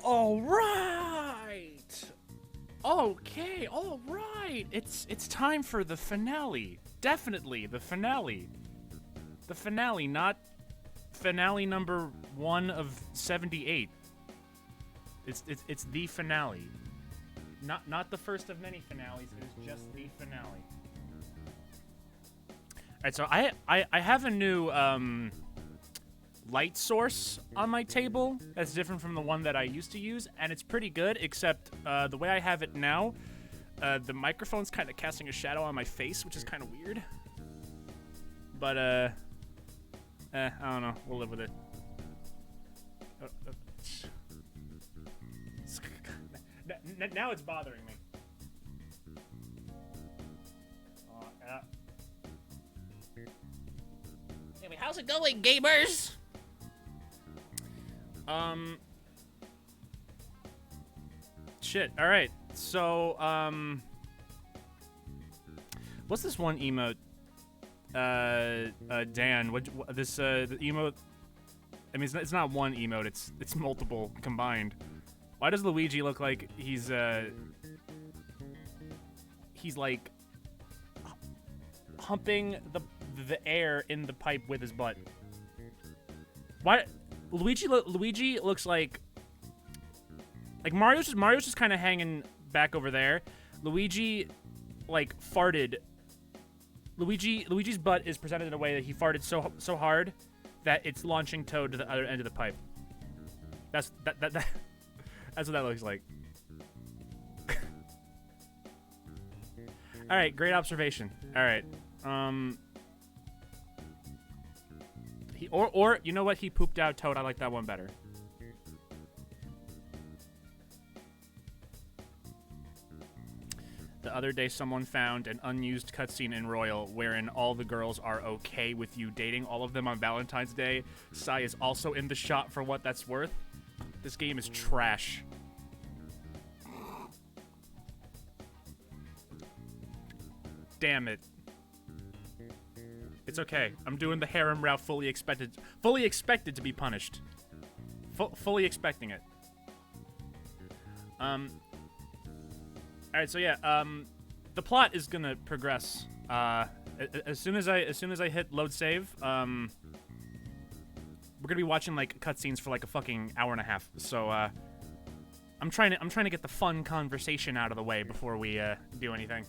All right. Okay, all right. It's time for the finale. Definitely the finale. The finale, not finale number 1 of 78. It's the finale. Not the first of many finales. It is just the finale. All right, so I have a new light source on my table that's different from the one that I used to use, and it's pretty good, except the way I have it now, the microphone's kind of casting a shadow on my face, which is kind of weird. But, I don't know. We'll live with it. Now it's bothering me. Anyway, how's it going, gamers? Shit. All right. So, what's this one emote? Dan, the emote? I mean, it's not one emote. It's multiple combined. Why does Luigi look like he's like humping the air in the pipe with his butt? Why? Luigi looks like Mario's just kind of hanging back over there. Luigi like farted. Luigi's butt is presented in a way that he farted so hard that it's launching Toad to the other end of the pipe. That's what that looks like. All right, great observation. All right. Or you know what? He pooped out Toad. I like that one better. The other day, someone found an unused cutscene in Royal wherein all the girls are okay with you dating all of them on Valentine's Day. Sai is also in the shot for what that's worth. This game is trash. Damn it. It's okay. I'm doing the harem route fully expected to be punished. Fully expecting it. Alright, so yeah, the plot is gonna progress. As soon as I hit load save, we're gonna be watching like cutscenes for like a fucking hour and a half. So I'm trying to get the fun conversation out of the way before we do anything.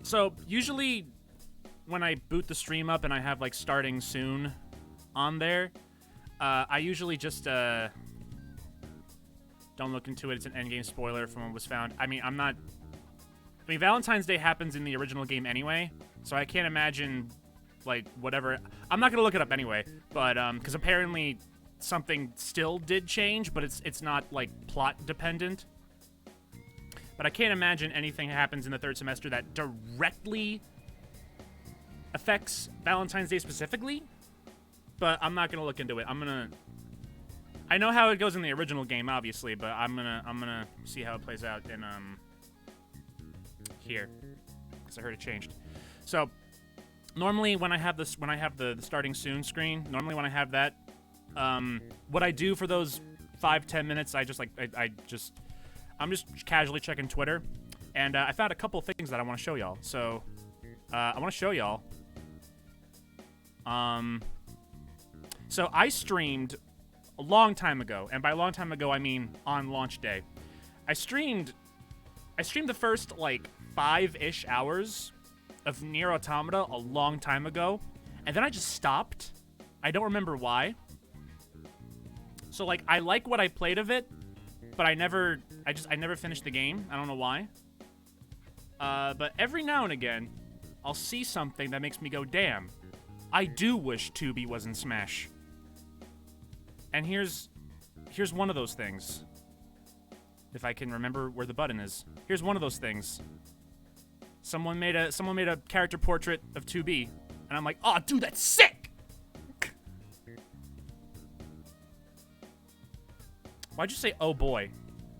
So usually when I boot the stream up and I have like starting soon on there, I usually just don't look into it. It's an endgame spoiler from what was found. I mean, Valentine's Day happens in the original game anyway, so I can't imagine like whatever. I'm not gonna look it up anyway, but because apparently something still did change, but it's not like plot dependent. But I can't imagine anything happens in the third semester that directly affects Valentine's Day specifically. But I'm not gonna look into it. I know how it goes in the original game, obviously, but I'm gonna see how it plays out in here, because I heard it changed. So normally when I have the starting soon screen, normally when I have that, what I do for those 5-10 minutes, I'm just casually checking Twitter, and I found a couple of things that I want to show y'all. So, I want to show y'all. So I streamed a long time ago, and by a long time ago I mean on launch day. I streamed the first like 5-ish hours of Nier Automata a long time ago, and then I just stopped. I don't remember why. So like I like what I played of it, but I never finished the game. I don't know why. But every now and again, I'll see something that makes me go, damn, I do wish 2B was in Smash. And here's one of those things. If I can remember where the button is. Here's one of those things. Someone made a character portrait of 2B, and I'm like, oh, dude, that's sick! Why'd you say, oh boy?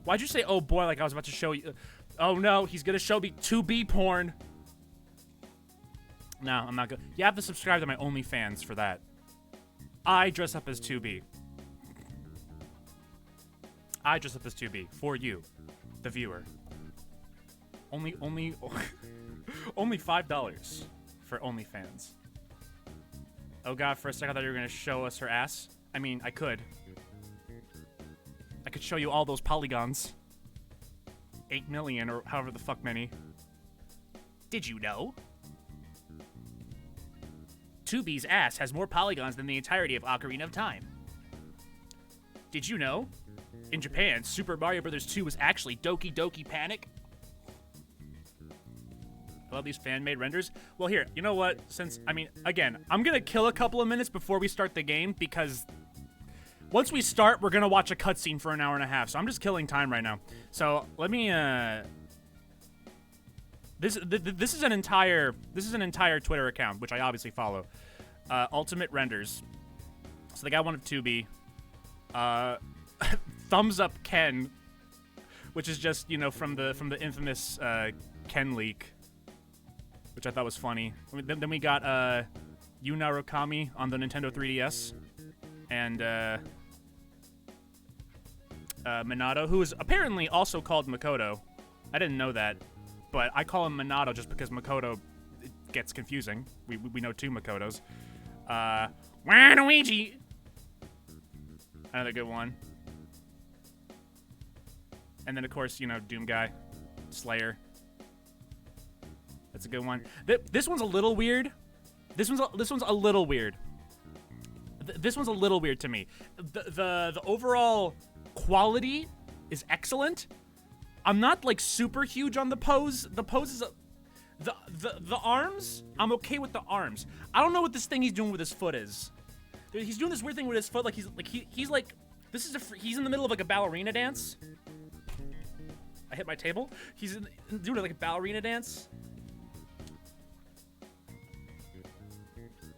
Why'd you say, oh boy, like I was about to show you? Oh no, he's gonna show me 2B porn. No, I'm not gonna. You have to subscribe to my OnlyFans for that. I dress up as 2B. I dress up as 2B for you, the viewer. Only only $5 for OnlyFans. Oh god, for a second I thought you were gonna show us her ass. I mean, I could show you all those polygons. 8 million or however the fuck many. Did you know? 2B's ass has more polygons than the entirety of Ocarina of Time. Did you know? In Japan, Super Mario Bros. 2 was actually Doki Doki Panic. I love these fan-made renders. Well, here, you know what? Since, I mean, again, I'm gonna kill a couple of minutes before we start the game because once we start, we're gonna watch a cutscene for an hour and a half. So I'm just killing time right now. So let me, this is an entire Twitter account, which I obviously follow. Ultimate Renders. So the guy wanted 2B. Thumbs up Ken, which is just, you know, from the infamous Ken leak, which I thought was funny. Then we got Yuna Rokami on the Nintendo 3DS, and Minato, who is apparently also called Makoto. I didn't know that, but I call him Minato just because Makoto gets confusing. We know 2 Makotos. Waluigi. Another good one. And then, of course, you know, Doom Guy. Slayer. That's a good one. This one's a little weird. This one's a little weird. This one's a little weird to me. The overall quality is excellent. I'm not, like, super huge on the pose. The pose is... The arms, I'm okay with the arms. I don't know what this thing he's doing with his foot is. He's doing this weird thing with his foot, like he's like he's in the middle of like a ballerina dance. I hit my table. He's doing like a ballerina dance.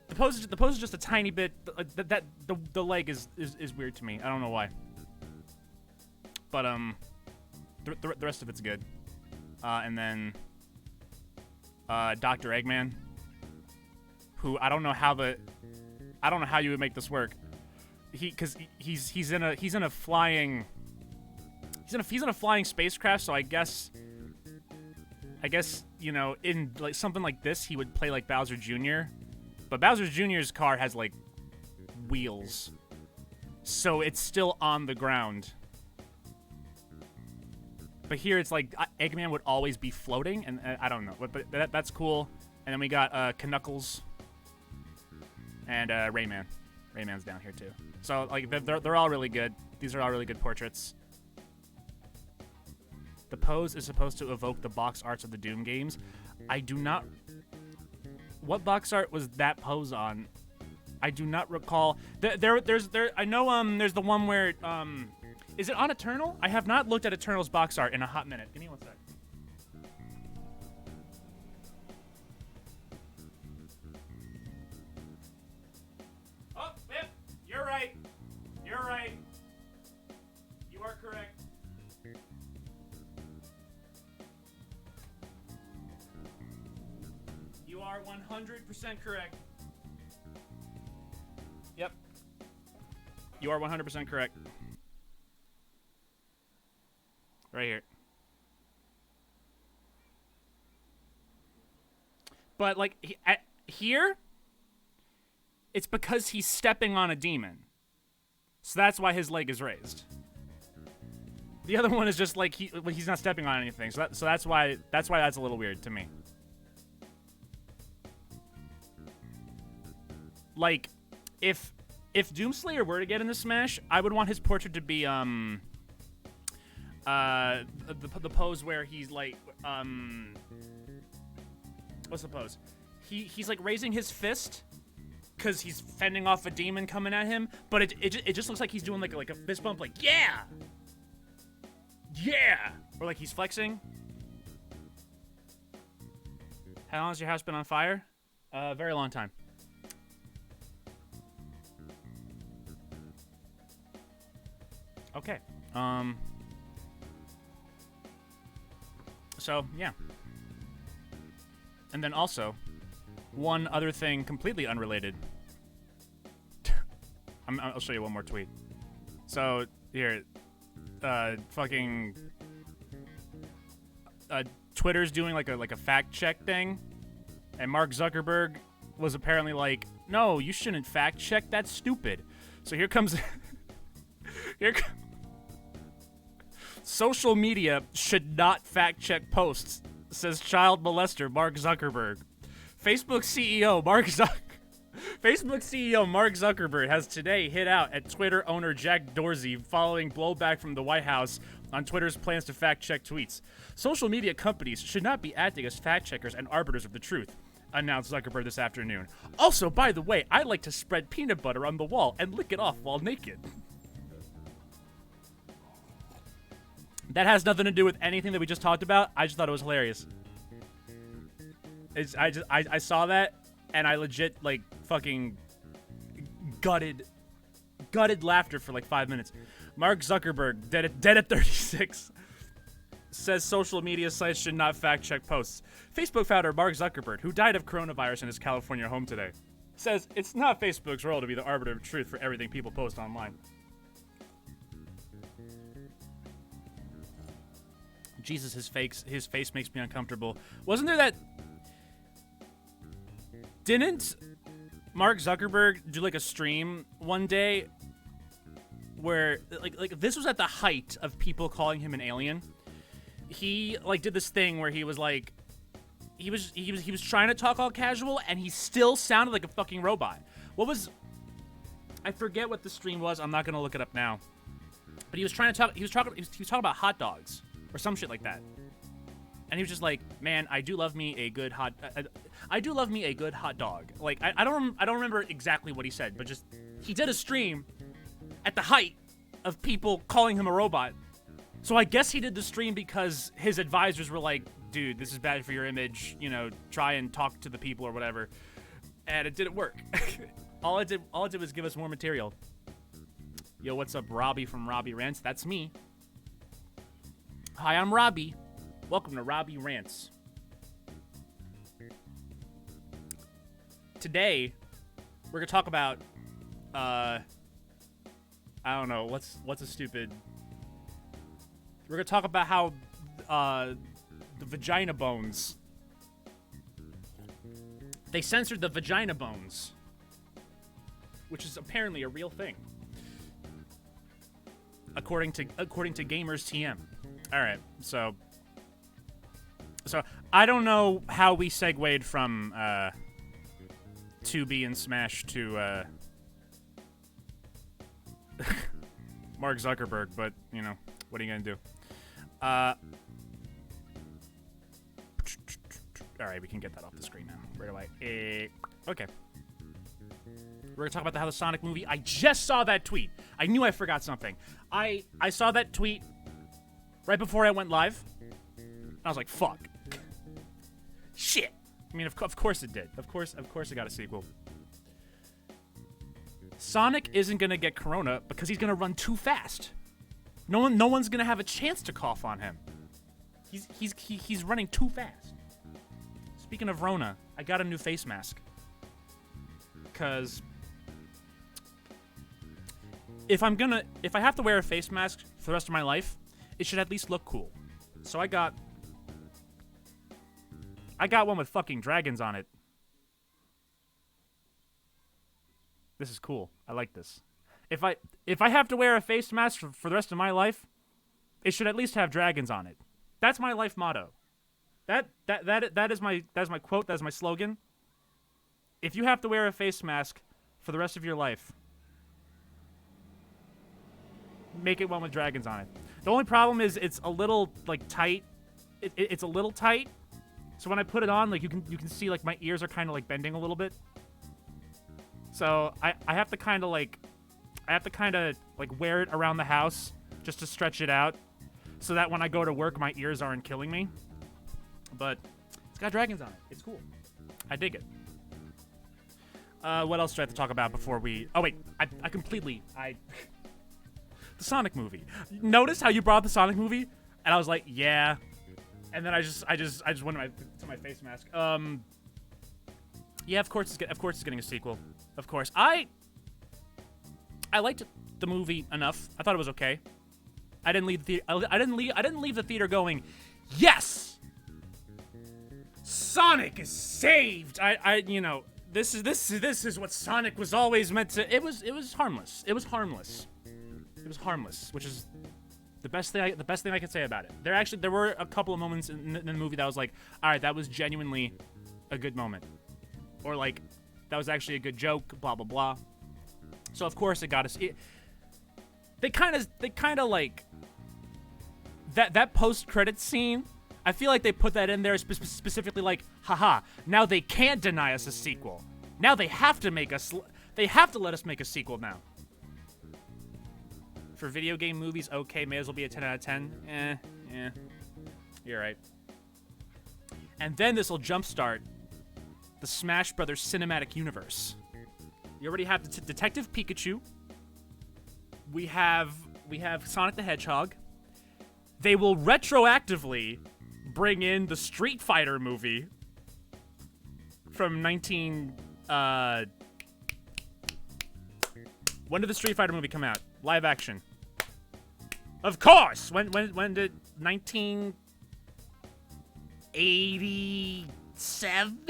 The pose is just a tiny bit. The leg is weird to me. I don't know why. But the rest of it's good. And then. Dr. Eggman, who I don't know how you would make this work. He's in a flying spacecraft, so I guess you know, in like something like this he would play like Bowser Jr. But Bowser Jr.'s car has like wheels, so it's still on the ground. But here it's like Eggman would always be floating, and I don't know, but that's cool. And then we got Knuckles and Rayman. Rayman's down here too. So like they're all really good. These are all really good portraits. The pose is supposed to evoke the box arts of the Doom games. I do not. What box art was that pose on? I do not recall. There's I know there's the one where is it on Eternal? I have not looked at Eternal's box art in a hot minute. Give me one sec. Oh, yep. You're right. You're right. You are correct. You are 100% correct. Yep. You are 100% correct. Right here. But, like, here, it's because he's stepping on a demon. So that's why his leg is raised. The other one is just, like, he's not stepping on anything. So that's why that's a little weird to me. Like, if Doomslayer were to get into Smash, I would want his portrait to be, the pose where he's like, what's the pose? He's like raising his fist because he's fending off a demon coming at him, but it just looks like he's doing like a fist bump, like yeah, or like he's flexing. How long has your house been on fire? Very long time. Okay. So, yeah. And then also, one other thing completely unrelated. I'll show you one more tweet. So, here. fucking Twitter's doing like a fact check thing, and Mark Zuckerberg was apparently like, no, you shouldn't fact check, that's stupid. So here comes social media should not fact check posts, says child molester Mark Zuckerberg. Facebook CEO Mark Zuckerberg has today hit out at Twitter owner Jack Dorsey following blowback from the White House on Twitter's plans to fact-check tweets. Social media companies should not be acting as fact-checkers and arbiters of the truth, announced Zuckerberg this afternoon. Also, by the way, I like to spread peanut butter on the wall and lick it off while naked. That has nothing to do with anything that we just talked about. I just thought it was hilarious. I saw that, and I legit, like, fucking gutted laughter for like 5 minutes. Mark Zuckerberg, dead at 36, says social media sites should not fact-check posts. Facebook founder Mark Zuckerberg, who died of coronavirus in his California home today, says it's not Facebook's role to be the arbiter of truth for everything people post online. Jesus, his face makes me uncomfortable. Wasn't there that... Didn't Mark Zuckerberg do like a stream one day where like this was at the height of people calling him an alien? He like did this thing where he was like he was trying to talk all casual and he still sounded like a fucking robot. What was... I forget what the stream was. I'm not going to look it up now. But he was talking about hot dogs or some shit like that. And he was just like, "Man, I do love me a good hot dog." Like I don't remember exactly what he said, but just he did a stream at the height of people calling him a robot. So I guess he did the stream because his advisors were like, "Dude, this is bad for your image. You know, try and talk to the people or whatever." And it didn't work. all it did was give us more material. Yo, what's up, Robbie from Robbie Rants? That's me. Hi, I'm Robbie. Welcome to Robbie Rants. Today, we're gonna talk about, I don't know, what's a stupid... We're gonna talk about how, the vagina bones... They censored the vagina bones, which is apparently a real thing, according to Gamers TM. All right, so I don't know how we segued from 2B and Smash to Mark Zuckerberg, but you know, what are you gonna do? All right, we can get that off the screen now. Where do I? Okay. We're gonna talk about how the Sonic movie. I just saw that tweet. I knew I forgot something. I saw that tweet right before I went live. I was like, "Fuck, shit." I mean, of course it did. Of course it got a sequel. Sonic isn't gonna get corona because he's gonna run too fast. No one's gonna have a chance to cough on him. He's running too fast. Speaking of Rona, I got a new face mask. Cause if I have to wear a face mask for the rest of my life, it should at least look cool. So I got one with fucking dragons on it. This is cool. I like this. If I have to wear a face mask for the rest of my life, it should at least have dragons on it. That's my life motto. That is my quote. That is my slogan. If you have to wear a face mask for the rest of your life, make it one with dragons on it. The only problem is it's a little like tight. It's a little tight. So when I put it on, like you can see like my ears are kind of like bending a little bit. So I have to kind of like wear it around the house just to stretch it out, so that when I go to work, my ears aren't killing me. But it's got dragons on it. It's cool. I dig it. What else do I have to talk about before we... Oh, wait. I completely... The Sonic movie. Notice how you brought up the Sonic movie? And I was like, yeah. And then I just went to my face mask. Yeah, of course it's getting a sequel. Of course. I liked the movie enough. I thought it was okay. I didn't leave the I didn't leave the theater going, yes, Sonic is saved. You know, this is what Sonic was always meant to. It was harmless. It was harmless, which is the best thing I can say about it. There were a couple of moments in the movie that I was like, all right, that was genuinely a good moment, or like that was actually a good joke. Blah blah blah. So of course it got us. They kind of like that post-credits scene. I feel like they put that in there specifically like, haha, now they can't deny us a sequel. Now they have to let us make a sequel now. For video game movies, okay, may as well be a 10 out of 10. You're right. And then this will jumpstart the Smash Brothers cinematic universe. You already have Detective Pikachu. We have Sonic the Hedgehog. They will retroactively bring in the Street Fighter movie from when did the Street Fighter movie come out? Live action. Of course! When did 1987?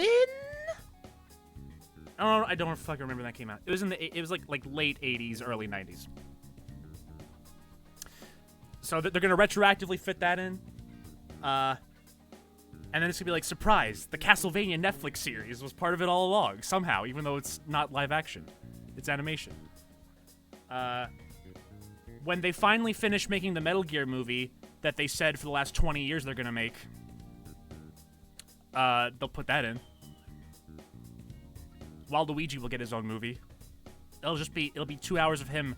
Oh, I don't fucking remember when that came out. It was like late 80s, early 90s. So they're gonna retroactively fit that in. And then it's gonna be like, surprise, the Castlevania Netflix series was part of it all along, somehow, even though it's not live action. It's animation. When they finally finish making the Metal Gear movie that they said for the last 20 years they're gonna make, they'll put that in. Waluigi will get his own movie. It'll be 2 hours of him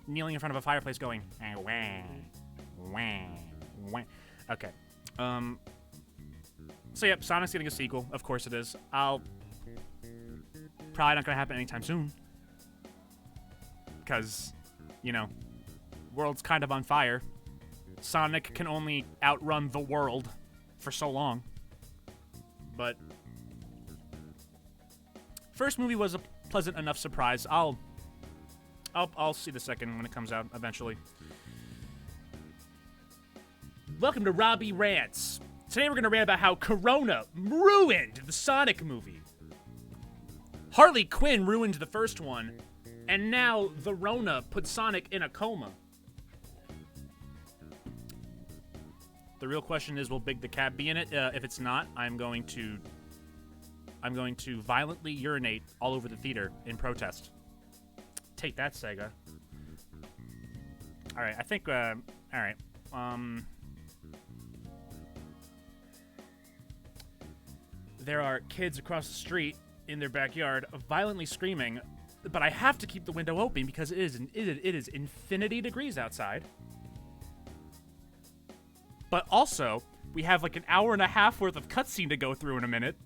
kneeling in front of a fireplace going, wah, wah, wah. Okay. So yep, Sonic's getting a sequel. Of course it is. Probably not gonna happen anytime soon. Because, you know, world's kind of on fire. Sonic can only outrun the world for so long. But first movie was a pleasant enough surprise. I'll see the second when it comes out eventually. Welcome to Robbie Rants. Today we're gonna rant about how Corona ruined the Sonic movie. Harley Quinn ruined the first one, and now the Rona put Sonic in a coma. The real question is, will Big the Cat be in it? If it's not, I'm going to violently urinate all over the theater in protest. Take that, Sega. All right, I think. All right. There are kids across the street in their backyard violently screaming, but I have to keep the window open because it is infinity degrees outside. But also, we have like an hour and a half worth of cutscene to go through in a minute,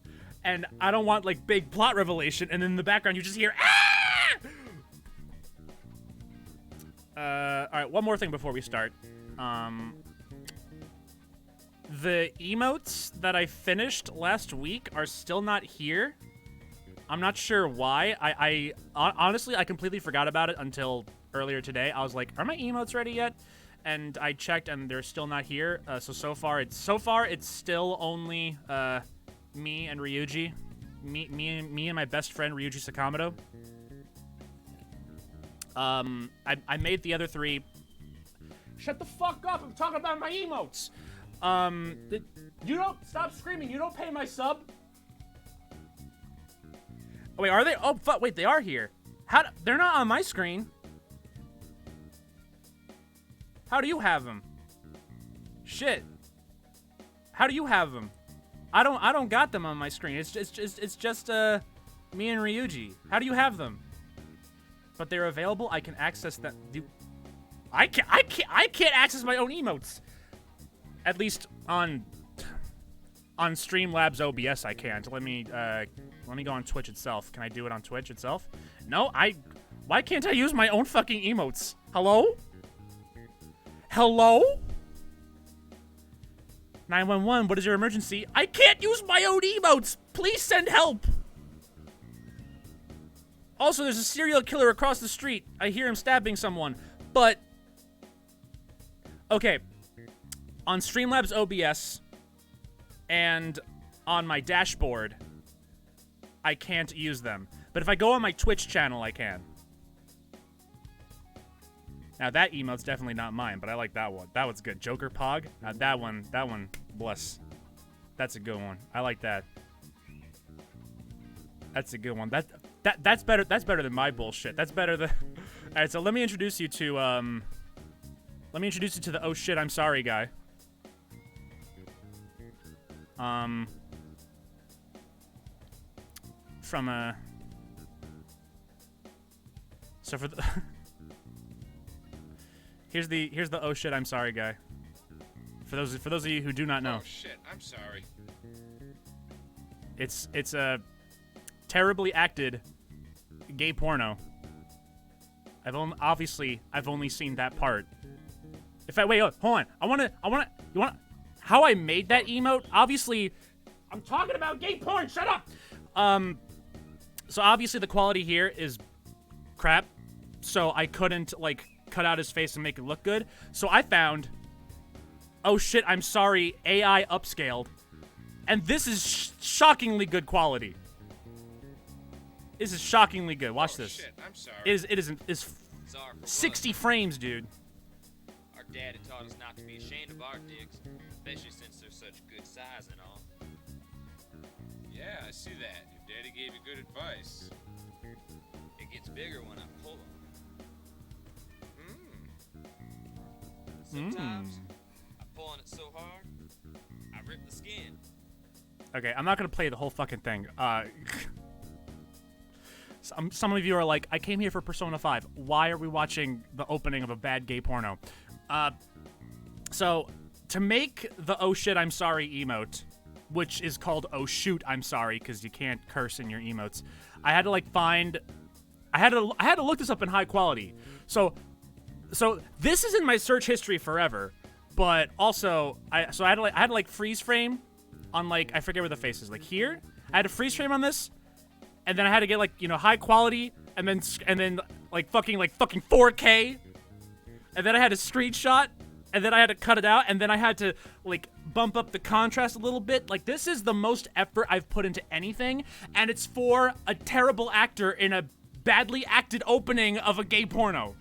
and I don't want like big plot revelation, and then in the background you just hear ah! All right, one more thing before we start. The emotes that I finished last week are still not here. I'm not sure why. I honestly, I completely forgot about it until earlier today. I was like, are my emotes ready yet? And I checked, and they're still not here. So far it's still only me and Ryuji, me and my best friend Ryuji Sakamoto. I made the other three. Shut the fuck up! I'm talking about my emotes. You don't stop screaming. You don't pay my sub. Oh, wait, are they? Oh, fuck! Wait, they are here. They're not on my screen. How do you have them? Shit. How do you have them? I don't got them on my screen. It's just me and Ryuji. How do you have them? But they're available. I can access them. I can't access my own emotes. At least on Streamlabs OBS I can't. Let me go on Twitch itself. Can I do it on Twitch itself? No, why can't I use my own fucking emotes? Hello? Hello? 911, what is your emergency? I can't use my own emotes! Please send help! Also, there's a serial killer across the street. I hear him stabbing someone. But Okay. On Streamlabs OBS and on my dashboard, I can't use them. But if I go on my Twitch channel, I can. Now, that emote's definitely not mine, but I like that one. That one's good. Joker Pog. Now, that one, bless. That's a good one. I like that. That's a good one. That's better. That's better than my bullshit. That's better than. All right, so let me introduce you to the oh shit, I'm sorry guy. So for the here's the oh shit, I'm sorry guy. For those of you who do not know. Oh shit, I'm sorry. It's a terribly acted gay porno. I've only seen that part. In fact, wait, hold on. You want how I made that emote? Obviously, I'm talking about gay porn. Shut up. So obviously the quality here is crap. So I couldn't like cut out his face and make it look good. So I found, oh shit, I'm sorry, AI upscaled, and this is shockingly good quality. This is shockingly good. Watch this. Shit, I'm sorry. It is 60 frames, dude. Our daddy taught us not to be ashamed of our dicks, especially since they're such good size and all. Yeah, I see that. Your daddy gave you good advice. It gets bigger when I pull them. Sometimes I'm pulling it so hard, I rip the skin. Okay, I'm not gonna play the whole fucking thing. Some of you are like, I came here for Persona 5. Why are we watching the opening of a bad gay porno? So, to make the oh shit, I'm sorry emote, which is called oh shoot, I'm sorry, because you can't curse in your emotes, I had to like find, I had to look this up in high quality. So this is in my search history forever, but also, I had to like freeze frame on like, I forget where the face is, like here? I had to freeze frame on this, and then I had to get like, you know, high quality, and then like fucking 4K, and then I had a screenshot, and then I had to cut it out, and then I had to like bump up the contrast a little bit. Like, this is the most effort I've put into anything, and it's for a terrible actor in a badly acted opening of a gay porno.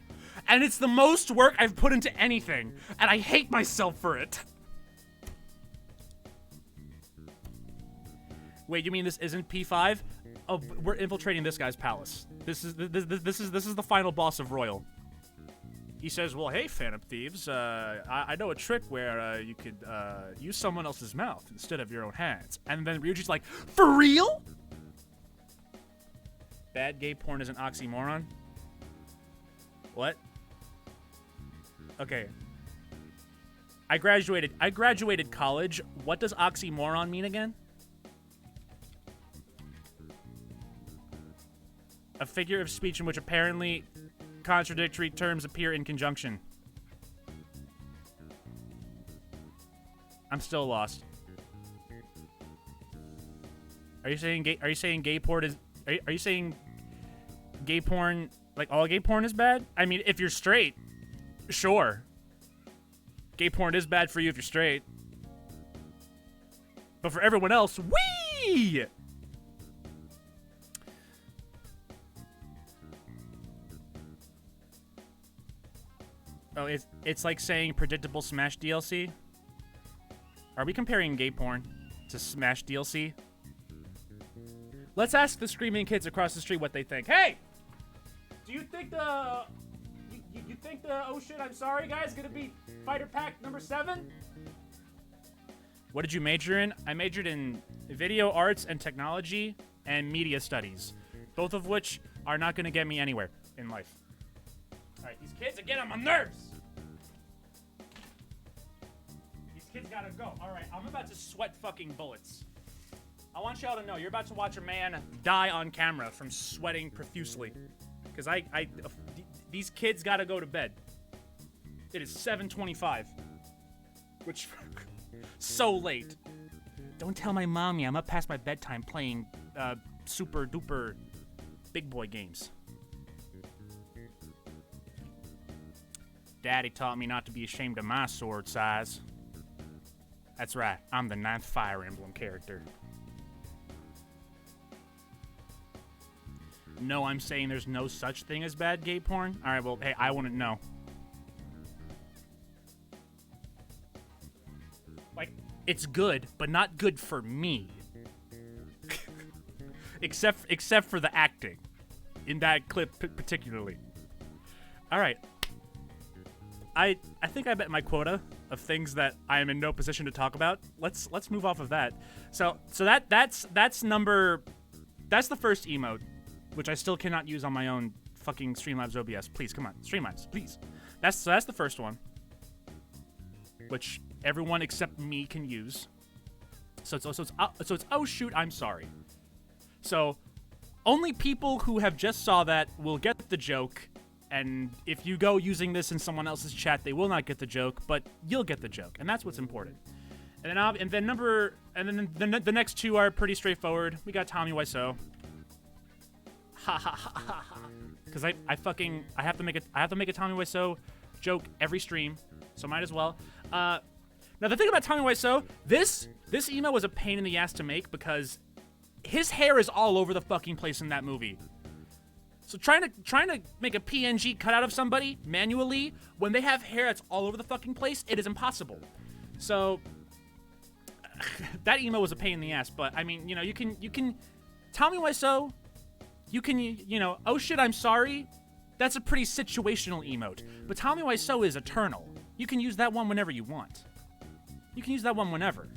And it's the most work I've put into anything, and I hate myself for it. Wait, you mean this isn't P5? Oh, we're infiltrating this guy's palace. This is the final boss of Royal. He says, "Well, hey, Phantom Thieves, I know a trick where you could use someone else's mouth instead of your own hands." And then Ryuji's like, "For real?" Bad gay porn is an oxymoron. What? Okay. I graduated college. What does oxymoron mean again? A figure of speech in which apparently contradictory terms appear in conjunction. I'm still lost. Are you saying gay porn is? Are you saying gay porn, like all gay porn, is bad? I mean, if you're straight, sure. Gay porn is bad for you if you're straight. But for everyone else, wee! Oh, it's like saying predictable Smash DLC? Are we comparing gay porn to Smash DLC? Let's ask the screaming kids across the street what they think. Hey! Do you think the... You think the oh shit, I'm sorry guy is gonna be fighter pack number 7? What did you major in? I majored in video arts and technology and media studies. Both of which are not gonna get me anywhere in life. Alright, these kids are getting on my nerves! These kids gotta go. Alright, I'm about to sweat fucking bullets. I want y'all to know, you're about to watch a man die on camera from sweating profusely. Because these kids gotta go to bed. It is 7:25. Which, so late. Don't tell my mommy I'm up past my bedtime playing super duper big boy games. Daddy taught me not to be ashamed of my sword size. That's right, I'm the 9th Fire Emblem character. No, I'm saying there's no such thing as bad gay porn? Alright, well, hey, I want to know. Like, it's good, but not good for me. except for the acting. In that clip particularly. Alright. I think I bet my quota of things that I am in no position to talk about. Let's move off of that. So that's the first emote, which I still cannot use on my own fucking Streamlabs OBS. Please, come on, Streamlabs, please. That's the first one, which everyone except me can use. So it's oh shoot, I'm sorry. So only people who have just saw that will get the joke. And if you go using this in someone else's chat, they will not get the joke, but you'll get the joke, and that's what's important. And then the next two are pretty straightforward. We got Tommy Wiseau. Ha ha ha ha ha. Because I have to make a Tommy Wiseau joke every stream, so might as well. Now the thing about Tommy Wiseau, this emo was a pain in the ass to make because his hair is all over the fucking place in that movie. So trying to make a PNG cutout of somebody manually when they have hair that's all over the fucking place, it is impossible. So that emo was a pain in the ass, but I mean, you can Tommy Wiseau, you can oh shit, I'm sorry. That's a pretty situational emote. But Tommy Wiseau is eternal. You can use that one whenever you want. You can use that one whenever.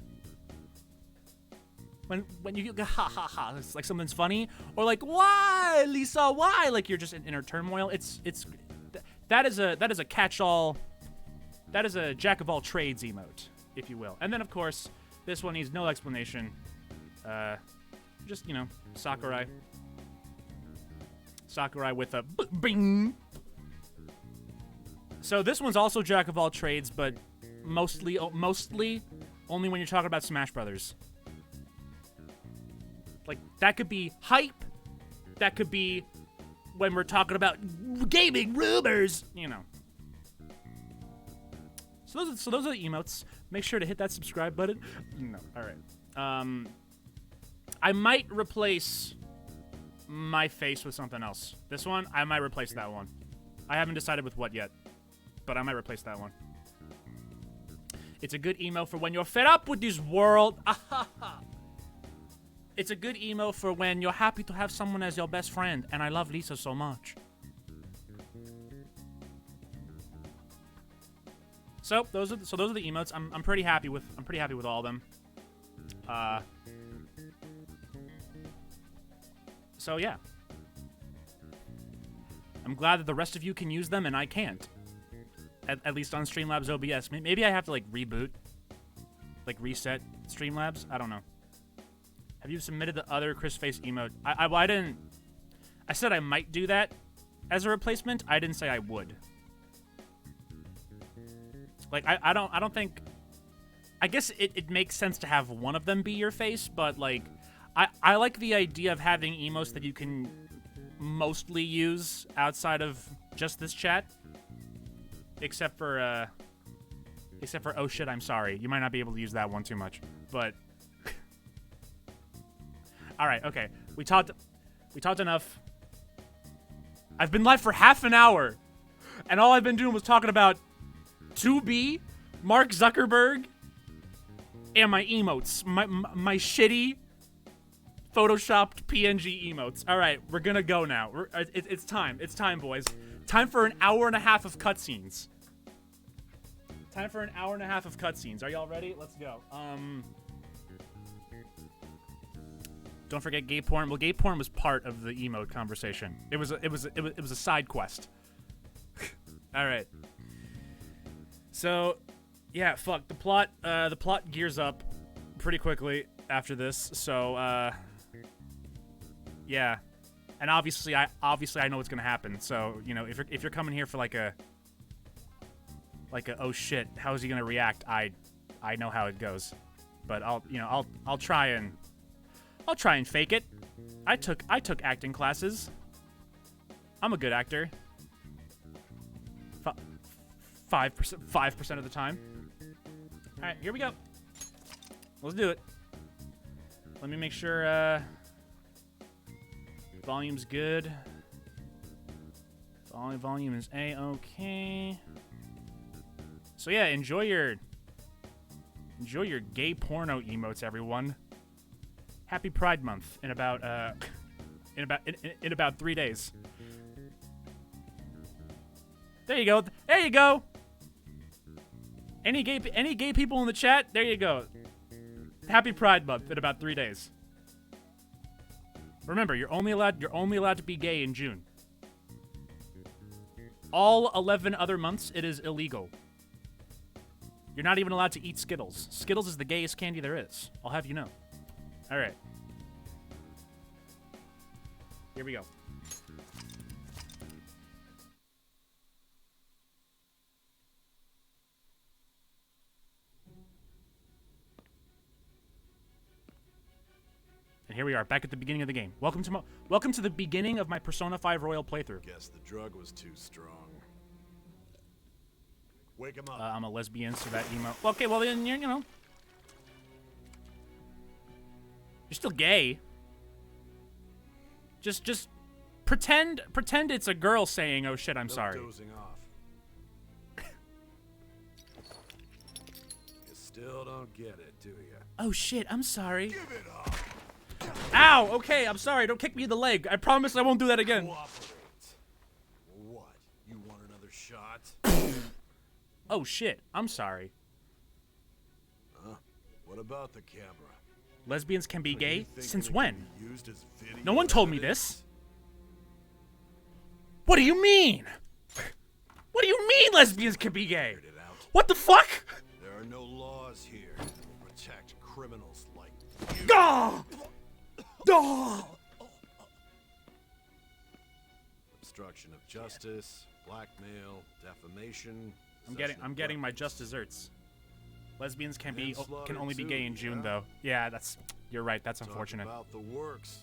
When you ha ha ha, it's like something's funny, or like why Lisa, why, like you're just in inner turmoil. That is a catch-all, that is a jack of all trades emote, if you will. And then of course this one needs no explanation. Just Sakurai with a bing. So this one's also jack of all trades, but mostly only when you're talking about Smash Brothers. Like, that could be hype. That could be when we're talking about gaming rumors, So those are the emotes. Make sure to hit that subscribe button. No, all right. I might replace my face with something else. This one, I might replace that one. I haven't decided with what yet, but I might replace that one. It's a good emo for when you're fed up with this world. It's a good emo for when you're happy to have someone as your best friend, and I love Lisa so much. So those are the emotes. I'm pretty happy with all of them. So yeah. I'm glad that the rest of you can use them and I can't. At least on Streamlabs OBS. Maybe I have to reboot, reset Streamlabs. I don't know. Have you submitted the other Chris Face emote? I didn't. I said I might do that as a replacement. I didn't say I would. I don't think. I guess it makes sense to have one of them be your face, but I like the idea of having emotes that you can mostly use outside of just this chat. Except for oh shit, I'm sorry. You might not be able to use that one too much, but. All right, okay. We talked enough. I've been live for half an hour, and all I've been doing was talking about 2B, Mark Zuckerberg, and my emotes, my shitty photoshopped PNG emotes. All right, we're gonna go now. It's time. It's time, boys. Time for an hour and a half of cutscenes. Are y'all ready? Let's go. Don't forget gay porn. Well, gay porn was part of the emote conversation. It was a side quest. All right. So, yeah, fuck the plot. The plot gears up pretty quickly after this. So, yeah, and obviously I know what's gonna happen. So, if you're coming here for like a oh shit, how is he gonna react? I know how it goes, but I'll try and fake it. I took acting classes. I'm a good actor. 5% of the time. All right, here we go. Let's do it. Let me make sure volume's good. Volume is A-okay. So yeah, enjoy your gay porno emotes, everyone. Happy Pride Month in about in about 3 days. There you go. There you go. Any gay people in the chat? There you go. Happy Pride Month in about 3 days. Remember, you're only allowed to be gay in June. All 11 other months, it is illegal. You're not even allowed to eat Skittles. Skittles is the gayest candy there is. I'll have you know. All right. Here we go. And here we are, back at the beginning of the game. Welcome to the beginning of my Persona 5 Royal playthrough. Guess the drug was too strong. Wake him up. I'm a lesbian, so that emo. Okay, well then you know, you're still gay. Just pretend it's a girl saying, "Oh shit, I'm sorry." Dozing off. You still don't get it, do you? Oh shit, I'm sorry. Give it up. Ow! Okay, I'm sorry. Don't kick me in the leg. I promise I won't do that again. Cooperate. What? You want another shot? Oh shit, I'm sorry. Huh? What about the camera? Lesbians can be Are you gay? thinking Since it when? can be used as video No one told me evidence? this. What do you mean? What do you mean lesbians can be gay? Figured it out. What the fuck? There are no laws here to protect criminals like you. Gah! Gah! Obstruction of justice, blackmail, defamation. I'm possession of getting my weapons. just desserts. Lesbians can Manslaughter only be too, gay in June yeah? though. Yeah, you're right. That's Talk unfortunate. about the works.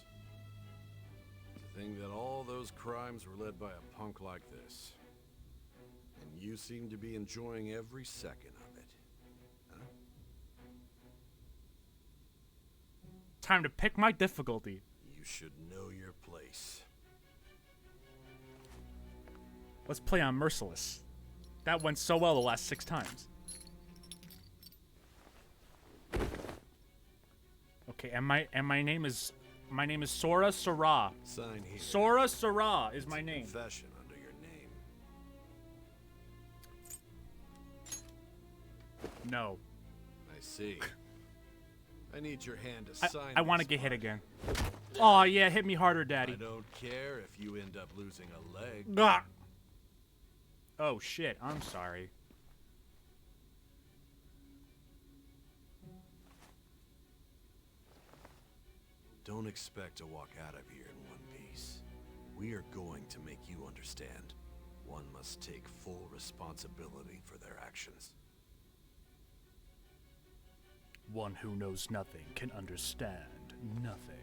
To think that all those crimes were led by a punk like this. And you seem to be enjoying every second of it. Huh? Time to pick my difficulty. You should know your place. Let's play on Merciless. That went so well the last 6 times. Okay, and my name is Sora Sarah. Sign here. Sora Sarah is my name. Confession under your name. No. I see. I need your hand to sign I want to this, get hit bud. again. Oh yeah, hit me harder, I Daddy. don't care if you end up losing a leg. Gah! Oh shit, I'm sorry. Don't expect to walk out of here in one piece. We are going to make you understand. One must take full responsibility for their actions. One who knows nothing can understand nothing.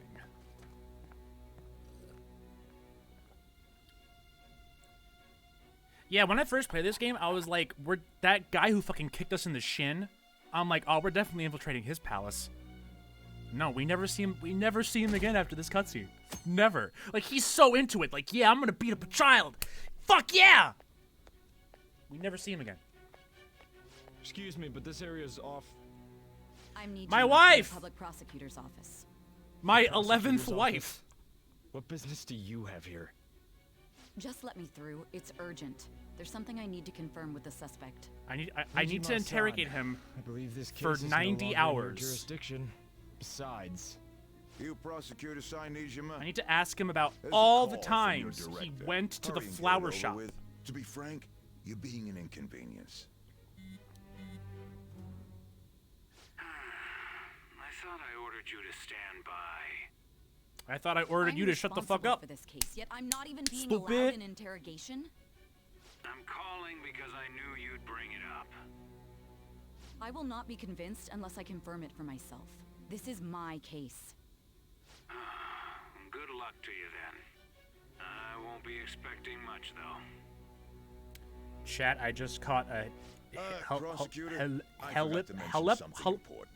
Yeah, when I first played this game, I was like, we're that guy who fucking kicked us in the shin. I'm like, oh, we're definitely infiltrating his palace. No, we never see him. We never see him again after this cutscene. Never. Like, he's so into it. Like, yeah, I'm gonna beat up a child. Fuck yeah! We never see him again. Excuse me, but this area's off. I'm need My you wife! from the public prosecutor's office. My Prosecutor's 11th wife. What business do you have here? Just let me through. It's urgent. There's something I need to confirm with the suspect. I need to Majima-san, interrogate him. I believe this case for is 90 no longer in your hours. jurisdiction. Besides, You prosecutor sign Nijima? I need to ask him about There's a all the call from your times he director. went to the Hurry and get it flower over shop. with. To be frank, you're being an inconvenience. I thought I ordered you to stand by. I thought I ordered I'm you to shut the fuck responsible up. for this case, yet I'm not even being Stupid. allowed an interrogation. I'm calling because I knew you'd bring it up. I will not be convinced unless I confirm it for myself. This is my case. Good luck to you then. I won't be expecting much though. Chat, I just caught a Prosecutor, I forgot to mention something important.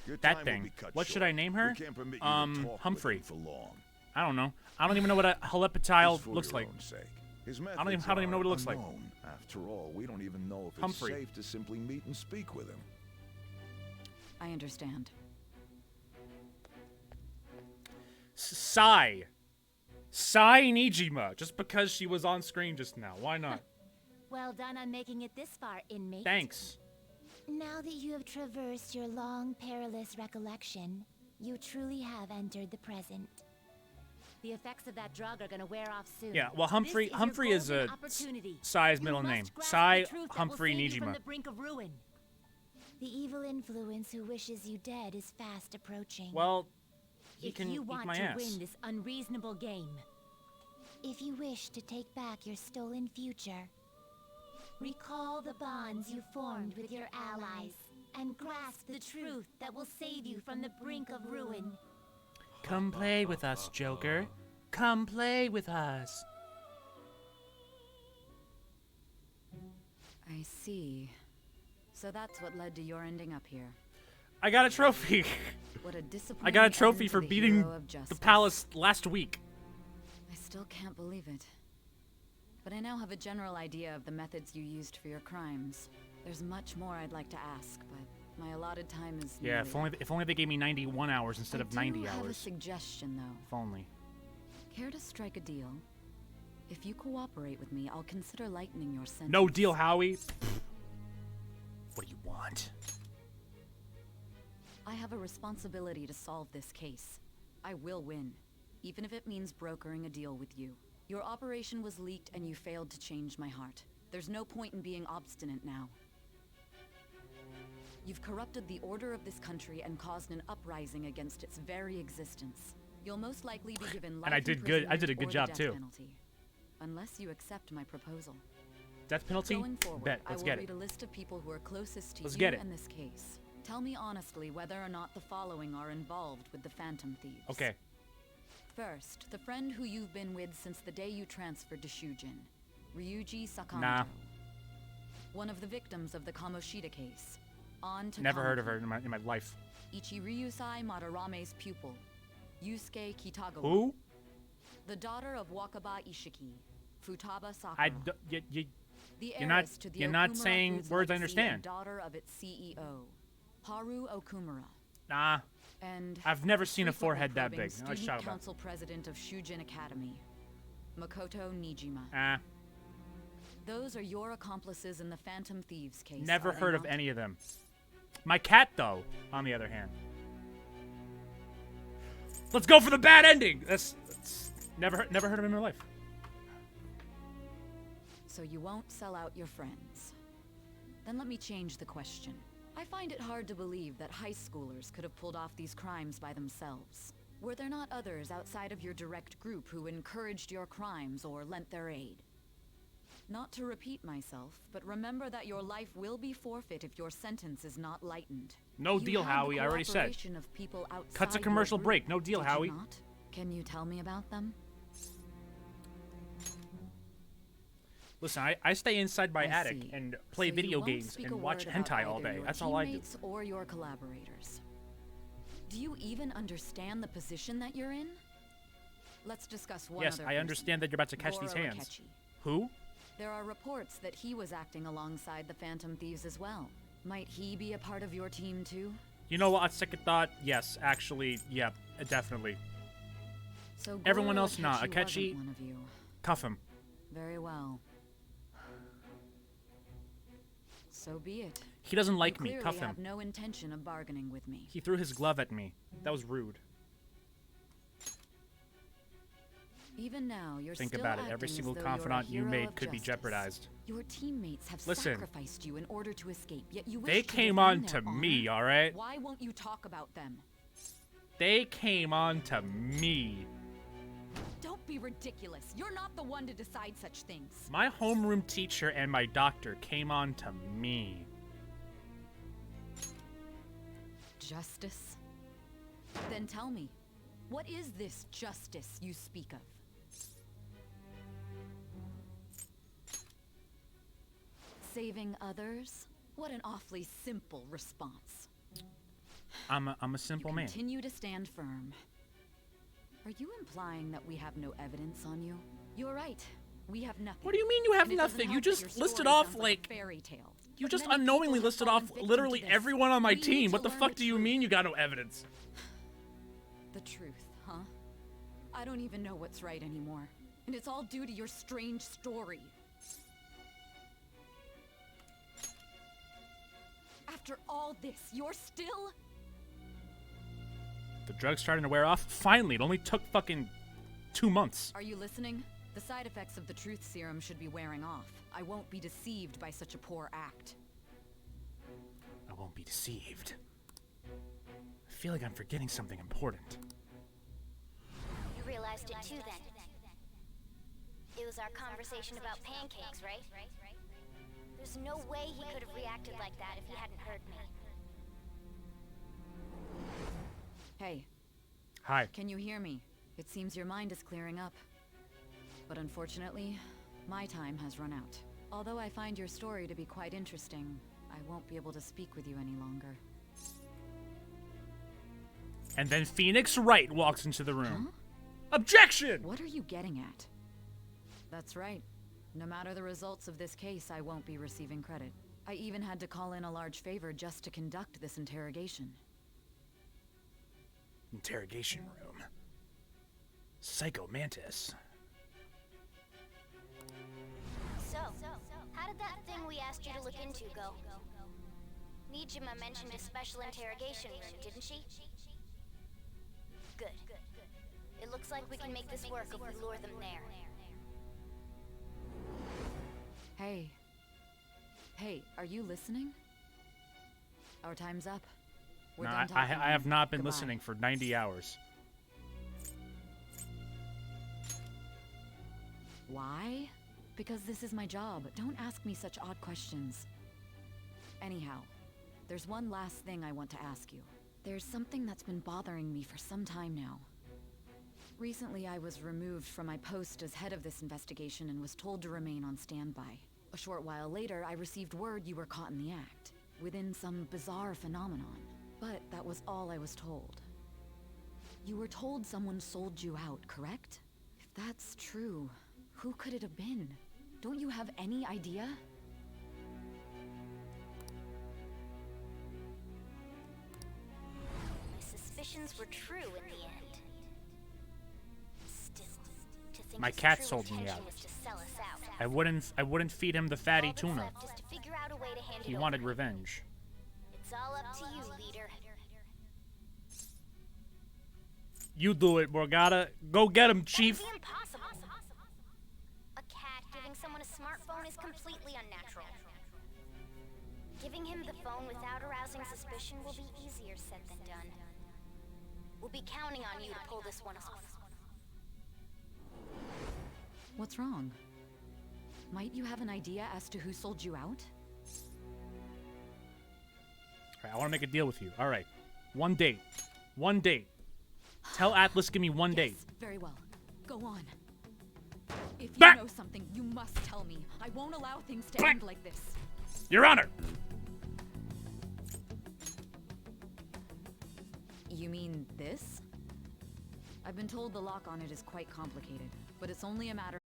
Your that time will thing. be cut What should short. I name her? We can't permit you to talk Humphrey. with him for long. I don't know. I don't even know what a halepatile Just for looks your like. own sake. His I don't even know what it looks like. unknown. After all, we don't even know if it's Humphrey. safe to simply meet and speak with him. I understand. Sai Nijima, just because she was on screen just now. Why not? Well done on making it this far, inmate. Thanks. Now that you have traversed your long, perilous recollection, you truly have entered the present. The effects of that drug are gonna wear off soon. Yeah, well, Humphrey is a Sai's middle name. Sai Humphrey From Nijima. the brink of ruin. The evil influence who wishes you dead is fast approaching. Well, he if can you eat want my to ass. win this unreasonable game, if you wish to take back your stolen future, recall the bonds you formed with your allies and grasp the truth that will save you from the brink of ruin. Come play with us, Joker. Come play with us. I see. So that's what led to your ending up here. I got a trophy. What a I disappointing got a end trophy to for the beating hero of the justice. palace last week. I still can't believe it. But I now have a general idea of the methods you used for your crimes. There's much more I'd like to ask, but my allotted time is Yeah, nearly if only they gave me 91 hours instead of 90 I do have a hours. suggestion, though. If only. Care to strike a deal? If you cooperate with me, I'll consider lightening your sentence. No deal, Howie. What do you want? I have a responsibility to solve this case. I will win, even if it means brokering a deal with you. Your operation was leaked and you failed to change my heart. There's no point in being obstinate now. You've corrupted the order of this country and caused an uprising against its very existence. You'll most likely be given life And I did good. I did a good imprisonment or the job death too. penalty, unless you accept my proposal. Death penalty? Going forward, Bet. I Let's will get read it. a list of people who are closest to Let's you get it. in this case. Tell me honestly whether or not the following are involved with the Phantom Thieves. Okay. First, the friend who you've been with since the day you transferred to Shujin, Ryuji Sakamoto. Nah. One of the victims of the Kamoshida case. On to Never heard of Kamaki. her in my life. Ichiryusai Madarame's pupil, Yusuke Kitagawa. Who? The daughter of Wakaba Ishiki, Futaba Sakura. I d- The You're not- heiress to the you're not Okumura saying Foods words I legacy understand. and daughter of its CEO, Haru Okumura. Nah. And I've never seen a frequently forehead that probing big. I Student shot about. Council President of Shujin Academy, Makoto Nijima. Ah. Those are your accomplices in the Phantom Thieves case. Never are they heard of not? any of them. My cat, though, on the other hand. Let's go for the bad ending. That's never heard of him in my life. So you won't sell out your friends. Then let me change the question. I find it hard to believe that high schoolers could have pulled off these crimes by themselves. Were there not others outside of your direct group who encouraged your crimes or lent their aid? Not to repeat myself, but remember that your life will be forfeit if your sentence is not lightened. No You deal, had the Howie. I already said. cooperation of people outside Cuts a your commercial group, break. No deal, did you Howie. not? Can you tell me about them? Listen, I stay inside my I attic see. and play So you video won't games speak and a watch word about hentai all either day. your That's all I do. teammates or your collaborators. Do you even understand the position that you're in? Let's discuss one Yes, other I person, understand that you're about to catch these Goro hands. Akechi. Who? There are reports that he was acting alongside the Phantom Thieves as well. Might he be a part of your team too? You know what? On second thought, yes. Actually, yeah, definitely. So Everyone Goro else not. Akechi Akechi- wasn't one of you. Cuff him. Very well. So be it. He doesn't like You me. clearly Cuff him. have no intention of bargaining with me. He threw his glove at me. That was rude. Even now, you're Think still about it. acting Every as single though you're a confidant you hero made of could be justice. jeopardized. Your teammates have Listen. sacrificed you in order to escape, yet you wish They to came on defend to their me, honor? alright? Why won't you talk about them? They came on to me. Don't be ridiculous. You're not the one to decide such things. My homeroom teacher and my doctor came on to me. Justice? Then tell me, what is this justice you speak of? Saving others? What an awfully simple response. I'm a simple man. Continue to stand firm. Are you implying that we have no evidence on you? You're right. We have nothing. What do you mean you have And it doesn't nothing? You help that just your listed story off sounds like a fairy tale. you But just many unknowingly people have listed fallen off victim literally to this. everyone on my We need team. to What the learn fuck do you truth. mean you got no evidence? The truth, huh? I don't even know what's right anymore. And it's all due to your strange story. After all this, you're still... The drug's starting to wear off. Finally, it only took fucking 2 months. Are you listening? The side effects of the truth serum should be wearing off. I won't be deceived by such a poor act. I won't be deceived. I feel like I'm forgetting something important. You realized it too then. It was our conversation about pancakes, right? There's no way he could have reacted like that if he hadn't heard me. Hey, Hi. can you hear me? It seems your mind is clearing up. But unfortunately, my time has run out. Although I find your story to be quite interesting, I won't be able to speak with you any longer. And then Phoenix Wright walks into the room. Objection! What are you getting at? That's right. No matter the results of this case, I won't be receiving credit. I even had to call in a large favor just to conduct this interrogation. Interrogation room. Psycho Mantis. So, how did that thing we asked you to look into go? Nijima mentioned a special interrogation room, didn't she? Good. It looks like we can make this work if we lure them there. Hey. Hey, are you listening? Our time's up. We're No, done I talking have now. not been Goodbye. listening for 90 hours. Why? Because this is my job. Don't ask me such odd questions. Anyhow, there's one last thing I want to ask you. There's something that's been bothering me for some time now. Recently, I was removed from my post as head of this investigation and was told to remain on standby. A short while later, I received word you were caught in the act, within some bizarre phenomenon. But that was all I was told. You were told someone sold you out, correct? If that's true, who could it have been? Don't you have any idea? My suspicions were true in the end. Still, to think My his cat true sold me intention out. was to sell us out. I wouldn't feed him the fatty All that's tuna. left is to figure out a way to hand He it wanted over. revenge. It's all up to you, leader. You do it, Morgana. Go get him, Chief. That'd be impossible. A cat giving someone a smartphone is completely unnatural. Giving him the phone without arousing suspicion will be easier said than done. We'll be counting on you to pull this one off. What's wrong? Might you have an idea as to who sold you out? All right, I want to make a deal with you. All right. One date. One date. Tell Atlas, give me one date. Yes, very well. Go on. If you Back! know something, you must tell me. I won't allow things to Back! end like this. Your Honor. You mean this? I've been told the lock on it is quite complicated, but it's only a matter.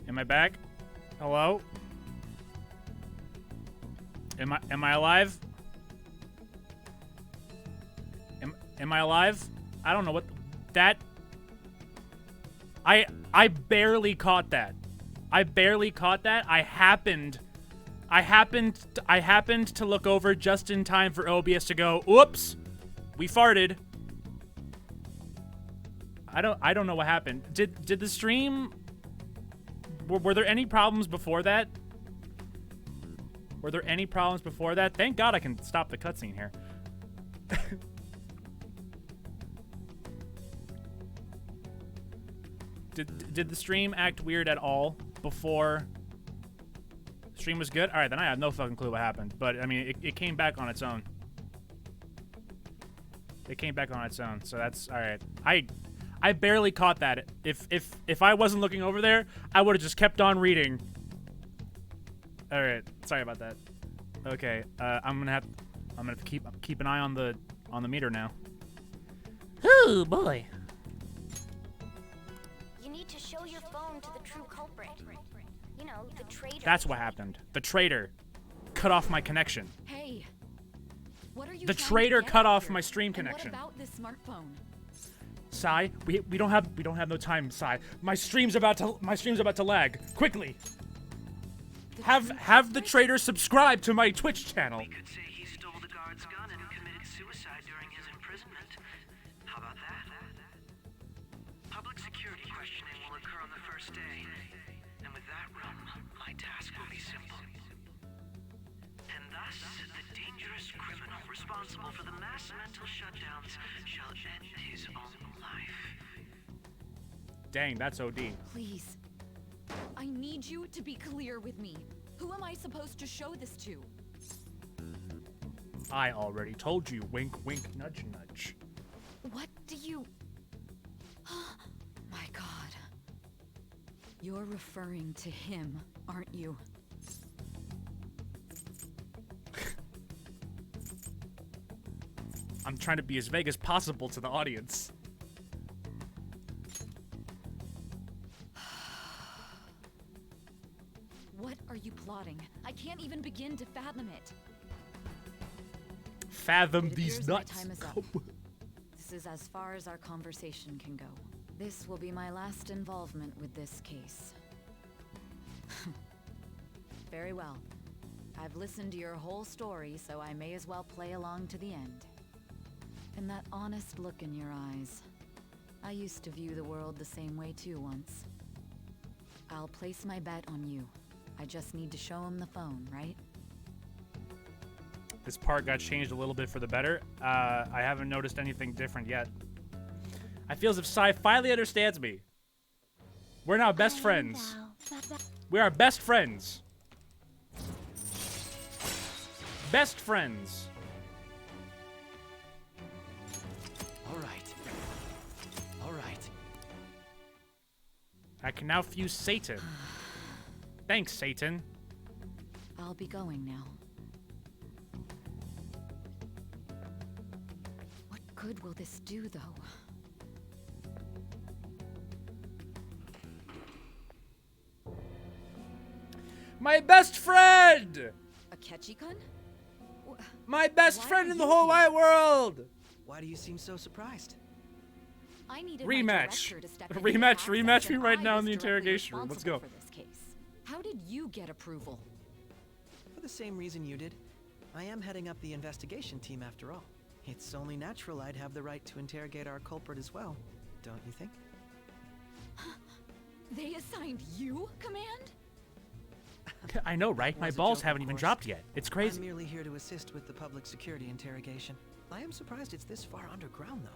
Am I back? Hello? Am I alive? Am I alive? I don't know what that I barely caught that. I barely caught that. I happened to look over just in time for OBS to go, "Oops. We farted." I don't know what happened. Did the stream? Were there any problems before that? Were there any problems before that? Thank God I can stop the cutscene here. Did the stream act weird at all before? The stream was good? Alright, then I have no fucking clue what happened. But, I mean, it came back on its own. It came back on its own, so that's alright. I barely caught that. If I wasn't looking over there, I would have just kept on reading. Alright, sorry about that. Okay, I'm gonna have to keep an eye on the meter now. Ooh, boy. You need to show your phone to the true culprit. You know, the traitor. That's what happened. The traitor cut off my connection. Hey, what are you? The trying traitor to get cut off here? my stream And connection. what about this smartphone? Sai, we don't have no time, Sai. My stream's about to lag. Quickly. Have the traitor subscribe to my Twitch channel. We could say he stole the guard's gun and committed suicide during his imprisonment. How about that? Public security questioning will occur on the first day. And with that realm, my task will be simple. And thus, the dangerous criminal responsible for the mass mental shutdowns shall end his own life. Dang, that's OD. Please, I need you to be clear with me. Who am I supposed to show this to? I already told you. Wink, wink, nudge, nudge. What do you... My God. You're referring to him, aren't you? I'm trying to be as vague as possible to the audience. What are you plotting? I can't even begin to fathom it. Fathom It these appears my nuts. time is up. This is as far as our conversation can go. This will be my last involvement with this case. Very well. I've listened to your whole story, so I may as well play along to the end. And that honest look in your eyes. I used to view the world the same way too once. I'll place my bet on you. I just need to show him the phone, right? This part got changed a little bit for the better. I haven't noticed anything different yet. I feel as if Sai finally understands me. We're now best friends. We are best friends. Best friends. All right. All right. I can now fuse Satan. Thanks, Satan. I'll be going now. What good will this do, though? My best friend! A Ketchikan? My best Why friend are in the you whole here? wide world! Why do you seem so surprised? I needed Rematch. my director to step in Rematch, and access, rematch me and right I now was in the directly interrogation room. Let's responsible go. for this case. How did you get approval? For the same reason you did. I am heading up the investigation team after all. It's only natural I'd have the right to interrogate our culprit as well, don't you think? They assigned you command? I know, right? That My was a balls joke, haven't of even course. dropped yet. It's I'm crazy. merely here to assist with the public security interrogation. I am surprised it's this far underground, though.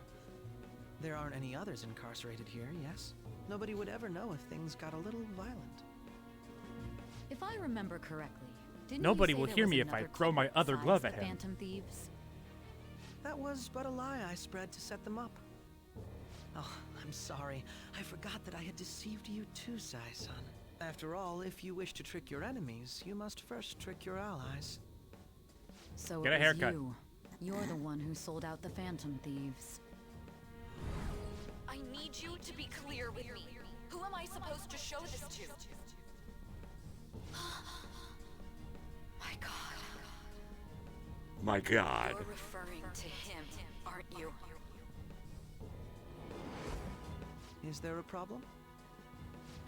There aren't any others incarcerated here, yes? Nobody would ever know if things got a little violent. If I remember correctly, didn't Nobody you say will there hear was me if I another throw my culprit other besides glove the at him. Phantom Thieves? That was but a lie I spread to set them up. Oh, I'm sorry. I forgot that I had deceived you too, Sai-san. After all, if you wish to trick your enemies, you must first trick your allies. So Get a it was haircut. you. You're the one who sold out the Phantom Thieves. I need you to be clear with me. Who am I supposed to show this to? My God. My God. You're referring to him, aren't you? Is there a problem?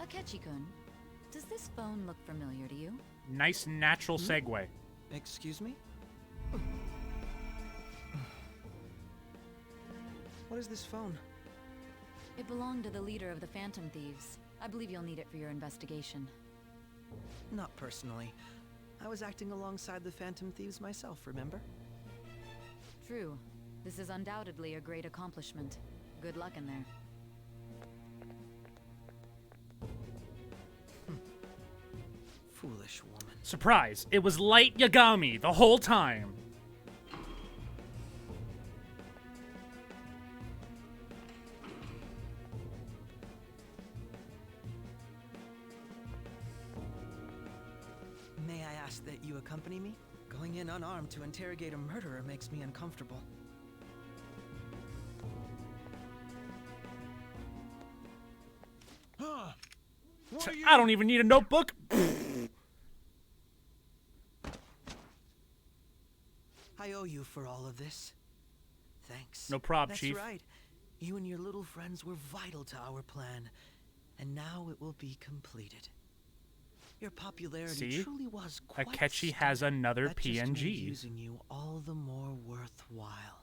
Akechi-kun, does this phone look familiar to you? Nice natural segue. Excuse me? What is this phone? It belonged to the leader of the Phantom Thieves. I believe you'll need it for your investigation. Not personally. I was acting alongside the Phantom Thieves myself, remember? True. This is undoubtedly a great accomplishment. Good luck in there. Foolish woman. Surprise! It was Light Yagami the whole time. May I ask that you accompany me? Going in unarmed to interrogate a murderer makes me uncomfortable. I don't even need a notebook. I owe you for all of this. Thanks. No prob, That's Chief. right. You and your little friends were vital to our plan, and now it will be completed. Your popularity See? truly was quite Akechi has stunning. another That just made PNG. using you all the more worthwhile.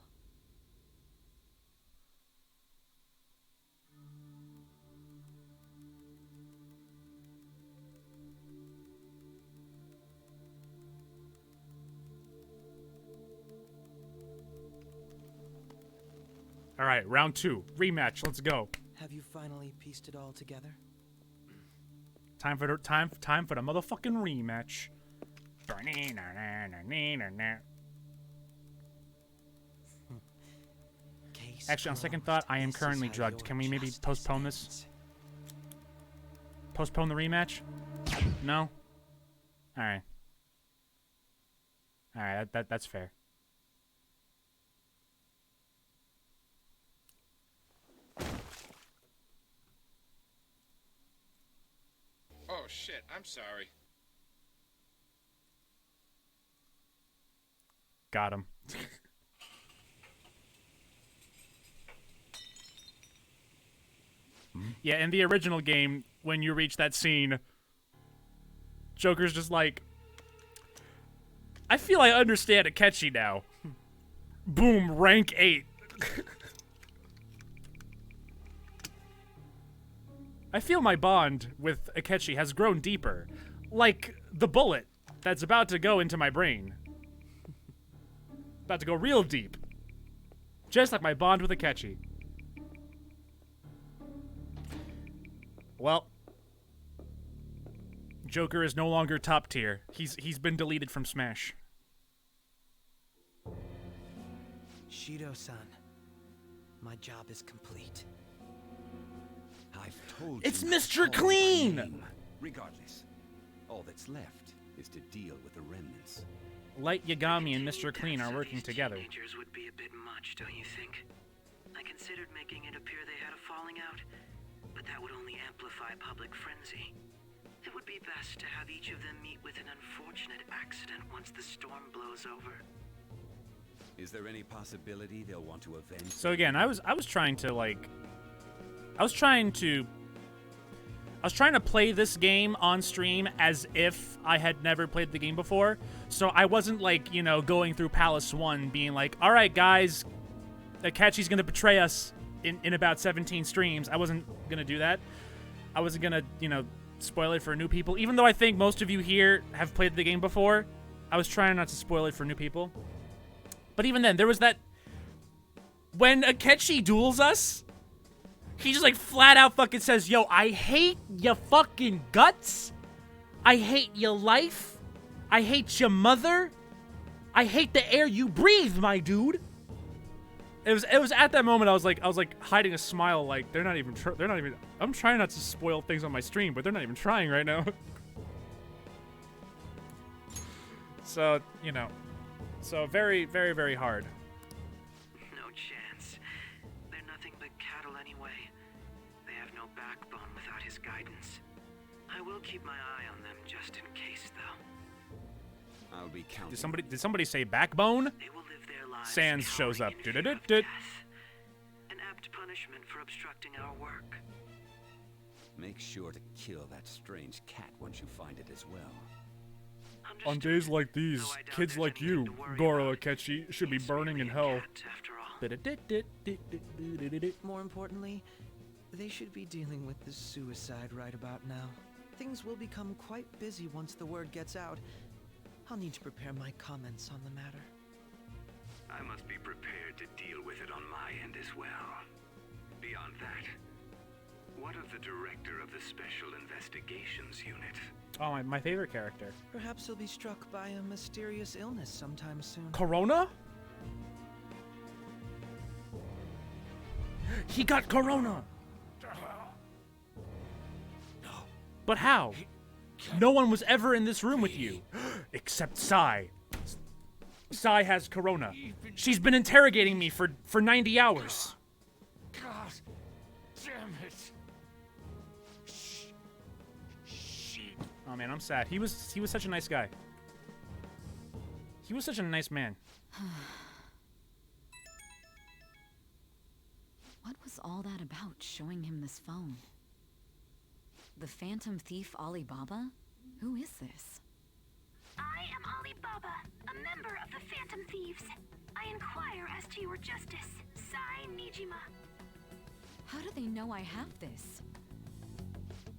All right, round 2. Rematch. Let's go. Have you finally pieced it all together? Time for the motherfucking rematch. Actually, on second thought, I am currently drugged. Can we maybe postpone this? Postpone the rematch? No? Alright. Alright, that's fair. Oh shit, I'm sorry. Got him. Yeah, in the original game, when you reach that scene, Joker's just like, I feel I understand Akechi now. Boom, rank 8. I feel my bond with Akechi has grown deeper, like the bullet that's about to go into my brain. About to go real deep. Just like my bond with Akechi. Well, Joker is no longer top tier. He's been deleted from Smash. Shido-san, my job is complete. I've told It's you Mr. to call Clean! my name. Regardless, all that's left is to deal with the remnants. Light Yagami and Mr. Clean are working together. Teenagers would be a bit much, don't you think? I considered making it appear they had a falling out, but that would only amplify public frenzy. It would be best to have each of them meet with an unfortunate accident once the storm blows over. Is there any possibility they'll want to avenge? So again, I was trying to play this game on stream as if I had never played the game before. So I wasn't like, you know, going through Palace 1 being like, all right, guys, Akechi's going to betray us in about 17 streams. I wasn't going to do that. I wasn't going to, you know, spoil it for new people. Even though I think most of you here have played the game before, I was trying not to spoil it for new people. But even then, there was that... When Akechi duels us, he just like flat out fucking says, yo, I hate your fucking guts. I hate your life. I hate your mother. I hate the air you breathe, my dude. It was at that moment I was like hiding a smile, like they're not even I'm trying not to spoil things on my stream, but they're not even trying right now. So, you know. So very, very, very hard. No chance. They're nothing but cattle anyway. They have no backbone without his guidance. I will keep my eye on them just in case, though. I'll be counting. Did somebody say backbone? They will live their lives Sans shows up. cowering in fear of Du-du-du-du. death. An apt punishment for obstructing our work. Make sure to kill that strange cat once you find it as well. On days like these, kids like you, Goro Akechi, should be burning in hell. More importantly, They should be dealing with the suicide right about now. Things will become quite busy once the word gets out. I'll need to prepare my comments on the matter. I must be prepared to deal with it on my end as well. Beyond that, what of the director of the Special Investigations Unit? Oh, my favorite character. Perhaps he'll be struck by a mysterious illness sometime soon. Corona? He got corona! But how? No one was ever in this room with you. Except Sai. Sai has corona. She's been interrogating me for 90 hours. God damn it. Oh man, I'm sad. He was such a nice guy. He was such a nice man. What was all that about, showing him this phone? The Phantom Thief Alibaba? Who is this? I am Alibaba, a member of the Phantom Thieves. I inquire as to your justice, Sai Nijima. How do they know I have this?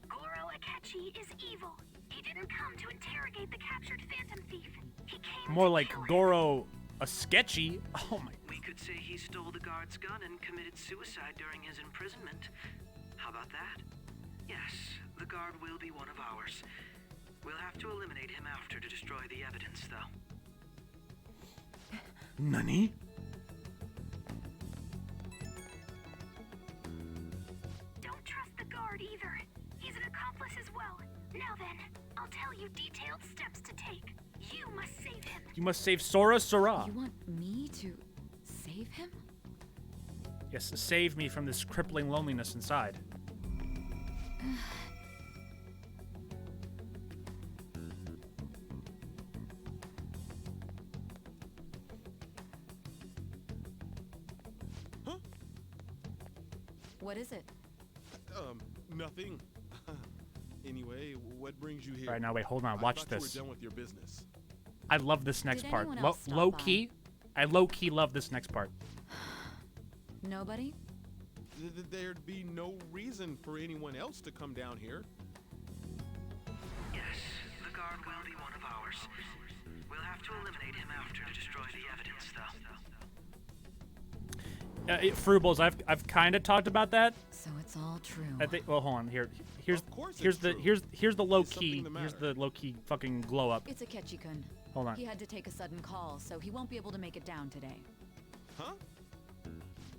Goro Akechi is evil. He didn't come to interrogate the captured Phantom Thief. He came More to like kill him. Goro a sketchy. Oh my. We could say he stole the guard's gun and committed suicide during his imprisonment. How about that? Yes, the guard will be one of ours. We'll have to eliminate him after to destroy the evidence, though. Nani? Don't trust the guard either. He's an accomplice as well. Now then, I'll tell you detailed steps to take. You must save him. You must save Sora. You want me to save him? Yes, save me from this crippling loneliness inside. Huh? What is it? Nothing. Anyway, what brings you here? All right, now wait, hold on. Watch I thought this. You were done with your business. I love this next Did part. anyone else stop Low by? key. I low key love this next part. Nobody? There'd be no reason for anyone else to come down here. Yes, the guard will be one of ours. We'll have to eliminate him after to destroy the evidence, though. Frubles, I've kind of talked about that. So it's all true. I think. Well, hold on. Here's it's the true. here's the low Is key. something the Here's matter? the low key fucking glow up. It's Akechi-kun. Hold on. He had to take a sudden call, so he won't be able to make it down today. Huh?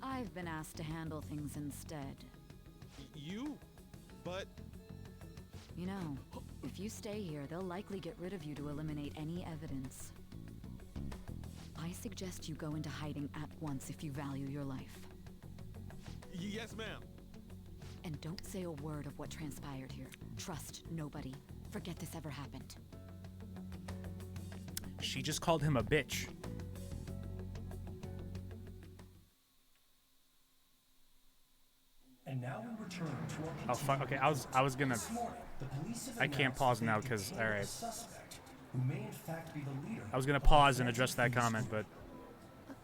I've been asked to handle things instead. You? But You know, if you stay here, they'll likely get rid of you to eliminate any evidence. I suggest you go into hiding at once if you value your life. yes, ma'am. And don't say a word of what transpired here. Trust nobody. Forget this ever happened. She just called him a bitch. And now we return to our Oh fuck. Okay, I was gonna. This morning, the police have I can't announced pause that now they've 'cause, detained alright. a suspect who may in fact be the leader I was gonna of the pause and Phantom address that Thieves comment, group. but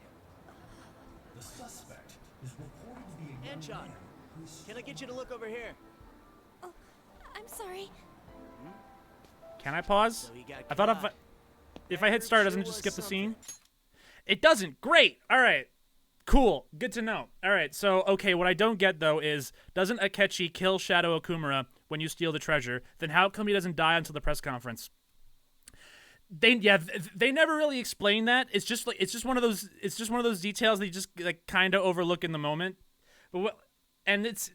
The suspect is reported to be a young Anchon, man who's can I get you to look over here? Oh, I'm sorry. can I pause? So he got I thought caught. if I hit That start, sure doesn't it just was skip the scene? something. It doesn't. Great. All right. Cool. Good to know. All right. So, okay, what I don't get, though, is doesn't Akechi kill Shadow Okumura when you steal the treasure? Then how come he doesn't die until the press conference? They never really explain that. It's just one of those details that you just like kind of overlook in the moment. But it's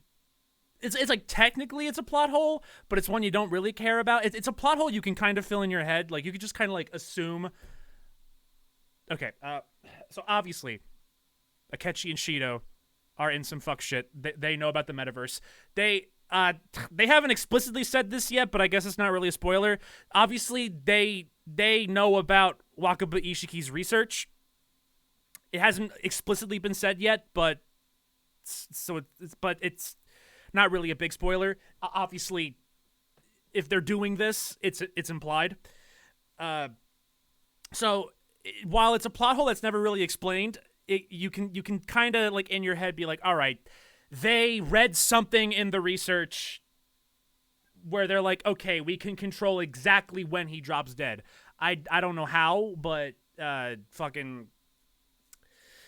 like technically it's a plot hole, but it's one you don't really care about. It's a plot hole you can kind of fill in your head. Like you could just kind of like assume. Okay, so obviously, Akechi and Shido are in some fuck shit. They know about the metaverse. They haven't explicitly said this yet, but I guess it's not really a spoiler. Obviously, they know about Wakaba Ishiki's research. It hasn't explicitly been said yet, but it's not really a big spoiler. Obviously, if they're doing this, it's implied. So while it's a plot hole that's never really explained, you can kind of like in your head be like, all right, they read something in the research where they're like, okay, we can control exactly when he drops dead. I don't know how, but fucking,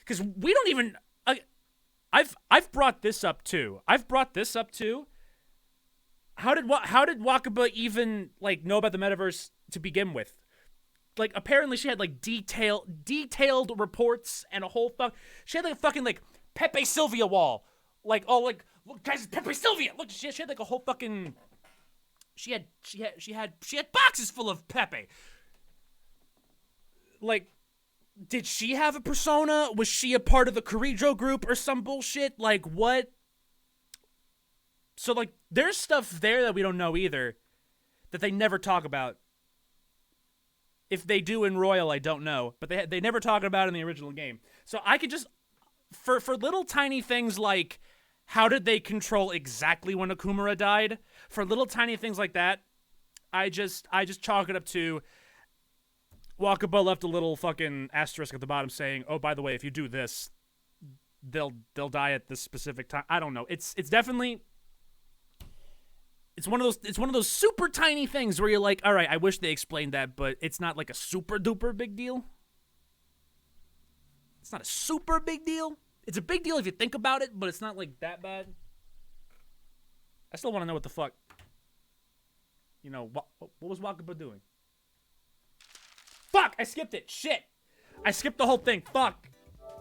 because we don't even. I've brought this up too. How did Wakaba even like know about the metaverse to begin with? Like, apparently she had like detailed reports and a whole she had like a fucking like Pepe Sylvia wall. Like, oh, like, look, guys, Pepe Sylvia. Look, she had like a whole fucking. She had boxes full of Pepe. Like, did she have a persona? Was she a part of the Kirijo group or some bullshit? Like, what? So, like, there's stuff there that we don't know either, that they never talk about. If they do in Royal, I don't know, but they never talk about it in the original game. So I could just, for little tiny things like, how did they control exactly when Okumura died? For little tiny things like that, I just chalk it up to Wakaba left a little fucking asterisk at the bottom saying, "Oh, by the way, if you do this, they'll die at this specific time." I don't know. It's definitely one of those super tiny things where you're like, "All right, I wish they explained that, but it's not like a super duper big deal." It's not a super big deal. It's a big deal if you think about it, but it's not like that bad. I still want to know what the fuck. You know, what was Wakaba doing? Fuck! I skipped it. Shit! I skipped the whole thing. Fuck!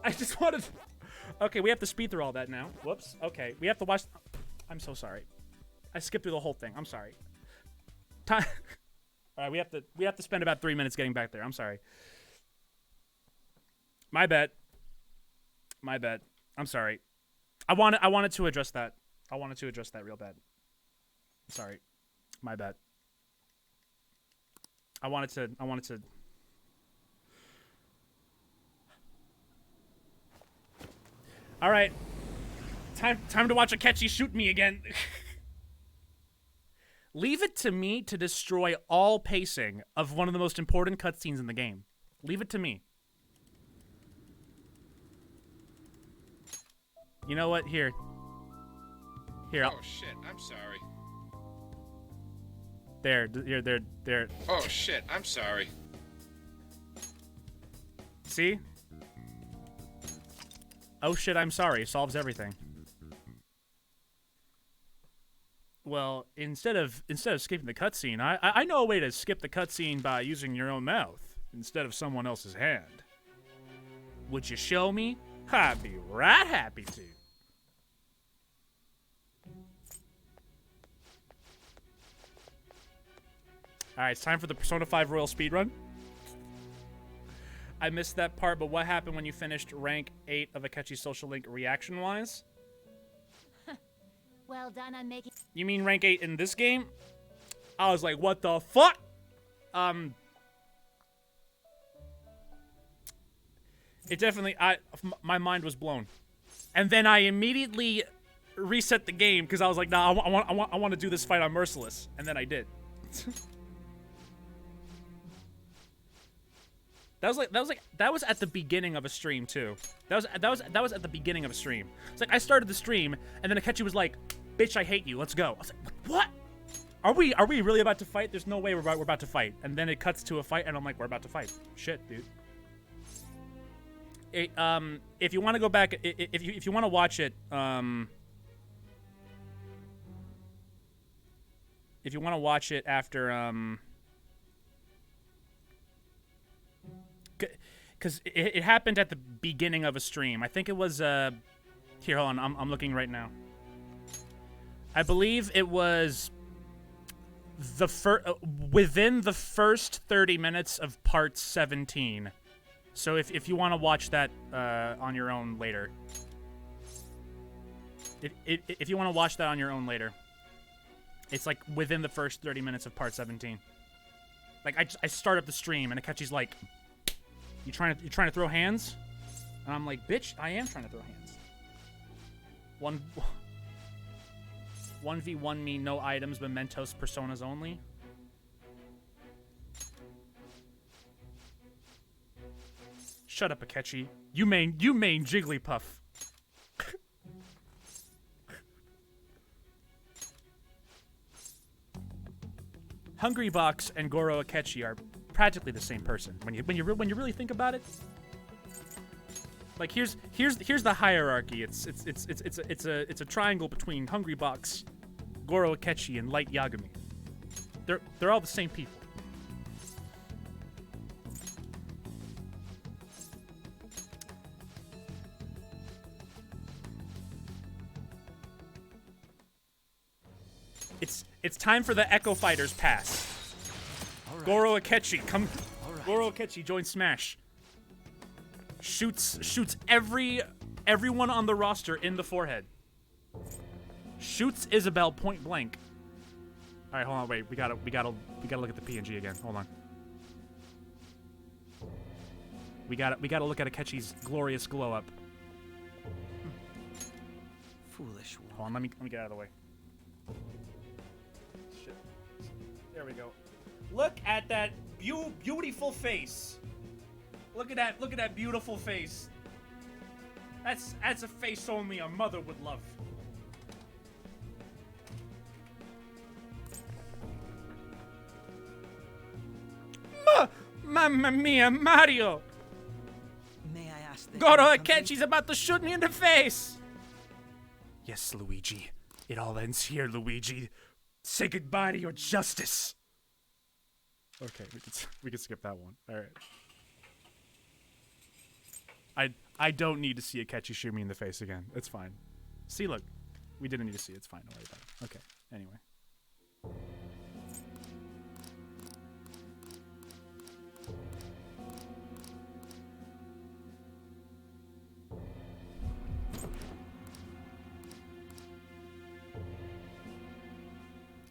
I just wanted. Okay, we have to speed through all that now. Whoops. Okay, we have to watch. I'm so sorry. I skipped through the whole thing. I'm sorry. Time. All right, we have to spend about 3 minutes getting back there. I'm sorry. My bad. I'm sorry. I wanted to address that. I wanted to address that real bad. Sorry. My bad. I wanted to. All right. Time to watch Akechi shoot me again. Leave it to me to destroy all pacing of one of the most important cutscenes in the game. Leave it to me. You know what? Here. Oh shit! I'm sorry. There. Oh shit! I'm sorry. See? Oh shit! I'm sorry. Solves everything. Well, instead of skipping the cutscene, I know a way to skip the cutscene by using your own mouth instead of someone else's hand. Would you show me? I'd be right happy to. Alright, it's time for the Persona 5 Royal Speedrun. I missed that part, but what happened when you finished rank 8 of Akechi's Social Link reaction-wise? Well done on making... You mean rank 8 in this game? I was like, what the fuck? It definitely... my mind was blown. And then I immediately reset the game because I was like, nah, I want to do this fight on Merciless. And then I did. That was at the beginning of a stream too. That was at the beginning of a stream. It's like I started the stream and then Akechi was like, "Bitch, I hate you. Let's go." I was like, "What? Are we really about to fight? There's no way we're about to fight." And then it cuts to a fight and I'm like, "We're about to fight." Shit, dude. If you want to go back, if you want to watch it, if you want to watch it after because it happened at the beginning of a stream. I think it was here. Hold on, I'm looking right now. I believe it was within the first 30 minutes of part 17. So if you want to watch that on your own later, if you want to watch that on your own later, it's like within the first 30 minutes of part 17. Like I start up the stream and Akechi's like, "You trying to throw hands?" And I'm like, "Bitch, I am trying to throw hands." 1v1 me, no items, mementos, personas only. Shut up, Akechi. You main Jigglypuff. Hungry Box and Goro Akechi are practically the same person when you really think about it. Like here's the hierarchy. It's a triangle between Hungry Box, Goro Akechi, and Light Yagami. They're all the same people. It's time for the Echo Fighters pass. Right. Goro Akechi, come. Right. Goro Akechi, join Smash. Shoots everyone on the roster in the forehead. Shoots Isabel point blank. All right, hold on, wait. We gotta look at the PNG again. Hold on. We gotta look at Akechi's glorious glow up. Foolish one. Hold on, let me get out of the way. Shit. There we go. Look at that beautiful face. Look at that beautiful face. That's a face only a mother would love. Mamma mia, Mario! May I ask that Goro Akechi's about to shoot me in the face! Yes, Luigi. It all ends here, Luigi. Say goodbye to your justice. Okay, we can skip that one. All right. I don't need to see Akechi shoot me in the face again. It's fine. See, look. We didn't need to see it. It's fine. Don't worry about it. Okay. Anyway.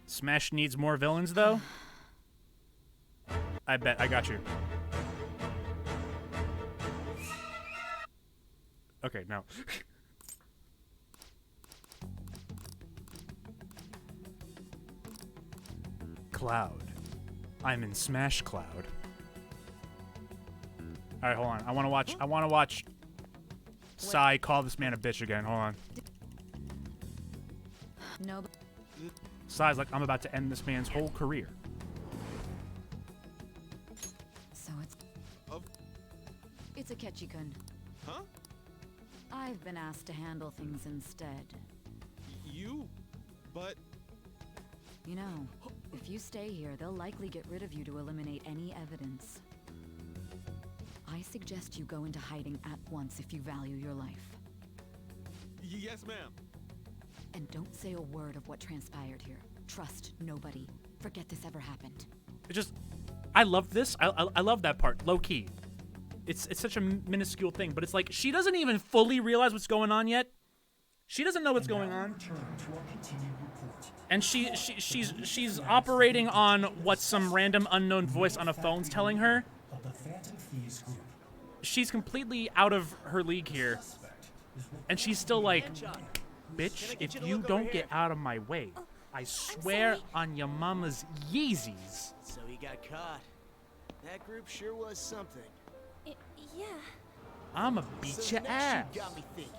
Smash needs more villains, though? I bet. I got you. Okay, no. Cloud. I'm in Smash Cloud. Alright, hold on. I wanna watch Sai call this man a bitch again. Hold on. No. Sai's like, I'm about to end this man's whole career. So it's Akechi-kun. Huh? I've been asked to handle things instead. You? But... You know, if you stay here, they'll likely get rid of you to eliminate any evidence. I suggest you go into hiding at once if you value your life. Yes, ma'am. And don't say a word of what transpired here. Trust nobody. Forget this ever happened. I love this. I love that part. Low key. It's such a minuscule thing, but it's like she doesn't even fully realize what's going on yet. She doesn't know what's going on. And she's operating on what some random unknown voice on a phone's telling her. She's completely out of her league here. And she's still like, bitch, if you don't get out of my way, I swear on your mama's Yeezys. So he got caught. That group sure was something. Yeah. I'ma beat your ass. You got me thinking.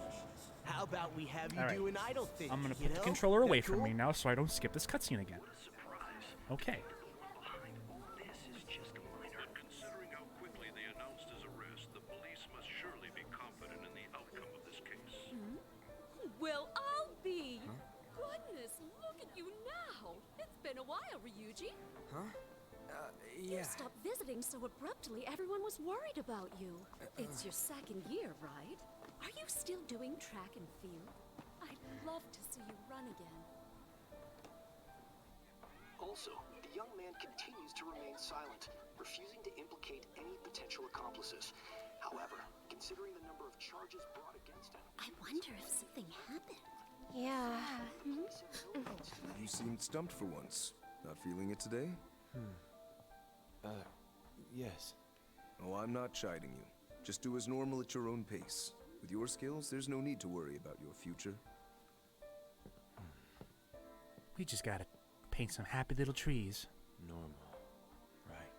How about we have you All right. do an idle thing? I'm gonna put the controller away from me now so I don't skip this cutscene again. Okay. Considering how quickly they announced his arrest, the police must surely be confident in the outcome of this case. Well, I'll be. Goodness, look at you now. It's been a while, Ryuji. Huh? You Yeah. stopped visiting so abruptly, everyone was worried about you. It's your second year, right? Are you still doing track and field? I'd love to see you run again. Also, the young man continues to remain silent, refusing to implicate any potential accomplices. However, considering the number of charges brought against him... I wonder if something happened. Yeah. You seemed stumped for once. Not feeling it today? Yes. Oh, I'm not chiding you. Just do as normal at your own pace. With your skills, there's no need to worry about your future. We just gotta paint some happy little trees. Normal. Right.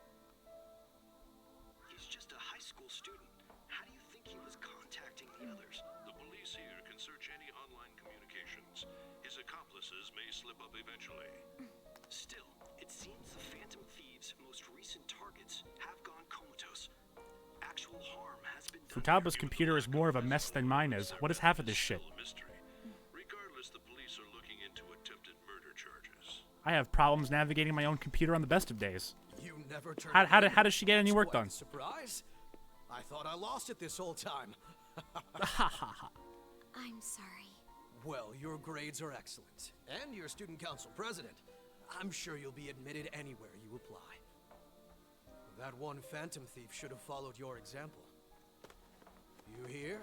He's just a high school student. How do you think he was contacting the others? The police here can search any online communications. His accomplices may slip up eventually. Still, it seems the Phantom Thieves' most recent targets have gone comatose. Actual harm has been done. Futaba's computer is more of a mess than mine is. What is half of this shit? Regardless, the police are looking into attempted murder charges. I have problems navigating my own computer on the best of days. You never turned How does she get any work done? Surprise! I thought I lost it this whole time. I'm sorry. Well, your grades are excellent, and you're student council president. I'm sure you'll be admitted anywhere you apply. That one Phantom Thief should have followed your example. You hear?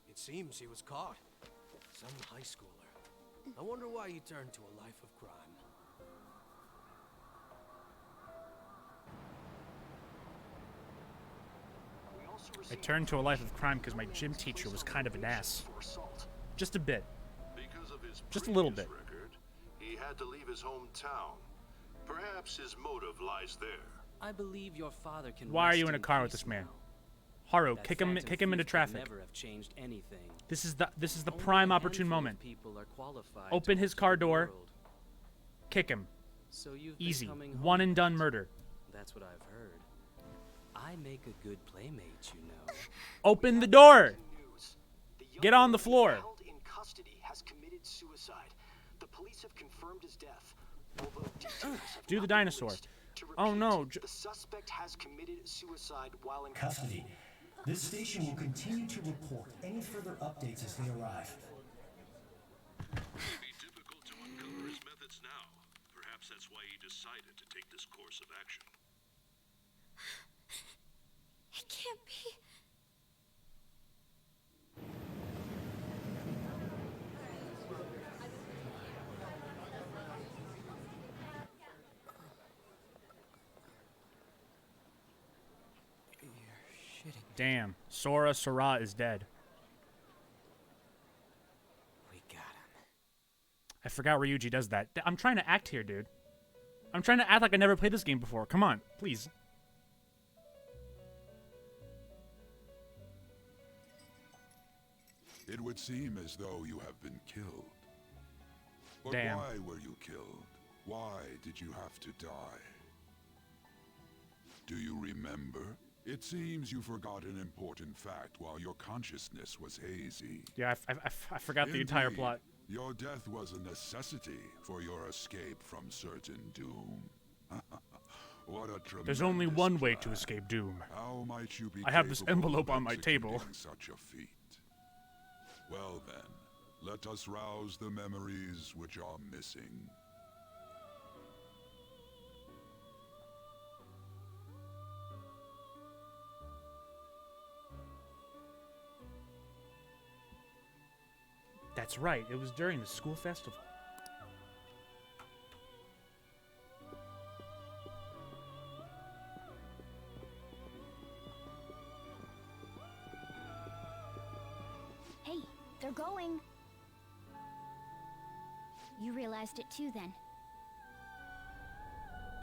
It seems he was caught. Some high schooler. I wonder why he turned to a life of crime. I turned to a life of crime because my gym teacher was kind of an ass. Just a bit. Just a little bit. Record, he had to leave his hometown. Perhaps his motive lies there. I believe your father can. Why are you in a car with this man? Haru, kick him into traffic. Never have changed anything. This is the prime opportune moment. People are qualified Open his car door. Kick him. So you've Easy. been coming home. One and done murder. That's what I've heard. I make a good playmate, you know. Open the door. Get on the floor. Held in custody has committed suicide. The police have confirmed his death. Do the dinosaur. Oh no. The suspect has committed suicide while in custody. This station will continue to report any further updates as they arrive. It would be difficult to uncover his methods now. Perhaps that's why he decided to take this course of action. It can't be. Damn. Sora is dead. We got him. I forgot Ryuji does that. I'm trying to act here, dude. I'm trying to act like I never played this game before. Come on, please. It would seem as though you have been killed. But Damn. Why were you killed? Why did you have to die? Do you remember? It seems you forgot an important fact while your consciousness was hazy. Yeah, I forgot the entire Indeed, plot. Your death was a necessity for your escape from certain doom. What a tremendous There's only one way to escape doom. How might you be I have this capable envelope of on my table. executing such a feat? Well then, let us rouse the memories which are missing. That's right, it was during the school festival. Hey, they're going. You realized it too, then?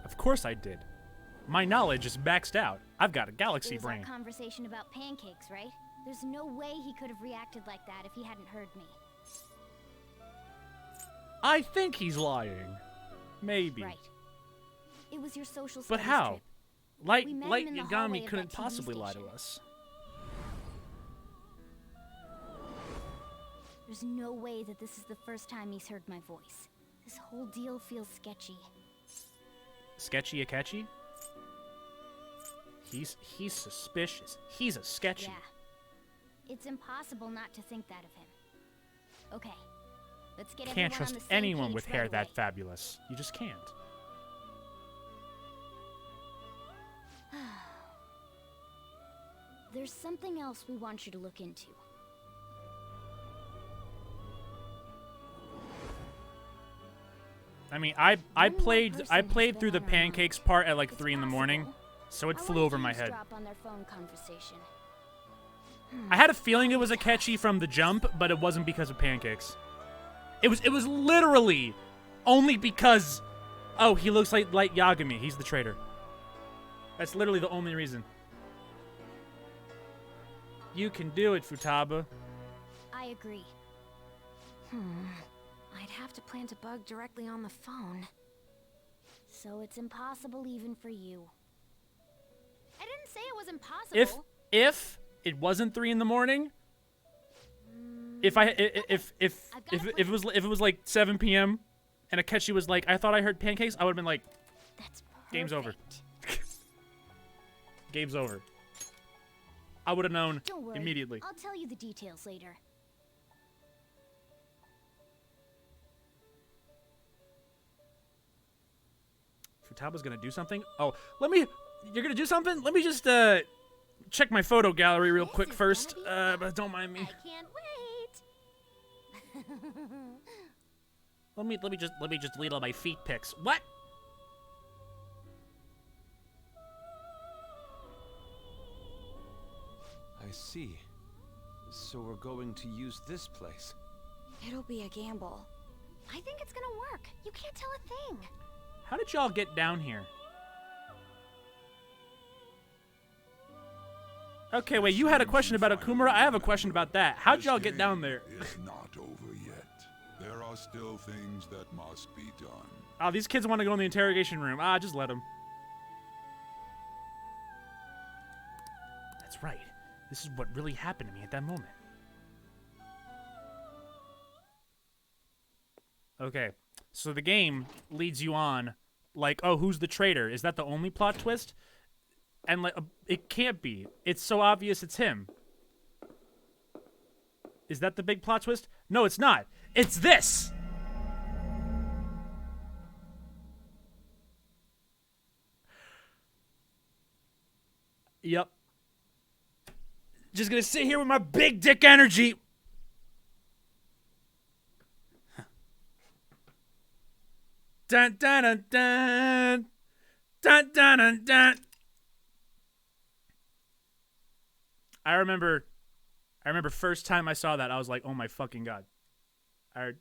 Of course I did. My knowledge is maxed out. I've got a galaxy It was brain. our conversation about pancakes, right? There's no way he could have reacted like that if he hadn't heard me. I think he's lying. Maybe. Right. It was your social But studies how? trip. Light We met him in the hallway Yagami of couldn't that TV possibly lie to station. us. There's no way that this is the first time he's heard my voice. This whole deal feels sketchy. Sketchy a catchy? He's suspicious. He's a sketchy. Yeah. It's impossible not to think that of him. Okay. Let's get Can't everyone trust on the same anyone page with right hair away. that fabulous. You just can't. There's something else we want you to look into. I mean, I played through the pancakes part at like 3 in the morning, so it flew over my head. Drop on their phone conversation. I had a feeling it was a catchy from the jump, but it wasn't because of pancakes. It was literally only because, oh, he looks like Yagami. He's the traitor. That's literally the only reason. You can do it, Futaba. I agree. I'd have to plant a bug directly on the phone. So it's impossible even for you. I didn't say it was impossible. If it wasn't 3 in the morning, if it was like 7 p.m. and Akechi was like, I thought I heard pancakes, I would have been like, that's perfect. Game's over. Game's over. I would have known Don't worry. immediately. I'll tell you the details later. Futaba's gonna do something? Oh, you're gonna do something? Let me just, check my photo gallery real quick first. But don't mind me. I can't wait. Let me just delete all my feet pics. What? I see. So we're going to use this place. It'll be a gamble. I think it's gonna work. You can't tell a thing. How did y'all get down here? Okay, wait, you had a question about Okumura? I have a question about that. How'd y'all get down there? It's not over yet. There are still things that must be done. Oh, these kids want to go in the interrogation room. Ah, just let them. That's right. This is what really happened to me at that moment. Okay, so the game leads you on like, oh, who's the traitor? Is that the only plot twist? And like, it can't be. It's so obvious it's him. Is that the big plot twist? No, it's not. It's this! Yep. Just gonna sit here with my big dick energy. Dun dun dun dun. Dun dun dun dun. I remember first time I saw that, I was like, oh my fucking god. I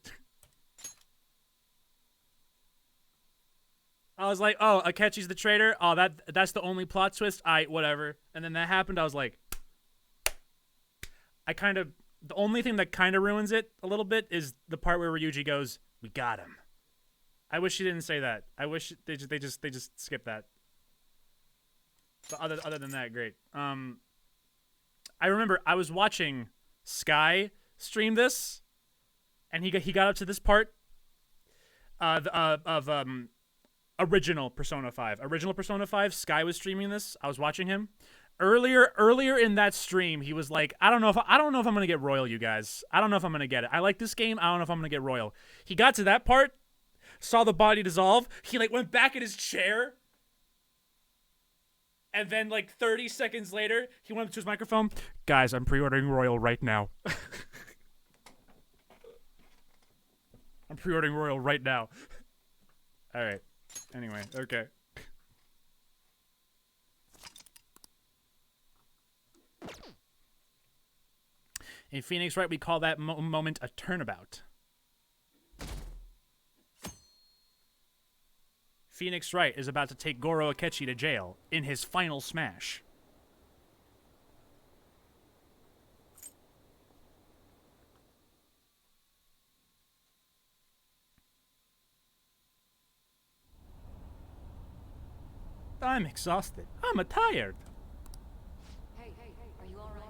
was like, oh, Akechi's the traitor? Oh, that's the only plot twist? Aight, whatever. And then that happened, I was like, the only thing that kind of ruins it a little bit is the part where Ryuji goes, we got him. I wish she didn't say that. I wish they just skipped that. But other than that, great. I remember I was watching Sky stream this, and he got up to this part of original Persona 5. Original Persona 5, Sky was streaming this. I was watching him. Earlier in that stream, he was like, I don't know if I'm gonna get royal, you guys. I don't know if I'm gonna get it. I like this game. I don't know if I'm gonna get royal. He got to that part, saw the body dissolve. He like went back in his chair. And then, like, 30 seconds later, he went up to his microphone. Guys, I'm pre-ordering Royal right now. I'm pre-ordering Royal right now. All right. Anyway, okay. In Phoenix Wright, we call that moment a turnabout. Phoenix Wright is about to take Goro Akechi to jail in his final smash. I'm exhausted. I'm tired. Hey, are you all right?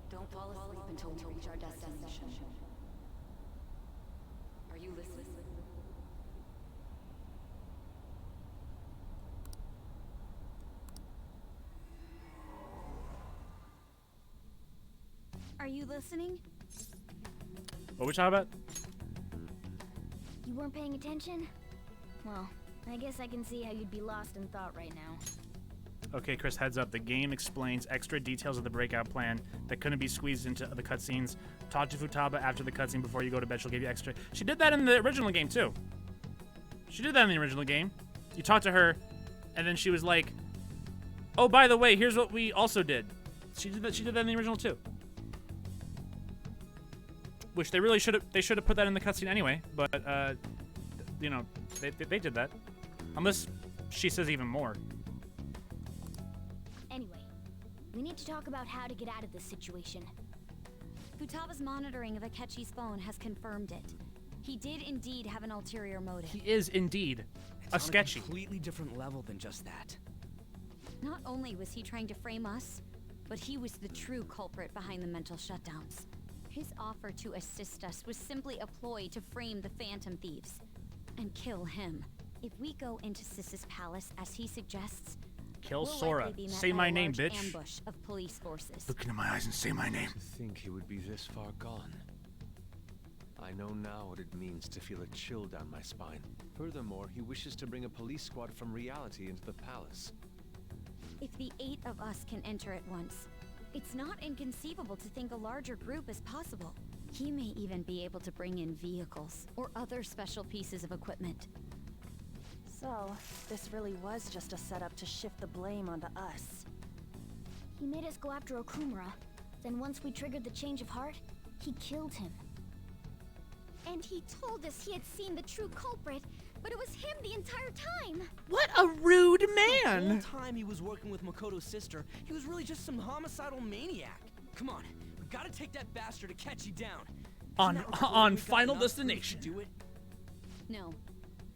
Don't fall asleep until we reach our destination. Are you listening? Are you listening? What we talking about? You weren't paying attention? Well, I guess I can see how you'd be lost in thought right now. Okay, Chris, heads up. The game explains extra details of the breakout plan that couldn't be squeezed into the cutscenes. Talk to Futaba after the cutscene before you go to bed. She'll give you extra. She did that in the original game, too. She did that in the original game. You talked to her, and then she was like, oh, by the way, here's what we also did. She did that in the original, too. Which they really should have put that in the cutscene anyway, but you know, they did that. Unless she says even more. Anyway, we need to talk about how to get out of this situation. Futaba's monitoring of Akechi's phone has confirmed it. He did indeed have an ulterior motive. He is indeed a sketchy. On a completely different level than just that. Not only was he trying to frame us, but he was the true culprit behind the mental shutdowns. His offer to assist us was simply a ploy to frame the Phantom Thieves and kill him. If we go into Sis's palace as he suggests, Kill we'll Sora. likely be met Say by my a name, large bitch. ambush of police forces. Look into my eyes and say my name. To think he would be this far gone. I know now what it means to feel a chill down my spine. Furthermore, he wishes to bring a police squad from reality into the palace. If the 8 of us can enter at once, it's not inconceivable to think a larger group is possible. He may even be able to bring in vehicles or other special pieces of equipment. So, this really was just a setup to shift the blame onto us. He made us go after Okumura. Then once we triggered the change of heart, he killed him. And he told us he had seen the true culprit, but it was him the entire time. What a rude The man! whole time he was working with Makoto's sister, he was really just some homicidal maniac. Come on, we gotta take that bastard Akechi down. On Final Destination. Do it. No,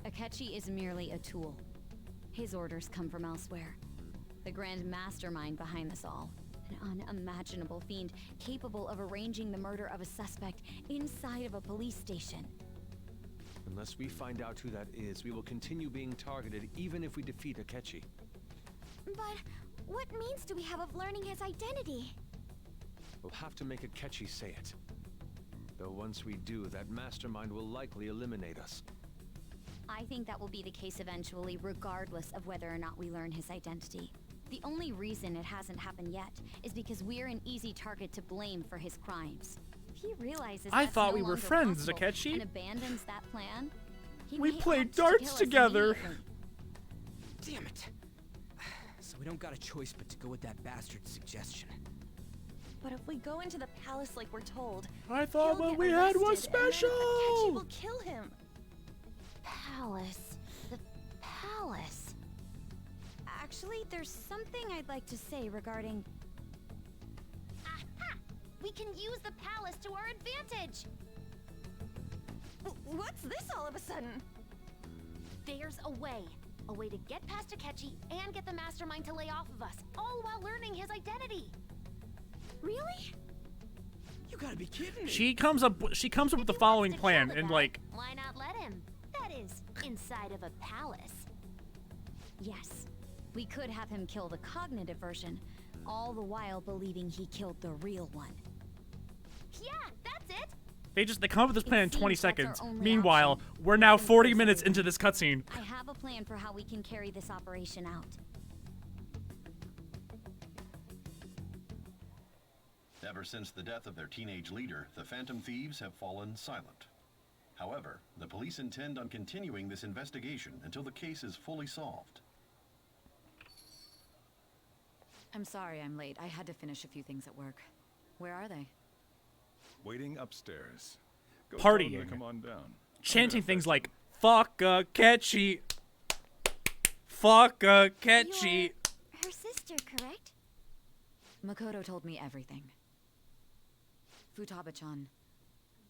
Akechi is merely a tool. His orders come from elsewhere. The grand mastermind behind this all. An unimaginable fiend capable of arranging the murder of a suspect inside of a police station. Unless we find out who that is, we will continue being targeted even if we defeat Akechi. But what means do we have of learning his identity? We'll have to make Akechi say it. Though once we do, that mastermind will likely eliminate us. I think that will be the case eventually, regardless of whether or not we learn his identity. The only reason it hasn't happened yet is because we're an easy target to blame for his crimes. If he realizes I that's thought no we were longer friends, possible Akechi. and abandons that plan, he We may played opt to kill darts us together. immediately. Damn it. So we don't got a choice but to go with that bastard's suggestion. But if we go into the palace like we're told, I thought he'll what get we had was arrested, and then special. Akechi will kill him. Palace. The palace. Actually, there's something I'd like to say regarding... Aha! We can use the palace to our advantage! What's this all of a sudden? There's a way. A way to get past Akechi and get the mastermind to lay off of us, all while learning his identity. Really? You gotta be kidding me. She comes up with the following plan and like Why not let him? That is, inside of a palace. Yes, we could have him kill the cognitive version, all the while believing he killed the real one. Yeah, that's it. they come up with this plan in 20 seems that's our seconds. only Meanwhile, option. we're now 40 minutes into this cutscene. I have a plan for how we can carry this operation out. Ever since the death of their teenage leader, the Phantom Thieves have fallen silent. However, the police intend on continuing this investigation until the case is fully solved. I'm sorry I'm late. I had to finish a few things at work. Where are they? Waiting upstairs. Go Partying. tell them to come on down. Chanting things like "fuck Akechi," "fuck Akechi." Her sister, correct? Makoto told me everything. Futaba-chan,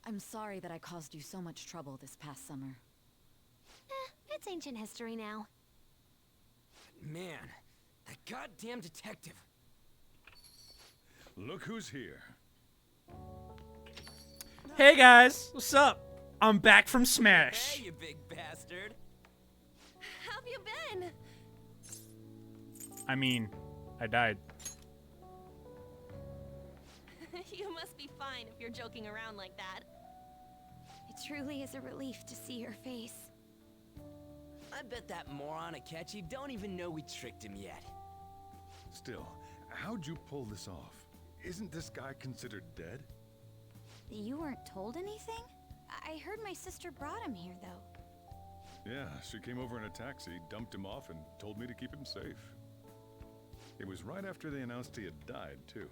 I'm sorry that I caused you so much trouble this past summer. It's ancient history now. Man, that goddamn detective. Look who's here. Hey guys, what's up? I'm back from Smash. Hey, you big bastard. How have you been? I mean, I died. You must be fine if you're joking around like that. It truly is a relief to see your face. I bet that moron Akechi don't even know we tricked him yet. Still, how'd you pull this off? Isn't this guy considered dead? You weren't told anything? I heard my sister brought him here, though. Yeah, she came over in a taxi, dumped him off, and told me to keep him safe. It was right after they announced he had died, too.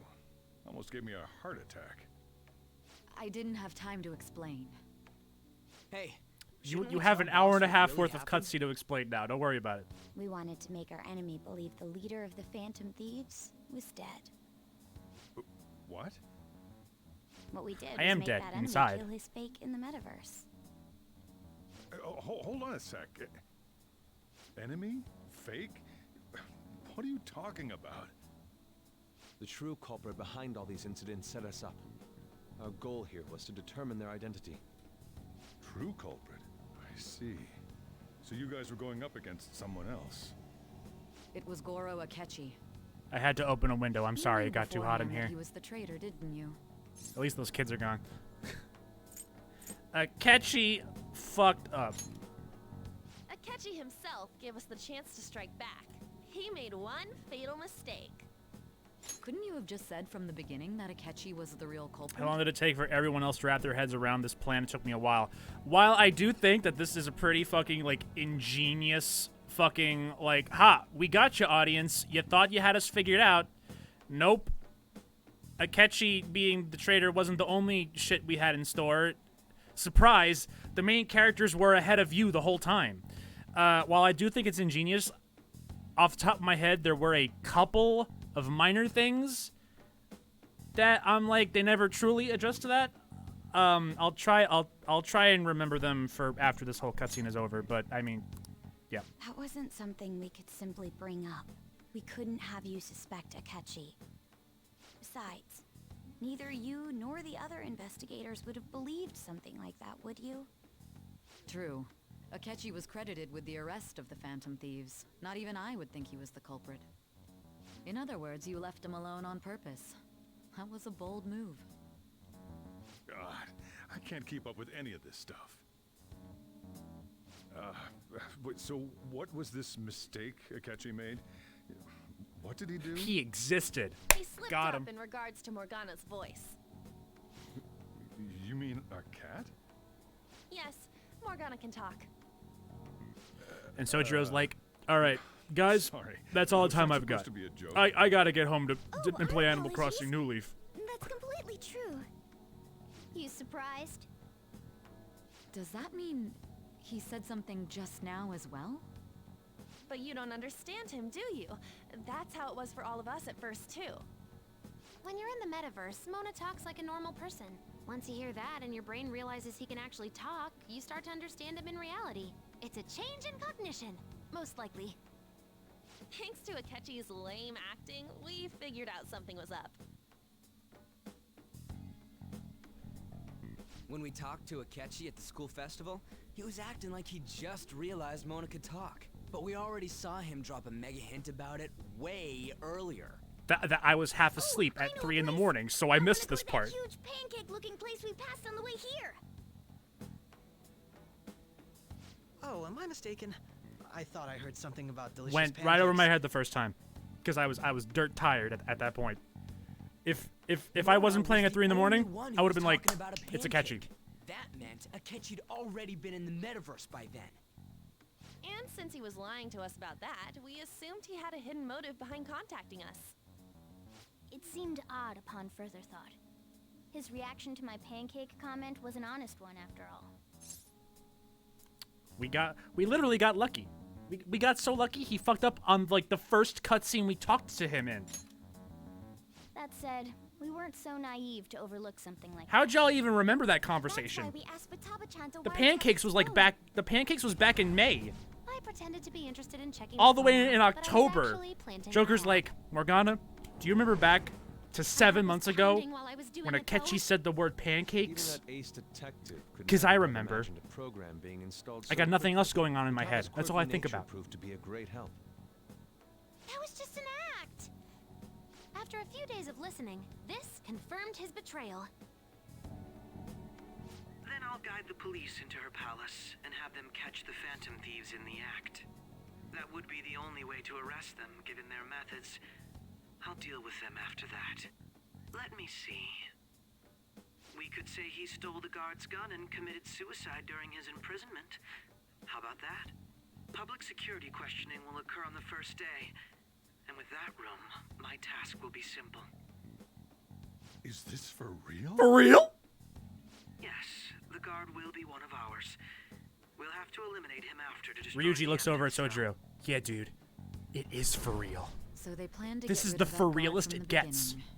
Almost gave me a heart attack. I didn't have time to explain. Hey, You have an hour and a half worth of cutscene to explain now. Don't worry about it. We wanted to make our enemy believe the leader of the Phantom Thieves was dead. What? What we did I was am make dead that enemy inside. kill his fake in the metaverse. hold on a sec. Enemy? Fake? What are you talking about? The true culprit behind all these incidents set us up. Our goal here was to determine their identity. True culprit? I see. So you guys were going up against someone else. It was Goro Akechi. I had to open a window. I'm sorry, it got too hot in here. He was the traitor, didn't you? At least those kids are gone. Akechi fucked up. Akechi himself gave us the chance to strike back. He made one fatal mistake. Couldn't you have just said from the beginning that Akechi was the real culprit? How long did it take for everyone else to wrap their heads around this plan? It took me a while. While I do think that this is a pretty fucking, like, ingenious fucking, like, ha, we got you, audience. You thought you had us figured out. Nope. Akechi being the traitor wasn't the only shit we had in store. Surprise, the main characters were ahead of you the whole time. While I do think it's ingenious, off the top of my head, there were a couple of minor things that I'm like, they never truly adjust to that. I'll try and remember them for after this whole cutscene is over, but I mean, yeah. That wasn't something we could simply bring up. We couldn't have you suspect Akechi. Besides, neither you nor the other investigators would have believed something like that, would you? True. Akechi was credited with the arrest of the Phantom Thieves. Not even I would think he was the culprit. In other words, you left him alone on purpose. That was a bold move. God, I can't keep up with any of this stuff. So what was this mistake Akechi made? What did he do? He existed. He slipped Got up him. in regards to Morgana's voice. You mean a cat? Yes, Morgana can talk. And Sojiro's like, all right, guys, sorry. that's all the It was time not I've got. supposed to be a joke. I gotta get home to and play Animal apologies. Crossing New Leaf. That's completely true. You surprised? Does that mean he said something just now as well? But you don't understand him, do you? That's how it was for all of us at first, too. When you're in the metaverse, Mona talks like a normal person. Once you hear that and your brain realizes he can actually talk, you start to understand him in reality. It's a change in cognition, most likely. Thanks to Akechi's lame acting, we figured out something was up. When we talked to Akechi at the school festival, he was acting like he just realized Mona could talk. But we already saw him drop a mega hint about it way earlier. That I was half asleep at 3 in the morning, so I missed this part. Huge pancake-looking place we passed on the way here. Oh, am I mistaken? I thought I heard something about delicious Went pancakes. right over my head the first time, because I was dirt tired at that point. If I wasn't playing at 3 in the morning, I would have been like, it's Akechi. That meant Akechi'd already been in the metaverse by then. And since he was lying to us about that, we assumed he had a hidden motive behind contacting us. It seemed odd upon further thought. His reaction to my pancake comment was an honest one after all. We literally got lucky. We got so lucky he fucked up on like the first cutscene we talked to him in. That said, we weren't so naive to overlook something like How'd that. y'all even remember that conversation? That's why we asked Futaba-chan to The wiretap pancakes his was like phone. back. The pancakes was back in May, I pretended to be interested in checking all his the way phone in out, but I was October. actually planting Joker's an ad. like, Morgana, do you remember back to 7 months ago pounding while I was doing when the Akechi toast? said the word pancakes? Even that ace detective couldn't 'Cause I have remember. imagined a program being installed I so got nothing quickly. else going on in my Futada's head. That's all I quirky think nature about. Proved to be a great help. That was just an act. After a few days of listening, this confirmed his betrayal. Then I'll guide the police into her palace and have them catch the Phantom Thieves in the act. That would be the only way to arrest them, given their methods. I'll deal with them after that. Let me see. We could say he stole the guard's gun and committed suicide during his imprisonment. How about that? Public security questioning will occur on the first day. And with that room, my task will be simple. Is this for real? For real? Yes, the guard will be one of ours. We'll have to eliminate him after to destroy Ryuji the looks over at evidence, Sojiro. Yeah, dude, it is for real. So they plan to This get is rid the of that for guard realist from it the gets. beginning.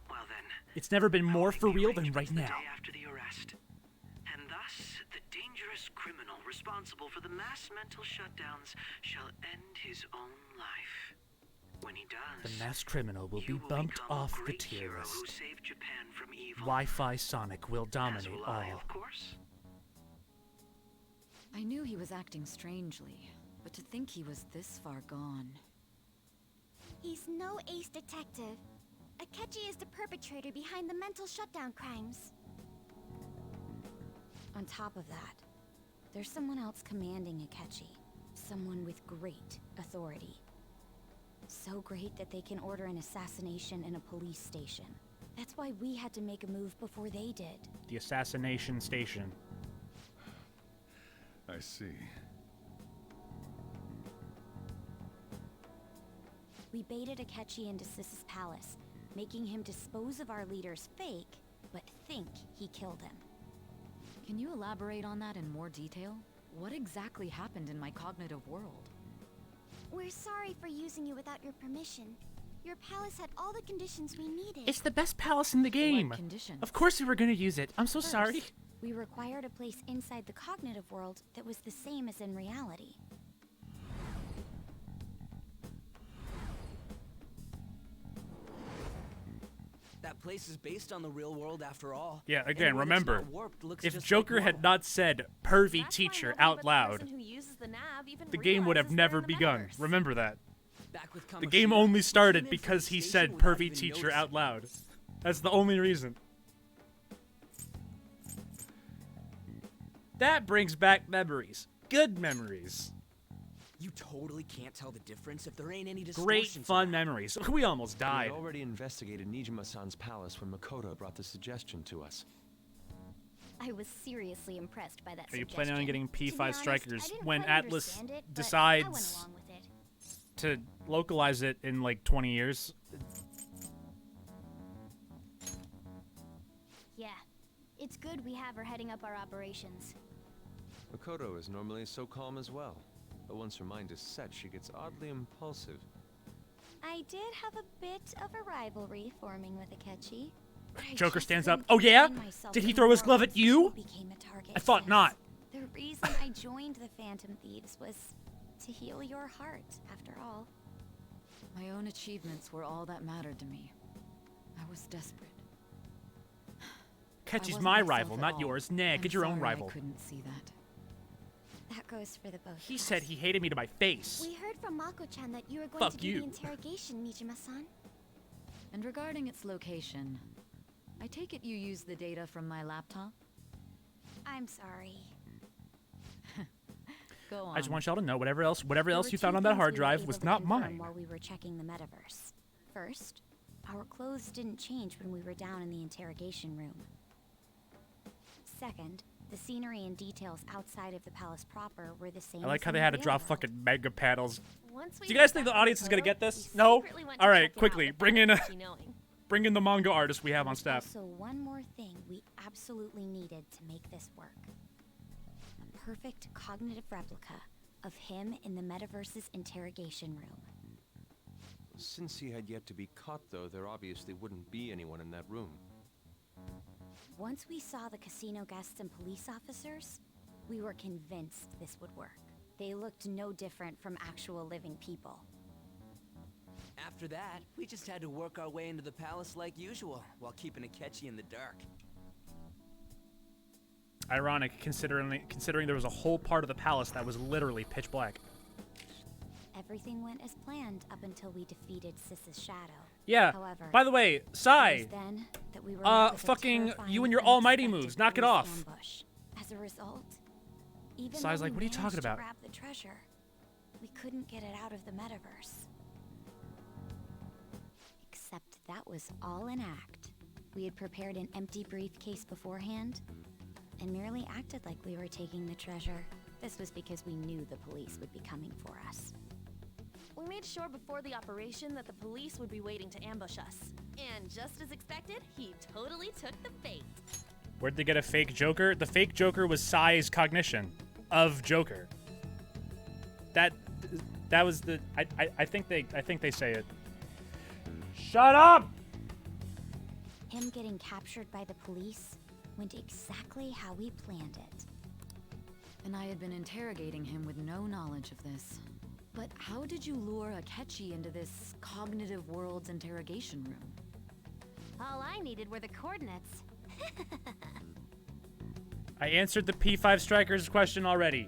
Well then, It's never been more for real than right now. day after the arrest. And thus, the danger dangerous criminal responsible for the mass mental shutdowns shall end his own life. When he does, The masked criminal will be bumped off the tier hero list. who saved Japan from evil. Wi-Fi Sonic will dominate As will all. I, of course. I knew he was acting strangely, but to think he was this far gone. He's no ace detective. Akechi is the perpetrator behind the mental shutdown crimes. On top of that, there's someone else commanding Akechi. Someone with great authority. So great that they can order an assassination in a police station. That's why we had to make a move before they did. The assassination station. I see. We baited Akechi into Sis's palace, making him dispose of our leader's fake, but think he killed him. Can you elaborate on that in more detail? What exactly happened in my cognitive world? We're sorry for using you without your permission. Your palace had all the conditions we needed. It's the best palace in the game. Conditions? Of course we were gonna use it. I'm so First, sorry. We required a place inside the cognitive world that was the same as in reality. That place is based on the real world after all. Yeah, again, Anywhere that's remember, not warped looks if just Joker like had normal. not said pervy teacher out loud, the game would have never begun. Remember that. Back with The game Kamoshida, only we started came in because from he the said station without pervy even teacher out noticing. loud. That's the only reason. That brings back memories. Good memories. You totally can't tell the difference if there ain't any Great distortions. fun memories. We almost We died. had already investigated Nijima-san's palace when Makoto brought the suggestion to us. I was seriously impressed by that Are you suggestion. planning on getting To be P5 honest, strikers I didn't when quite Atlas understand it, but I decides went along with it. to localize it in like 20 years? Yeah. It's good we have her heading up our operations. Makoto is normally so calm as well, but once her mind is set, she gets oddly impulsive. I did have a bit of a rivalry forming with Akechi. but I Joker just stands up. couldn't Oh yeah? contain myself Did he anymore throw his glove once at you? he became a target, I thought yes. not. The reason I joined the Phantom Thieves was to heal your heart, after all. My own achievements were all that mattered to me. I was desperate. I Ketchy's wasn't my myself rival, at not all. yours. Nah, I'm get your own sorry rival. I couldn't see that. That goes for the both He of said us. he hated me to my face. We heard from Mako-chan that you were going Fuck to do you. the interrogation, Nijima-san. And regarding its location, I take it you used the data from my laptop? I'm sorry. Go on. I just want y'all to know whatever else There were you two found on that things hard we were drive able was to not confirm mine. While we were checking the metaverse. First, our clothes didn't change when we were down in the interrogation room. Second, the scenery and details outside of the palace proper were the same. I like as how in they the had to real drop world. fucking mega panels. Once Do you guys think the audience is gonna get this? No? All right, quickly, bring in the manga artist we have on staff. Also, one more thing we absolutely needed to make this work. A perfect cognitive replica of him in the metaverse's interrogation room. Since he had yet to be caught, though, there obviously wouldn't be anyone in that room. Once we saw the casino guests and police officers, we were convinced this would work. They looked no different from actual living people. After that, we just had to work our way into the palace like usual, while keeping Akechi in the dark. Ironic, considering there was a whole part of the palace that was literally pitch black. Everything went as planned up until we defeated Sis's shadow. Yeah. However, By the way, it Sai. was then that we were met with a fucking terrifying, you and your almighty unexpected moves. Knock it police off. ambush. As a result, even Sai's though like, we what are you talking managed to about? grab the treasure, we couldn't get it out of the metaverse. Except that was all an act. We had prepared an empty briefcase beforehand and merely acted like we were taking the treasure. This was because we knew the police would be coming for us. We made sure before the operation that the police would be waiting to ambush us. And just as expected, he totally took the bait. Where'd they get a fake Joker? The fake Joker was Sai's cognition of Joker. That was the I think they say it. Shut up! Him getting captured by the police went exactly how we planned it. and I had been interrogating him with no knowledge of this. But how did you lure Akechi into this cognitive world's interrogation room? All I needed were the coordinates. I answered the P5 Strikers question already.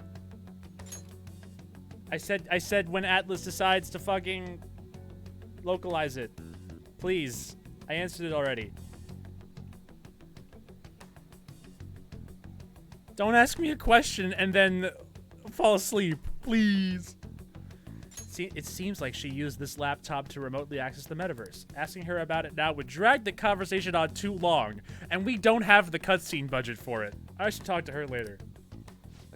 I said when Atlas decides to fucking localize it. Please. I answered it already. Don't ask me a question and then fall asleep, please. See, it seems like she used this laptop to remotely access the metaverse. Asking her about it now would drag the conversation on too long, and we don't have the cutscene budget for it. I should talk to her later.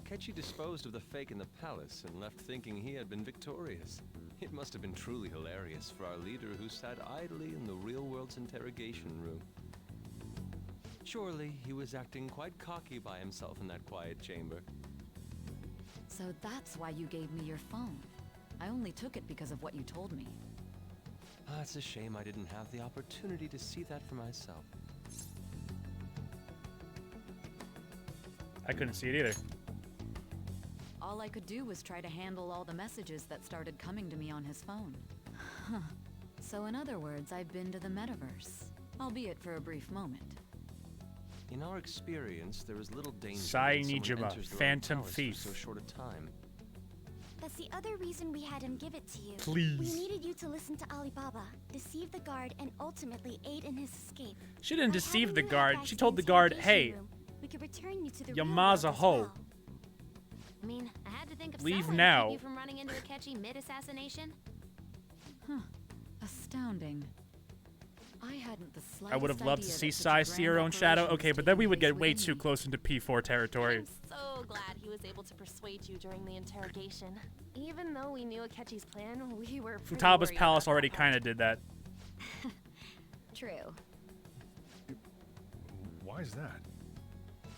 Akechi disposed of the fake in the palace and left thinking he had been victorious. It must have been truly hilarious for our leader who sat idly in the real world's interrogation room. Surely he was acting quite cocky by himself in that quiet chamber. So that's why you gave me your phone. I only took it because of what you told me. It's a shame I didn't have the opportunity to see that for myself. I couldn't see it either. All I could do was try to handle all the messages that started coming to me on his phone. So in other words, I've been to the metaverse, albeit for a brief moment. In our experience, there is little danger Sai when someone Nijima, enters their own Phantom palace Thief. for so short a time. That's the other reason we had him give it to you. Please. We needed you to listen to Alibaba, deceive the guard, and ultimately aid in his escape. She didn't By deceive having the you guard. have She access told to the guard, interrogation hey, room, we could return you to the real world as Yamaza ho. well. I mean, I had to think of Leave someone now. to keep you from running into Akechi mid-assassination. Astounding. I hadn't the slightest I would have loved to idea see that such Sai a see grand her own shadow. operation Okay, was but then we taking would get place way within too me. close into P4 territory. I'm so glad he was able to persuade you during the interrogation. Even though we knew Akechi's plan, we were pretty Futaba's worried palace about already that part. kind of did that. True. Why is that?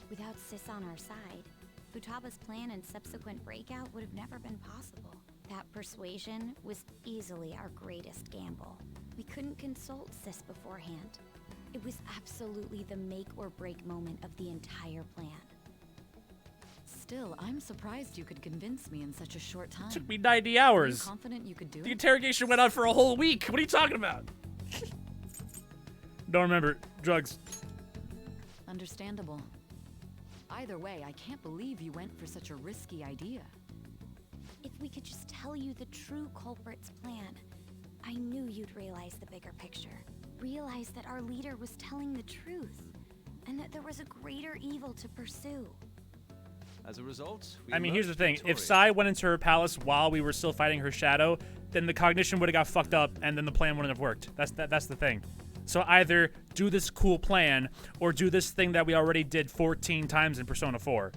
Without Sis on our side, Futaba's plan and subsequent breakout would have never been possible. That persuasion was easily our greatest gamble. We couldn't consult Sis beforehand. It was absolutely the make or break moment of the entire plan. Still, I'm surprised you could convince me in such a short time. Took me 90 Are you hours. confident you could do The it? interrogation went on for a whole week. What are you talking about? Don't remember. Drugs. Understandable. Either way, I can't believe you went for such a risky idea. If we could just tell you the true culprit's plan, I knew you'd realize the bigger picture. Realize that our leader was telling the truth, and that there was a greater evil to pursue. As a result, we I mean, here's the emerged thing. If victorious. Sai went into her palace while we were still fighting her shadow, then the cognition would have got fucked up, and then the plan wouldn't have worked. That's the thing. So either do this cool plan, or do this thing that we already did 14 times in Persona 4.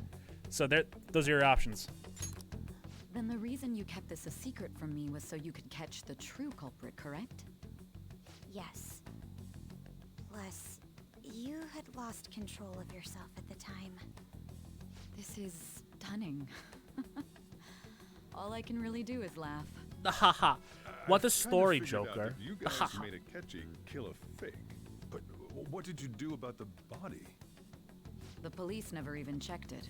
So those are your options. Then the reason you kept this a secret from me was so you could catch the true culprit, correct? Yes. Plus, you had lost control of yourself at the time. This is stunning. All I can really do is laugh. Haha. What a I've story, kinda figured out Joker. that you guys made Akechi kill a fake. But what did you do about the body? The police never even checked it.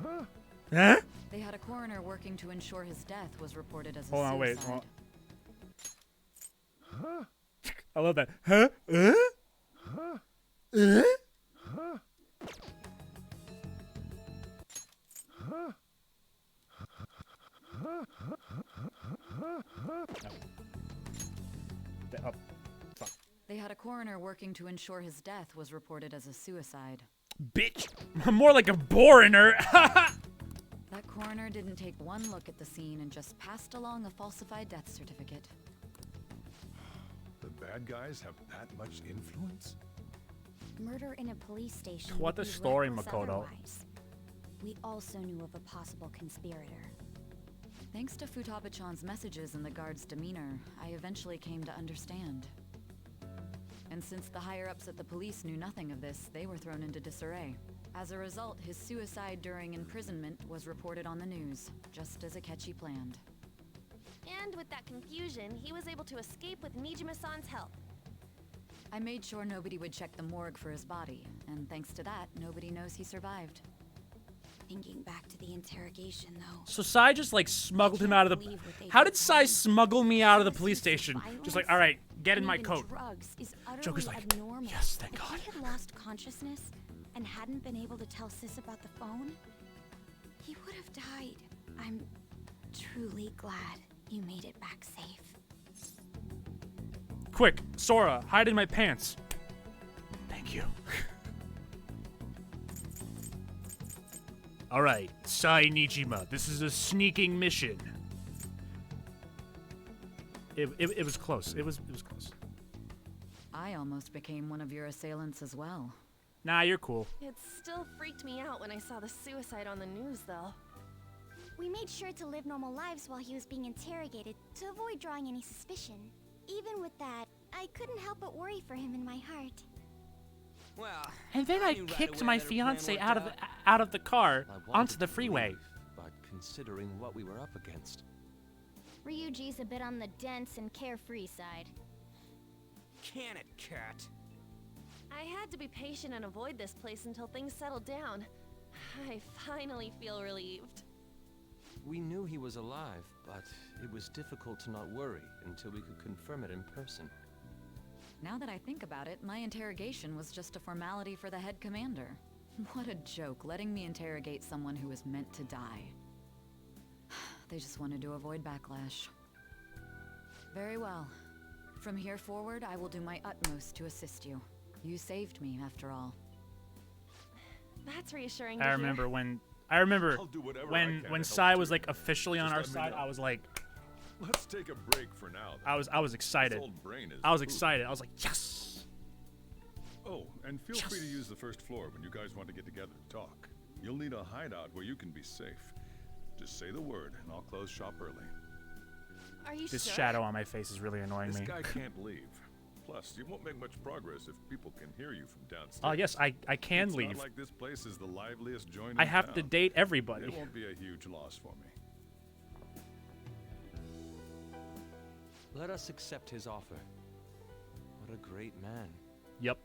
Huh? Huh? They had a coroner working to ensure his death was reported as a Hold on, suicide. wait. Hold Huh? I love that. Huh? Huh? Huh? Huh? Huh? Oh, fuck. They had a coroner working to ensure his death was reported as a suicide. Bitch. More like a boriner. That coroner didn't take one look at the scene and just passed along a falsified death certificate. The bad guys have that much influence? Murder in a police station. What would a be story, reckless Makoto. otherwise. We also knew of a possible conspirator. Thanks to Futaba-chan's messages and the guard's demeanor, I eventually came to understand. And since the higher-ups at the police knew nothing of this, they were thrown into disarray. As a result, his suicide during imprisonment was reported on the news, just as Akechi planned. And with that confusion, he was able to escape with Nijima-san's help. I made sure nobody would check the morgue for his body, and thanks to that, nobody knows he survived. Thinking back to the interrogation, though. So Sai just like smuggled him out of the. How did Sai smuggle me out of the police station? Just like, all right, get in my coat. Joker's like, yes, thank God. If he had lost consciousness and hadn't been able to tell Sis about the phone, he would have died. I'm truly glad you made it back safe. Quick, Sora, hide in my pants. Thank you. All right, Sai Nijima, this is a sneaking mission. It was close. It was close. I almost became one of your assailants as well. Nah, you're cool. It still freaked me out when I saw the suicide on the news, though. We made sure to live normal lives while he was being interrogated to avoid drawing any suspicion. Even with that, I couldn't help but worry for him in my heart. Well, And then I kicked my fiance out of the car onto the freeway. But considering what we were up against. Ryuji's a bit on the dense and carefree side. Can it, cat? I had to be patient and avoid this place until things settled down. I finally feel relieved. We knew he was alive, but it was difficult to not worry until we could confirm it in person. Now that I think about it, my interrogation was just a formality for the head commander. What a joke, letting me interrogate someone who was meant to die. They just wanted to avoid backlash. Very well. From here forward, I will do my utmost to assist you. You saved me, after all. That's reassuring. I remember when Sai was like officially on our side. I was like, let's take a break for now. I was excited. This old brain is I was pooped. excited. I was like, yes. Oh, and feel free to use the first floor when you guys want to get together and talk. You'll need a hideout where you can be safe. Just say the word, and I'll close shop early. Are you This sure? shadow on my face is really annoying This me. guy can't leave. Plus, you won't make much progress if people can hear you from downstairs. Oh yes, I can It's leave. Not like this place is the liveliest joint in I have to town. date everybody. It won't be a huge loss for me. Let us accept his offer. What a great man. Yep.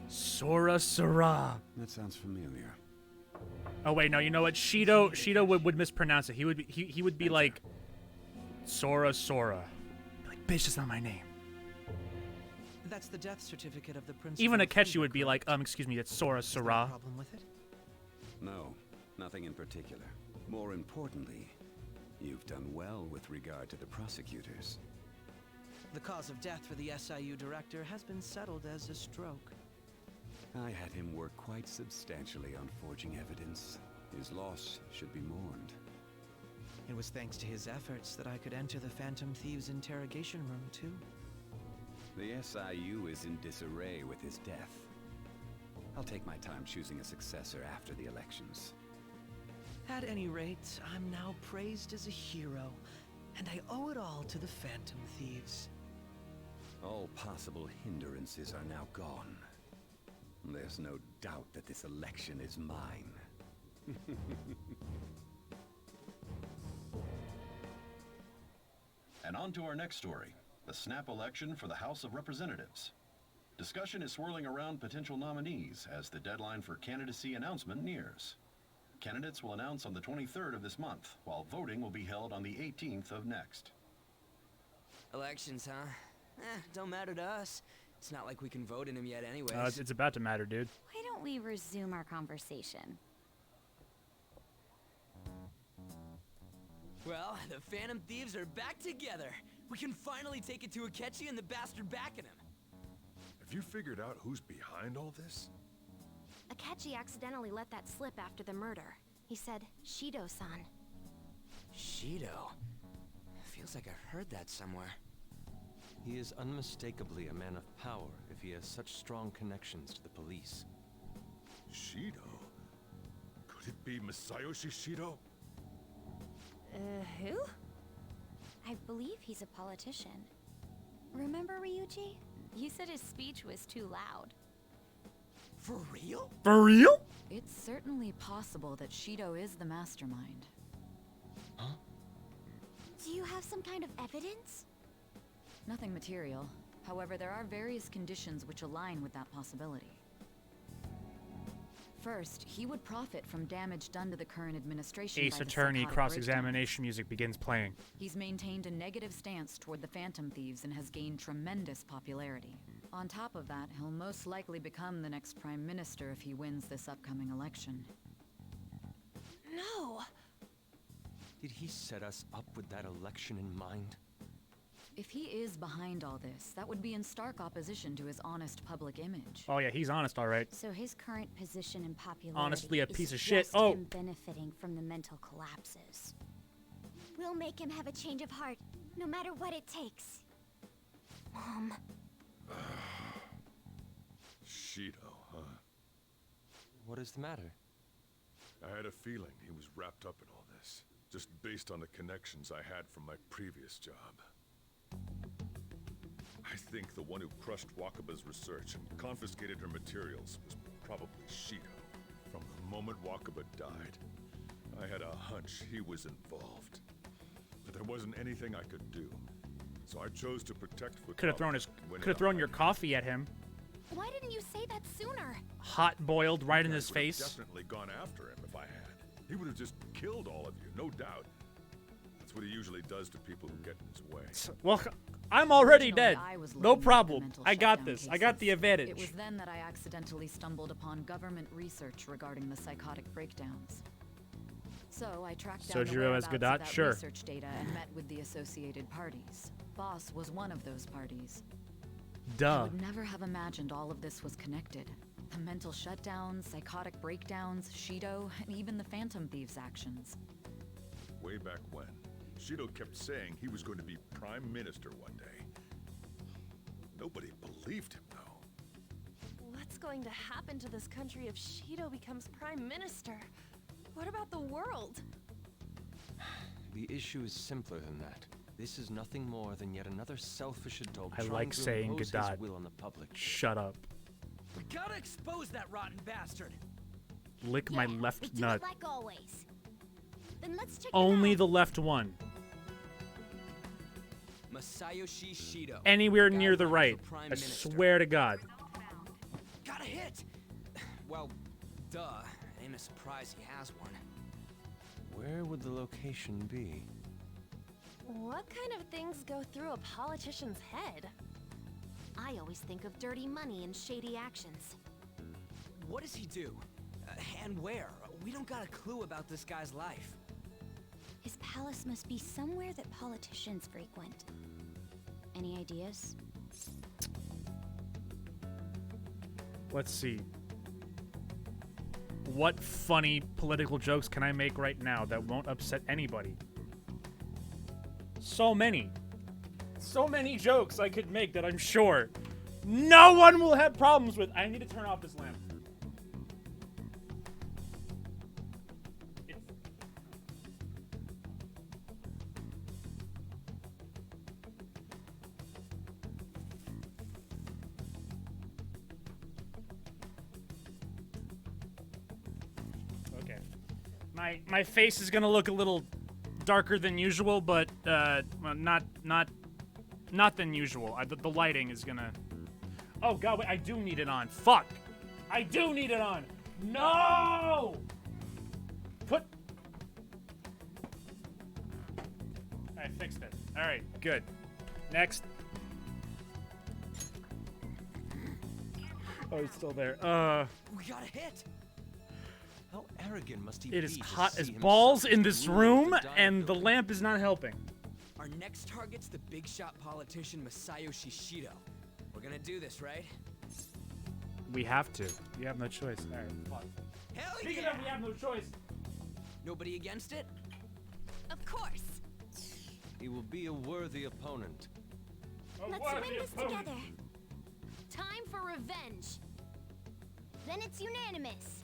Sora Sora. That sounds familiar. Oh wait, no, you know what? Shido would mispronounce it. He would be like Sora Sora. Like, bitch, that's not my name. That's the death certificate of the principal. Even Akechi would be like, excuse me, it's Sora Sora. Problem with it? No, nothing in particular. More importantly, you've done well with regard to the prosecutors. The cause of death for the SIU director has been settled as a stroke. I had him work quite substantially on forging evidence. His loss should be mourned. It was thanks to his efforts that I could enter the Phantom Thieves' interrogation room, too. The SIU is in disarray with his death. I'll take my time choosing a successor after the elections. At any rate, I'm now praised as a hero, and I owe it all to the Phantom Thieves. All possible hindrances are now gone. There's no doubt that this election is mine. And on to our next story, the snap election for the House of Representatives. Discussion is swirling around potential nominees as the deadline for candidacy announcement nears. Candidates will announce on the 23rd of this month, while voting will be held on the 18th of next. Elections, huh? Don't matter to us. It's not like we can vote in them yet anyways. It's about to matter, dude. Why don't we resume our conversation? Well, the Phantom Thieves are back together. We can finally take it to Akechi and the bastard backing him. Have you figured out who's behind all this? Akechi accidentally let that slip after the murder. He said, Shido-san. Shido? Feels like I've heard that somewhere. He is unmistakably a man of power if he has such strong connections to the police. Shido? Could it be Masayoshi Shido? Who? I believe he's a politician. Remember, Ryuji? You said his speech was too loud. For real? For real? It's certainly possible that Shido is the mastermind. Do you have some kind of evidence? Nothing material. However, there are various conditions which align with that possibility. First, he would profit from damage done to the current administration Ace by the Attorney psychotic cross-examination music begins playing. He's maintained a negative stance toward the Phantom Thieves and has gained tremendous popularity. On top of that, he'll most likely become the next Prime Minister if he wins this upcoming election. No! Did he set us up with that election in mind? If he is behind all this, that would be in stark opposition to his honest public image. Oh yeah, he's honest, all right. So his current position and popularity Honestly, a is piece of shit. just Oh, him benefiting from the mental collapses. We'll make him have a change of heart, no matter what it takes. Mom. Shido, huh? What is the matter? I had a feeling he was wrapped up in all this, just based on the connections I had from my previous job. I think the one who crushed Wakaba's research and confiscated her materials was probably Shido. From the moment Wakaba died, I had a hunch he was involved. But there wasn't anything I could do. So I chose to protect Futaba. Could have thrown your coffee at him. Why didn't you say that sooner? Hot boiled right in his I would have face. definitely gone after him if I had. He would have just killed all of you, no doubt. That's what he usually does to people who get in his way. Well, I'm already dead. I was No looking into problem. mental I got shutdown this. I got the cases. advantage. It was then that I accidentally stumbled upon government research regarding the psychotic breakdowns. So I tracked down the Sojiro as whereabouts of Godot? that Sure. research data and met with the associated parties. Boss was one of those parties. I Duh. would never have imagined all of this was connected. The mental shutdowns, psychotic breakdowns, Shido, and even the Phantom Thieves' actions. Way back when, Shido kept saying he was going to be Prime Minister one day. Nobody believed him, though. What's going to happen to this country if Shido becomes Prime Minister? What about the world? The issue is simpler than that. This is nothing more than yet another selfish adult I trying like to saying impose Godot. his will on the public. Shut up. We gotta expose that rotten bastard. Lick my We left do nut. it like always. Then let's check Only the left one. Masayoshi Shido. Anywhere guy near the running right. for Prime I Minister. swear to God. Got a hit! Well, duh. Ain't a surprise he has one. Where would the location be? What kind of things go through a politician's head? I always think of dirty money and shady actions. What does he do? And where? We don't got a clue about this guy's life. His palace must be somewhere that politicians frequent. Any ideas? Let's see. What funny political jokes can I make right now that won't upset anybody? So many. So many jokes I could make that I'm sure no one will have problems with. I need to turn off this lamp. Okay. My face is gonna look a little darker than usual, but well, not than usual. The lighting is gonna. Oh god, wait, I do need it on. Fuck! I do need it on. No! Put. I fixed it. All right, good. Next. Oh, he's still there. We got a hit. How arrogant must he It be is to hot see as himself balls as in the this ruler of room, the diet and the building? lamp is not helping. Our next target's the big shot politician Masayoshi Shido. We're gonna do this, right? We have to. We have no choice. All right, fuck. Hell Speaking yeah! of, we have no choice. Nobody against it? Of course. He will be a worthy opponent. Let's win this together. Time for revenge. Then it's unanimous.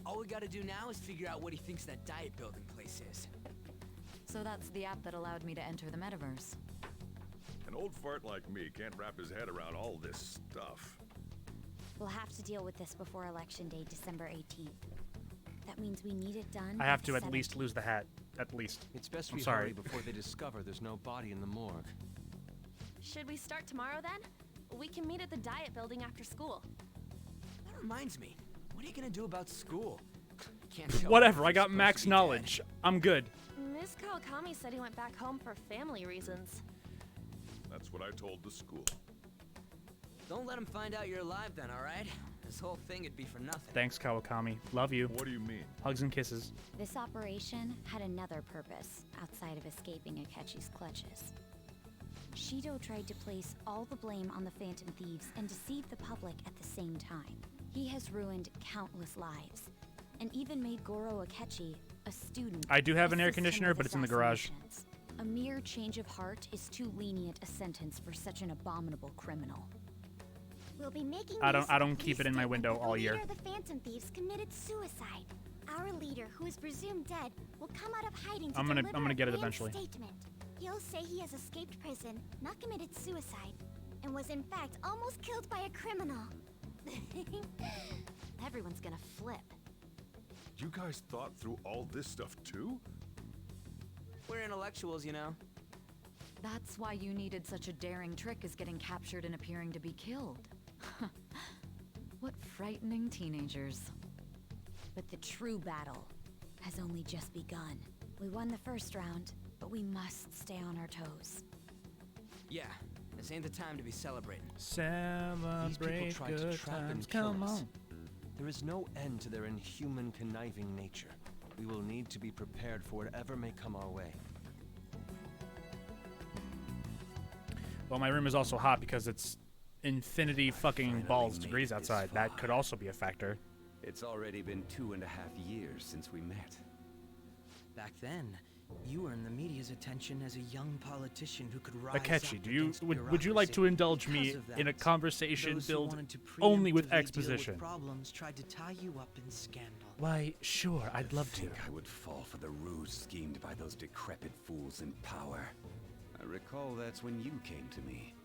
All we gotta do now is figure out what he thinks that diet building place is. So that's the app that allowed me to enter the metaverse. An old fart like me can't wrap his head around all this stuff. We'll have to deal with this before Election Day, December 18th. That means we need it done. I have by to the at least 17th. lose the hat. At least. It's best I'm we sorry. hurry before they discover there's no body in the morgue. Should we start tomorrow then? We can meet at the Diet Building after school. That reminds me. What are you gonna do about school? Can't show Whatever, up I if got you're supposed max to be knowledge. I'm good. Miss Kawakami said he went back home for family reasons. That's what I told the school. Don't let him find out you're alive then, alright? This whole thing would be for nothing. Thanks, Kawakami. Love you. What do you mean? Hugs and kisses. This operation had another purpose outside of escaping Akechi's clutches. Shido tried to place all the blame on the Phantom Thieves and deceive the public at the same time. He has ruined countless lives, and even made Goro Akechi, a student. I do have an air assist him conditioner, with but it's in the garage. assassinations. A mere change of heart is too lenient a sentence for such an abominable criminal. We'll be making I use don't of the keep it in police my statement window that the all year. leader of the Phantom Thieves committed suicide. Our leader, who is presumed dead, will come out of hiding to I'm gonna deliver get it a grand eventually. statement. He'll say he has escaped prison, not committed suicide, and was in fact almost killed by a criminal. Everyone's gonna flip. You guys thought through all this stuff too? We're intellectuals, you know. That's why you needed such a daring trick as getting captured and appearing to be killed. What frightening teenagers. But the true battle has only just begun. We won the first round, but we must stay on our toes. Yeah, this ain't the time to be celebrating. These people Celebrate tried to good trap and times. kill Come us. on. There is no end to their inhuman, conniving nature. We will need to be prepared for whatever may come our way. Well, my room is also hot because it's infinity fucking balls degrees outside. That could also be a factor. It's already been 2.5 years since we met. Back then, you were in the media's attention as a young politician who could rise Akechi, up would you like to indulge me Because of in a that, conversation those who filled wanted to only with preemptively deal exposition? problems tried to tie you up in scandal. Why, sure, I'd love to. think I would fall for the ruse schemed by those decrepit fools in power. I recall that's when you came to me.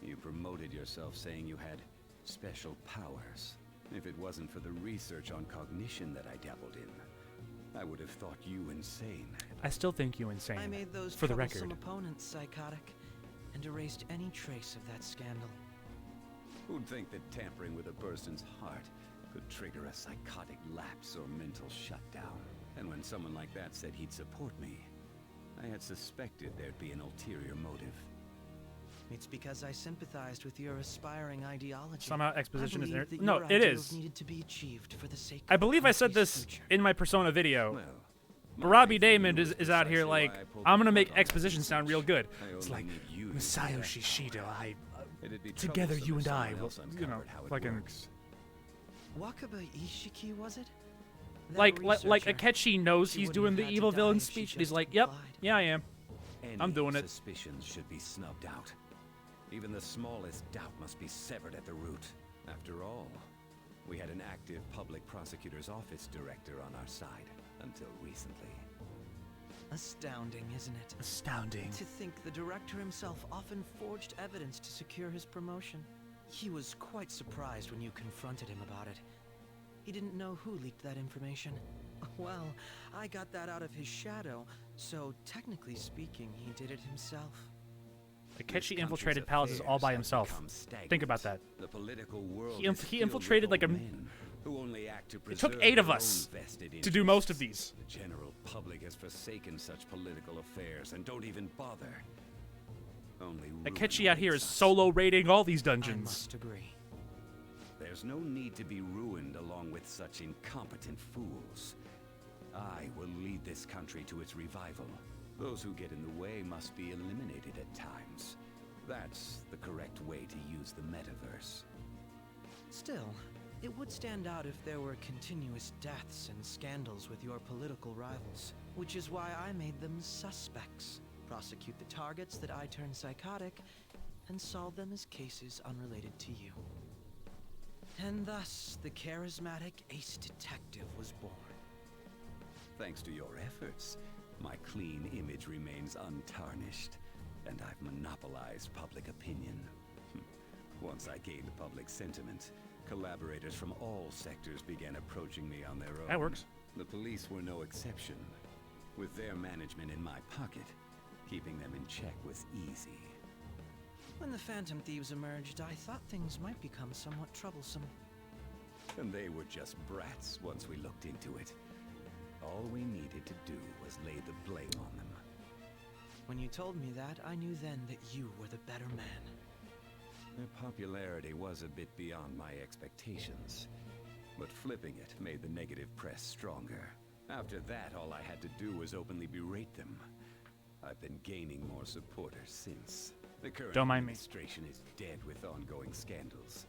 You promoted yourself saying you had special powers. If it wasn't for the research on cognition that I dabbled in, I would have thought you insane. I still think you insane. I made those for the troublesome record. opponents psychotic and erased any trace of that scandal. Who'd think that tampering with a person's heart could trigger a psychotic lapse or mental shutdown? And when someone like that said he'd support me, I had suspected there'd be an ulterior motive. It's because I sympathized with your aspiring ideology. Somehow exposition I is there. believed that No, your it ideals is. needed to be achieved for the sake I of believe I said country's this future. in my Persona video. But Robbie Damon is out here like, I'm gonna make exposition sound real good. It's like, Masayoshi Shido, together you and I will, you know, fucking... Wakaba Ishiki, was it? That Like researcher. Akechi knows She he's wouldn't doing have the had to evil die villain if she speech, and he's just like, yep, complied. yeah I am. I'm Any doing it. suspicions should be snubbed out. Even the smallest doubt must be severed at the root. After all, we had an active public prosecutor's office director on our side until recently. Astounding, isn't it? Astounding. To think the director himself often forged evidence to secure his promotion. He was quite surprised when you confronted him about it. He didn't know who leaked that information. Well, I got that out of his shadow, so technically speaking, he did it himself. Akechi infiltrated palaces all by himself. Think about that. The political world He is he filled infiltrated with like a... old men who only act to It took preserve 8 of their us own vested to do most of interests. these. The general public has forsaken such political affairs and don't even bother. Only Akechi out here is solo raiding all these I dungeons. must agree. There's no need to be ruined along with such incompetent fools. I will lead this country to its revival. Those who get in the way must be eliminated at times. That's the correct way to use the metaverse. Still, it would stand out if there were continuous deaths and scandals with your political rivals, which is why I made them suspects. Prosecute the targets that I turn psychotic, and solve them as cases unrelated to you. And thus, the charismatic ace detective was born. Thanks to your efforts, my clean image remains untarnished, and I've monopolized public opinion. Once I gained public sentiment, collaborators from all sectors began approaching me on their own. That works. The police were no exception. With their management in my pocket, keeping them in check was easy. When the Phantom Thieves emerged, I thought things might become somewhat troublesome. And they were just brats once we looked into it. All we needed to do was lay the blame on them. When you told me that, I knew then that you were the better man. Their popularity was a bit beyond my expectations, but flipping it made the negative press stronger. After that, all I had to do was openly berate them. I've been gaining more supporters since. The current administration is dead with ongoing scandals.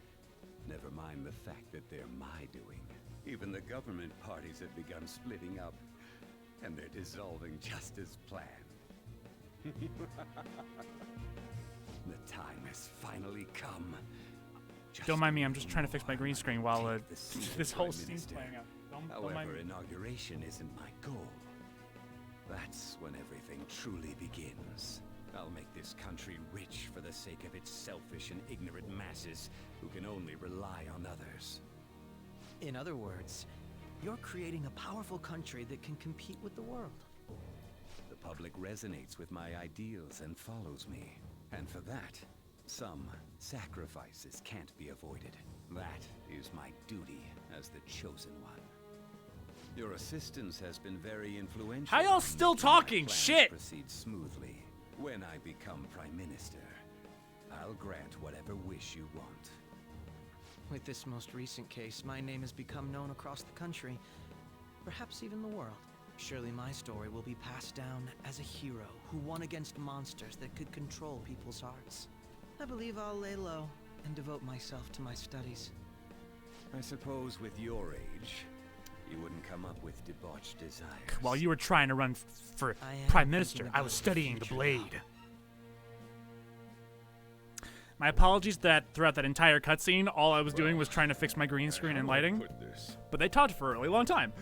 Never mind the fact that they're my doing. Even the government parties have begun splitting up, and they're dissolving just as planned. The time has finally come. Don't mind me, I'm just trying to fix my green screen while this whole scene's playing out. Don't mind However, me. inauguration isn't my goal. That's when everything truly begins. I'll make this country rich for the sake of its selfish and ignorant masses who can only rely on others. In other words, you're creating a powerful country that can compete with the world. The public resonates with my ideals and follows me. And for that, some sacrifices can't be avoided. That is my duty as the chosen one. Your assistance has been very influential. How y'all still talking? Shit! Proceed smoothly. When I become Prime Minister, I'll grant whatever wish you want. With this most recent case, my name has become known across the country, perhaps even the world. Surely my story will be passed down as a hero who won against monsters that could control people's hearts. I believe I'll lay low and devote myself to my studies. I suppose with your age, you wouldn't come up with debauched desires. While you were trying to run for Prime Minister, I was studying the blade. My apologies that throughout that entire cutscene, all I was doing was trying to fix my green screen and lighting. But they talked for a really long time.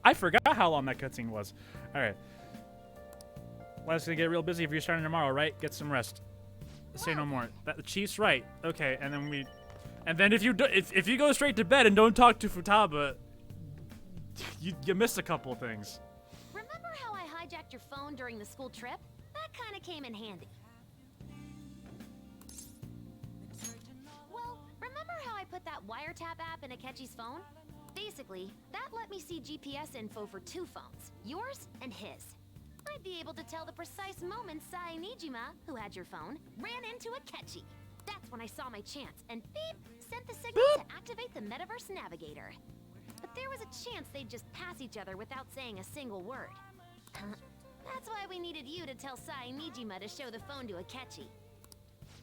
I forgot how long that cutscene was. All right. Well, it's gonna get real busy if you're starting tomorrow, right? Get some rest. Say no more. The Chief's right. Okay, and then if you go straight to bed and don't talk to Futaba, you miss a couple things. Remember how I hijacked your phone during the school trip? That kind of came in handy. Well, remember how I put that wiretap app in Akechi's phone? Basically, that let me see GPS info for 2 phones, yours and his. I'd be able to tell the precise moment Sai Nijima, who had your phone, ran into Akechi. That's when I saw my chance, and beep, sent the signal to activate the Metaverse Navigator. But there was a chance they'd just pass each other without saying a single word. That's why we needed you to tell Sai Nijima to show the phone to Akechi.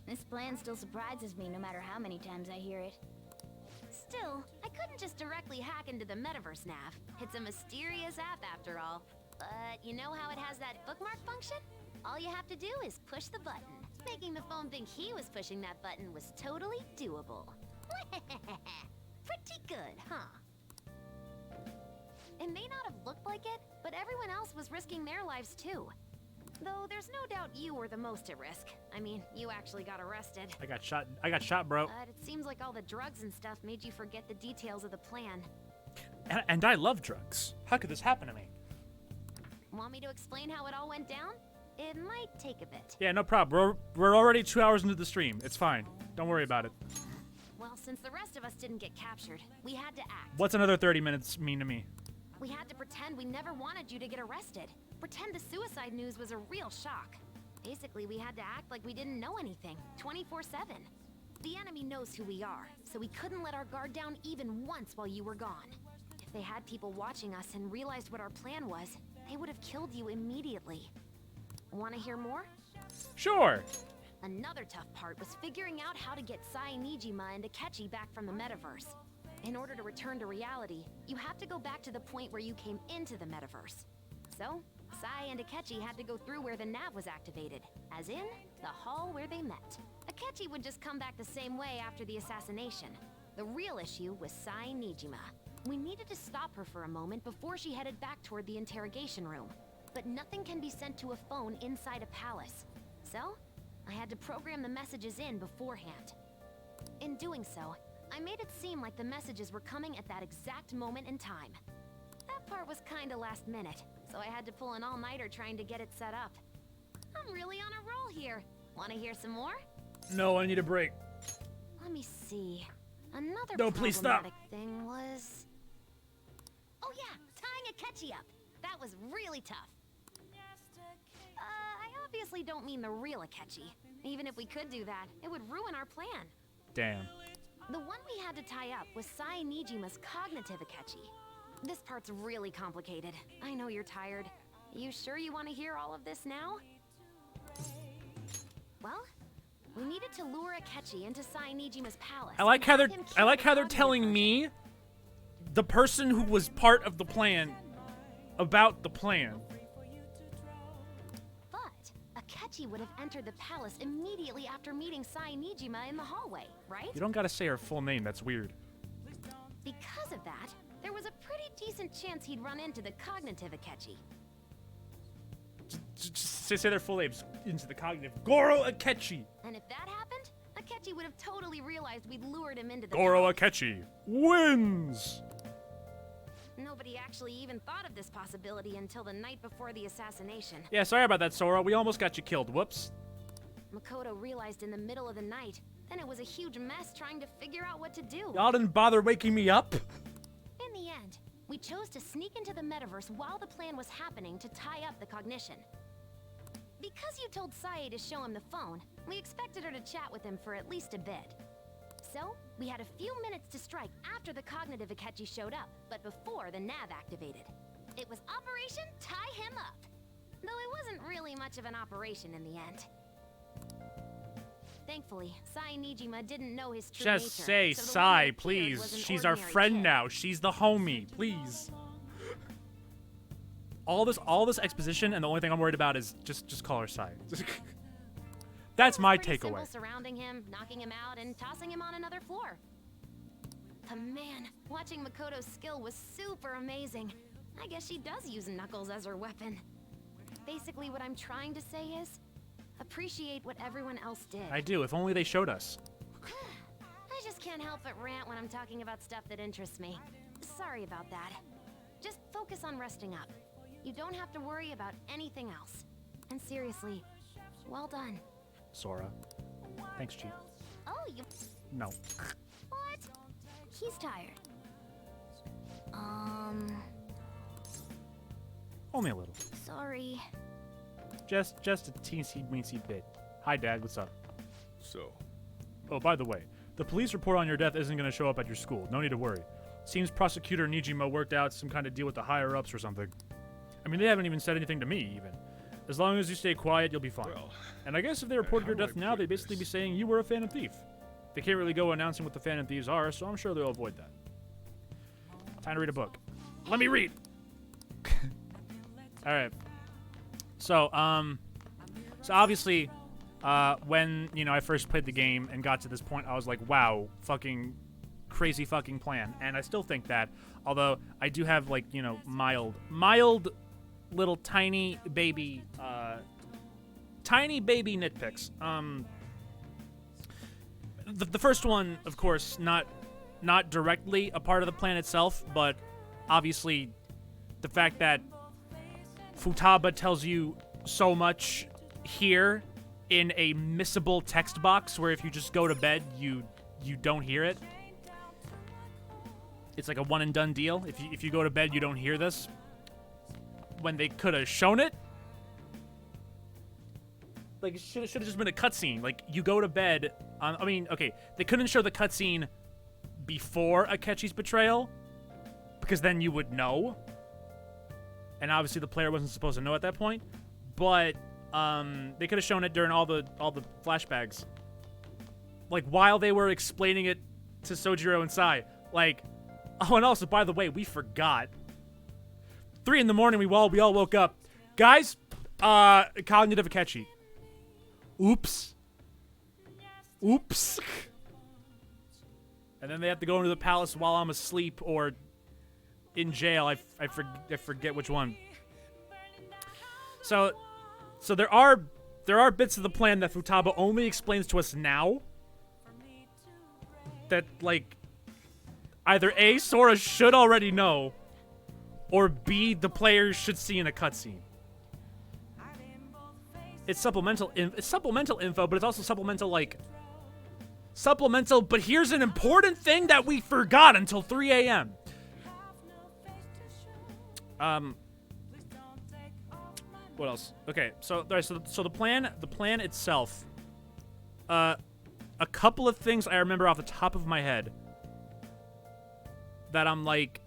This plan still surprises me no matter how many times I hear it. Still, I couldn't just directly hack into the Metaverse Nav. It's a mysterious app after all. But you know how it has that bookmark function? All you have to do is push the button. Making the phone think he was pushing that button was totally doable. Pretty good, huh? It may not have looked like it, but everyone else was risking their lives too. Though there's no doubt you were the most at risk. I mean, you actually got arrested. I got shot, bro. But it seems like all the drugs and stuff made you forget the details of the plan. And I love drugs. How could this happen to me? Want me to explain how it all went down? It might take a bit. Yeah, no problem. We're already 2 hours into the stream. It's fine. Don't worry about it. Well, since the rest of us didn't get captured, we had to act. What's another 30 minutes mean to me? We had to pretend we never wanted you to get arrested. Pretend the suicide news was a real shock. Basically, we had to act like we didn't know anything, 24/7. The enemy knows who we are, so we couldn't let our guard down even once while you were gone. If they had people watching us and realized what our plan was, they would have killed you immediately. Want to hear more? Sure. Another tough part was figuring out how to get Sai Nijima and Akechi back from the metaverse. In order to return to reality, you have to go back to the point where you came into the metaverse. So, Sai and Akechi had to go through where the nav was activated, as in, the hall where they met. Akechi would just come back the same way after the assassination. The real issue was Sai Nijima. We needed to stop her for a moment before she headed back toward the interrogation room. But nothing can be sent to a phone inside a palace. So, I had to program the messages in beforehand. In doing so, I made it seem like the messages were coming at that exact moment in time. That part was kinda last minute, so I had to pull an all-nighter trying to get it set up. I'm really on a roll here. Wanna hear some more? No, I need a break. Let me see. Another No, please stop. problematic thing was... Oh yeah, tying a catchy up. That was really tough. I obviously don't mean the real Akechi. Even if we could do that, it would ruin our plan. Damn. The one we had to tie up was Sai Nijima's cognitive Akechi. This part's really complicated. I know you're tired. You sure you want to hear all of this now? Well, we needed to lure Akechi into Sai Nijima's palace. I like how they're telling me, the person who was part of the plan, about the plan. But Akechi would have entered the palace immediately after meeting Sai Nijima in the hallway, right? You don't gotta say her full name. That's weird. Because of that, there was a pretty decent chance he'd run into the cognitive Akechi. Just say their full names into the cognitive. Goro Akechi. And if that happened, Akechi would have totally realized we'd lured him into the Goro palace. Akechi wins. Nobody actually even thought of this possibility until the night before the assassination. Yeah, sorry about that, Sora. We almost got you killed. Whoops. Makoto realized in the middle of the night. Then it was a huge mess trying to figure out what to do. Y'all didn't bother waking me up. In the end, we chose to sneak into the metaverse while the plan was happening to tie up the cognition. Because you told Sae to show him the phone, we expected her to chat with him for at least a bit. So, we had a few minutes to strike after the cognitive Akechi showed up, but before the nav activated. It was Operation Tie Him Up. Though it wasn't really much of an operation in the end. Thankfully, Sai Nijima didn't know his true nature. Just say so the one Sai, who appeared please. was an She's our ordinary friend kid. now. She's the homie, please. All this exposition, and the only thing I'm worried about is just call her Sai. That's my Pretty takeaway. simple surrounding him, knocking him out, and tossing him on another floor. But man, watching Makoto's skill was super amazing. I guess she does use Knuckles as her weapon. Basically, what I'm trying to say is, appreciate what everyone else did. I do, if only they showed us. I just can't help but rant when I'm talking about stuff that interests me. Sorry about that. Just focus on resting up. You don't have to worry about anything else. And seriously, well done. Sora. Thanks, Chief. Oh, you... No. What? He's tired. Only a little. Sorry. Just a teensy-weensy bit. Hi, Dad. What's up? So? Oh, by the way, the police report on your death isn't going to show up at your school. No need to worry. Seems Prosecutor Nijima worked out some kind of deal with the higher-ups or something. I mean, they haven't even said anything to me, even. As long as you stay quiet, you'll be fine. Well, and I guess if they reported your death now, they'd basically be saying you were a Phantom Thief. They can't really go announcing what the Phantom Thieves are, so I'm sure they'll avoid that. Time to read a book. Let me read! Alright. So obviously, when, I first played the game and got to this point, I was like, wow, fucking crazy fucking plan. And I still think that, although I do have, like, mild little tiny baby nitpicks. The first one, of course, not directly a part of the plan itself, but obviously the fact that Futaba tells you so much here in a missable text box where if you just go to bed, you don't hear it. It's like a one and done deal. If you go to bed, you don't hear this. When they could have shown it. Like, it should have just been a cutscene. Like, you go to bed. Okay, they couldn't show the cutscene before Akechi's betrayal, because then you would know. And obviously the player wasn't supposed to know at that point. But they could have shown it during all the flashbacks. Like, while they were explaining it to Sojiro and Sai. Like, oh, and also, by the way, we forgot. 3 in the morning, we all woke up. Guys, cognitive Akechi. Oops. Oops. And then they have to go into the palace while I'm asleep or in jail. I forget which one. So there are bits of the plan that Futaba only explains to us now. That, like, either A, Sora should already know, or B, the players should see in a cutscene. it's supplemental info, but it's also supplemental, like, supplemental, but here's an important thing that we forgot until 3 a.m. What else? Okay, so the plan itself, a couple of things I remember off the top of my head that I'm like,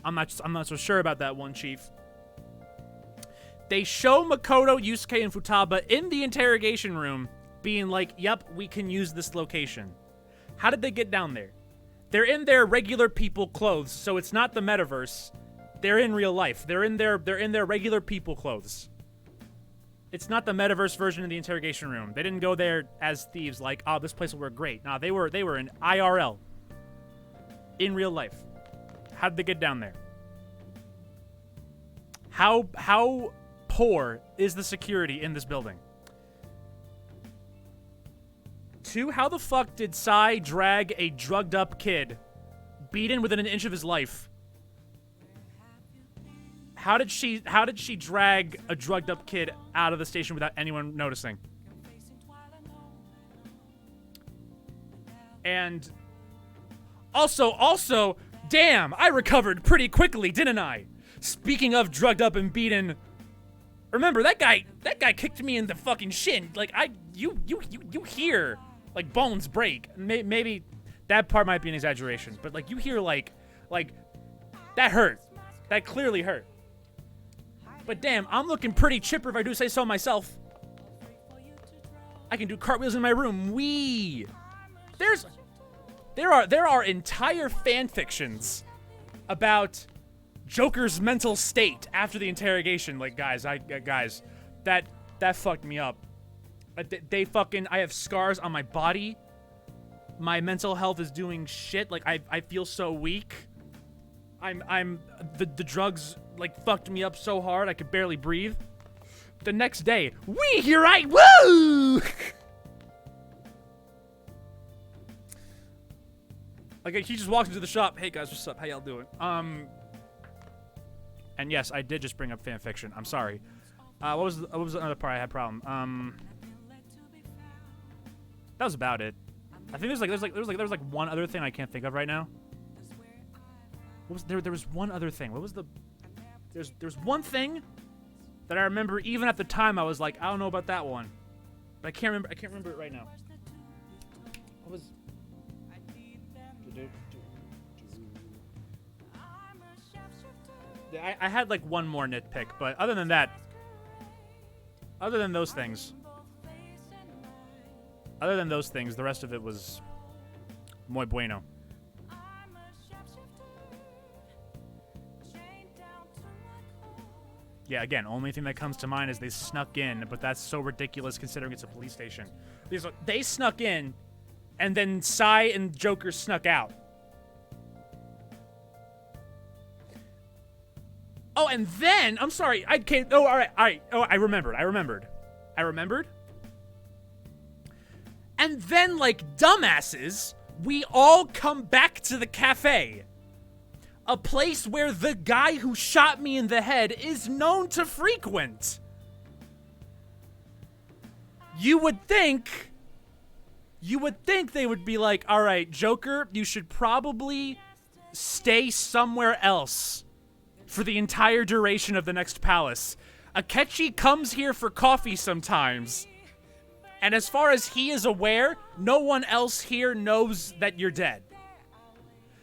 I'm not so sure about that one, Chief. They show Makoto, Yusuke, and Futaba in the interrogation room being like, yep, we can use this location. How did they get down there? They're in their regular people clothes, so it's not the metaverse. They're in real life. They're in their regular people clothes. It's not the metaverse version of the interrogation room. They didn't go there as thieves like, oh, this place will work great. Nah, they were in IRL. In real life. How did they get down there? How poor is the security in this building? 2, how the fuck did Sai drag a drugged up kid, beaten within an inch of his life? How did she drag a drugged up kid out of the station without anyone noticing? And also, damn, I recovered pretty quickly, didn't I? Speaking of drugged up and beaten, remember that guy kicked me in the fucking shin. Like you hear like bones break. Maybe that part might be an exaggeration, but like you hear like that hurt. That clearly hurt. But damn, I'm looking pretty chipper if I do say so myself. I can do cartwheels in my room. There are entire fan fictions about Joker's mental state after the interrogation. Like, guys, that fucked me up. I have scars on my body. My mental health is doing shit. Like, I feel so weak. The drugs, like, fucked me up so hard I could barely breathe. The next day, you're right, woo! Like, he just walks into the shop. Hey, guys, what's up? How y'all doing? And yes, I did just bring up fanfiction. I'm sorry. What was another part I had problem? That was about it. I think there's like one other thing I can't think of right now. What was there? There was one other thing. What was the? There's one thing that I remember. Even at the time, I was like, I don't know about that one, but I can't remember. I can't remember it right now. What was? I had like one more nitpick, but other than that, other than those things, the rest of it was muy bueno. Yeah, again, only thing that comes to mind is they snuck in, but that's so ridiculous considering it's a police station. They snuck in, and then Sai and Joker snuck out. Oh, and then, I'm sorry, I can't, oh, all right, oh, I remembered. And then, like dumbasses, we all come back to the cafe. A place where the guy who shot me in the head is known to frequent. You would think they would be like, all right, Joker, you should probably stay somewhere else for the entire duration of the next palace. Akechi comes here for coffee sometimes. And as far as he is aware, no one else here knows that you're dead.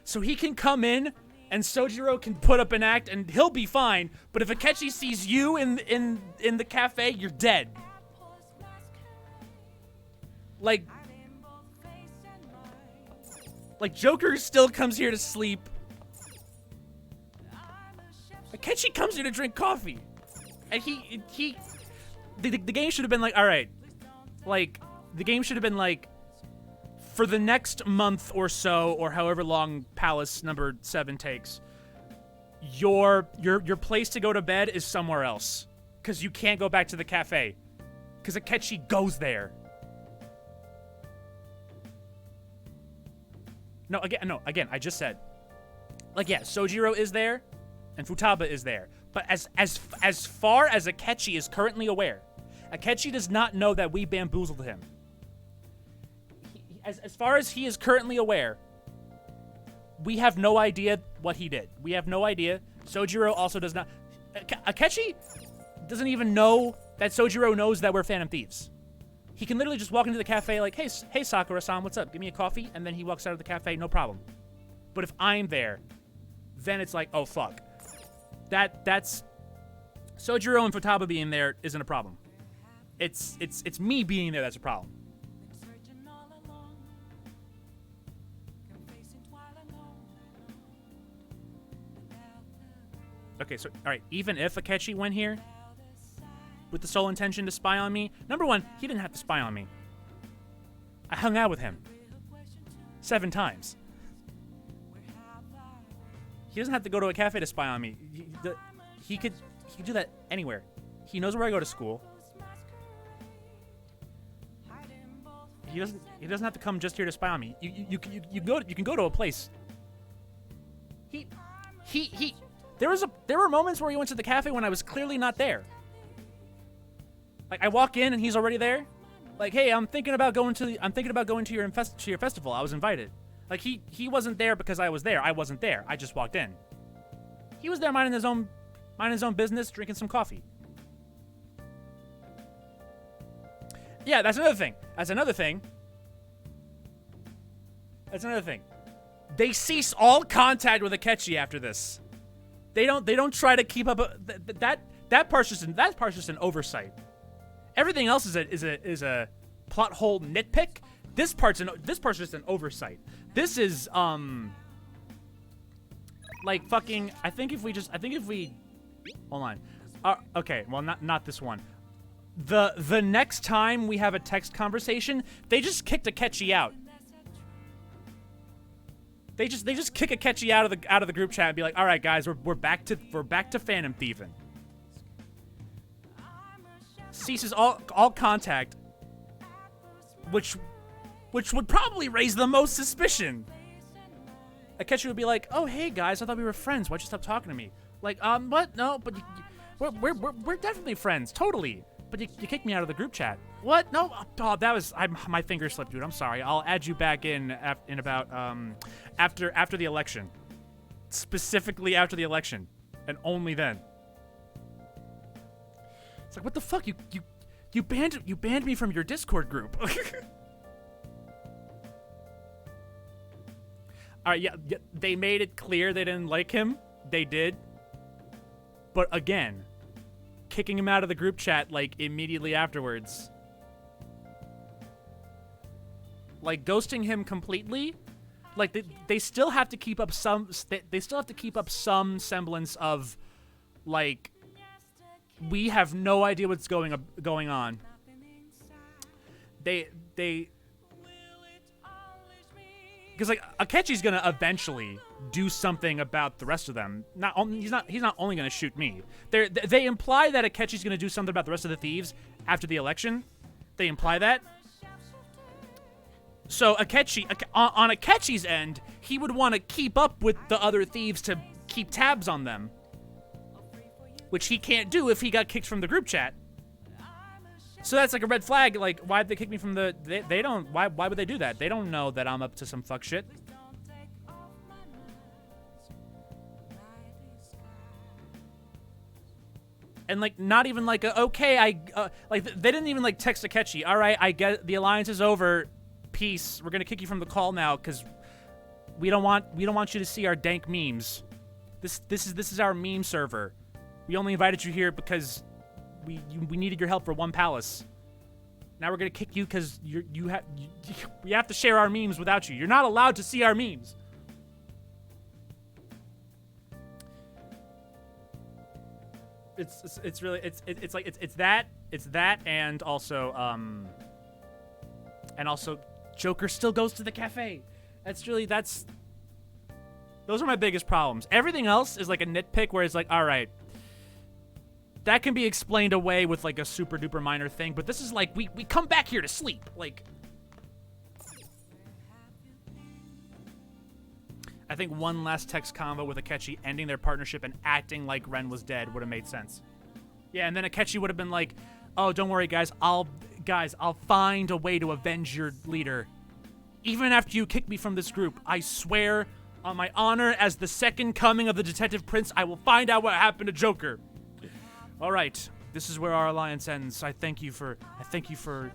So he can come in, and Sojiro can put up an act, and he'll be fine. But if Akechi sees you in the cafe, you're dead. Like Joker still comes here to sleep. Akechi comes here to drink coffee. And the game should have been like, all right. Like, the game should have been like, for the next month or so, or however long Palace number 7 takes, your place to go to bed is somewhere else. Because you can't go back to the cafe. Because Akechi goes there. No, again, I just said. Like, yeah, Sojiro is there, and Futaba is there. But as far as Akechi is currently aware, Akechi does not know that we bamboozled him. As far as he is currently aware, we have no idea what he did. We have no idea. Sojiro also does not. Akechi doesn't even know that Sojiro knows that we're Phantom Thieves. He can literally just walk into the cafe like, hey Sakura-san, what's up? Give me a coffee, and then he walks out of the cafe, no problem. But if I'm there, then it's like, oh fuck. That's Sojiro and Futaba being there isn't a problem. It's me being there that's a problem. Okay, so, alright, even if Akechi went here with the sole intention to spy on me, number one, he didn't have to spy on me. I hung out with him 7 times. He doesn't have to go to a cafe to spy on me. He could do that anywhere. He knows where I go to school. He doesn't have to come just here to spy on me. You can go to a place. There were moments where he went to the cafe when I was clearly not there. Like I walk in and he's already there. Like, hey, I'm thinking about going to your festival. I was invited. Like he wasn't there because I was there. I wasn't there. I just walked in. He was there minding his own business, drinking some coffee. Yeah, that's another thing. They cease all contact with Akechi after this. They don't try to keep up that part's just an oversight. Everything else is a plot hole nitpick. This part's just an oversight. This is like fucking. I think if we hold on. Okay, well not this one. The next time we have a text conversation, they just kicked Akechi out. They just kick Akechi out of the group chat and be like, all right guys, we're back to Phantom Thieving. Ceases all contact, which would probably raise the most suspicion. Akechi would be like, oh hey guys, I thought we were friends. Why'd you stop talking to me? Like, what? No, but we're definitely friends, totally. But you kicked me out of the group chat. What? No. Oh, that was my finger slipped, dude. I'm sorry. I'll add you back in about after the election, specifically after the election, and only then. It's like, what the fuck? You banned me from your Discord group. All right, yeah, they made it clear they didn't like him. They did. But again, kicking him out of the group chat like immediately afterwards, like ghosting him completely, like they still have to keep up some semblance of like we have no idea what's going on. They because like Akechi's gonna eventually do something about the rest of them. He's not only gonna shoot me. They imply that Akechi's gonna do something about the rest of the thieves after the election. They imply that. So Akechi, on Akechi's end, he would want to keep up with the other thieves to keep tabs on them, which he can't do if he got kicked from the group chat. So that's like a red flag. Like, why'd they kick me from the... They don't... Why would they do that? They don't know that I'm up to some fuck shit. And, like, not even like, okay, like, they didn't even, like, text Akechi. All right, I get the alliance is over. Peace. We're gonna kick you from the call now because we don't want you to see our dank memes. This is our meme server. We only invited you here because... We needed your help for one palace. Now we're gonna kick you because we have to share our memes without you. You're not allowed to see our memes. It's really that and also Joker still goes to the cafe. Those are my biggest problems. Everything else is like a nitpick where it's like, all right. That can be explained away with, like, a super-duper minor thing, but this is like, we come back here to sleep. Like, I think one last text combo with Akechi ending their partnership and acting like Ren was dead would have made sense. Yeah, and then Akechi would have been like, oh, don't worry, guys, I'll find a way to avenge your leader. Even after you kick me from this group, I swear on my honor as the second coming of the Detective Prince, I will find out what happened to Joker. All right, this is where our alliance ends. I thank you for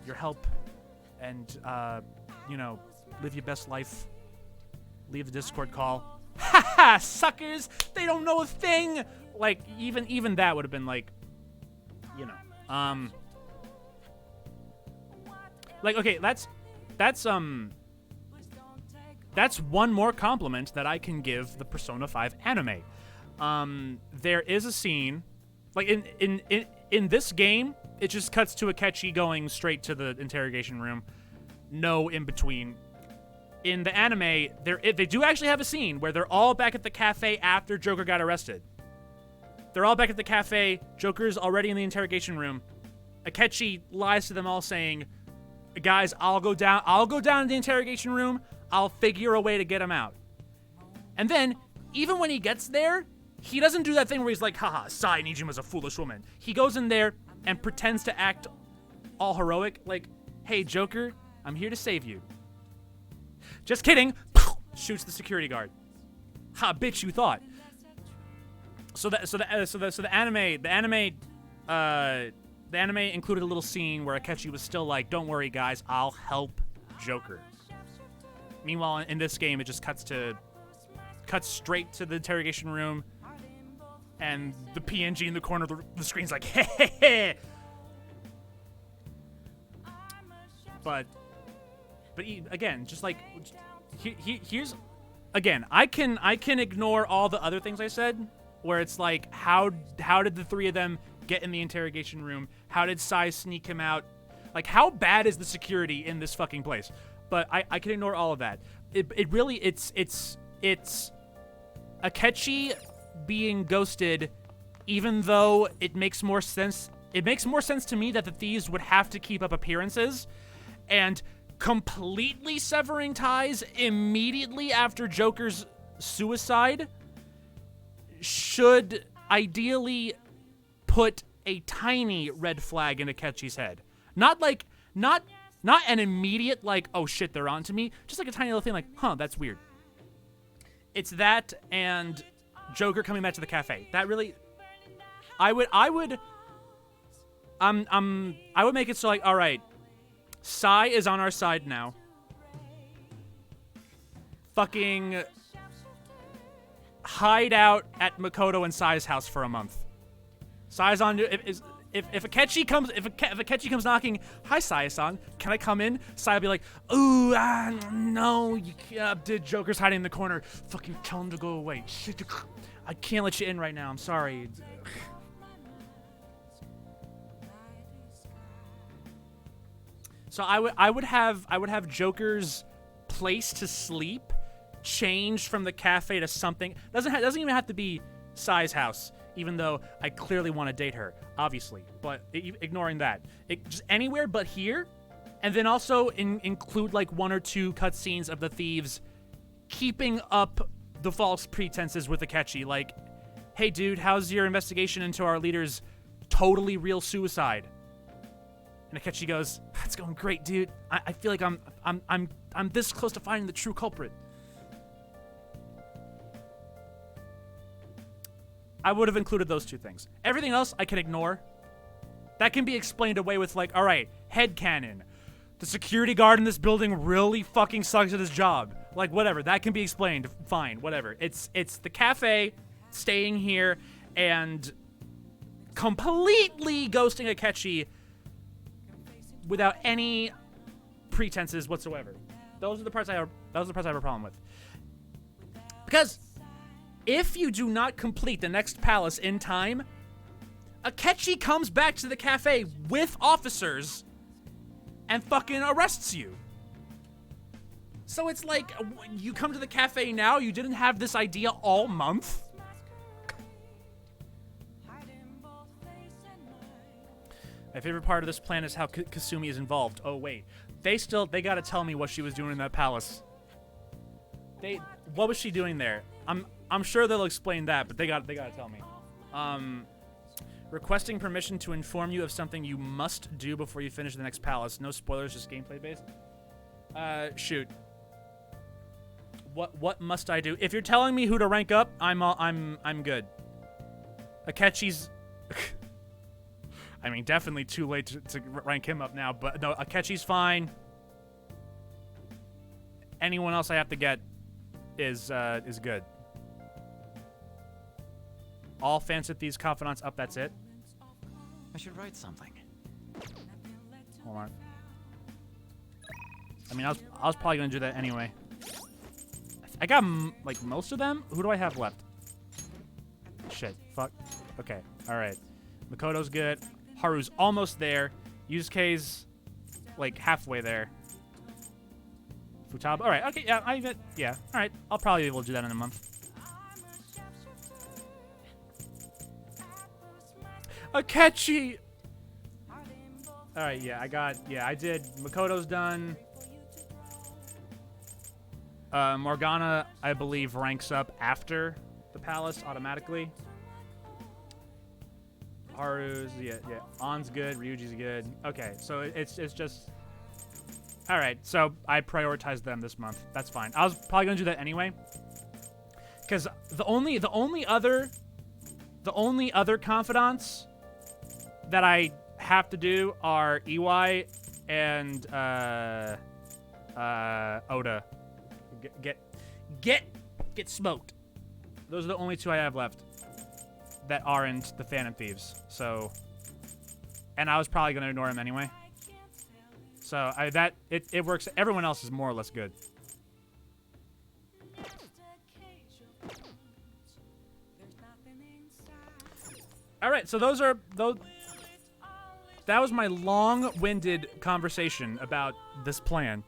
your help, and you know, live your best life. Leave the Discord call. Haha, suckers! They don't know a thing. Like even that would have been like, you know, like okay, that's one more compliment that I can give the Persona 5 anime. There is a scene, like in this game, it just cuts to Akechi going straight to the interrogation room, no in between. In the anime, they do actually have a scene where they're all back at the cafe after Joker got arrested. They're all back at the cafe. Joker's already in the interrogation room. Akechi lies to them all, saying, "Guys, I'll go down to the interrogation room. I'll figure a way to get him out." And then, even when he gets there, he doesn't do that thing where he's like, haha, Sai Nijima's a foolish woman. He goes in there and pretends to act all heroic, like, hey, Joker, I'm here to save you. Just kidding. Shoots the security guard. Ha, bitch, you thought. So the anime included a little scene where Akechi was still like, don't worry, guys, I'll help Joker. Meanwhile, in this game, it just cuts straight to the interrogation room, and the PNG in the corner of the screen's like, hey, hey, hey. But again, just like, here's, again, I can ignore all the other things I said, where it's like, how did the three of them get in the interrogation room? How did Sai sneak him out? Like, how bad is the security in this fucking place? But I can ignore all of that. It really, it's Akechi being ghosted, even though it makes more sense. It makes more sense to me that the thieves would have to keep up appearances, and completely severing ties immediately after Joker's suicide should ideally put a tiny red flag in Akechi's head. Not an immediate, like, oh shit, they're onto me. Just like a tiny little thing like, huh, that's weird. It's that and Joker coming back to the cafe. That really, I would make it so like, all right, Sai is on our side now. Fucking hide out at Makoto and Sai's house for a month. Sai's on. If Akechi comes knocking, hi Sai-san, can I come in? Sai will be like, ooh, no, you can't. Joker's hiding in the corner. Fucking tell him to go away. Shit, I can't let you in right now. I'm sorry. So I would have Joker's place to sleep changed from the cafe to something. Doesn't even have to be Sai's house, even though I clearly want to date her, obviously. But ignoring that, just anywhere but here, and then also include like 1 or 2 cutscenes of the thieves keeping up the false pretenses with Akechi. Like, hey dude, how's your investigation into our leader's totally real suicide? And Akechi goes, "That's going great, dude. I feel like I'm this close to finding the true culprit." I would have included those 2 things. Everything else I can ignore. That can be explained away with like, all right, headcanon. The security guard in this building really fucking sucks at his job. Like, whatever. That can be explained. Fine, whatever. It's the cafe staying here and completely ghosting Akechi without any pretenses whatsoever. Those are the parts I have a problem with. Because if you do not complete the next palace in time, Akechi comes back to the cafe with officers and fucking arrests you. So it's like, you come to the cafe now, you didn't have this idea all month? My favorite part of this plan is how Kasumi is involved. Oh wait, they gotta tell me what she was doing in that palace. What was she doing there? I'm sure they'll explain that, but they gotta tell me. Requesting permission to inform you of something you must do before you finish the next palace. No spoilers, just gameplay based. Shoot. What must I do? If you're telling me who to rank up, I'm good. Akechi's I mean, definitely too late to rank him up now, but no, Akechi's fine. Anyone else I have to get is good. All Phantom Thieves confidants up, that's it. I should write something. Hold on. I mean, I was probably gonna do that anyway. I got like most of them. Who do I have left? Shit. Fuck. Okay. All right. Makoto's good. Haru's almost there. Yusuke's like halfway there. Futaba. All right. Okay. Yeah. Yeah. All right. I'll probably be able to do that in a month. Akechi. All right. Yeah. I did. Makoto's done. Morgana, I believe, ranks up after the palace automatically. Haru's, yeah. On's good. Ryuji's good. Okay, so it's just... All right, so I prioritized them this month. That's fine. I was probably gonna do that anyway, because the only other confidants that I have to do are EY and Oda. Get smoked. Those are the only two I have left that aren't the Phantom Thieves. So, and I was probably gonna ignore him anyway. So it works. Everyone else is more or less good. All right, so those. That was my long-winded conversation about this plan.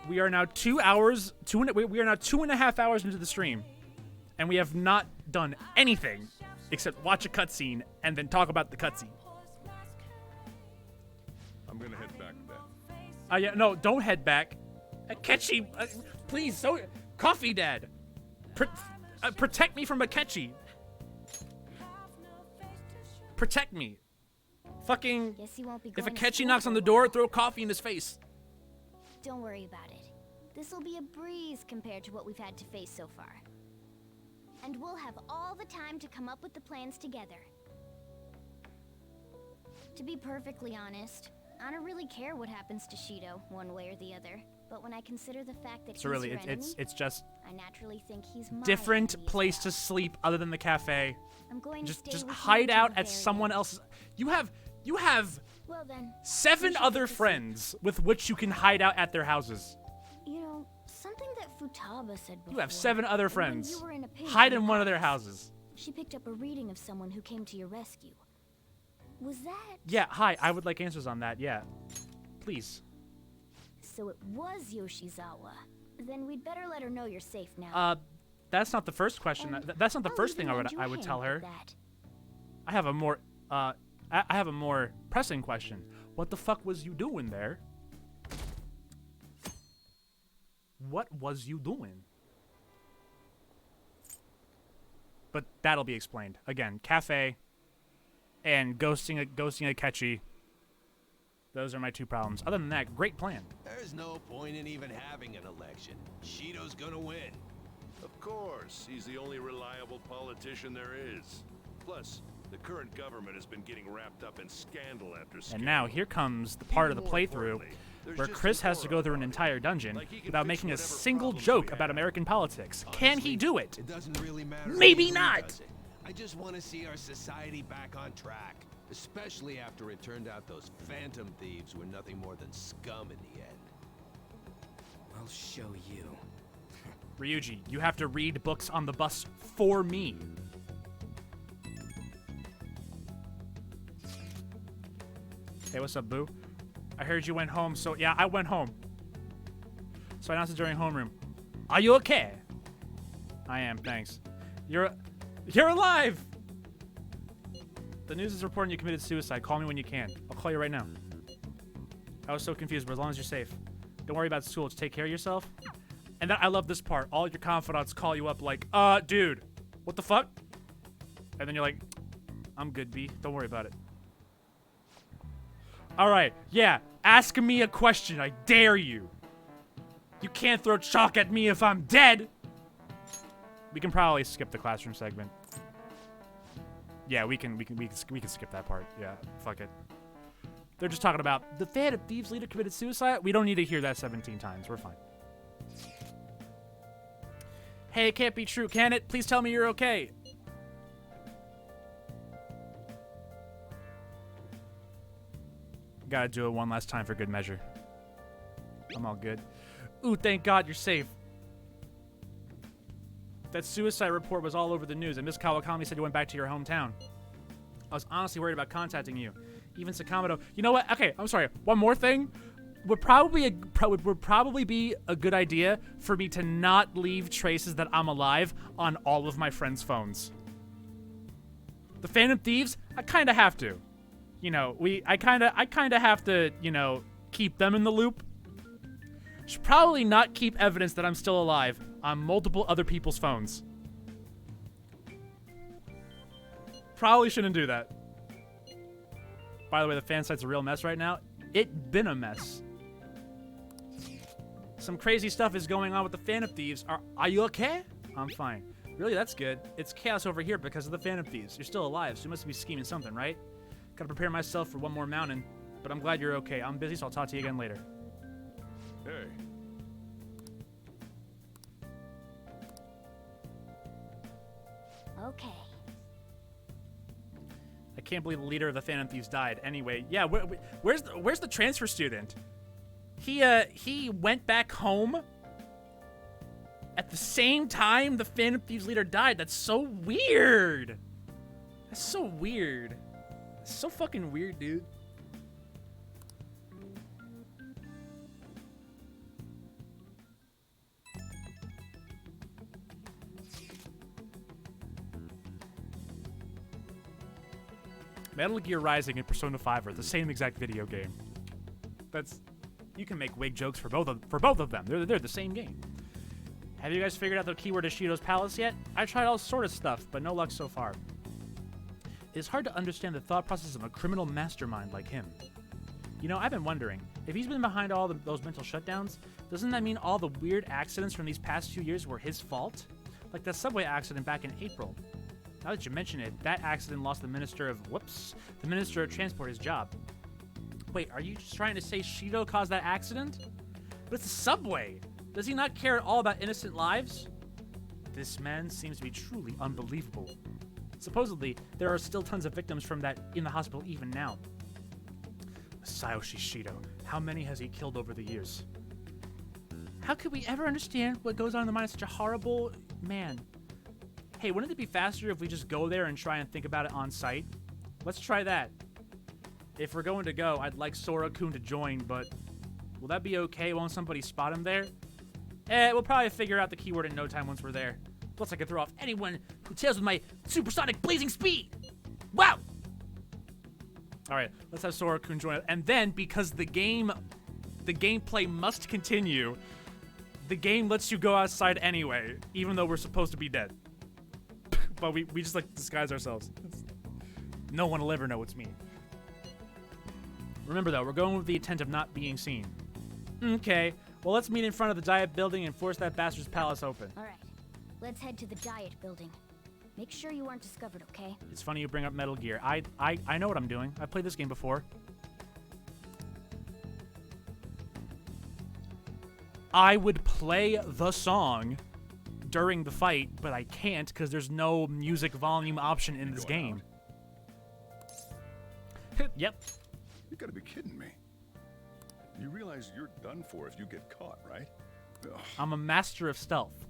We are now 2 hours. We are now 2.5 hours into the stream, and we have not done anything except watch a cutscene and then talk about the cutscene. I'm gonna head back then. Yeah, no, don't head back. Akechi, please, so Coffee Dad, protect me from Akechi. Protect me. Fucking. Guess he won't be if going to Akechi school knocks for on a the door, while. throw coffee in his face. Don't worry about it. This'll be a breeze compared to what we've had to face so far. And we'll have all the time to come up with the plans together. To be perfectly honest, I don't really care what happens to Shido, one way or the other. But when I consider the fact that So he's really, your enemy, it's just I naturally think he's my different enemy. place to sleep other than the cafe. I'm going to stay Just with you hide until out the at very someone end. else's. You have Well then, 7 we should other get to sleep. friends with which you can hide out at their houses. You know, something that Futaba said before. You have 7 other when friends. you were in a pinch Hide in in the one of their palace, houses. She picked up a reading of someone who came to your rescue. Was that... Yeah, hi. I would like answers on that. Yeah, please. So it was Yoshizawa. Then we'd better let her know you're safe now. That's not the first question. That's not the I'll first thing even lend you I a would hand tell her. with that. I have a more I have a more pressing question. What the fuck was you doing there? What was you doing? But that'll be explained. Again, cafe and ghosting Akechi. Those are my 2 problems. Other than that, great plan. There's no point in even having an election. Shido's gonna win. Of course, he's the only reliable politician there is. Plus, the current government has been getting wrapped up in scandal after scandal. And now here comes the part of the playthrough where Chris has to go through an entire dungeon without making a single joke about American politics. Can he do it? It doesn't really matter. Maybe who not. does it. I just want to see our society back on track, especially after it turned out those Phantom Thieves were nothing more than scum in the end. I'll show you. Ryuji, you have to read books on the bus for me. Hey, what's up, boo? I heard you went home, so yeah, I went home. So I announced it during homeroom. Are you okay? I am, thanks. You're alive! The news is reporting you committed suicide. Call me when you can. I'll call you right now. I was so confused, but as long as you're safe. Don't worry about school, just take care of yourself. And then I love this part. All your confidants call you up like, dude, what the fuck? And then you're like, I'm good, B. Don't worry about it. Alright, yeah. Ask me a question. I dare you. You can't throw chalk at me if I'm dead. We can probably skip the classroom segment. Yeah, we can skip that part. Yeah, fuck it. They're just talking about the Phantom Thieves leader committed suicide. We don't need to hear that 17 times. We're fine. Hey, it can't be true, can it? Please tell me you're okay. Gotta do it one last time for good measure. I'm all good. Ooh, thank God you're safe. That suicide report was all over the news, and Miss Kawakami said you went back to your hometown. I was honestly worried about contacting you. Even Sakamoto. You know what? Okay, I'm sorry. One more thing. Would probably be a good idea for me to not leave traces that I'm alive on all of my friends' phones. The Phantom Thieves, I kind of have to. You know, I kind of have to, you know, keep them in the loop. Should probably not keep evidence that I'm still alive on multiple other people's phones. Probably shouldn't do that. By the way, the fan site's a real mess right now. It been a mess. Some crazy stuff is going on with the Phantom Thieves. Are you okay? I'm fine. Really, that's good. It's chaos over here because of the Phantom Thieves. You're still alive, so you must be scheming something, right? Gotta prepare myself for one more mountain, but I'm glad you're okay. I'm busy, so I'll talk to you again later. Hey. Okay. I can't believe the leader of the Phantom Thieves died. Anyway, yeah, where's the transfer student? He went back home at the same time the Phantom Thieves leader died. That's so weird. That's so weird. It's so fucking weird, dude. Metal Gear Rising and Persona 5 are the same exact video game. You can make wig jokes for both of them. They're the same game. Have you guys figured out the keyword to Shido's palace yet? I tried all sort of stuff, but no luck so far. It's hard to understand the thought process of a criminal mastermind like him. You know, I've been wondering, if he's been behind all those mental shutdowns, doesn't that mean all the weird accidents from these past few years were his fault? Like that subway accident back in April. Now that you mention it, that accident lost the Minister of Transport his job. Wait, are you just trying to say Shido caused that accident? But it's a subway! Does he not care at all about innocent lives? This man seems to be truly unbelievable. Supposedly, there are still tons of victims from that in the hospital even now. Masayoshi Shido, how many has he killed over the years? How could we ever understand what goes on in the mind of such a horrible man? Hey, wouldn't it be faster if we just go there and try and think about it on site? Let's try that. If we're going to go, I'd like Sora-kun to join, but will that be okay? Won't somebody spot him there? We'll probably figure out the keyword in no time once we're there. Plus, I can throw off anyone who tails with my supersonic blazing speed! Wow! Alright, let's have Sora-kun join us. And then, because the gameplay must continue, the game lets you go outside anyway, even though we're supposed to be dead. But we just, like, disguise ourselves. No one will ever know it's me. Remember, though, we're going with the intent of not being seen. Okay, well, let's meet in front of the Diet Building and force that bastard's palace open. All right, let's head to the Diet Building. Make sure you aren't discovered, okay? It's funny you bring up Metal Gear. I know what I'm doing. I've played this game before. I would play the song during the fight, but I can't because there's no music volume option in this game. Yep. You gotta be kidding me. You realize you're done for if you get caught, right? Ugh. I'm a master of stealth.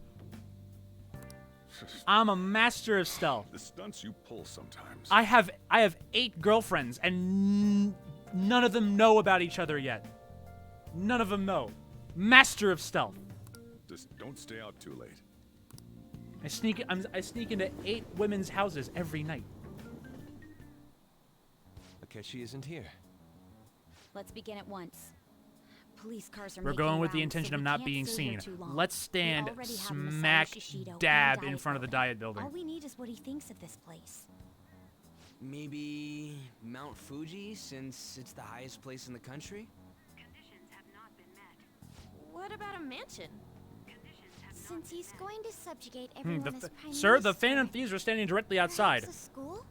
I'm a master of stealth. The stunts you pull sometimes. I have 8 girlfriends, and none of them know about each other yet. None of them know. Master of stealth. Just don't stay out too late. I sneak into 8 women's houses every night. Akechi isn't here. Let's begin at once. Police cars are We're making going with the rounds, intention so of we not can't being stay here seen. too long. Let's stand We already have smack Masayoshi Shido and dab Diet in front of the Building. Diet Building. All we need is what he thinks of this place. Maybe Mount Fuji, since it's the highest place in the country? What about a mansion? Since he's going to subjugate Hmm, everyone as prime sir, the minister, Phantom Thieves are standing directly outside, perhaps a school?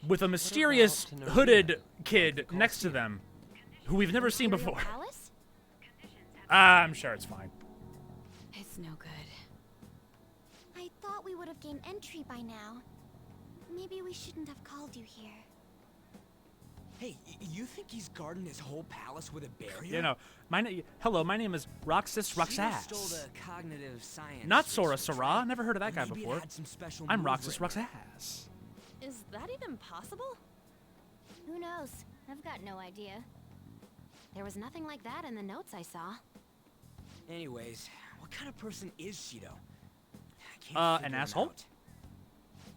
with a mysterious hooded kid next to them, who we've never seen before. Palace? I'm sure it's fine. It's no good. I thought we would have gained entry by now. Maybe we shouldn't have called you here. Hey, you think he's guarding his whole palace with a barrier? You know, hello, my name is Roxas Shido stole Roxas. the cognitive science. Not Sora research, Sora. right? Never heard of that guy Maybe it before. had some special I'm move Roxas written. Roxas. Is that even possible? Who knows? I've got no idea. There was nothing like that in the notes I saw. Anyways, what kind of person is Shido? I can't An figure him asshole? out.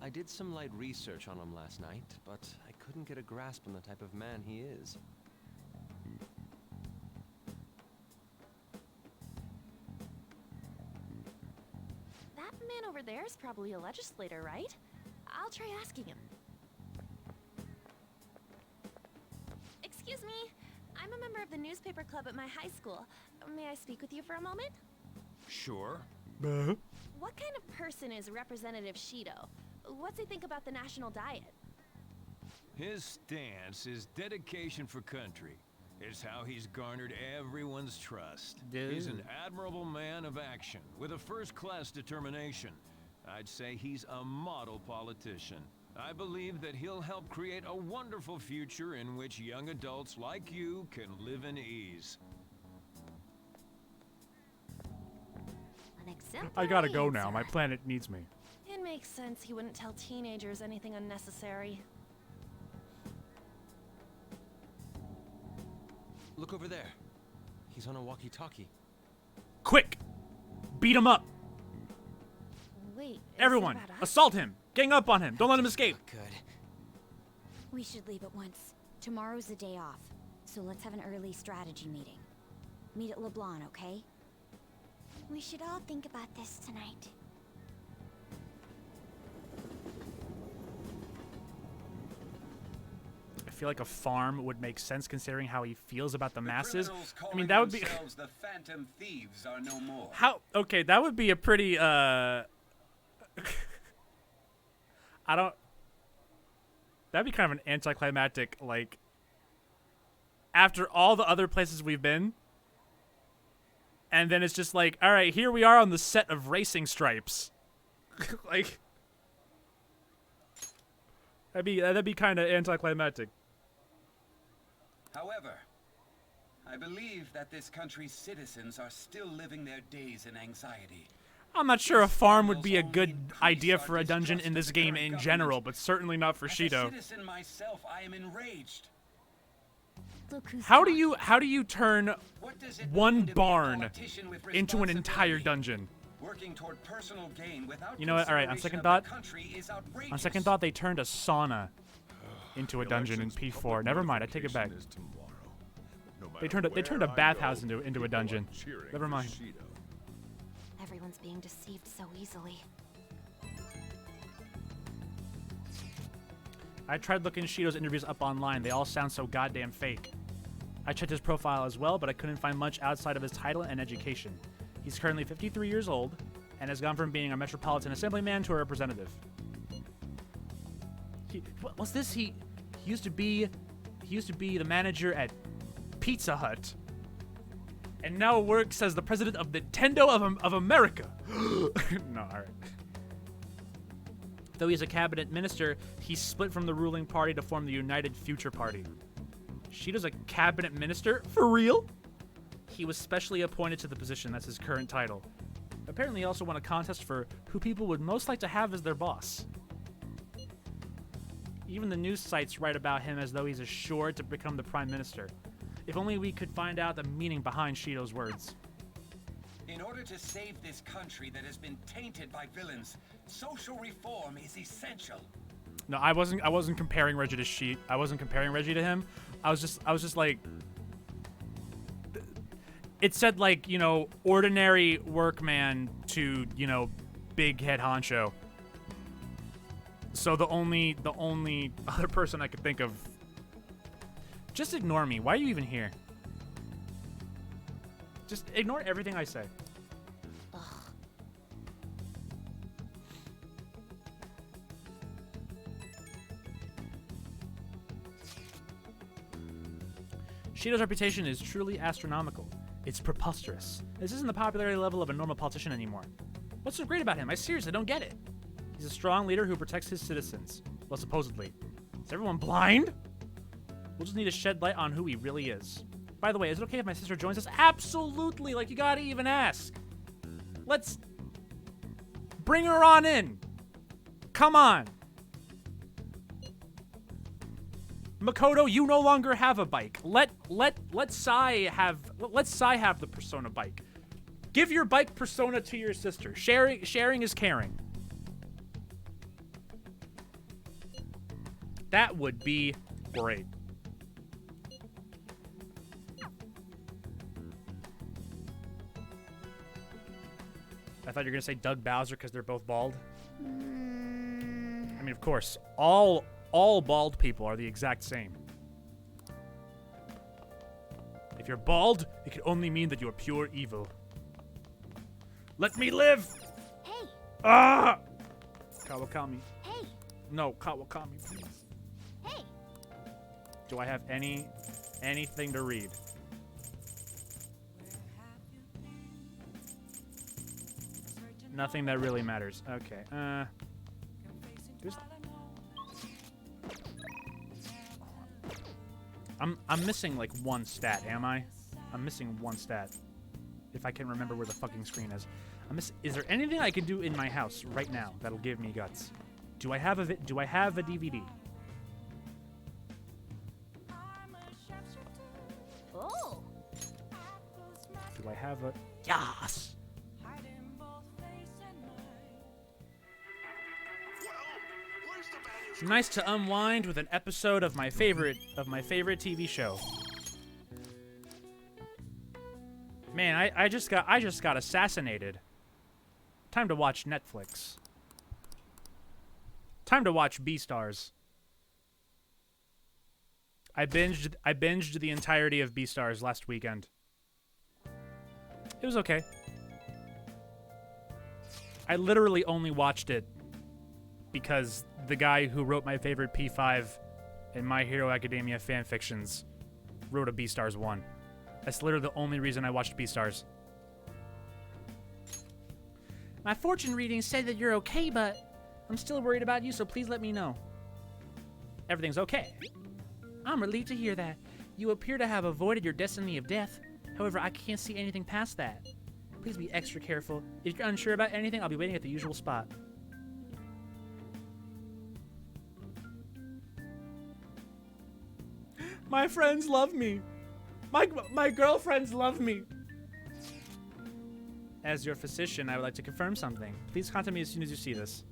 I did some light research on him last night, but I couldn't get a grasp on the type of man he is. That man over there is probably a legislator, right? I'll try asking him. Excuse me, I'm a member of the newspaper club at my high school. May I speak with you for a moment? Sure. What kind of person is Representative Shido? What's he think about the national diet? His stance is dedication for country. It's how he's garnered everyone's trust. He's an admirable man of action, with a first-class determination. I'd say he's a model politician. I believe that he'll help create a wonderful future in which young adults like you can live in ease. An exemplary I gotta go now. answer. My planet needs me. It makes sense he wouldn't tell teenagers anything unnecessary. Look over there. He's on a walkie-talkie. Quick! Beat him up! Wait, Everyone, assault him! Gang up on him! Don't let him escape! We should leave at once. Tomorrow's a day off, so let's have an early strategy meeting. Meet at LeBlanc, okay? We should all think about this tonight. I feel like a farm would make sense considering how he feels about the masses. Criminals I mean, calling that would be... themselves the Phantom Thieves are no more. How? Okay, that would be a pretty, I don't... That'd be kind of an anticlimactic, like... After all the other places we've been... And then it's just like, alright, here we are on the set of Racing Stripes. Like... That'd be kind of anticlimactic. However, I believe that this country's citizens are still living their days in anxiety. I'm not sure a farm would be a good idea for a dungeon in this game in general, but certainly not for As a Shido. citizen myself, I am enraged. How do you turn one barn into an entire dungeon? Working toward personal gain without You know what? All right. On consideration second of thought, the country is outrageous. on second thought, they turned a sauna into a dungeon in P4. Never mind. I take it back. They turned a bathhouse into a dungeon. Never mind. Everyone's being deceived so easily. I tried looking Shido's interviews up online. They all sound so goddamn fake. I checked his profile as well, but I couldn't find much outside of his title and education. He's currently 53 years old and has gone from being a metropolitan assemblyman to a representative. What's this? He used to be the manager at Pizza Hut, and now works as the president of Nintendo of America. No, all right. Though he's a cabinet minister, he split from the ruling party to form the United Future Party. Shido's a cabinet minister? For real? He was specially appointed to the position. That's his current title. Apparently he also won a contest for who people would most like to have as their boss. Even the news sites write about him as though he's assured to become the prime minister. If only we could find out the meaning behind Shido's words. In order to save this country that has been tainted by villains, social reform is essential. No, I wasn't comparing Reggie to Sheet. I wasn't comparing Reggie to him. I was just like, it said like, you know, ordinary workman to, you know, big head honcho. So the only other person I could think of. Just ignore me. Why are you even here? Just ignore everything I say. Shido's reputation is truly astronomical. It's preposterous. This isn't the popularity level of a normal politician anymore. What's so great about him? I seriously don't get it. He's a strong leader who protects his citizens. Well, supposedly. Is everyone blind? We'll just need to shed light on who he really is. By the way, is it okay if my sister joins us? Absolutely! Like, you gotta even ask. Let's bring her on in. Come on. Makoto, you no longer have a bike. Let Sai have the persona bike. Give your bike persona to your sister. Sharing is caring. That would be great. I thought you were gonna say Doug Bowser because they're both bald. I mean, of course, all bald people are the exact same. If you're bald, it can only mean that you are pure evil. Let me live! Hey! Ah! Kawakami. Hey! No, Kawakami, please. Hey! Do I have anything to read? Nothing that really matters. Okay. There's... I'm missing like one stat, am I? I'm missing one stat. If I can remember where the fucking screen is. Is there anything I can do in my house right now that'll give me guts? Do I have a DVD? Oh. Do I have a... Yes! Nice to unwind with an episode of my favorite TV show. Man, I just got assassinated. Time to watch Netflix. Time to watch Beastars. I binged the entirety of Beastars last weekend. It was okay. I literally only watched it because the guy who wrote my favorite P5 and My Hero Academia fanfictions wrote a Beastars 1. That's literally the only reason I watched Beastars. My fortune reading said that you're okay, but I'm still worried about you, so please let me know. Everything's okay. I'm relieved to hear that. You appear to have avoided your destiny of death. However, I can't see anything past that. Please be extra careful. If you're unsure about anything, I'll be waiting at the usual spot. My friends love me. My girlfriends love me. As your physician, I would like to confirm something. Please contact me as soon as you see this.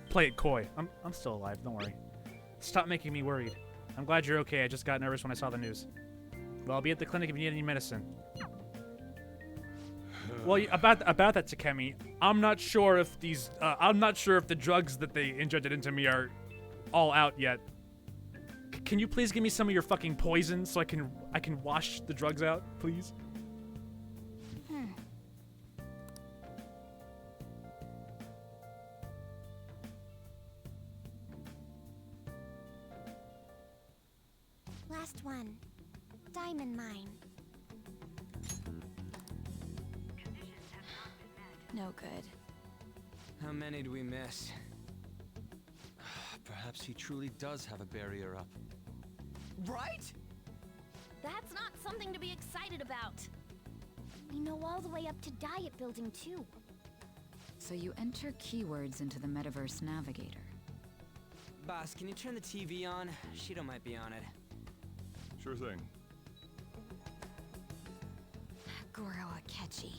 Play it coy. I'm still alive, don't worry. Stop making me worried. I'm glad you're okay. I just got nervous when I saw the news. Well, I'll be at the clinic if you need any medicine. Well, about that, Takemi, I'm not sure if the drugs that they injected into me are all out yet. Can you please give me some of your fucking poison so I can wash the drugs out, please? Last one. Diamond mine. No good. How many do we miss? Perhaps he truly does have a barrier up. Right? That's not something to be excited about. We know all the way up to Diet Building, too. So you enter keywords into the Metaverse Navigator. Boss, can you turn the TV on? Shido might be on it. Sure thing. Goro Akechi.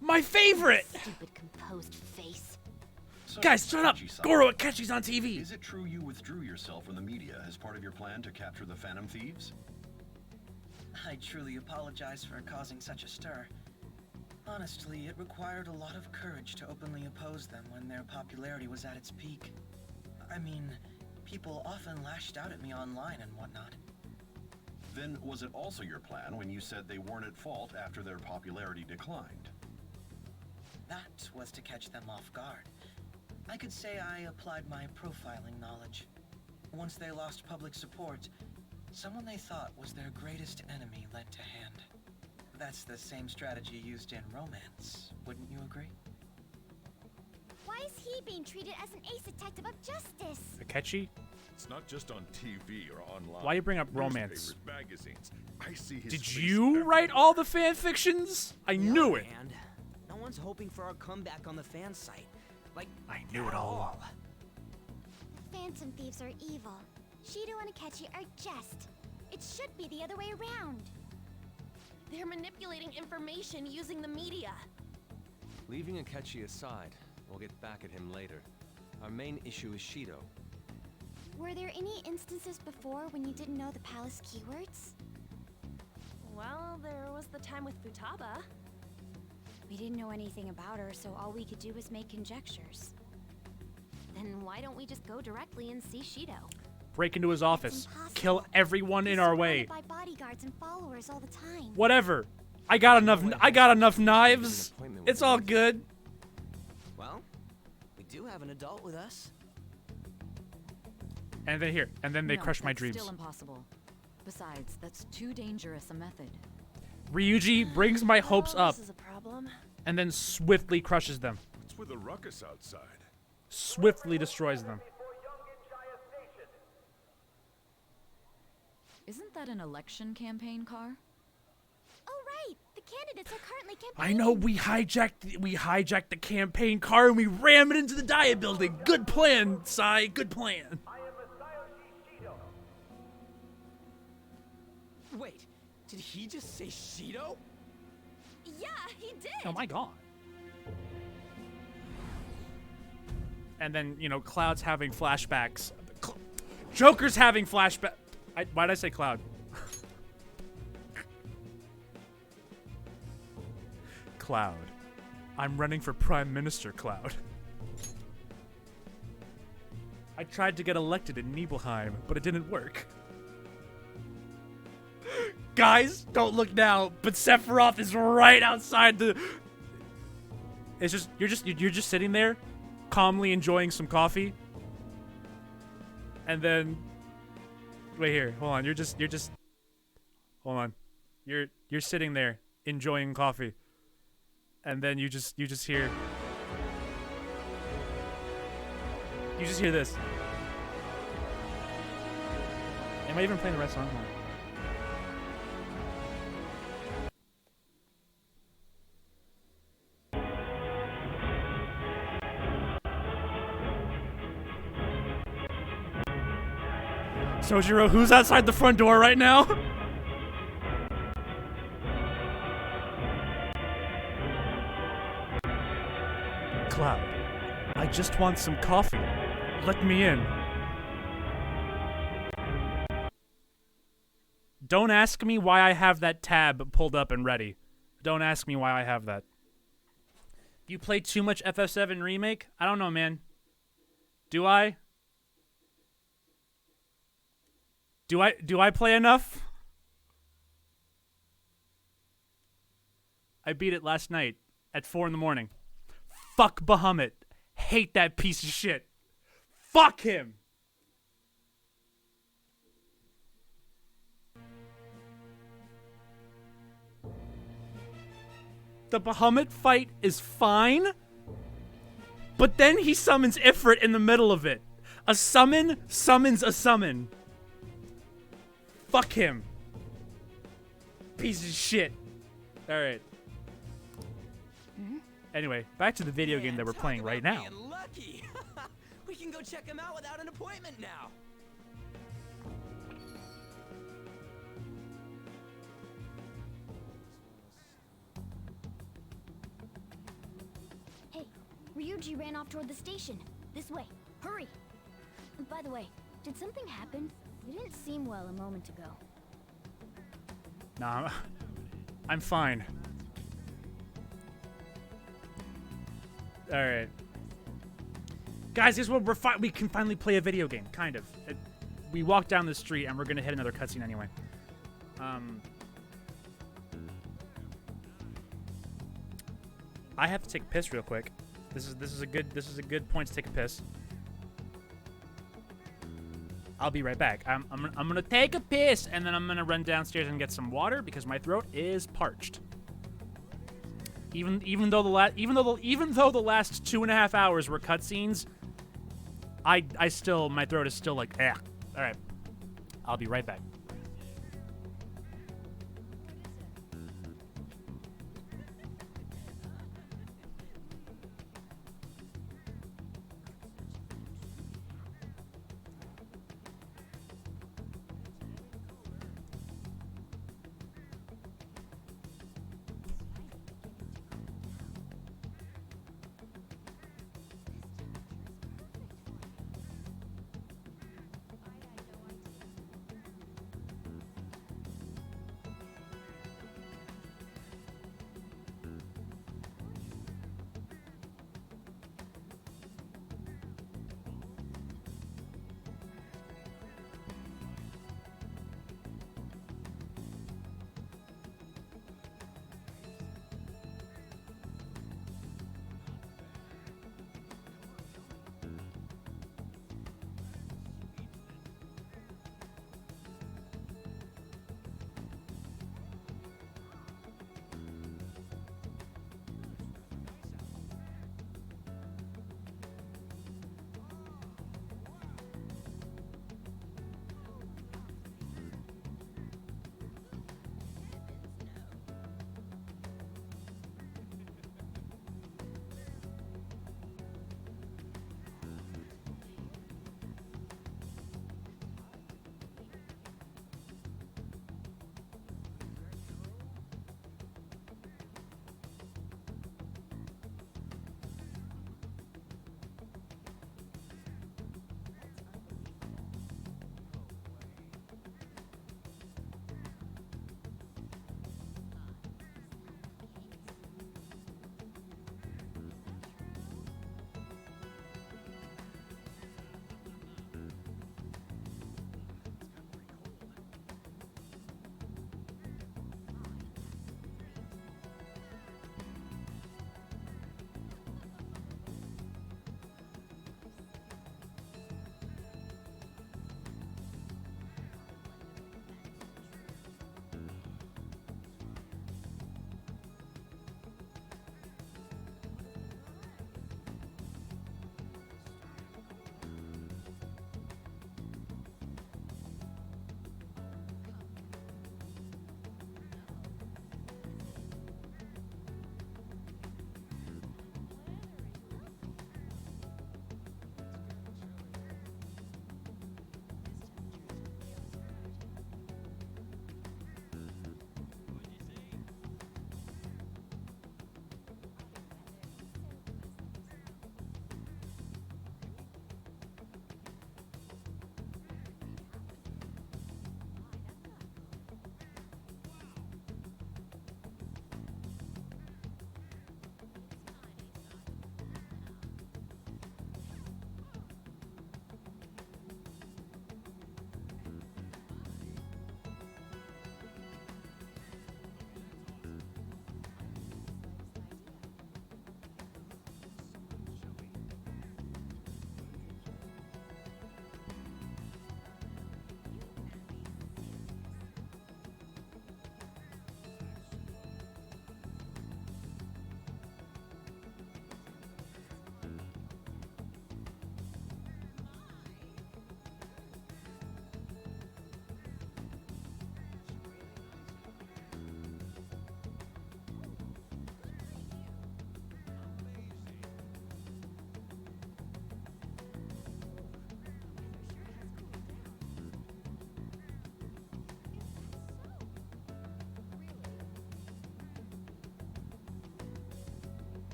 My favorite! Stupid composed face. So, Guys, shut up! Akechi-san, Goro Akechi's on TV! Is it true you withdrew yourself from the media as part of your plan to capture the Phantom Thieves? I truly apologize for causing such a stir. Honestly, it required a lot of courage to openly oppose them when their popularity was at its peak. I mean, people often lashed out at me online and whatnot. Then was it also your plan when you said they weren't at fault after their popularity declined? That was to catch them off guard. I could say I applied my profiling knowledge. Once they lost public support, someone they thought was their greatest enemy lent a hand. That's the same strategy used in romance, wouldn't you agree? Why is he being treated as an ace detective of justice? Akechi? It's not just on TV or online. Why you bring up romance? Newspapers, magazines. I see his Did face you everywhere. write all the fan fictions? I knew it. And no one's hoping for our comeback on the fan site. Like, I knew it all along. Phantom thieves are evil. Shido and Akechi are just. It should be the other way around. They're manipulating information using the media. Leaving Akechi aside, we'll get back at him later. Our main issue is Shido. Were there any instances before when you didn't know the palace keywords? Well, there was the time with Futaba. We didn't know anything about her, so all we could do was make conjectures. Then why don't we just go directly and see Shido? Break into his office. Kill everyone in our way. By bodyguards and followers all the time. Whatever. I got enough knives. It's all good. Well, we do have an adult with us. And then they No, crush my that's dreams. Still impossible. Besides, that's too dangerous a method. Ryuji brings my hopes up This is a problem. and then swiftly crushes them. What's with the ruckus outside? Swiftly destroys them. Isn't that an election campaign car? Oh right, the candidates are currently campaigning. I know we hijacked the campaign car and we ram it into the Dia building. Good plan, Sai. Good plan. Wait, did he just say Shido? Yeah, he did. Oh my god. And then, Cloud's having flashbacks. Joker's having flashbacks. Why did I say Cloud? Cloud. I'm running for Prime Minister, Cloud. I tried to get elected in Nibelheim, but it didn't work. Guys, don't look now, but Sephiroth is right outside the... It's just you're just sitting there, calmly enjoying some coffee. And then wait here, hold on. You're just hold on. You're sitting there enjoying coffee. And then you just hear this. Am I even playing the right song? Sojiro, who's outside the front door right now? Cloud, I just want some coffee. Let me in. Don't ask me why I have that tab pulled up and ready. Don't ask me why I have that. You play too much FF7 Remake? I don't know, man. Do I? Do I play enough? I beat it last night at 4 in the morning. Fuck Bahamut. Hate that piece of shit. Fuck him. The Bahamut fight is fine, but then he summons Ifrit in the middle of it. A summon summons a summon. Fuck him. Piece of shit. Alright. Anyway, back to the video game that we're playing right now. Being lucky. We can go check him out without an appointment now. Hey, Ryuji ran off toward the station. This way. Hurry. By the way, did something happen? You didn't seem well a moment ago. Nah, I'm fine. All right. Guys, this is what we can finally play a video game, kind of. We walk down the street and we're gonna hit another cutscene anyway. I have to take a piss real quick. This is a good point to take a piss. I'll be right back. I'm gonna take a piss and then I'm gonna run downstairs and get some water because my throat is parched. Even though the last 2.5 hours were cutscenes, I still, my throat is still like, eh. All right, I'll be right back.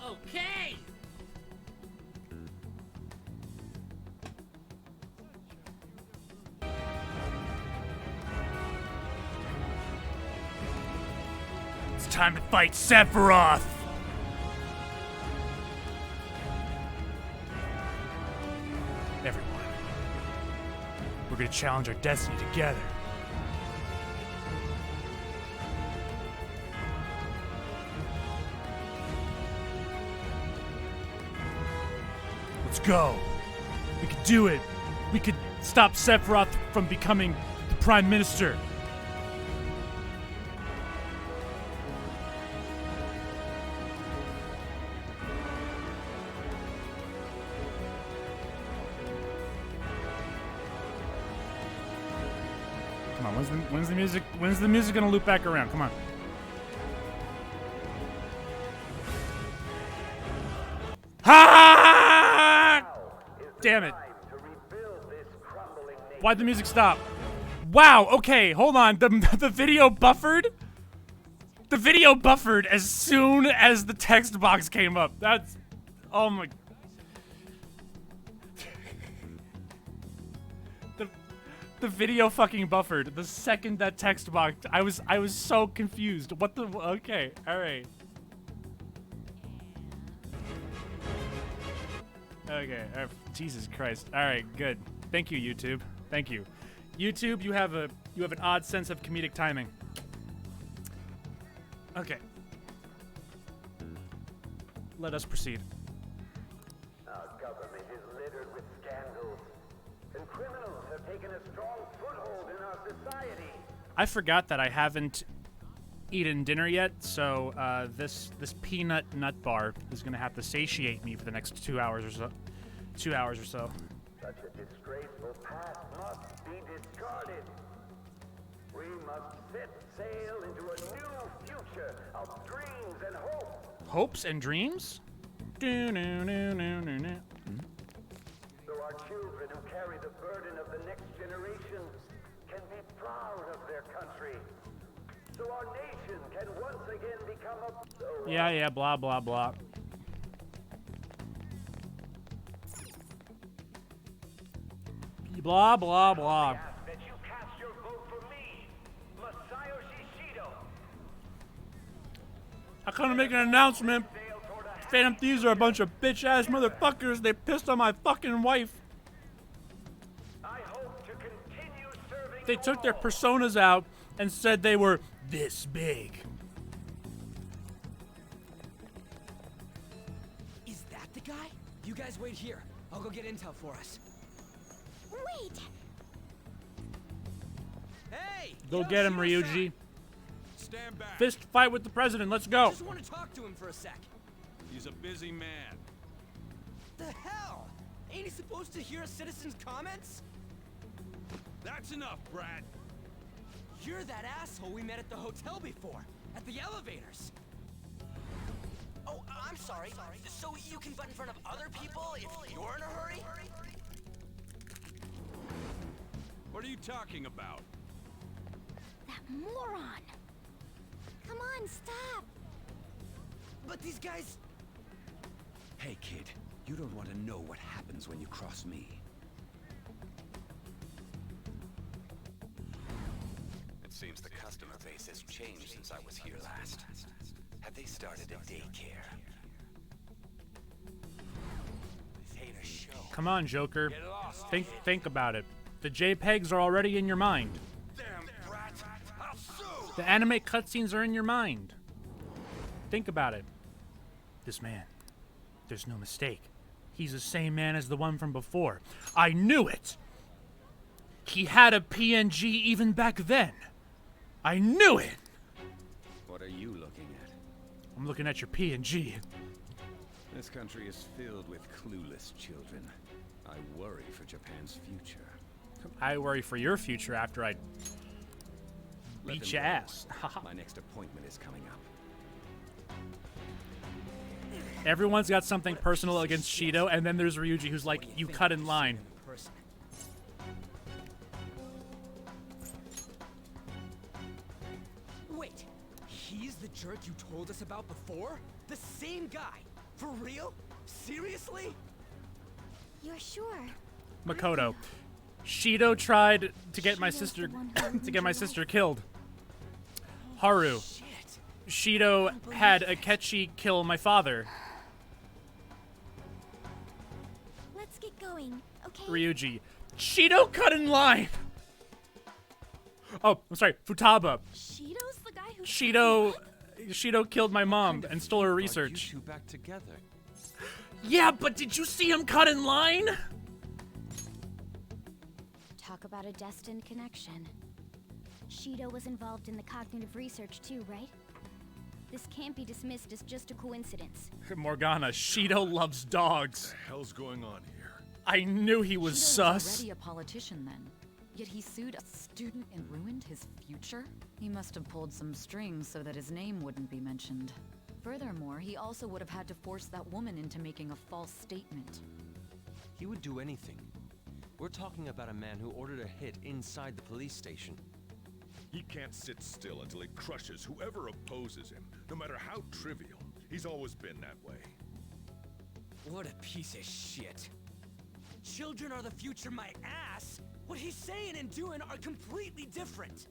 Okay. It's time to fight Sephiroth. Everyone, we're gonna challenge our destiny together. Let's go. We could do it. We could stop Sephiroth from becoming the Prime Minister. Come on, when's the music gonna loop back around? Come on. Ha! Damn it. Why'd the music stop? Wow, okay, hold on. The video buffered? The video buffered as soon as the text box came up. That's... Oh my... The video fucking buffered the second that text box. I was so confused. What the... Okay, alright. Okay, Jesus Christ. Alright, good. Thank you, YouTube. Thank you. YouTube, you have an odd sense of comedic timing. Okay. Let us proceed. Our government is littered with scandals, and criminals have taken a strong foothold in our society. I forgot that I haven't eaten dinner yet, so this peanut nut bar is gonna have to satiate me for the next 2 hours or so. 2 hours or so. Such a disgraceful past must be discarded. We must set sail into a new future of dreams and hope. Hopes and dreams? So our children who carry the burden of the next generation can be proud of their country. So our nation can once again become a... Yeah, blah, blah, blah. Blah, blah, blah. That you cast your vote for me, Masayoshi Shido. I couldn't make an announcement. Phantom Thieves are a bunch of bitch-ass motherfuckers. They pissed on my fucking wife. I hope to continue serving. They took their personas out and said they were this big. Is that the guy? You guys wait here. I'll go get intel for us. Wait! Hey! Go get him, Ryuji. Stand back. Fist fight with the president. Let's go. I just want to talk to him for a sec. He's a busy man. The hell? Ain't he supposed to hear a citizen's comments? That's enough, Brad. You're that asshole we met at the hotel before, at the elevators. Oh, I'm sorry. So you can butt in front of other people if you're in a hurry? What are you talking about? That moron! Come on, stop! But these guys... Hey, kid. You don't want to know what happens when you cross me. It seems the customer base has changed since I was here last. Have they started a daycare? This ain't a show. Come on, Joker. Think about it. The JPEGs are already in your mind. Damn, brat. I'll sue. The anime cutscenes are in your mind. Think about it. This man, there's no mistake. He's the same man as the one from before. I knew it! He had a PNG even back then. I knew it! What are you looking at? I'm looking at your PNG. This country is filled with clueless children. I worry for Japan's future. I worry for your future after I beat your ass. My next appointment is coming up. Everyone's got something personal against Shido, and then there's Ryuji who's like, you cut in line. Wait, he's the jerk you told us about before? The same guy! For real? Seriously? You're sure? Makoto. Shido tried to get my sister killed. Haru. Shido had Akechi kill my father. Let's get going, okay? Ryuji. Shido cut in line. Oh, I'm sorry. Futaba. Shido's the guy who... Shido killed my mom and stole her research. You two back together. Yeah, but did you see him cut in line? Talk about a destined connection. Shido was involved in the cognitive research too, right? This can't be dismissed as just a coincidence. Morgana, Shido loves dogs. What the hell's going on here? I knew he was Shido sus. Was already a politician then. Yet he sued a student and ruined his future? He must have pulled some strings so that his name wouldn't be mentioned. Furthermore, he also would have had to force that woman into making a false statement. He would do anything. We're talking about a man who ordered a hit inside the police station. He can't sit still until he crushes whoever opposes him, no matter how trivial. He's always been that way. What a piece of shit. Children are the future, my ass. What he's saying and doing are completely different.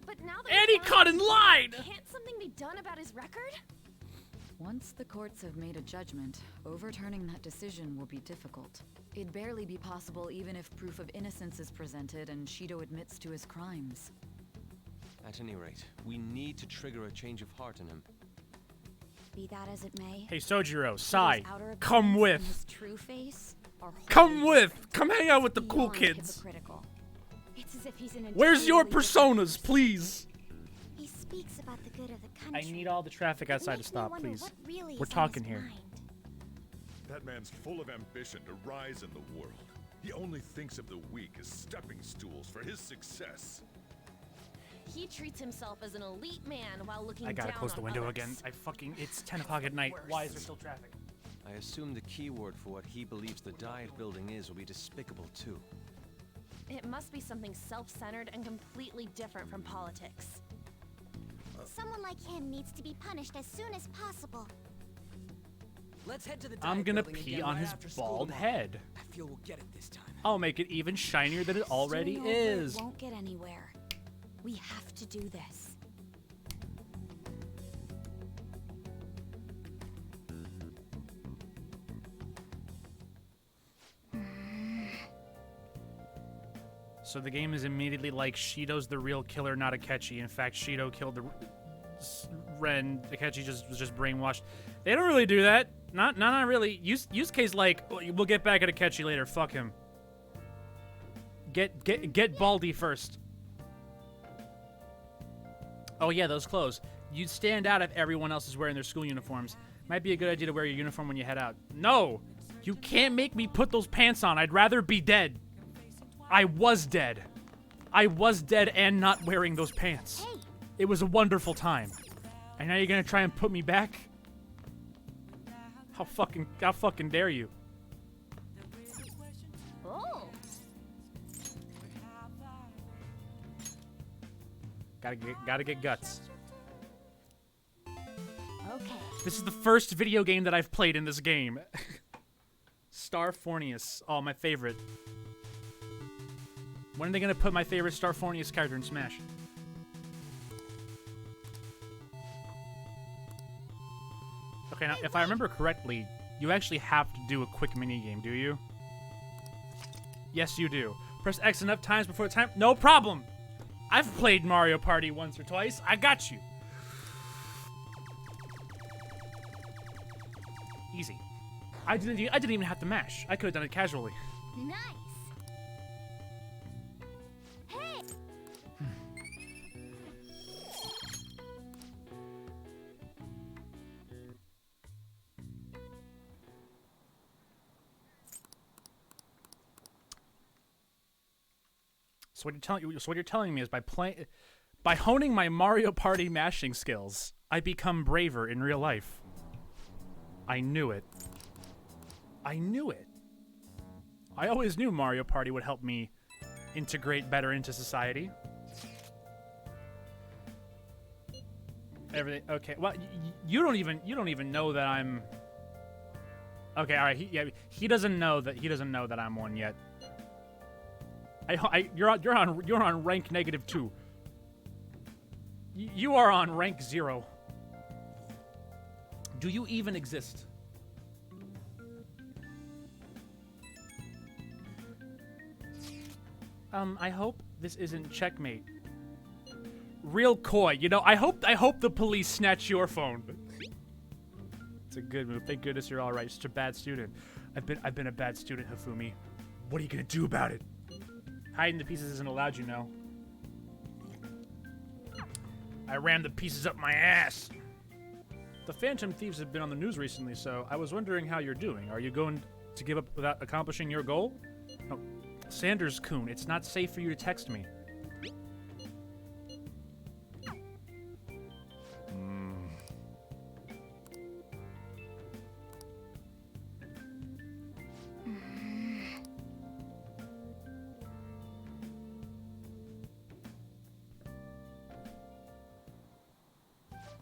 But now that And he cut in line! Can't something be done about his record? Once the courts have made a judgment, overturning that decision will be difficult. It'd barely be possible even if proof of innocence is presented and Shido admits to his crimes. At any rate, we need to trigger a change of heart in him. Be that as it may. Hey, Sojiro, Sai, Outer come appearance and with. his true face are Come with. Come hang out with the cool beyond kids. hypocritical. It's as if he's an Where's your entirely personas, please? He speaks about the good of the I country. need all the traffic outside to Makes me stop, wonder please. what really We're is on talking his here. mind. That man's full of ambition to rise in the world. He only thinks of the weak as stepping stools for his success. He treats himself as an elite man while looking down I gotta close the on window others. again. It's 10 o'clock at night. Why is there still traffic? I assume the key word for what he believes the diet building is will be despicable too. It must be something self-centered and completely different from politics. Someone like him needs to be punished as soon as possible. Let's head to the I'm diet gonna building pee again on right his after school bald tomorrow. head. I feel we'll get it this time. I'll make it even shinier than it already Starting over is. won't get anywhere. We have to do this. So the game is immediately like Shido's the real killer, not Akechi. In fact, Shido killed the Ren. Akechi was just brainwashed. They don't really do that. Not really. Use case like we'll get back at Akechi later. Fuck him. Get Baldy first. Oh yeah, those clothes. You'd stand out if everyone else is wearing their school uniforms. Might be a good idea to wear your uniform when you head out. No, you can't make me put those pants on. I'd rather be dead. I was dead. I was dead and not wearing those pants. Hey. It was a wonderful time. And now you're gonna try and put me back? How fucking dare you? Oh. Gotta get guts. Okay. This is the first video game that I've played in this game. Starfornius. Oh, my favorite. When are they gonna put my favorite Starfornius character in Smash? Okay, now, if I remember correctly, you actually have to do a quick minigame, do you? Yes, you do. Press X enough times before the time... No problem! I've played Mario Party once or twice. I got you. Easy. I didn't even have to mash. I could have done it casually. Nice. Hey. So what you're telling me is by honing my Mario Party mashing skills, I become braver in real life. I knew it. I knew it. I always knew Mario Party would help me integrate better into society. Everything okay. Well, you don't even know that I'm Okay, all right. He doesn't know that I'm one yet. You're on rank -2. You are on rank 0. Do you even exist? I hope this isn't checkmate. Real coy, you know. I hope the police snatch your phone. It's a good move. Thank goodness you're all right. Just a bad student. I've been a bad student, Hifumi. What are you gonna do about it? Hiding the pieces isn't allowed, you know. I rammed the pieces up my ass. The Phantom Thieves have been on the news recently, so I was wondering how you're doing. Are you going to give up without accomplishing your goal? No, Sanders-kun, it's not safe for you to text me.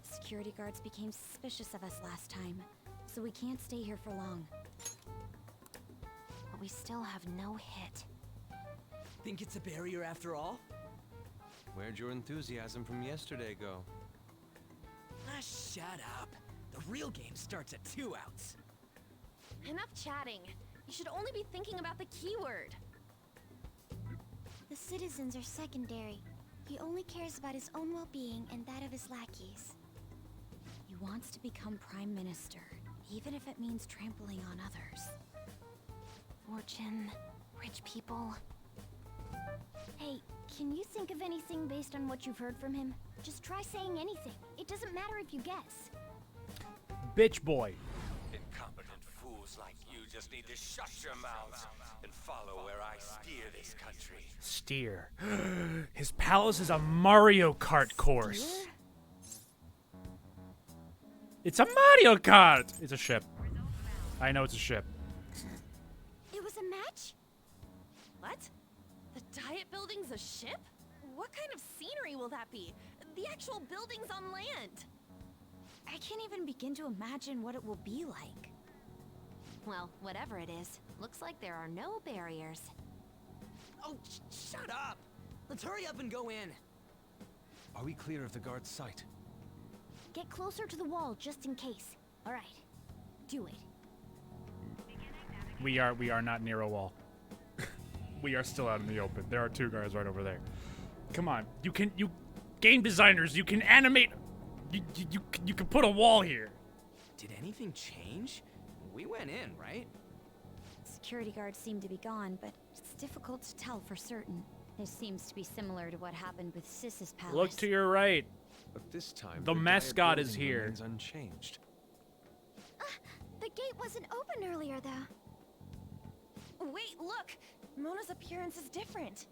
Security guards became suspicious of us last time, so we can't stay here for long. But we still have no hit. Think it's a barrier after all? Where'd your enthusiasm from yesterday go? Ah, shut up. The real game starts at 2 outs. Enough chatting. You should only be thinking about the keyword. The citizens are secondary. He only cares about his own well-being and that of his lackeys. He wants to become Prime Minister, even if it means trampling on others. Fortune, rich people. Hey, can you think of anything based on what you've heard from him? Just try saying anything. It doesn't matter if you guess. Bitch boy. Incompetent fools like you just need to shut your mouths and follow where I steer this country. Steer. His palace is a Mario Kart course. Steer? It's a Mario Kart! It's a ship. I know it's a ship. It was a match? What? The Diet Building's a ship? What kind of scenery will that be? The actual building's on land. I can't even begin to imagine what it will be like. Well, whatever it is, looks like there are no barriers. Oh, shut up! Let's hurry up and go in. Are we clear of the guard's sight? Get closer to the wall just in case. All right. Do it. We are not near a wall. We are still out in the open. There are 2 guards right over there. Come on. You game designers, you can animate. You can put a wall here. Did anything change? We went in, right? Security guards seem to be gone, but it's difficult to tell for certain. This seems to be similar to what happened with Sis's palace. Look to your right. But this time, the mascot is here. Remains unchanged. The gate wasn't open earlier, though. Wait, look! Mona's appearance is different.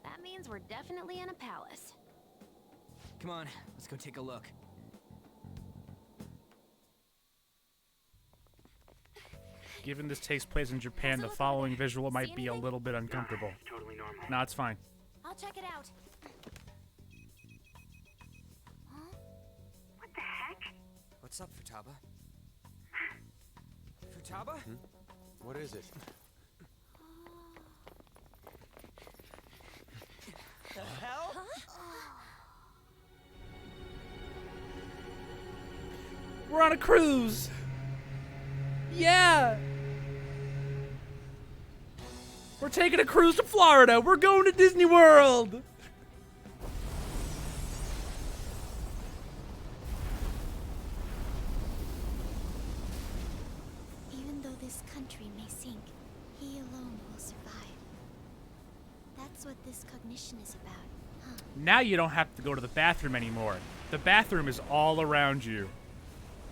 That means we're definitely in a palace. Come on, let's go take a look. Given this takes place in Japan, the following visual might be a little bit uncomfortable. Totally normal. No, it's fine. I'll check it out. What the heck? What's up, Futaba? Futaba? What is it? The hell? We're on a cruise! Yeah! We're taking a cruise to Florida! We're going to Disney World! Even though this country may sink, he alone will survive. That's what this cognition is about, huh? Now you don't have to go to the bathroom anymore. The bathroom is all around you.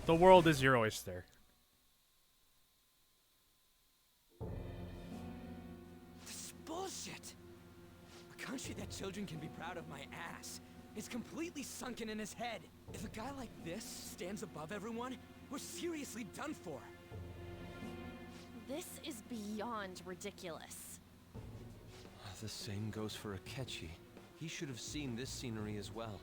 The world is your oyster. This is bullshit! A country that children can be proud of my ass is completely sunken in his head. If a guy like this stands above everyone, we're seriously done for. This is beyond ridiculous. The same goes for Akechi. He should have seen this scenery as well.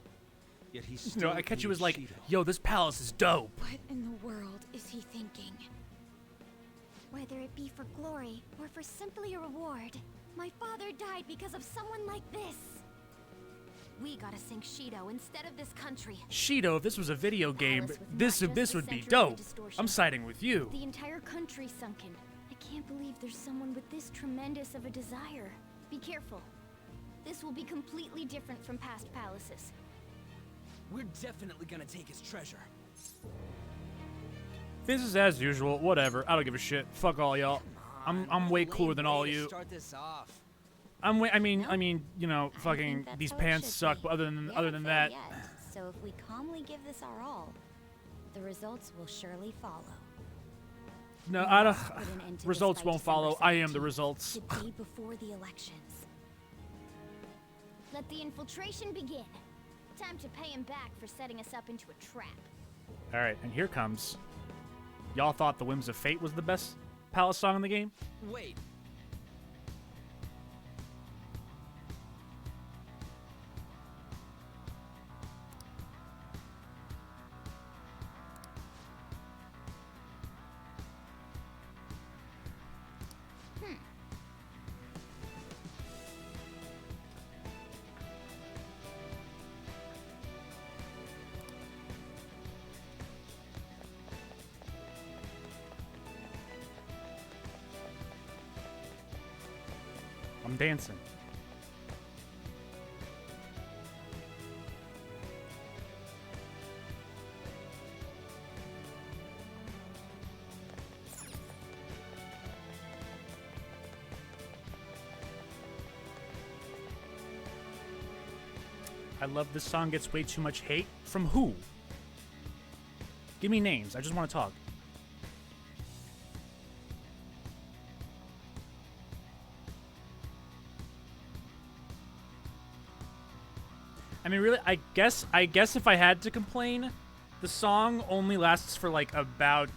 Yet he's still No, Akechi was like, yo, this palace is dope. What in the world is he thinking? Whether it be for glory or for simply a reward, my father died because of someone like this. We gotta sink Shido instead of this country. Shido, if this was a video game, this would be dope. I'm siding with you. The entire country sunken. I can't believe there's someone with this tremendous of a desire. Be careful. This will be completely different from past palaces. We're definitely gonna take his treasure. Business as usual. Whatever. I don't give a shit. Fuck all y'all. I'm way cooler than all of you. Start this off. I mean, you know, fucking these pants suck. But other than that, so if we calmly give this our all, the results will surely follow. No, I don't. Results won't follow. I am the results. The day before the elections. Let the infiltration begin. Time to pay him back for setting us up into a trap. All right, and here comes. Y'all thought The Whims of Fate was the best palace song in the game? Wait. I'm dancing. I love this song gets way too much hate. From who? Give me names. I just want to talk. I mean, really, I guess if I had to complain, the song only lasts for like about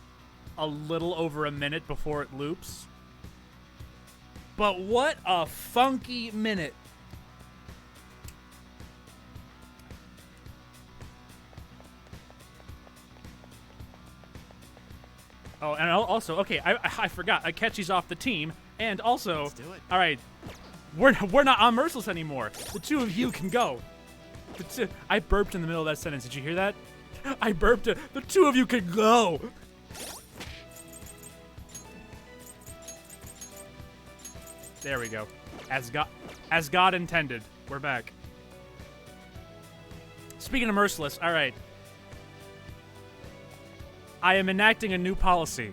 a little over a minute before it loops. But what a funky minute. Oh, and also, okay, I forgot. Akechi's off the team, and also, Let's do it. all right, we're not on Merciless anymore. The two of you can go. I burped in the middle of that sentence. Did you hear that? I burped. The two of you can go. There we go. As God intended. We're back. Speaking of Merciless, all right. I am enacting a new policy.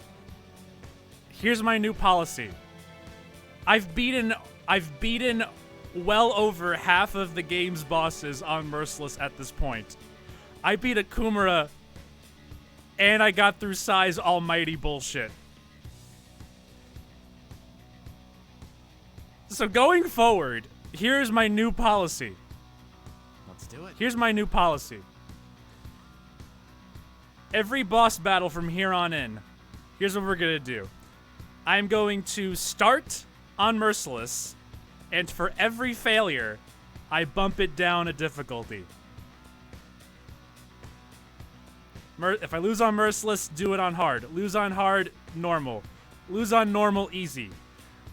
Here's my new policy. I've beaten well over half of the game's bosses on Merciless at this point. I beat Akumura, and I got through Sai's almighty bullshit. So going forward, here's my new policy. Let's do it. Here's my new policy. Every boss battle from here on in, here's what we're gonna do. I'm going to start on Merciless, and for every failure, I bump it down a difficulty. If I lose on Merciless, do it on hard. Lose on hard, normal. Lose on normal, easy.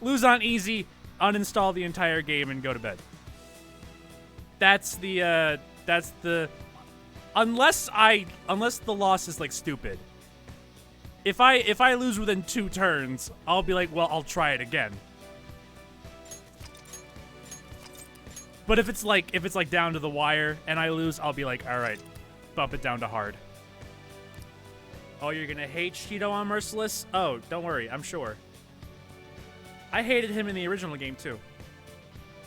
Lose on easy, uninstall the entire game and go to bed. That's the unless the loss is like stupid. If I lose within 2 turns, I'll be like, well, I'll try it again. But if it's like down to the wire and I lose, I'll be like, all right, bump it down to hard. Oh, you're gonna hate Shido on Merciless? Oh, don't worry, I'm sure. I hated him in the original game too.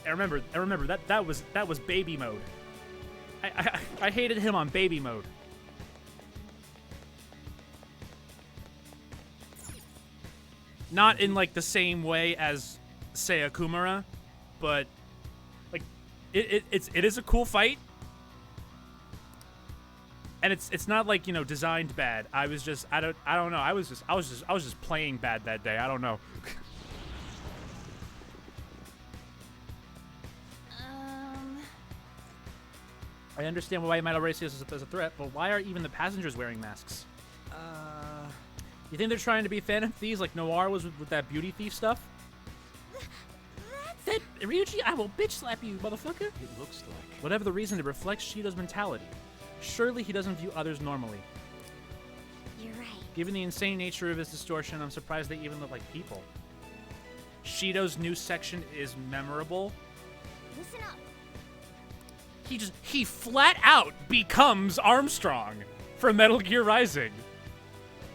And remember that was baby mode. I hated him on baby mode. Not in like the same way as say Akumura, but like it is a cool fight. And it's not like, you know, designed bad. I was just I don't know. I was just playing bad that day. I don't know. I understand why you might already see this as a threat, but why are even the passengers wearing masks? You think they're trying to be Phantom Thieves like Noir was with that beauty thief stuff? That Ryuji, I will bitch slap you, motherfucker. It looks like. Whatever the reason, it reflects Shido's mentality. Surely he doesn't view others normally. You're right. Given the insane nature of his distortion, I'm surprised they even look like people. Shido's new section is memorable. Listen up. He flat out becomes Armstrong from Metal Gear Rising.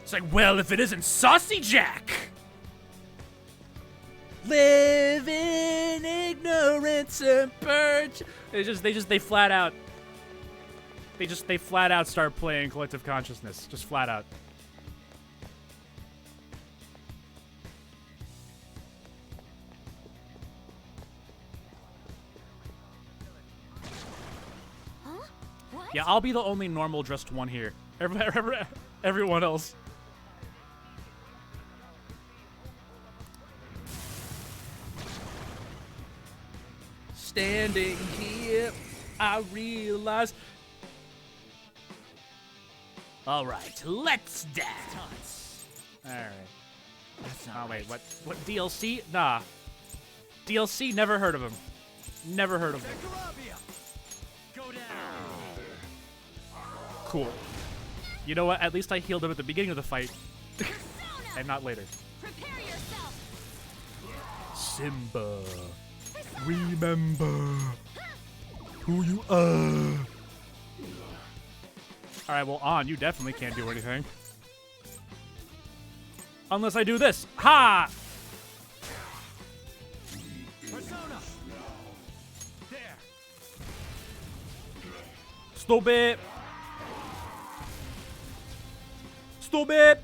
It's like, well, if it isn't Saucy Jack. Live in ignorance and purge. They flat out start playing Collective Consciousness. Just flat out. Huh? What? Yeah, I'll be the only normal dressed one here. Everyone else. Standing here, I realize. All right, let's dance. All right. Oh wait, what DLC? Nah. DLC? Never heard of him. Never heard of him. Go down. Cool. You know what? At least I healed him at the beginning of the fight, and not later. Prepare yourself. Simba, remember who you are. All right, well, On, you definitely can't do anything. Unless I do this. Ha! Persona. There. Stupid. Stupid.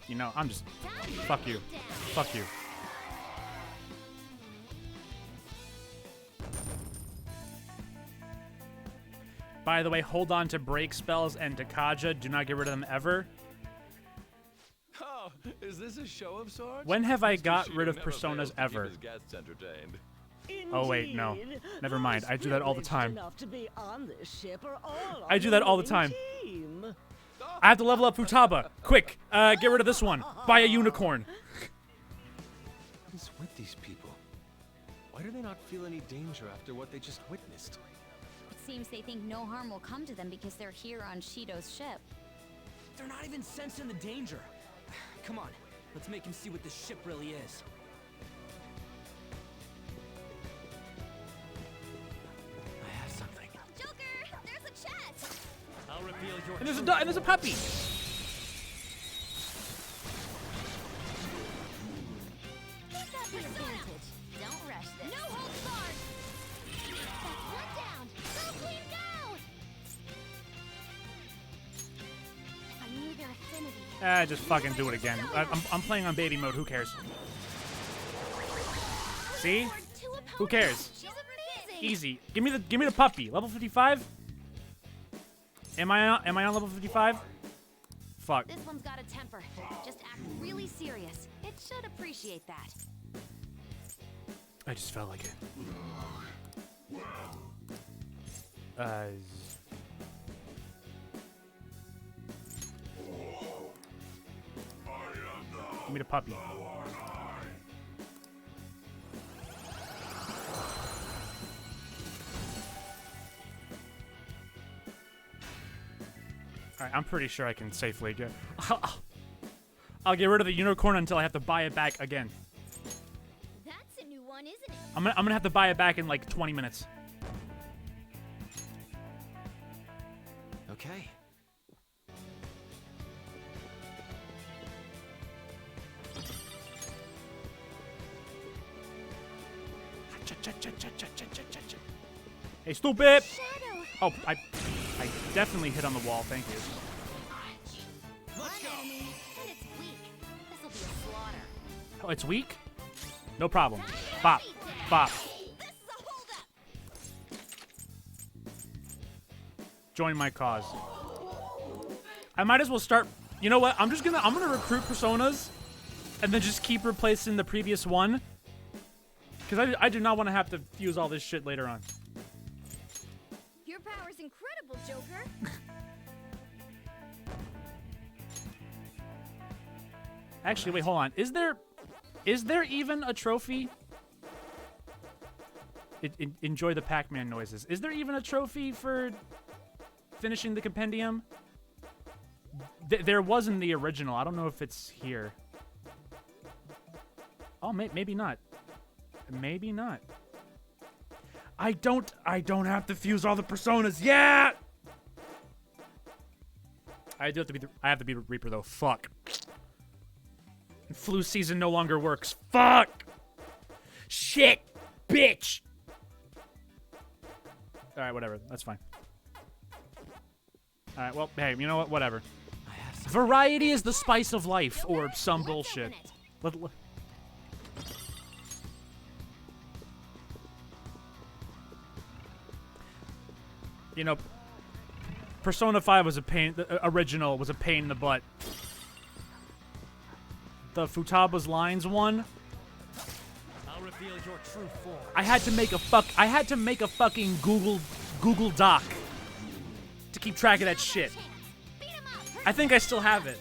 You know, I'm just... Fuck you. Fuck you. By the way, hold on to break spells and Dakaja. Do not get rid of them ever. Oh, is this a show of sorts? When have I Mr. got Shido rid of never personas fails to keep ever? his guests entertained. Oh wait, no. Never mind. I do that all the time. To be on this ship are all I do that all the time. Team. I have to level up Futaba. Quick, get rid of this one. Buy a unicorn. What is with these people? Why do they not feel any danger after what they just witnessed? It seems they think no harm will come to them because they're here on Shido's ship. They're not even sensing the danger. Come on, let's make him see what this ship really is. I have something. Joker, there's a chest. I'll reveal your. And there's a puppy. Let that be advantage. Don't rush this. No holds barred. That's one down. Go, Queen, go! If I knew their affinity. Just fucking do it again. I'm playing on baby mode. Who cares? See? Who cares? She's amazing. Easy. Give me the puppy. Level 55? Am I on level 55? Fuck. This one's got a temper. Just act really serious. It should appreciate that. I just felt like it. Give me the puppy. Alright, I'm pretty sure I can safely get... I'll get rid of the unicorn until I have to buy it back again. That's a new one, isn't it? I'm gonna have to buy it back in like 20 minutes. Okay. Hey, stupid! Oh, I definitely hit on the wall. Thank you. Let's go. And it's weak. This'll be a slaughter. Oh, it's weak? No problem. Bop. Bop. Join my cause. I might as well start... You know what? I'm gonna recruit personas and then just keep replacing the previous one Because I do not want to have to fuse all this shit later on. Your power's incredible, Joker. Actually, wait, hold on. Is there even a trophy? Enjoy the Pac-Man noises. Is there even a trophy for finishing the compendium? There was in the original. I don't know if it's here. Oh, maybe not. Maybe not. I don't have to fuse all the personas yet. I have to be Reaper though. Fuck. Flu season no longer works. Fuck. Shit, bitch. All right, whatever. That's fine. All right, well, hey, you know what? Whatever. Variety is the spice of life, or some bullshit. You know, Persona 5 was a pain. The original was a pain in the butt. The Futaba's Lines one. I'll reveal your true form. I had to make a fucking Google Doc to keep track of that shit. I think I still have it.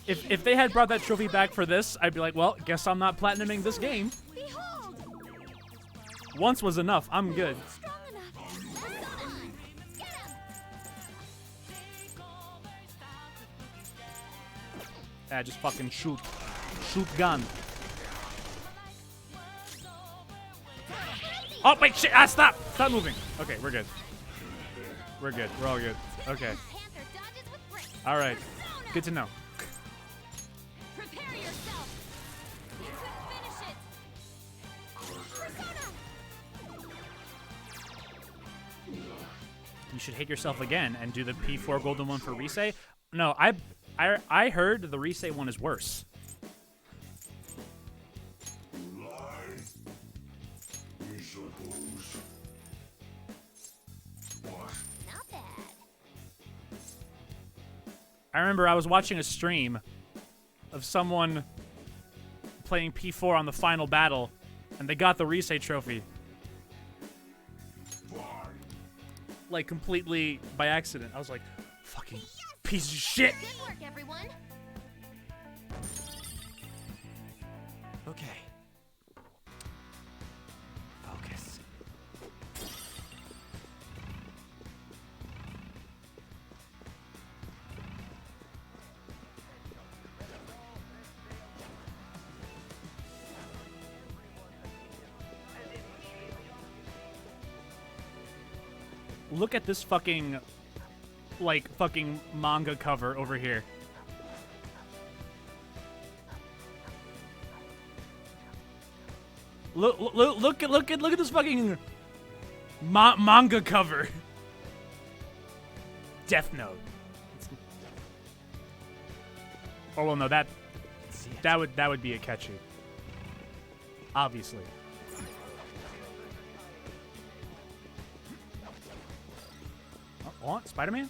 If they had brought that trophy back for this, I'd be like, well, guess I'm not platinuming this game. Once was enough. I'm good. Just fucking shoot. Shoot gun. Oh, wait, shit. Stop. Stop moving. Okay, we're good. We're good. We're all good. Okay. All right. Good to know. Prepare yourself. You can finish it. You should hate yourself again and do the P4 golden one for Risei. No, I heard the Risei one is worse. I remember I was watching a stream of someone playing P4 on the final battle, and they got the Risei trophy. Like, completely by accident. I was like, fucking piece of shit! Good work, everyone. Okay. Focus. Look at this fucking, like, fucking manga cover over here. Look at this fucking manga cover. Death Note. Oh well, no, that would be a catchy. Obviously. Oh, Spider-Man?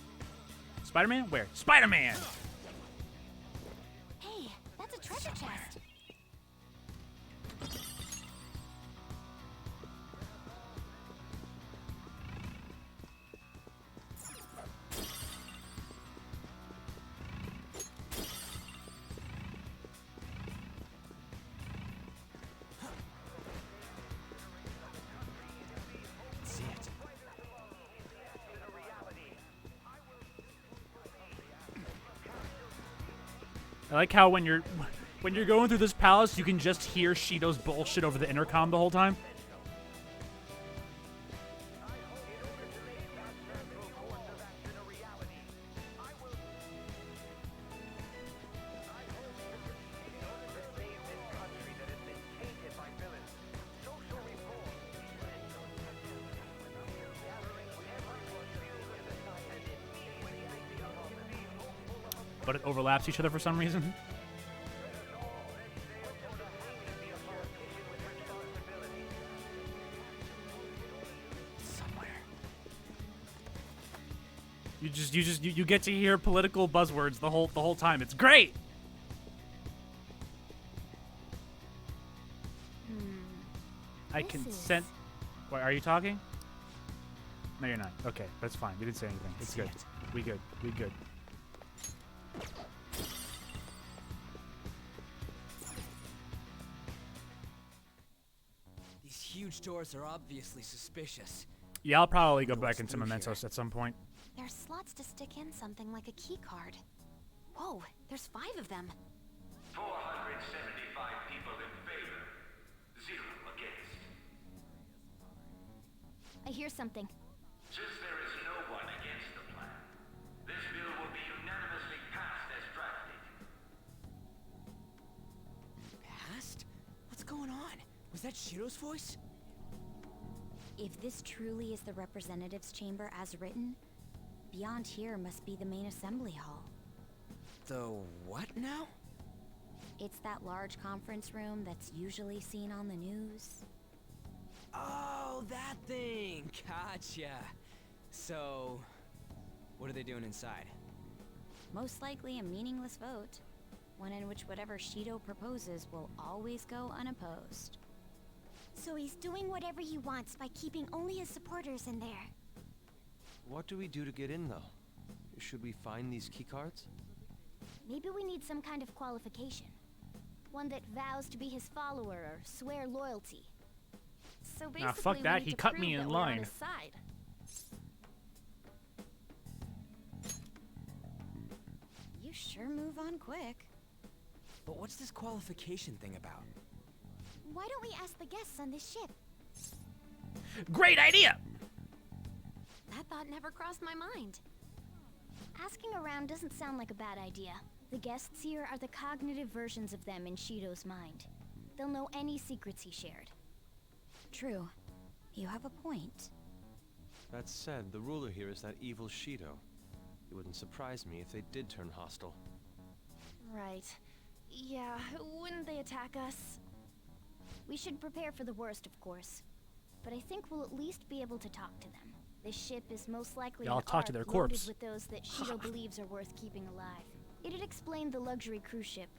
Spider-Man? Where? Spider-Man! Hey, that's a treasure chest. I like how when you're going through this palace, you can just hear Shido's bullshit over the intercom the whole time. But it overlaps each other for some reason. You get to hear political buzzwords the whole time. It's great. I consent. What, are you talking? No, you're not. Okay, that's fine. We didn't say anything. It's good. We good. We good. These huge doors are obviously suspicious. Yeah, I'll probably go back into Mementos at some point. There's slots to stick in something like a key card. Whoa, there's 5 of them. 475 people in favor. 0 against. I hear something. Since there is no one against the plan, this bill will be unanimously passed as drafted. Passed? What's going on? Was that Shiro's voice? If this truly is the representatives' chamber as written, beyond here must be the main assembly hall. The what now? It's that large conference room that's usually seen on the news. Oh, that thing! Gotcha. So, what are they doing inside? Most likely a meaningless vote, one in which whatever Shido proposes will always go unopposed. So he's doing whatever he wants by keeping only his supporters in there. What do we do to get in, though? Should we find these keycards? Maybe we need some kind of qualification. One that vows to be his follower or swear loyalty. So basically, Nah, fuck that. He cut me in line. You sure move on quick. But what's this qualification thing about? Why don't we ask the guests on this ship? Great idea! That thought never crossed my mind. Asking around doesn't sound like a bad idea. The guests here are the cognitive versions of them in Shido's mind. They'll know any secrets he shared. True. You have a point. That said, the ruler here is that evil Shido. It wouldn't surprise me if they did turn hostile. Right. Yeah, wouldn't they attack us? We should prepare for the worst, of course. But I think we'll at least be able to talk to them. This ship is most likely Y'all an talk to their ark corpse. loaded with those that Shido believes are worth keeping alive. It'd explain the luxury cruise ship.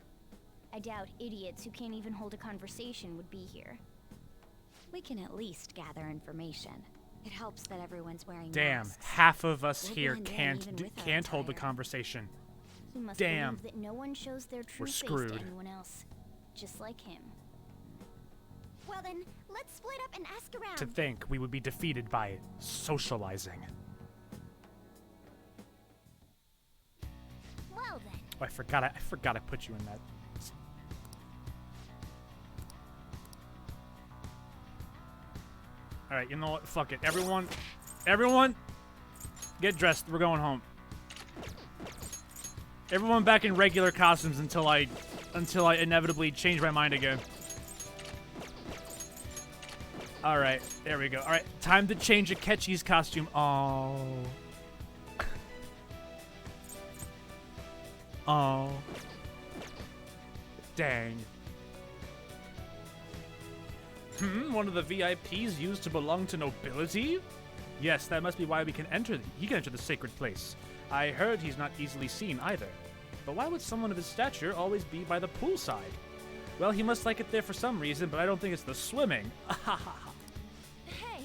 I doubt idiots who can't even hold a conversation would be here. We can at least gather information. It helps that everyone's wearing Damn, masks. half of us We'll here blend in can't even with our can't hold the attire. conversation. He must Damn. believe that no one shows their true We're face screwed. to anyone else. Just like him. Well then, let's split up and ask around. To think we would be defeated by socializing. Well then. Oh, I forgot I put you in that. All right, you know what? Fuck it. Everyone, get dressed. We're going home. Everyone back in regular costumes until I inevitably change my mind again. All right, there we go. All right, time to change Akechi's costume. Oh. Oh. Dang. One of the VIPs used to belong to nobility? Yes, that must be why we can enter. He can enter the sacred place. I heard he's not easily seen either. But why would someone of his stature always be by the poolside? Well, he must like it there for some reason, but I don't think it's the swimming. Hey.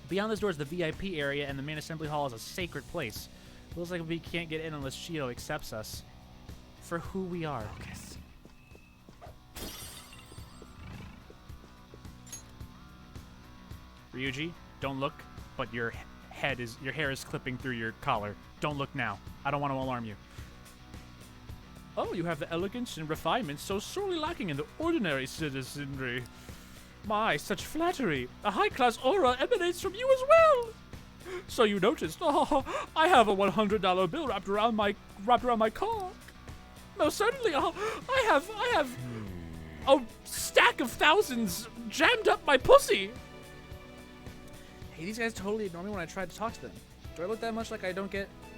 Beyond this door is the VIP area, and the main assembly hall is a sacred place. Looks like we can't get in unless Shido accepts us for who we are. Focus. Ryuji, don't look, but your hair is clipping through your collar. Don't look now. I don't want to alarm you. Oh, you have the elegance and refinement so sorely lacking in the ordinary citizenry. My, such flattery. A high-class aura emanates from you as well. So you noticed. Oh, I have a $100 bill wrapped around my cock. Most certainly. I have a stack of thousands jammed up my pussy. Hey, these guys totally ignore me when I try to talk to them. Do I look that much like I don't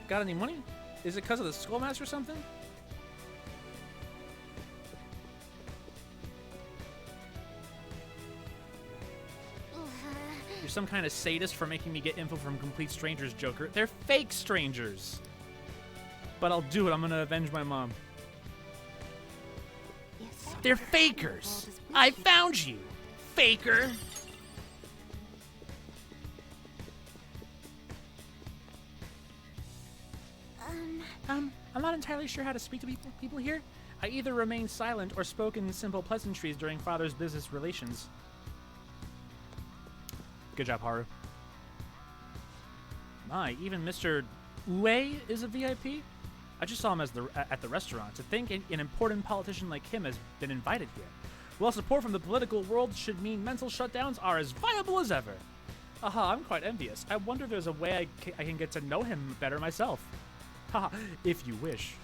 got any money? Is it because of the Skullmaster or something? You're some kind of sadist for making me get info from complete strangers, Joker. They're fake strangers. But I'll do it. I'm gonna avenge my mom. They're fakers. I found you, faker. I'm not entirely sure how to speak to people here. I either remain silent or spoke in simple pleasantries during father's business relations. Good job, Haru. My, even Mr. Ue is a VIP? I just saw him at the restaurant. To think an important politician like him has been invited here. Well, support from the political world should mean mental shutdowns are as viable as ever. Aha, I'm quite envious. I wonder if there's a way I can get to know him better myself. Haha, if you wish.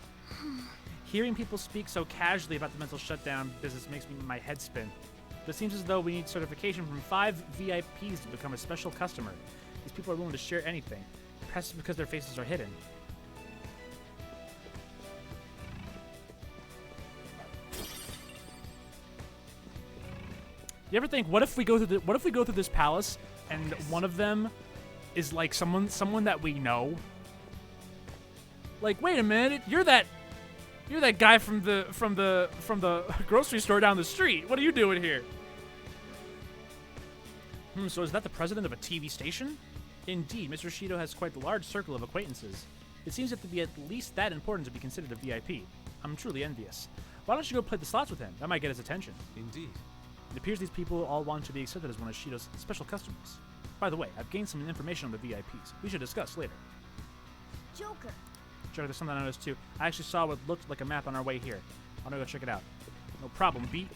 Hearing people speak so casually about the mental shutdown business makes my head spin. It seems as though we need certification from 5 VIPs to become a special customer. These people are willing to share anything, perhaps because their faces are hidden. You ever think, what if we go through this palace and one of them is like someone that we know? Like, wait a minute, you're that guy from the grocery store down the street. What are you doing here? So is that the president of a TV station? Indeed, Mr. Shido has quite a large circle of acquaintances. It seems to be at least that important to be considered a VIP. I'm truly envious. Why don't you go play the slots with him? That might get his attention. Indeed. It appears these people all want to be accepted as one of Shido's special customers. By the way, I've gained some information on the VIPs. We should discuss later. Joker. Joker, there's something I noticed too. I actually saw what looked like a map on our way here. I'm gonna go check it out. No problem, B.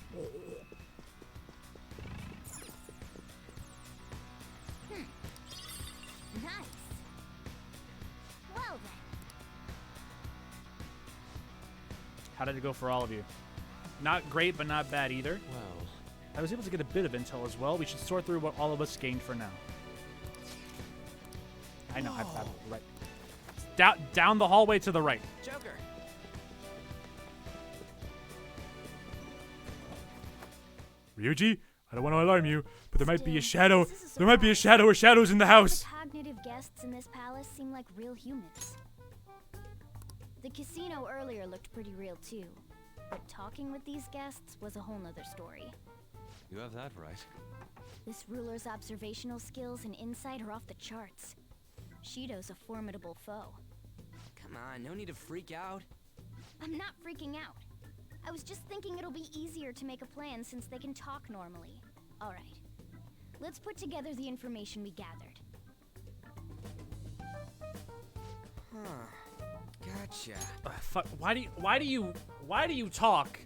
Nice. Well then. How did it go for all of you? Not great, but not bad either. Well, I was able to get a bit of intel as well. We should sort through what all of us gained for now. I know, I'm right. Down the hallway to the right. Joker. Ryuji, I don't want to alarm you, but there might be a shadow. There might be a shadow or shadows in the house. The cognitive guests in this palace seem like real humans. The casino earlier looked pretty real too, but talking with these guests was a whole nother story. You have that right. This ruler's observational skills and insight are off the charts. Shido's a formidable foe. Come on, no need to freak out. I'm not freaking out. I was just thinking it'll be easier to make a plan since they can talk normally. Alright. Let's put together the information we gathered. Huh. Gotcha. Fuck. Why do you talk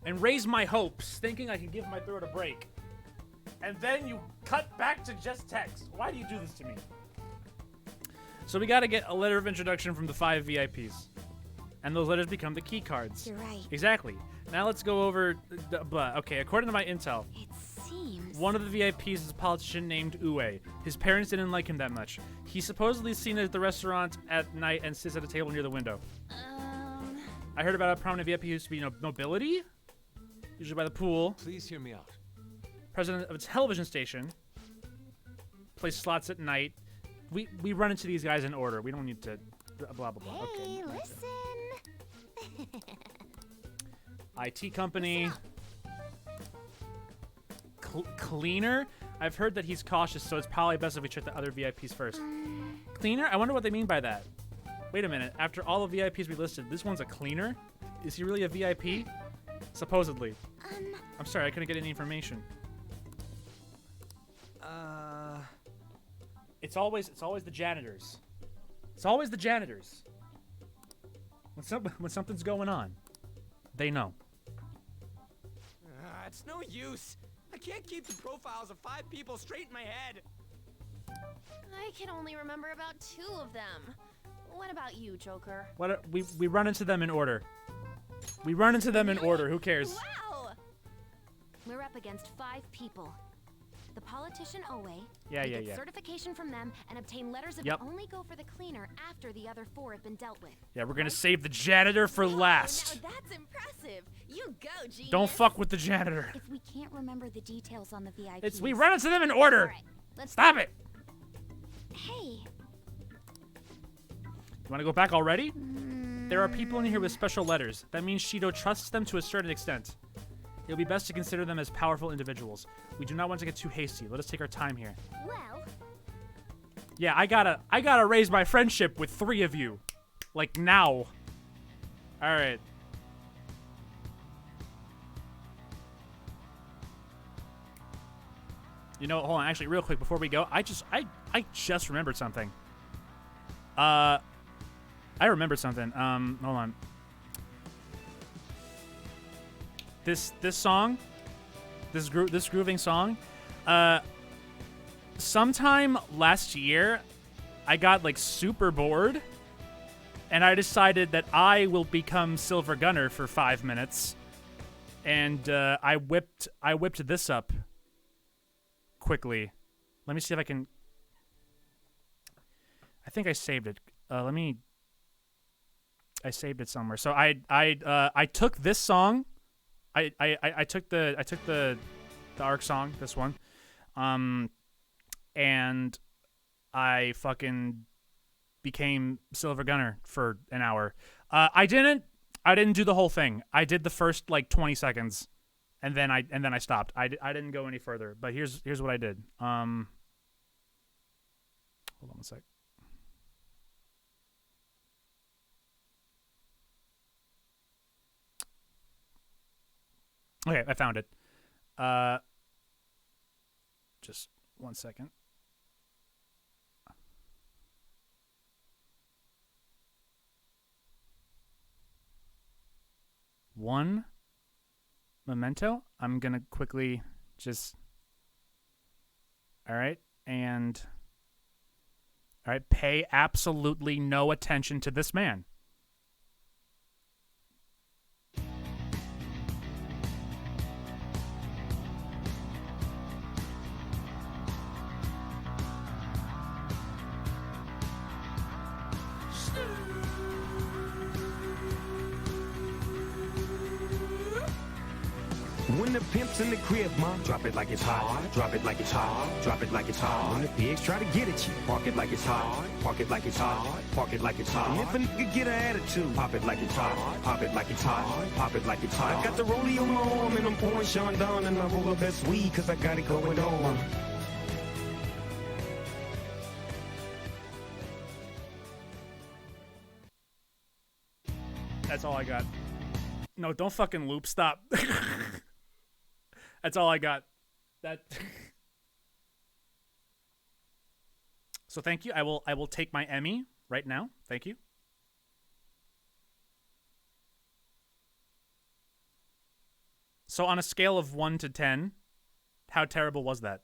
and raise my hopes, thinking I can give my throat a break, and then you cut back to just text? Why do you do this to me? So we gotta get a letter of introduction from the 5 VIPs. And those letters become the key cards. You're right. Exactly. Now let's go over okay, according to my intel, It seems... one of the VIPs is a politician named Ue. His parents didn't like him that much. He's supposedly seen at the restaurant at night and sits at a table near the window. I heard about a prominent VIP who used to be nobility, usually by the pool. Please hear me out. President of a television station. Plays slots at night. We run into these guys in order. We don't need to blah blah blah. Hey, Okay. listen. IT company. Cleaner. I've heard that he's cautious, so it's probably best if we check the other VIPs first. Cleaner? I wonder what they mean by that. Wait a minute. After all the VIPs we listed, this one's a cleaner? Is he really a VIP? Supposedly. I'm sorry, I couldn't get any information. It's always the janitors. It's always the janitors. When something's going on, they know. It's no use. I can't keep the profiles of 5 people straight in my head. I can only remember about 2 of them. What about you, Joker? We run into them in order. We run into them in order. Who cares? Wow! We're up against 5 people. The politician Owe. Yeah. Get certification from them and obtain letters of only go for the cleaner after the other 4 have been dealt with. Yeah, we're gonna save the janitor for last. Now that's impressive. You go, genius. Don't fuck with the janitor. If we can't remember the details on the VIPs, We run into them in order. All right. Stop it! Hey. You want to go back already? There are people in here with special letters. That means Shido trusts them to a certain extent. It'll be best to consider them as powerful individuals. We do not want to get too hasty. Let us take our time here. Well. Yeah, I gotta raise my friendship with 3 of you. Like, now. Alright. You know, hold on, actually, real quick, before we go, I just remembered something. I remembered something. Hold on. This song, this grooving song, sometime last year, I got like super bored, and I decided that I will become Silver Gunner for 5 minutes, and I whipped this up quickly. Let me see if I can. I think I saved it. I saved it somewhere. So I took this song. I took the ARC song, this one, and I fucking became Silver Gunner for an hour. I didn't do the whole thing. I did the first like 20 seconds, and then I stopped. I didn't go any further. But here's what I did. Hold on one sec. Okay, I found it. Just 1 second. One memento. I'm gonna quickly just. All right, and. All right, pay absolutely no attention to this man. When the pimp's in the crib, ma, drop it like it's hot. Drop it like it's hot. Drop it like it's hot. When the pigs try to get at you, park it like it's hot. Park it like it's hot. Park it like it's hot. And if a nigga get an attitude, pop it like it's hot. Pop it like it's hot. Pop it like it's hot. I got the rollie on my arm and I'm pouring Sean down and I roll the best weed cause I got it going on. That's all I got. No, don't fucking loop. Stop. That's all I got. That. So thank you. I will take my Emmy right now. Thank you. So on a scale of 1 to 10, how terrible was that?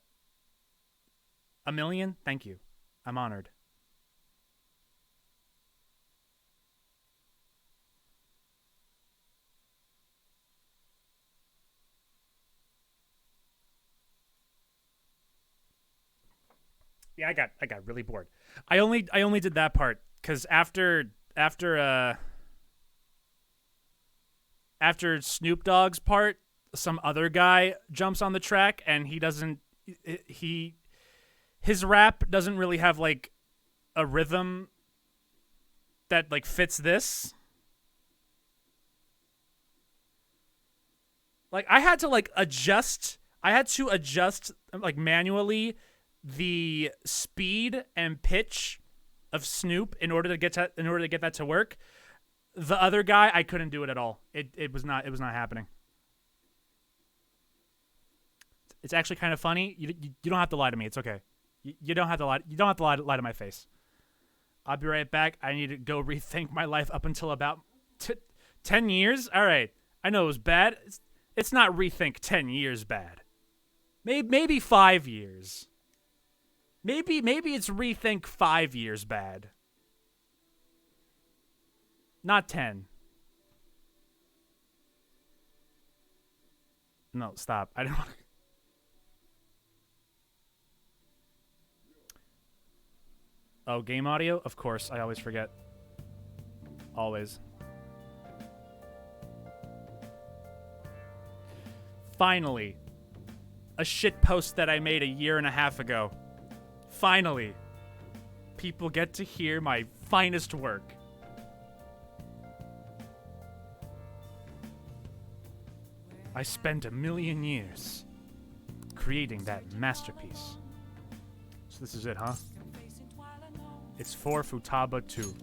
1 million? Thank you. I'm honored. Yeah, I got really bored. I only did that part because after Snoop Dogg's part, some other guy jumps on the track and his rap doesn't really have like a rhythm that like fits this. Like I had to adjust like manually the speed and pitch of Snoop in order to get that to work. The other guy, I couldn't do it at all. It was not happening. It's actually kind of funny. You don't have to lie to me. It's okay. You don't have to lie. You don't have to lie to my face. I'll be right back. I need to go rethink my life up until about 10 years. All right. I know it was bad. It's not rethink 10 years bad. Maybe 5 years. Maybe it's rethink 5 years bad. Not 10. No, stop. I don't. Oh, game audio? Of course. I always forget. Always. Finally. A shit post that I made a year and a half ago Finally, people get to hear my finest work. I spent 1,000,000 years creating that masterpiece. So this is it, huh? It's for Futaba 2.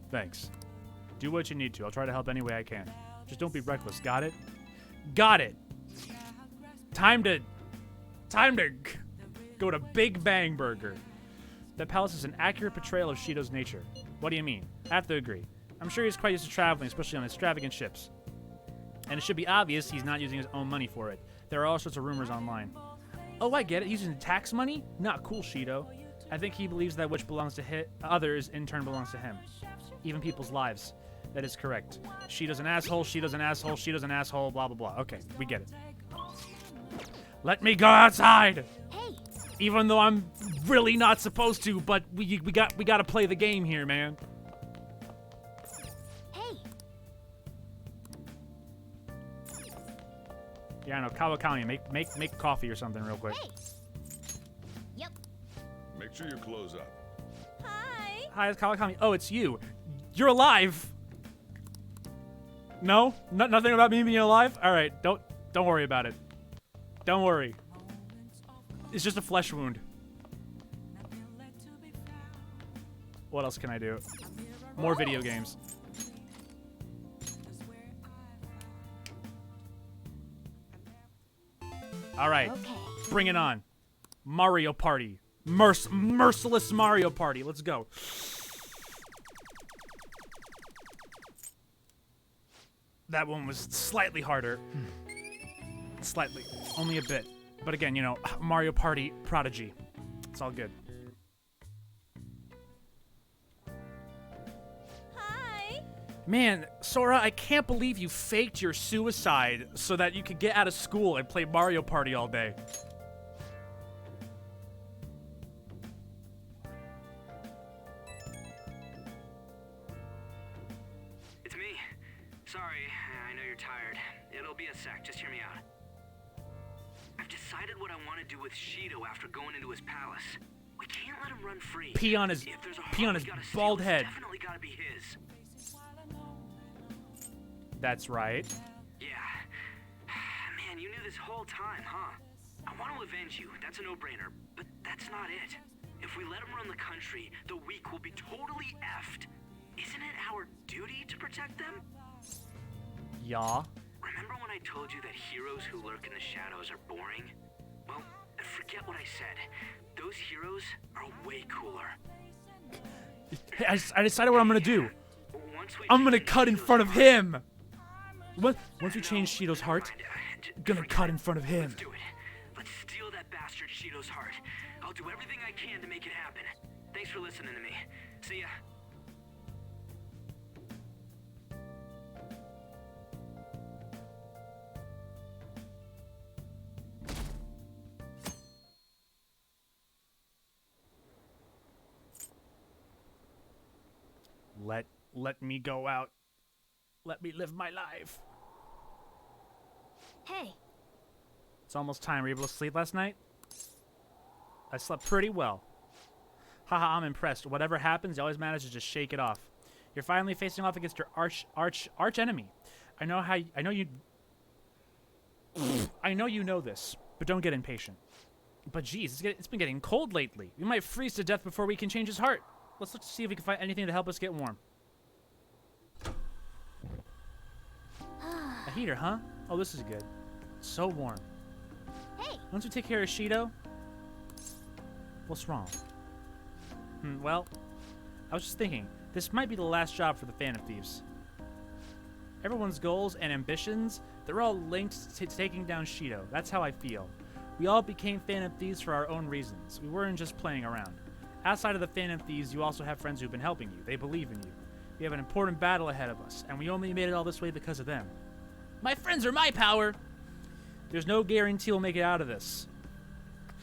Thanks. Do what you need to. I'll try to help any way I can. Just don't be reckless, got it? Got it! Time to go to Big Bang Burger. That palace is an accurate portrayal of Shido's nature. What do you mean? I have to agree. I'm sure he's quite used to traveling, especially on extravagant ships. And it should be obvious he's not using his own money for it. There are all sorts of rumors online. Oh, I get it. He's using tax money? Not cool, Shido. I think he believes that which belongs to others in turn belongs to him. Even people's lives. That is correct. Shido's an asshole, Shido's an asshole, Shido's an asshole, blah, blah, blah. Okay, we get it. Let me go outside! Hey. Even though I'm really not supposed to, but we gotta play the game here, man. Hey. Yeah, I know. Kawakami, make coffee or something real quick. Hey. Yep. Make sure you close up. Hi. Hi, it's Kawakami. Oh, it's you. You're alive. No? Nothing about me being alive? All right, don't worry about it. Don't worry. It's just a flesh wound. What else can I do? More video games. All right, Okay. bring it on. Mario Party. Merciless Mario Party. Let's go. That one was slightly harder. Slightly. Only a bit. But again, you know, Mario Party prodigy. It's all good. Hi. Man, Sora, I can't believe you faked your suicide so that you could get out of school and play Mario Party all day. It's me. Sorry, I know you're tired. It'll be a sec, just hear me out. I've decided what I want to do with Shido after going into his palace. We can't let him run free. Pee on his bald head. It's definitely gotta be his. That's right. Yeah. Man, you knew this whole time, huh? I want to avenge you, that's a no-brainer, but that's not it. If we let him run the country, the weak will be totally effed. Isn't it our duty to protect them? Yeah. Remember when I told you that heroes who lurk in the shadows are boring? Well, forget what I said. Those heroes are way cooler. Hey, I decided what I'm gonna do. I'm gonna cut in front of him. Once we change Shido's heart, I'm gonna cut in front of him. Let's do it. Let's steal that bastard Shido's heart. I'll do everything I can to make it happen. Thanks for listening to me. See ya. Let me go out. Let me live my life. Hey. It's almost time. Were you able to sleep last night? I slept pretty well. Haha, I'm impressed. Whatever happens, you always manage to just shake it off. You're finally facing off against your arch enemy. I know you know this, but don't get impatient. But geez, it's been getting cold lately. We might freeze to death before we can change his heart. Let's look to see if we can find anything to help us get warm. A heater, huh? Oh, this is good. It's so warm. Hey. Once we take care of Shido, what's wrong? Well, I was just thinking, this might be the last job for the Phantom Thieves. Everyone's goals and ambitions, they're all linked to taking down Shido. That's how I feel. We all became Phantom Thieves for our own reasons. We weren't just playing around. Outside of the Phantom Thieves, you also have friends who've been helping you. They believe in you. We have an important battle ahead of us, and we only made it all this way because of them. My friends are my power! There's no guarantee we'll make it out of this.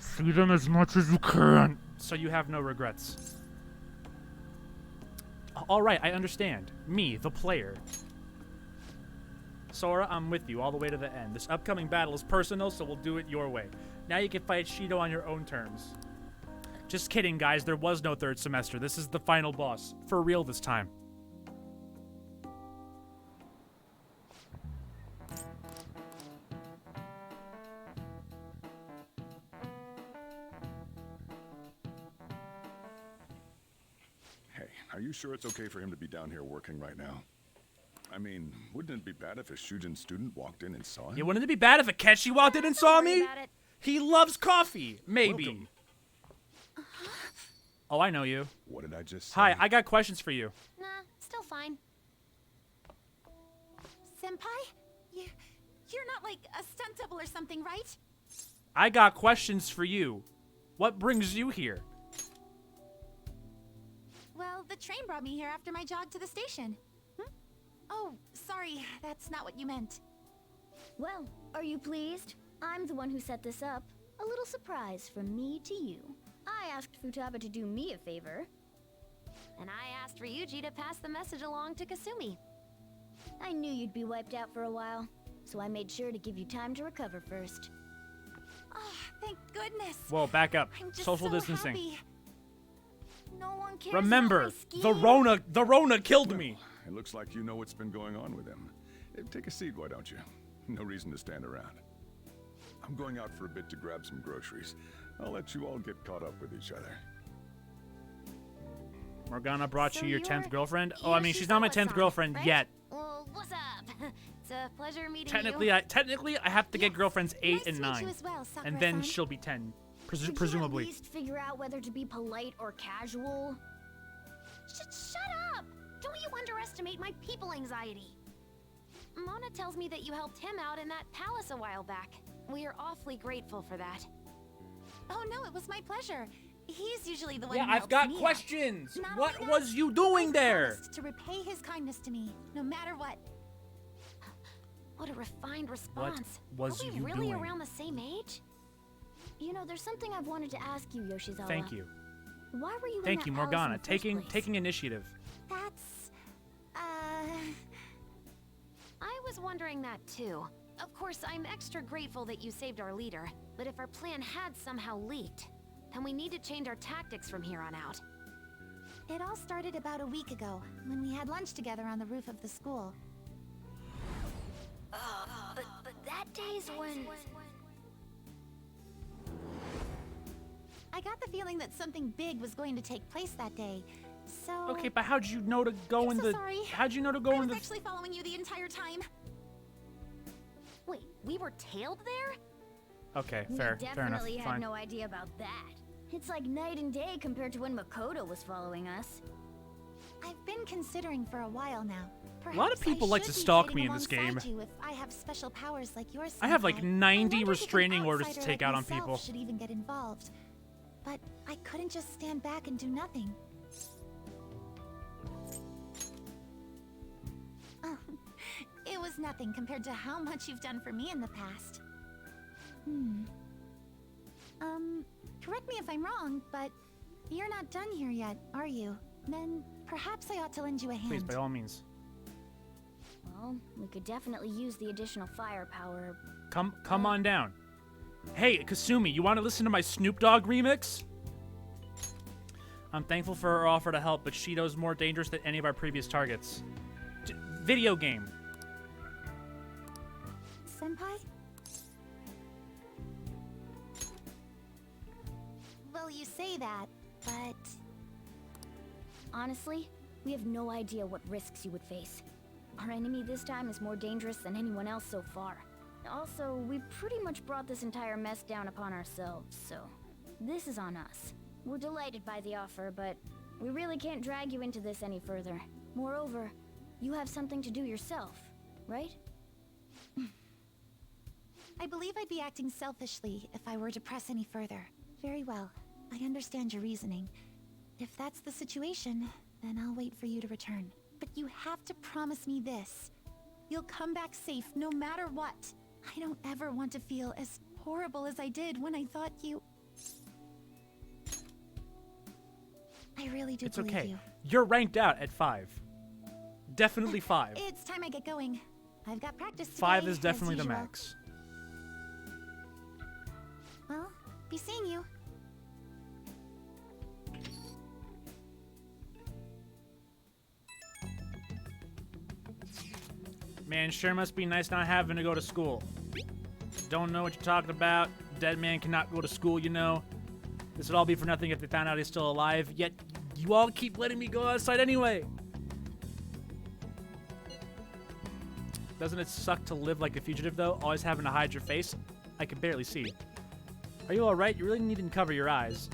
See them as much as you can, so you have no regrets. Alright, I understand. Me, the player. Sora, I'm with you all the way to the end. This upcoming battle is personal, so we'll do it your way. Now you can fight Shido on your own terms. Just kidding, guys. There was no third semester. This is the final boss. For real this time. Hey, are you sure it's okay for him to be down here working right now? I mean, wouldn't it be bad if a Shujin student walked in and saw him? Yeah, wouldn't it be bad if a Ketchy walked in and saw me? He loves coffee. Maybe. Welcome. Oh, I know you. What did I just say? Hi, I got questions for you. Nah, still fine. Senpai? You're not like a stunt double or something, right? I got questions for you. What brings you here? Well, the train brought me here after my jog to the station. Oh, sorry, that's not what you meant. Well, are you pleased? I'm the one who set this up. A little surprise from me to you. I asked Futaba to do me a favor. And I asked Ryuji to pass the message along to Kasumi. I knew you'd be wiped out for a while, so I made sure to give you time to recover first. Oh, thank goodness. Whoa, back up. I'm just Social so distancing. Happy. No one cares Remember, about my the Rona killed me. It looks like you know what's been going on with him. Take a seat, why don't you? No reason to stand around. I'm going out for a bit to grab some groceries. I'll let you all get caught up with each other. Morgana brought So you your you're 10th girlfriend? Oh, I mean, she's not my 10th girlfriend right? yet. Well, what's up? It's a pleasure meeting Technically, you. I have to get girlfriends 8 Nice and to meet 9. you as well, And then Sakura-san. she'll be 10, Could presumably. you at least figure out whether to be polite or casual? Shut up! Don't you underestimate my people anxiety. Mona tells me that you helped him out in that palace a while back. We are awfully grateful for that. Oh no, it was my pleasure. He's usually the one Yeah, who I've helps got me out. questions. Not What only that, was you doing I there? promised to repay his kindness to me, no matter what. What a refined response. was Are we you really doing? around the same age? You know, there's something I've wanted to ask you, Yoshizawa. Thank you. Why were you in Thank that you, palace in Morgana. the first place? Taking initiative. That's... I was wondering that too. Of course, I'm extra grateful that you saved our leader, but if our plan had somehow leaked, then we need to change our tactics from here on out. It all started about a week ago, when we had lunch together on the roof of the school. But that day's when... I got the feeling that something big was going to take place that day, so... Okay, but how'd you know to go in so the... sorry. How'd you know to go I in was the... actually following you the entire time. Wait, we were tailed there? Okay, We fair enough. definitely had Fine. no idea about that. It's like night and day compared to when Makoto was following us. I've been considering for a while now. A lot of Perhaps people I like should to be stalk fighting me in this game. alongside you if I have special powers like yours. I have like Senpai. 90 I wondered if an restraining orders to outsider take like out on myself people. Should even get involved, but I couldn't just stand back and do nothing. Oh, it was nothing compared to how much you've done for me in the past. Correct me if I'm wrong, but you're not done here yet, are you? Then perhaps I ought to lend you a hand. Please, by all means. Well, we could definitely use the additional firepower. Come on down. Hey, Kasumi, you want to listen to my Snoop Dogg remix? I'm thankful for her offer to help, but Shido's more dangerous than any of our previous targets. Video game. Senpai? Well, you say that, but... Honestly, we have no idea what risks you would face. Our enemy this time is more dangerous than anyone else so far. Also, we pretty much brought this entire mess down upon ourselves, so this is on us. We're delighted by the offer, but we really can't drag you into this any further. Moreover, you have something to do yourself, right? I believe I'd be acting selfishly if I were to press any further. Very well. I understand your reasoning. If that's the situation, then I'll wait for you to return. But you have to promise me this. You'll come back safe no matter what. I don't ever want to feel as horrible as I did when I thought you... I really do It's believe okay. you. You're ranked out at 5. Definitely 5. It's time I get going. I've got practice today, 5 is as definitely the usual. max. Well, be seeing you. Man, sure must be nice not having to go to school. Don't know what you're talking about. Dead man cannot go to school, you know. This would all be for nothing if they found out he's still alive, yet you all keep letting me go outside anyway. Doesn't it suck to live like a fugitive, though? Always having to hide your face? I can barely see. Are you alright? You really need to cover your eyes.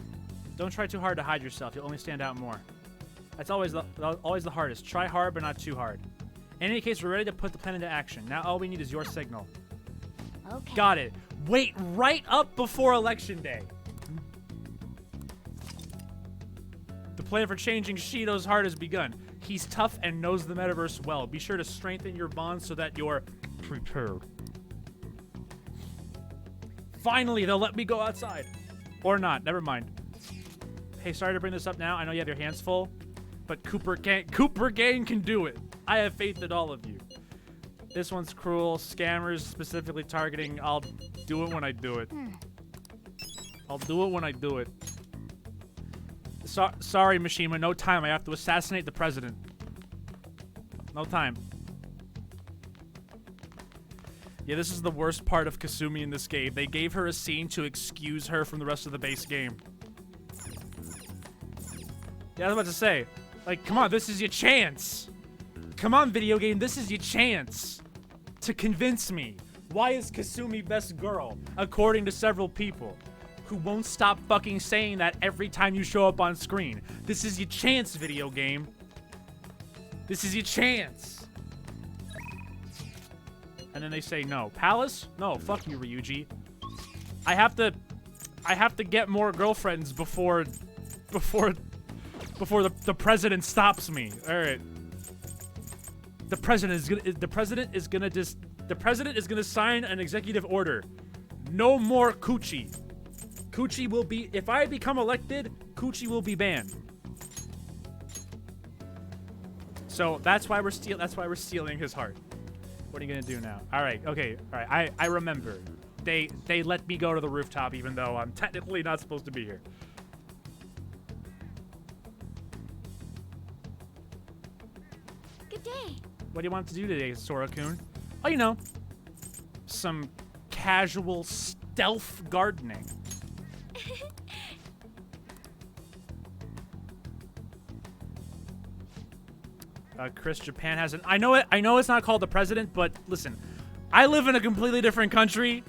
Don't try too hard to hide yourself. You'll only stand out more. That's always the hardest. Try hard, but not too hard. In any case, we're ready to put the plan into action. Now all we need is your signal. Okay. Got it. Wait right up before Election Day. The plan for changing Shido's heart has begun. He's tough and knows the metaverse well. Be sure to strengthen your bonds so that you're prepared. Finally, they'll let me go outside. Or not. Never mind. Hey, sorry to bring this up now. I know you have your hands full. But Cooper Gang can do it. I have faith in all of you. This one's cruel. Scammers specifically targeting. I'll do it when I do it. I'll do it when I do it. Sorry, Mishima. No time. I have to assassinate the president. No time. Yeah, this is the worst part of Kasumi in this game. They gave her a scene to excuse her from the rest of the base game. Yeah, I was about to say. Like, come on, this is your chance. Come on, video game, this is your chance to convince me. Why is Kasumi best girl, according to several people, who won't stop fucking saying that every time you show up on screen? This is your chance, video game. This is your chance. And then they say no. Palace? No, fuck you, Ryuji. I have to get more girlfriends before the president stops me. All right. The president is gonna sign an executive order. No more coochie. Coochie will be, if I become elected, coochie will be banned. So that's why we're stealing his heart. What are you gonna do now? All right, okay, all right. I remember. They let me go to the rooftop even though I'm technically not supposed to be here. Good day. What do you want to do today, Sora-kun? Oh, you know, some casual stealth gardening. Chris, Japan hasn't. I know it's not called the president, but listen, I live in a completely different country,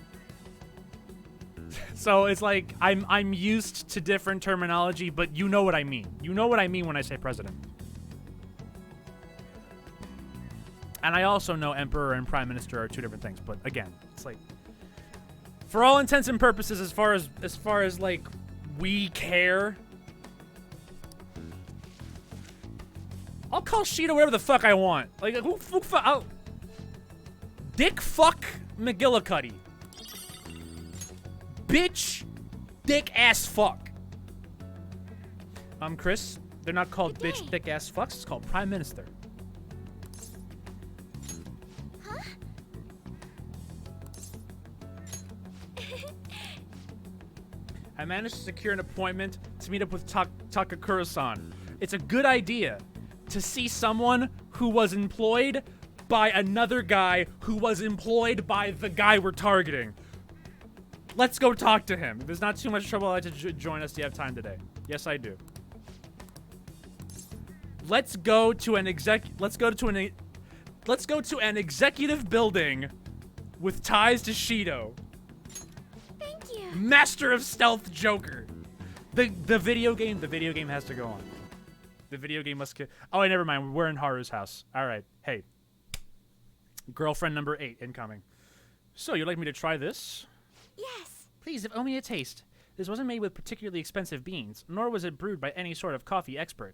so it's like I'm used to different terminology. But you know what I mean. You know what I mean when I say president. And I also know emperor and prime minister are two different things. But again, it's like, for all intents and purposes, as far as like we care, I'll call Shido whatever the fuck I want. Like, I'll Dick fuck McGillicuddy. Bitch, dick ass fuck. Chris, they're not called bitch, dick ass fucks. It's called prime minister. Huh? I managed to secure an appointment to meet up with Takakura-san. It's a good idea to see someone who was employed by another guy who was employed by the guy we're targeting. Let's go talk to him. If there's not too much trouble, I'd like to join us. Do you have time today? Yes, I do. Let's go to an executive building with ties to Shido. Thank you. Master of Stealth Joker. The video game has to go on. The video game must oh, never mind. We're in Haru's house. All right. Hey. Girlfriend number 8 incoming. So, you'd like me to try this? Yes. Please, if only a taste. This wasn't made with particularly expensive beans, nor was it brewed by any sort of coffee expert.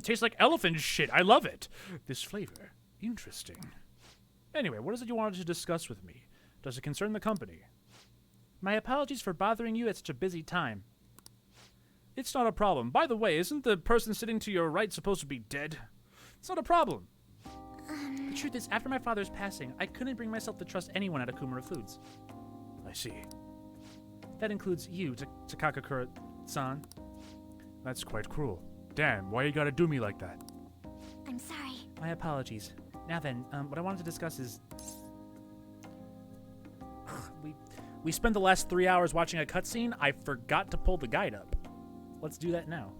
Tastes like elephant shit. I love it. This flavor. Interesting. Anyway, what is it you wanted to discuss with me? Does it concern the company? My apologies for bothering you at such a busy time. It's not a problem. By the way, isn't the person sitting to your right supposed to be dead? It's not a problem. The truth is, after my father's passing, I couldn't bring myself to trust anyone at Akumura Foods. I see. That includes you, Takakura-san. That's quite cruel. Damn, why you gotta do me like that? I'm sorry. My apologies. Now then, what I wanted to discuss is... We spent the last 3 hours watching a cutscene. I forgot to pull the guide up. Let's do that now.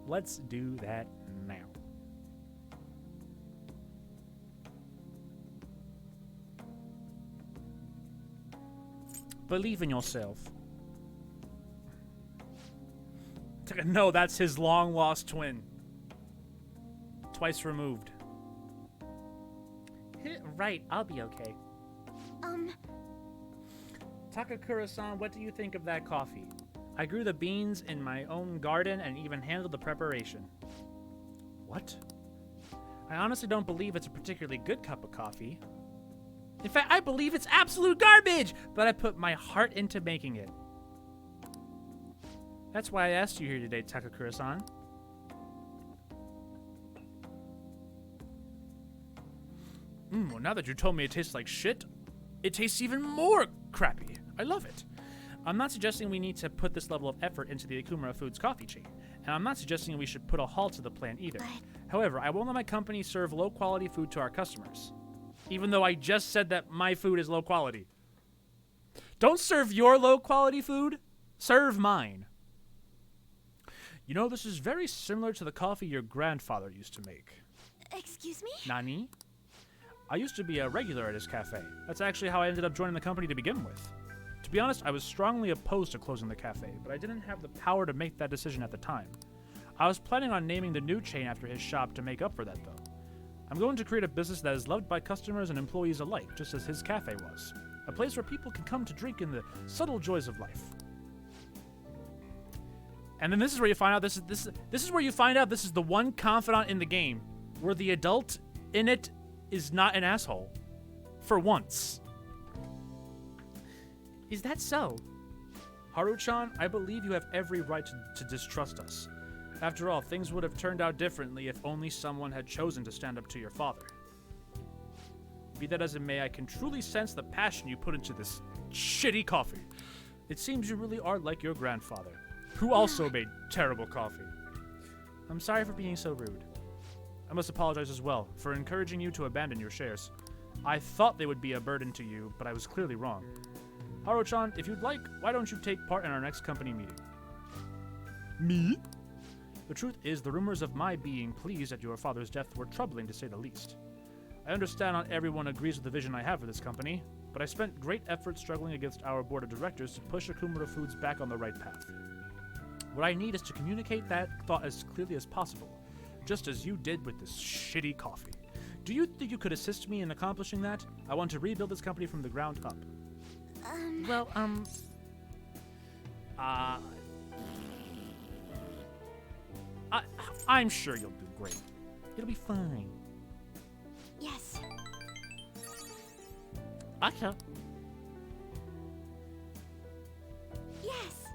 Let's do that now. Believe in yourself. No, that's his long-lost twin. Twice removed. Right, I'll be okay. Takakura-san, what do you think of that coffee? I grew the beans in my own garden and even handled the preparation. What? I honestly don't believe it's a particularly good cup of coffee. In fact, I believe it's absolute garbage, but I put my heart into making it. That's why I asked you here today, Takakura-san. Well, now that you told me it tastes like shit, it tastes even more crappy. I love it. I'm not suggesting we need to put this level of effort into the Akumura Foods coffee chain, and I'm not suggesting we should put a halt to the plan either. However, I won't let my company serve low-quality food to our customers, even though I just said that my food is low quality. Don't serve your low-quality food. Serve mine. You know, this is very similar to the coffee your grandfather used to make. Excuse me? Nani? I used to be a regular at his cafe. That's actually how I ended up joining the company to begin with. To be honest, I was strongly opposed to closing the cafe, but I didn't have the power to make that decision at the time. I was planning on naming the new chain after his shop to make up for that, though. I'm going to create a business that is loved by customers and employees alike, just as his cafe was. A place where people can come to drink in the subtle joys of life. And then this is where you find out this is where you find out this is the one confidant in the game where the adult in it is not an asshole. For once. Is that so? Haru-chan, I believe you have every right to distrust us. After all, things would have turned out differently if only someone had chosen to stand up to your father. Be that as it may, I can truly sense the passion you put into this shitty coffee. It seems you really are like your grandfather, who also made terrible coffee. I'm sorry for being so rude. I must apologize as well for encouraging you to abandon your shares. I thought they would be a burden to you, but I was clearly wrong. Haru-chan, if you'd like, why don't you take part in our next company meeting? Me? The truth is, the rumors of my being pleased at your father's death were troubling, to say the least. I understand not everyone agrees with the vision I have for this company, but I spent great effort struggling against our board of directors to push Akumura Foods back on the right path. What I need is to communicate that thought as clearly as possible, just as you did with this shitty coffee. Do you think you could assist me in accomplishing that? I want to rebuild this company from the ground up. I'm sure you'll do great. It'll be fine. Yes. Aka. Yes.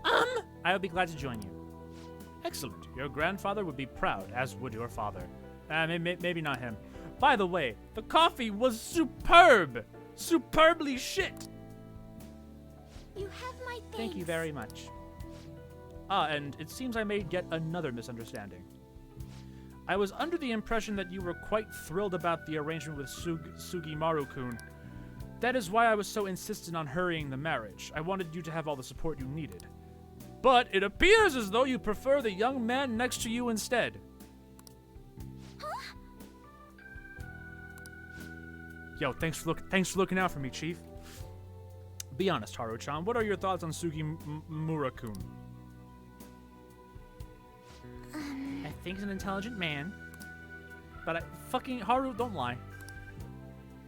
I would be glad to join you. Excellent. Your grandfather would be proud, as would your father. Maybe not him. By the way, the coffee was superb! Superbly shit! You have my thanks. Thank you very much. And it seems I made yet another misunderstanding. I was under the impression that you were quite thrilled about the arrangement with Sugimaru-kun. That is why I was so insistent on hurrying the marriage. I wanted you to have all the support you needed. But it appears as though you prefer the young man next to you instead. Huh? Yo, thanks for looking out for me, Chief. Be honest, Haru-chan. What are your thoughts on Sugimura-kun? I think he's an intelligent man. But fucking Haru, don't lie.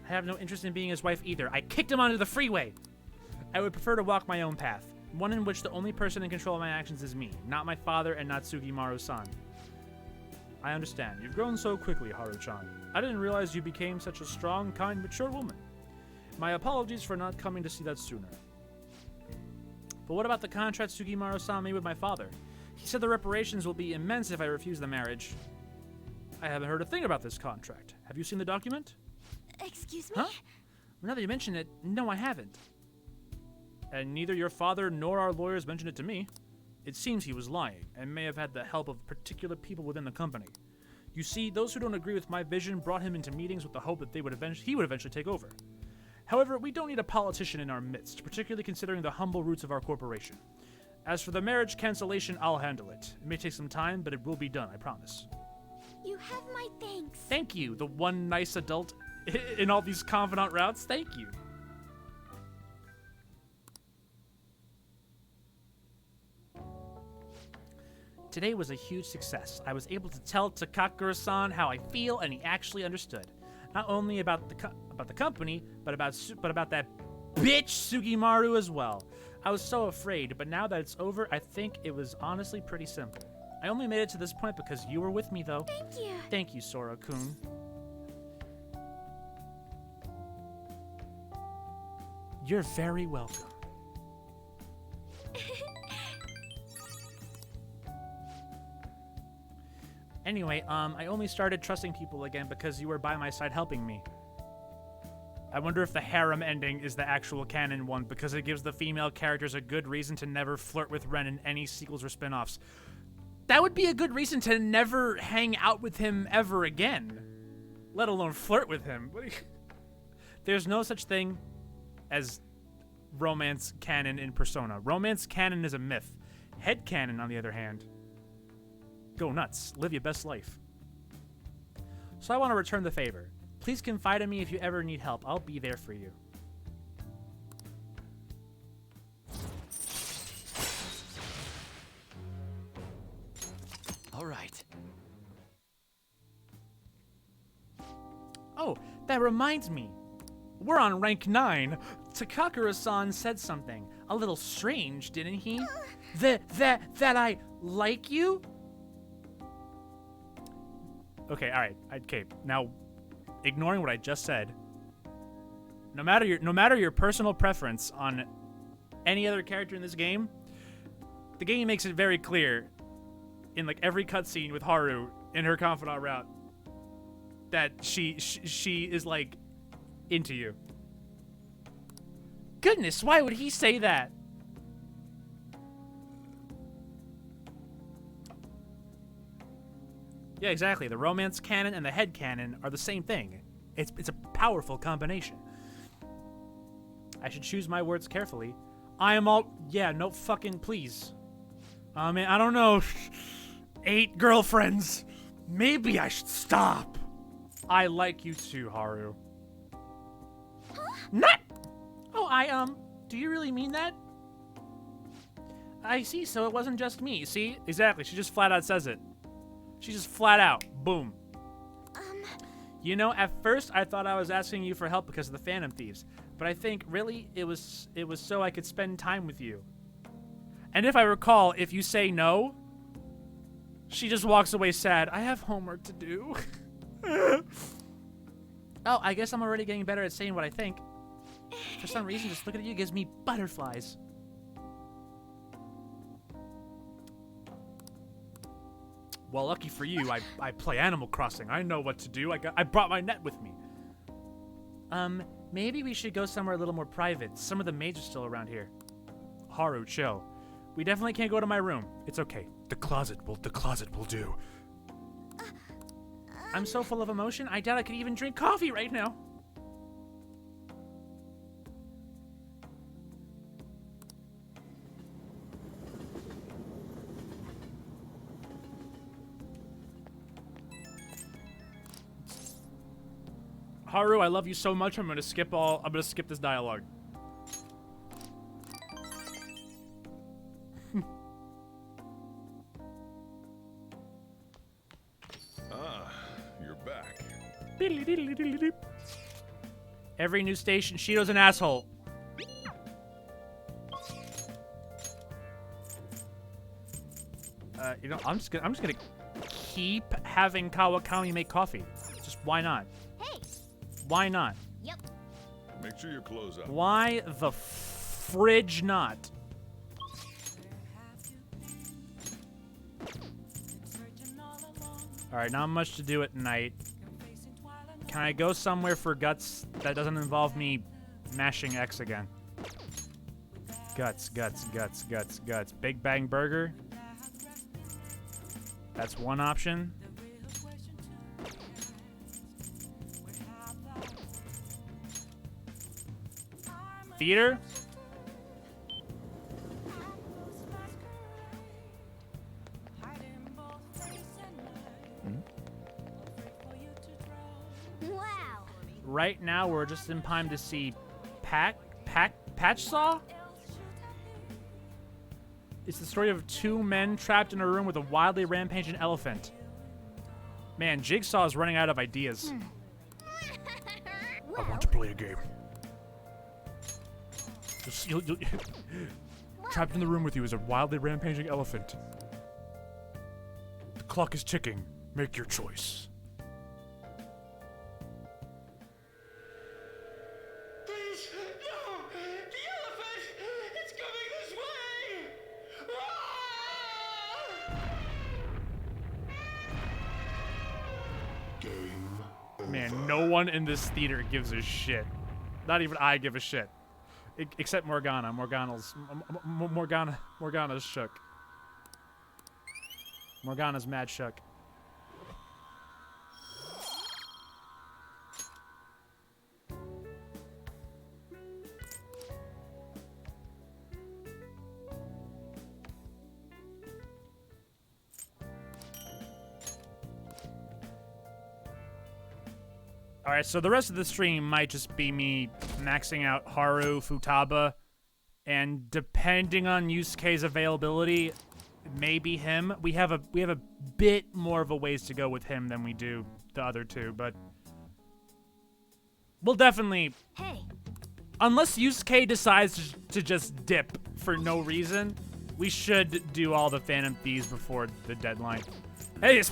I have no interest in being his wife either. I kicked him onto the freeway. I would prefer to walk my own path. One in which the only person in control of my actions is me, not my father and not Sugimaru-san. I understand. You've grown so quickly, Haru-chan. I didn't realize you became such a strong, kind, mature woman. My apologies for not coming to see that sooner. But what about the contract Sugimaru-san made with my father? He said the reparations will be immense if I refuse the marriage. I haven't heard a thing about this contract. Have you seen the document? Excuse me? Huh? Well, now that you mention it, no, I haven't. And neither your father nor our lawyers mentioned it to me. it seems he was lying, and may have had the help of particular people within the company. You see, those who don't agree with my vision brought him into meetings with the hope that he would eventually take over. However, we don't need a politician in our midst, particularly considering the humble roots of our corporation. As for the marriage cancellation, I'll handle it. It may take some time, but it will be done, I promise. You have my thanks. Thank you, the one nice adult in all these confidant routes. Thank you. Today was a huge success. I was able to tell Takakura-san how I feel, and he actually understood. Not only about the company, but about that bitch Sugimaru as well. I was so afraid, but now that it's over, I think it was honestly pretty simple. I only made it to this point because you were with me, though. Thank you. Thank you, Sora-kun. You're very welcome. Anyway, I only started trusting people again because you were by my side helping me. I wonder if the harem ending is the actual canon one, because it gives the female characters a good reason to never flirt with Ren in any sequels or spin-offs. That would be a good reason to never hang out with him ever again, let alone flirt with him. There's no such thing as romance canon in Persona. Romance canon is a myth. Head canon, on the other hand, go nuts. Live your best life. So I want to return the favor. Please confide in me if you ever need help. I'll be there for you. All right. Oh, that reminds me. We're on rank 9. Takakura-san said something a little strange, didn't he? That I like you? Okay, all right. Okay, now, ignoring what I just said, no matter your personal preference on any other character in this game, the game makes it very clear in like every cutscene with Haru in her confidant route that she is like into you. Goodness, why would he say that? Yeah, exactly. The romance canon and the head canon are the same thing. It's a powerful combination. I should choose my words carefully. I am all... Yeah, no fucking please. I mean, I don't know. 8 girlfriends. Maybe I should stop. I like you too, Haru. Not... Oh, do you really mean that? I see, so it wasn't just me. See? Exactly, she just flat out says it. She just flat out, boom. You know, at first I thought I was asking you for help because of the Phantom Thieves, but I think really it was so I could spend time with you. And if I recall, if you say no, she just walks away sad. I have homework to do. Oh, I guess I'm already getting better at saying what I think. For some reason, just looking at you gives me butterflies. Well, lucky for you, I play Animal Crossing. I know what to do. I brought my net with me. Maybe we should go somewhere a little more private. Some of the maids are still around here. Haru, chill. We definitely can't go to my room. It's okay. The closet will do. I'm so full of emotion, I doubt I could even drink coffee right now. Haru, I love you so much. I'm gonna skip this dialogue. You're back. Every new station, Shido's an asshole. You know, I'm just gonna keep having Kawakami make coffee. Just why not? Hey. Why not? Yep. Make sure your clothes up. Why the fridge not? Alright, not much to do at night. Can I go somewhere for guts that doesn't involve me mashing X again? Guts, guts, guts, guts, guts. Big Bang Burger. That's one option. Theater? Wow. Right now, we're just in time to see Patch Saw? It's the story of two men trapped in a room with a wildly rampaging elephant. Man, Jigsaw is running out of ideas. I want to play a game. Trapped in the room with you is a wildly rampaging elephant. The clock is ticking. Make your choice. Please, no! The elephant! It's coming this way! Man, no one in this theater gives a shit. Not even I give a shit. Except Morgana. Morgana's shook. Morgana's mad shook. Alright, so the rest of the stream might just be me maxing out Haru, Futaba, and depending on Yusuke's availability, maybe him. We have a bit more of a ways to go with him than we do the other two, but we'll definitely. Hey. Unless Yusuke decides to just dip for no reason, we should do all the Phantom Thieves before the deadline. Hey,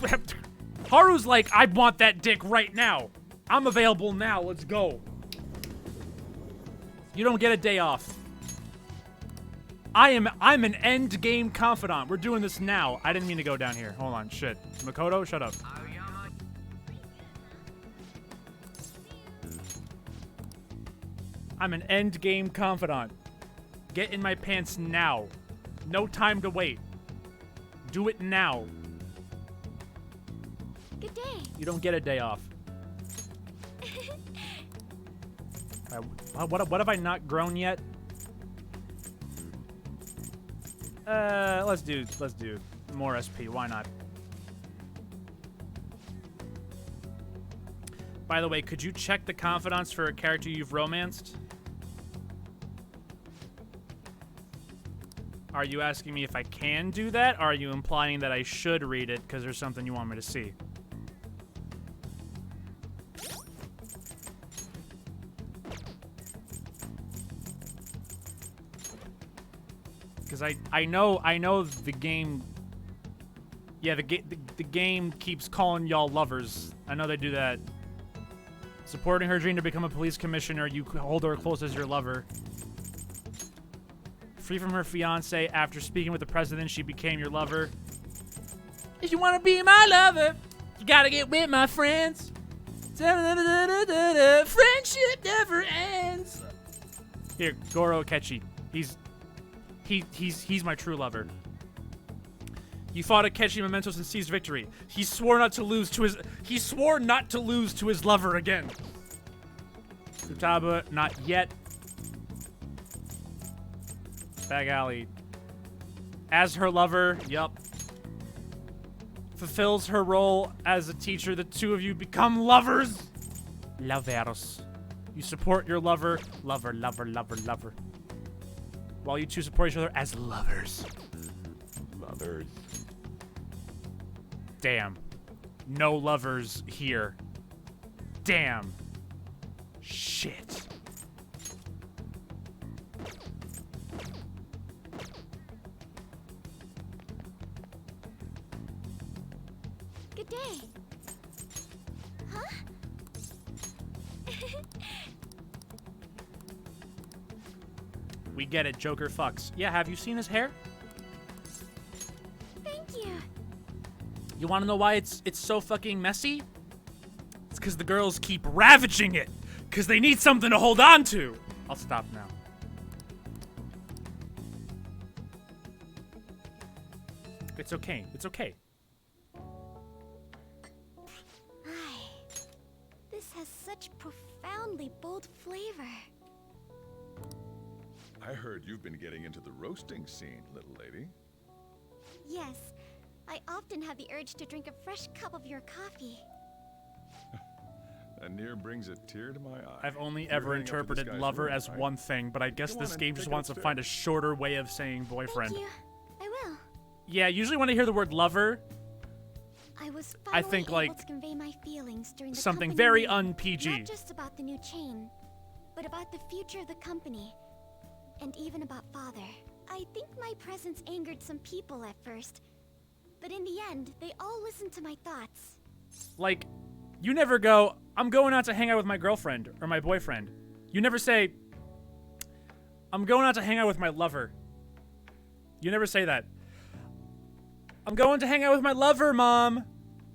Haru's like, I want that dick right now. I'm available now. Let's go. You don't get a day off. I'm an end game confidant. We're doing this now. I didn't mean to go down here. Hold on. Shit. Makoto, shut up. I'm an end game confidant. Get in my pants now. No time to wait. Do it now. Good day. You don't get a day off. What have I not grown yet? Let's do more SP. Why not? By the way, could you check the confidants for a character you've romanced? Are you asking me if I can do that? Or are you implying that I should read it because there's something you want me to see? Because I know the game. Yeah, the game keeps calling y'all lovers. I know they do that. Supporting her dream to become a police commissioner, you hold her close as your lover. Free from her fiance, after speaking with the president, she became your lover. If you want to be my lover, you gotta get with my friends. Friendship never ends. Here, Goro Akechi. He's my true lover. You fought Akechi Mementos and seized victory. He swore not to lose to his lover again. Futaba, not yet. Bag Alley. As her lover, yup. Fulfills her role as a teacher. The two of you become lovers. Loveros. You support your lover. Lover. While you two support each other as lovers. Lovers. Damn. No lovers here. Damn. Shit. Good day. Huh? We get it, Joker fucks. Yeah, have you seen his hair? Thank you. You wanna know why it's so fucking messy? It's because the girls keep ravaging it. Because they need something to hold on to. I'll stop now. It's okay. It's okay. This has such profoundly bold flavor. I heard you've been getting into the roasting scene, little lady. Yes, I often have the urge to drink a fresh cup of your coffee. And Near brings a tear to my eye. I've only ever interpreted lover as one thing, but I guess this game just wants to find a shorter way of saying boyfriend. Thank you. I will. Yeah, usually when I hear the word lover, I think able like to convey my feelings during the something company very meeting, un-PG. Not just about the new chain, but about the future of the company, and even about Father. I think my presence angered some people at first, but in the end, they all listened to my thoughts. Like, you never go, I'm going out to hang out with my girlfriend or my boyfriend. You never say, I'm going out to hang out with my lover. You never say that. I'm going to hang out with my lover, Mom.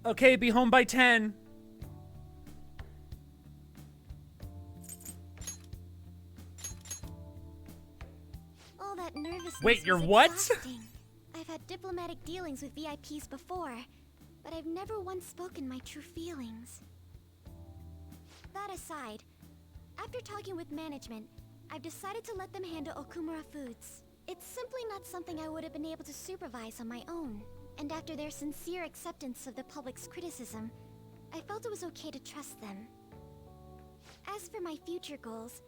Okay, be home by 10. All that nervousness. Wait, you're was what? exhausting. I've had diplomatic dealings with VIPs before, but I've never once spoken my true feelings. That aside, after talking with management, I've decided to let them handle Okumura Foods. It's simply not something I would have been able to supervise on my own. And after their sincere acceptance of the public's criticism, I felt it was okay to trust them. As for my future goals,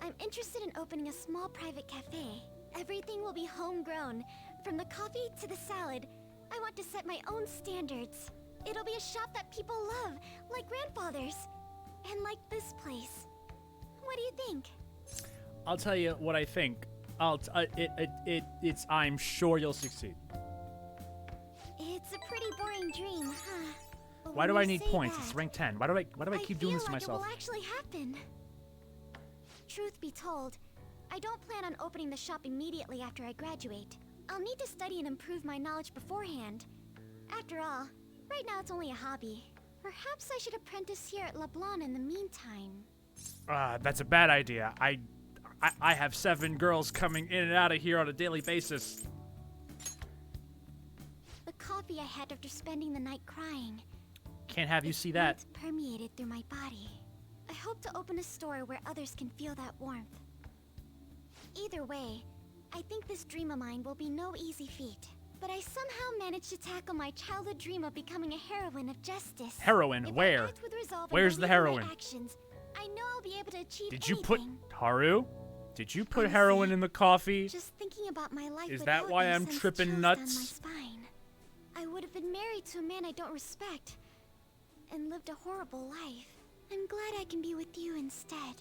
I'm interested in opening a small private cafe. Everything will be homegrown, from the coffee to the salad. I want to set my own standards. It'll be a shop that people love, like grandfather's, and like this place. What do you think? I'll tell you what I think. I'm sure you'll succeed. It's a pretty boring dream, huh? But Why when do you I need say points? that, It's rank 10. Why do I keep doing this to I feel myself? like it will actually happen. Truth be told, I don't plan on opening the shop immediately after I graduate. I'll need to study and improve my knowledge beforehand. After all, right now it's only a hobby. Perhaps I should apprentice here at LeBlanc in the meantime. That's a bad idea. I have 7 girls coming in and out of here on a daily basis. The coffee I had after spending the night crying. Can't have you see that. It's permeated through my body. I hope to open a store where others can feel that warmth. Either way, I think this dream of mine will be no easy feat. But I somehow managed to tackle my childhood dream of becoming a heroine of justice. Heroine? If I Where? act with resolve and Where's the believe in my heroine? actions, I know I'll be able to achieve Did you anything. put Haru? Did you put Honestly, heroin in the coffee? Just thinking about my life Is that without why you I'm sends tripping chills nuts? down my spine. I would have been married to a man I don't respect and lived a horrible life. I'm glad I can be with you instead.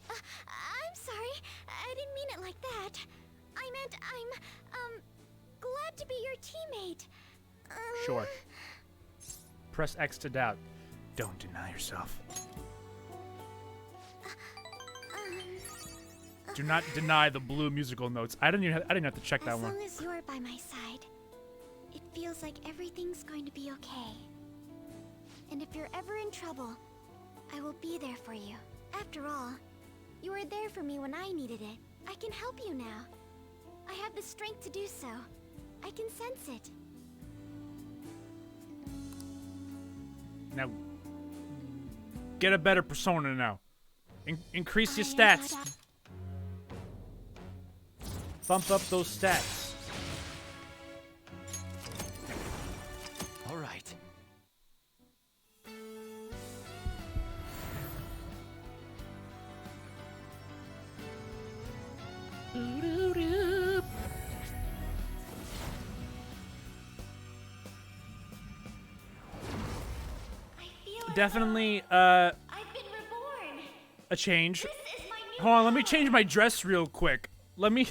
I'm sorry. I didn't mean it like that. I meant I'm glad to be your teammate. Sure. Press X to doubt. Don't deny yourself. Do not deny the blue musical notes. I didn't have to check that one. As long as you're by my side, it feels like everything's going to be okay. And if you're ever in trouble, I will be there for you. After all, you were there for me when I needed it. I can help you now. I have the strength to do so. I can sense it. Now, get a better persona now. Increase your I am stats. caught up. Bump up those stats. All right. Definitely, I've been reborn. a change. This is my new Hold on, let me change my dress real quick. Let me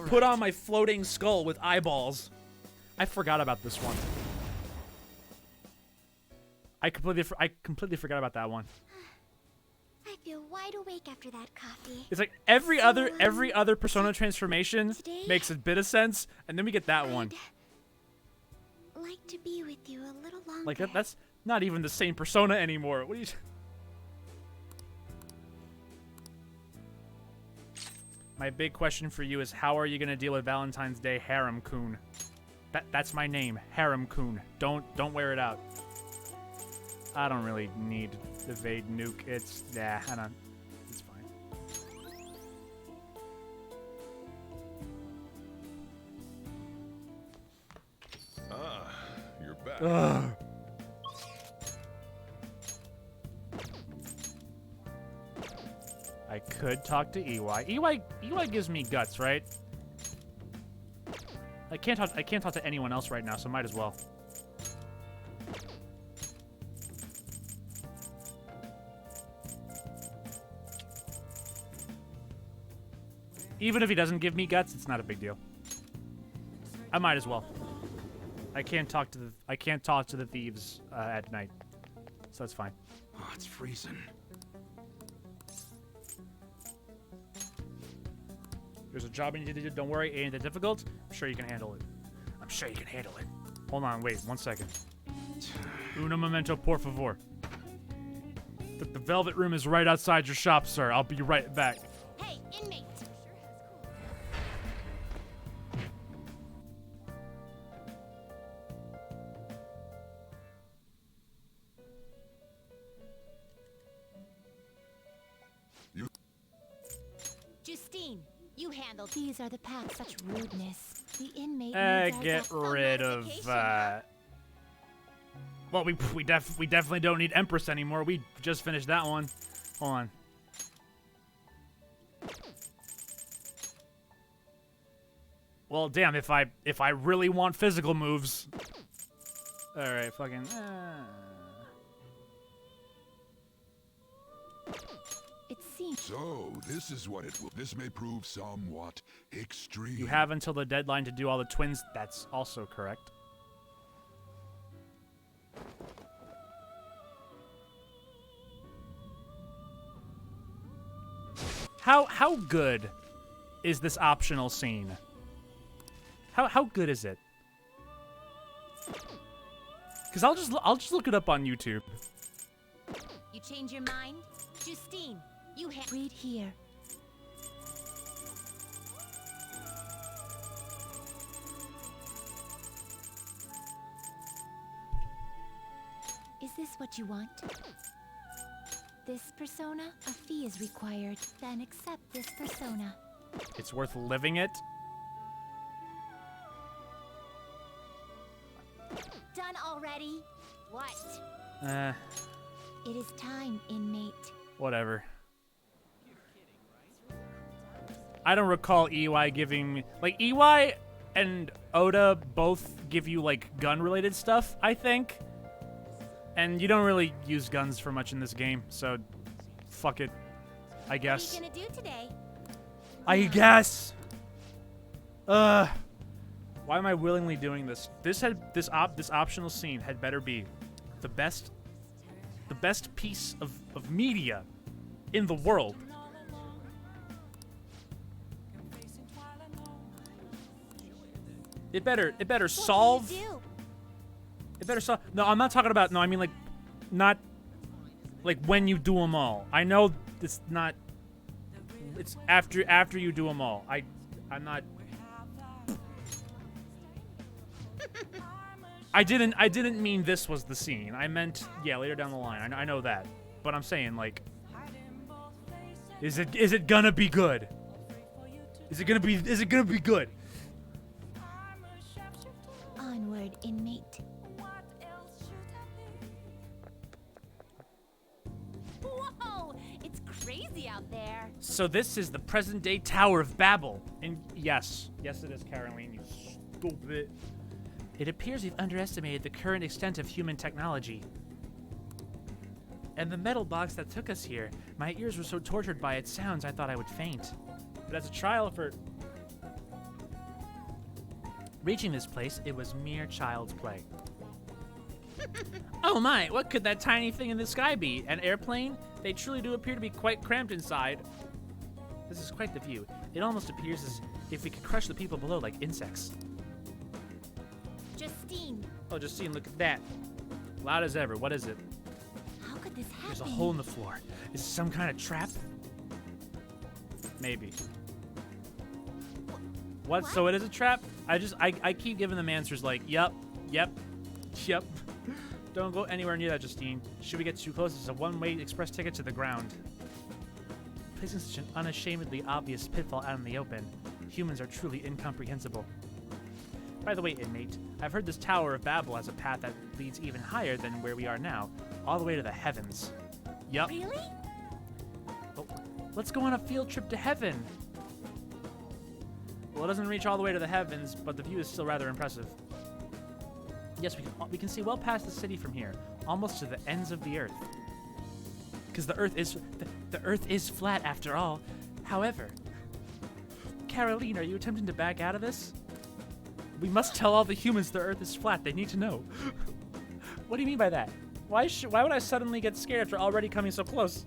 put on my floating skull with eyeballs. I forgot about this one. I completely forgot about that one. I feel wide awake after that coffee. It's like every other persona transformation today, makes a bit of sense, and then we get that one. Like to be with you a little longer. Like that's not even the same persona anymore. What are you? My big question for you is, how are you gonna deal with Valentine's Day Harem Coon? That's my name, Harem Coon. Don't wear it out. I don't really need evade nuke. It's I don't. It's fine. Ah, you're back. Ugh. I could talk to EY. EY gives me guts, right? I can't talk to anyone else right now, so might as well. Even if he doesn't give me guts, it's not a big deal. I might as well. I can't talk to the thieves at night, so that's fine. Oh, it's freezing. There's a job you need to do. Don't worry, it ain't that difficult. I'm sure you can handle it. I'm sure you can handle it. Hold on, wait 1 second. Uno momento, por favor. The velvet room is right outside your shop, sir. I'll be right back. Hey, inmate! Justine, you handled. These are the packs. Such rudeness. The inmate. needs our Get rid of. Well, we definitely don't need Empress anymore. We just finished that one. Hold on. Well, damn. If I really want physical moves. All right, fucking. It seems. So, this is what it will. This may prove somewhat extreme. You have until the deadline to do all the twins. That's also correct. How good is this optional scene? How good is it? Because I'll just look it up on YouTube. You change your mind? Justine, you read here. Is this what you want? This persona? A fee is required. Then accept this persona. It's worth living it. done already? What? It is time, inmate. Whatever. I don't recall EY giving me... Like, EY and Oda both give you, like, gun-related stuff, I think. And you don't really use guns for much in this game, so... Fuck it. I guess. What are you gonna do today? I guess! Why am I willingly doing this? This optional scene had better be the best piece of media in the world. It better solve. It better solve. No, I'm not talking about. No, I mean like, not like when you do them all. I know it's not. It's after you do them all. I'm not. I didn't mean this was the scene. I meant, yeah, later down the line. I know that, but I'm saying like, is it gonna be good? Is it gonna be good? Onward, inmate. Whoa! It's crazy out there. So this is the present-day Tower of Babel, and yes, it is, Caroline. You stupid. It appears we've underestimated the current extent of human technology. And the metal box that took us here, my ears were so tortured by its sounds I thought I would faint. But as a trial for reaching this place, it was mere child's play. Oh my, what could that tiny thing in the sky be? An airplane? They truly do appear to be quite cramped inside. This is quite the view. It almost appears as if we could crush the people below like insects. Justine. Oh, Justine, look at that. Loud as ever. What is it? How could this happen? There's a hole in the floor. Is it some kind of trap? Maybe. What? So it is a trap? I keep giving them answers like, yep. Don't go anywhere near that, Justine. Should we get too close, it's a one-way express ticket to the ground. Placing such an unashamedly obvious pitfall out in the open. Humans are truly incomprehensible. By the way, inmate, I've heard this Tower of Babel has a path that leads even higher than where we are now, all the way to the heavens. Yup. Really? Oh, let's go on a field trip to heaven. Well, it doesn't reach all the way to the heavens, but the view is still rather impressive. Yes, we can see well past the city from here, almost to the ends of the earth. Because the earth is flat after all. However, Caroline, are you attempting to back out of this? We must tell all the humans the earth is flat. They need to know. What do you mean by that? Why would I suddenly get scared after already coming so close?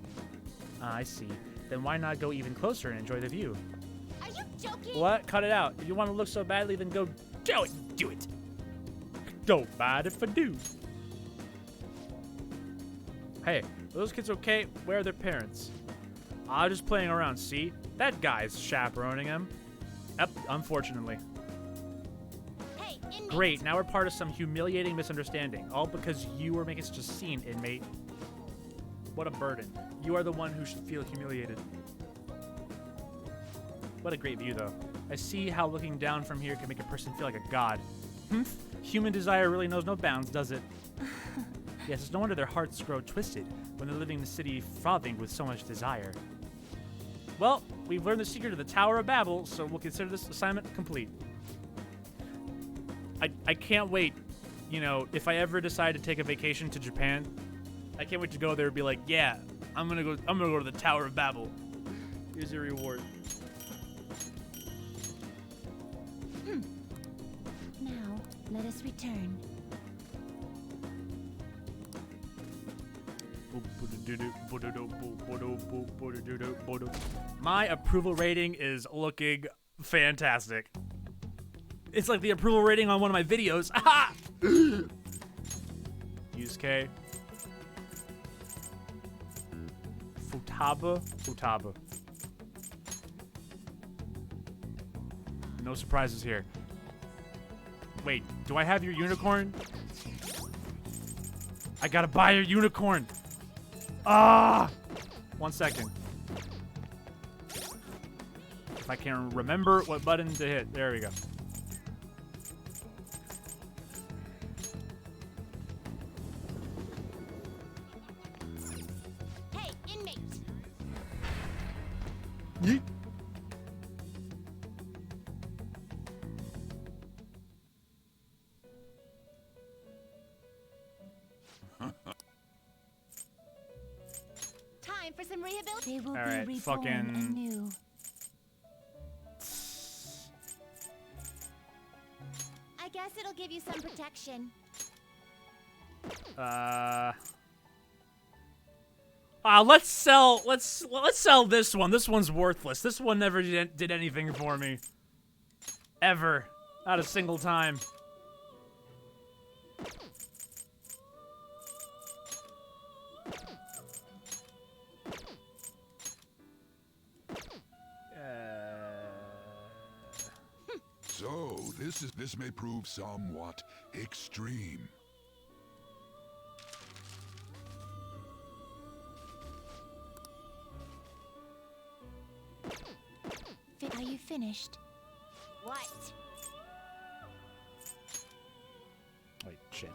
I see. Then why not go even closer and enjoy the view? Are you joking? What? Cut it out. If you want to look so badly, then go do it. Do it. Don't mind if I do. Hey, are those kids okay? Where are their parents? I'm just playing around, see? That guy's chaperoning him. Yep, unfortunately. Hey, inmate. Great, now we're part of some humiliating misunderstanding. All because you were making such a scene, inmate. What a burden. You are the one who should feel humiliated. What a great view, though. I see how looking down from here can make a person feel like a god. Human desire really knows no bounds, does it? Yes, it's no wonder their hearts grow twisted when they're living in the city frothing with so much desire. Well, we've learned the secret of the Tower of Babel, so we'll consider this assignment complete. I can't wait, you know, if I ever decide to take a vacation to Japan, I can't wait to go there and be like, yeah, I'm gonna go to the Tower of Babel. Here's your reward. Now, let us return. My approval rating is looking fantastic. It's like the approval rating on one of my videos. Aha! Use K. Futaba. No surprises here. Wait, do I have your unicorn? I gotta buy your unicorn. Ah! 1 second. If I can remember what button to hit. There we go. Hey, inmate. Yeet. Time for some rehabilitation. They will All right, be reborn anew. I guess it'll give you some protection. Let's sell this one. This one's worthless. This one never did anything for me. Ever. Not a single time. So, this may prove somewhat extreme. Are you finished? What? Wait, shit.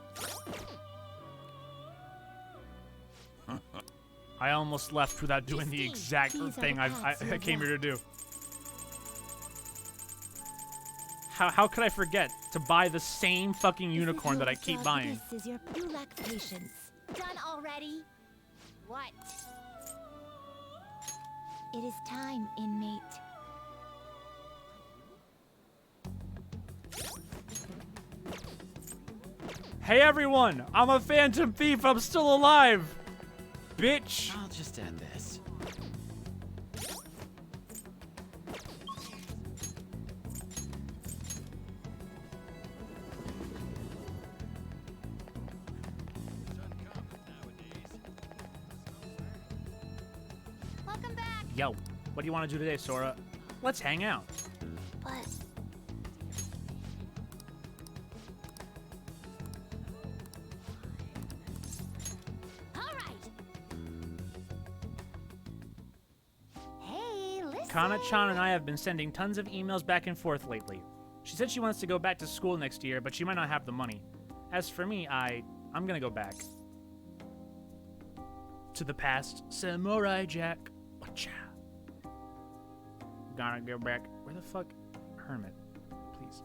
I almost left without doing the exact thing I came here to do. How could I forget to buy the same fucking unicorn that I keep buying? This is your you lack patience. Done already? What? It is time, inmate. Hey everyone! I'm a phantom thief! I'm still alive! Bitch! I'll just end this. Welcome back. Yo, what do you want to do today, Sora? Let's hang out. But Kana-chan and I have been sending tons of emails back and forth lately. She said she wants to go back to school next year, but she might not have the money. As for me, I'm gonna go back. To the past. Samurai Jack. Wacha. Gonna go back. Where the fuck? Hermit. Please.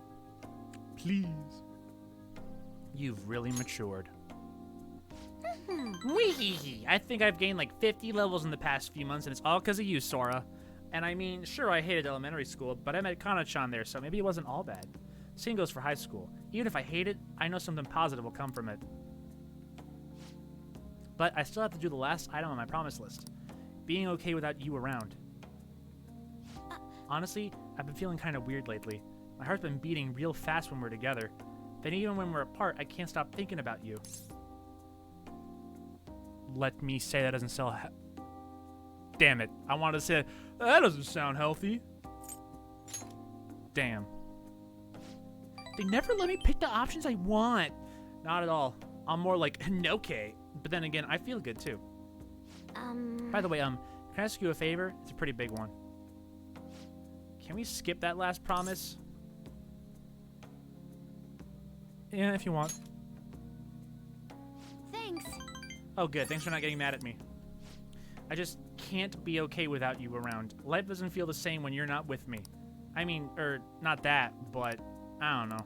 Please. You've really matured. Wee! I think I've gained like 50 levels in the past few months, and it's all because of you, Sora. And I mean, sure, I hated elementary school, but I met Kana-chan there, so maybe it wasn't all bad. Same goes for high school. Even if I hate it, I know something positive will come from it. But I still have to do the last item on my promise list. Being okay without you around. Honestly, I've been feeling kind of weird lately. My heart's been beating real fast when we're together. Then even when we're apart, I can't stop thinking about you. Let me say that doesn't sound... Damn it. I wanted to say, that doesn't sound healthy. Damn. They never let me pick the options I want. Not at all. I'm more like, okay. But then again, I feel good too. By the way, can I ask you a favor? It's a pretty big one. Can we skip that last promise? Yeah, if you want. Thanks. Oh, good. Thanks for not getting mad at me. I just can't be okay without you around. Life doesn't feel the same when you're not with me. I mean, not that, but I don't know.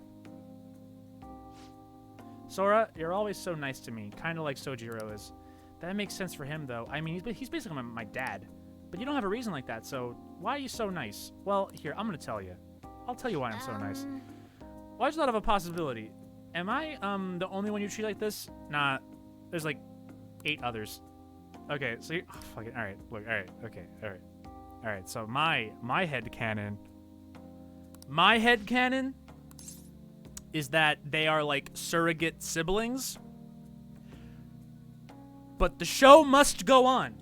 Sora, you're always so nice to me, kind of like Sojiro is. That makes sense for him, though. I mean, he's basically my dad. But you don't have a reason like that, so why are you so nice? Well, here, I'm gonna tell you. I'll tell you why I'm so nice. Well, I just thought of a possibility. Am I, the only one you treat like this? Nah, there's like 8 others. Okay, so oh, fuck it. Alright, look, alright, okay, alright. Alright, so my headcanon. My headcanon is that they are like surrogate siblings. But the show must go on.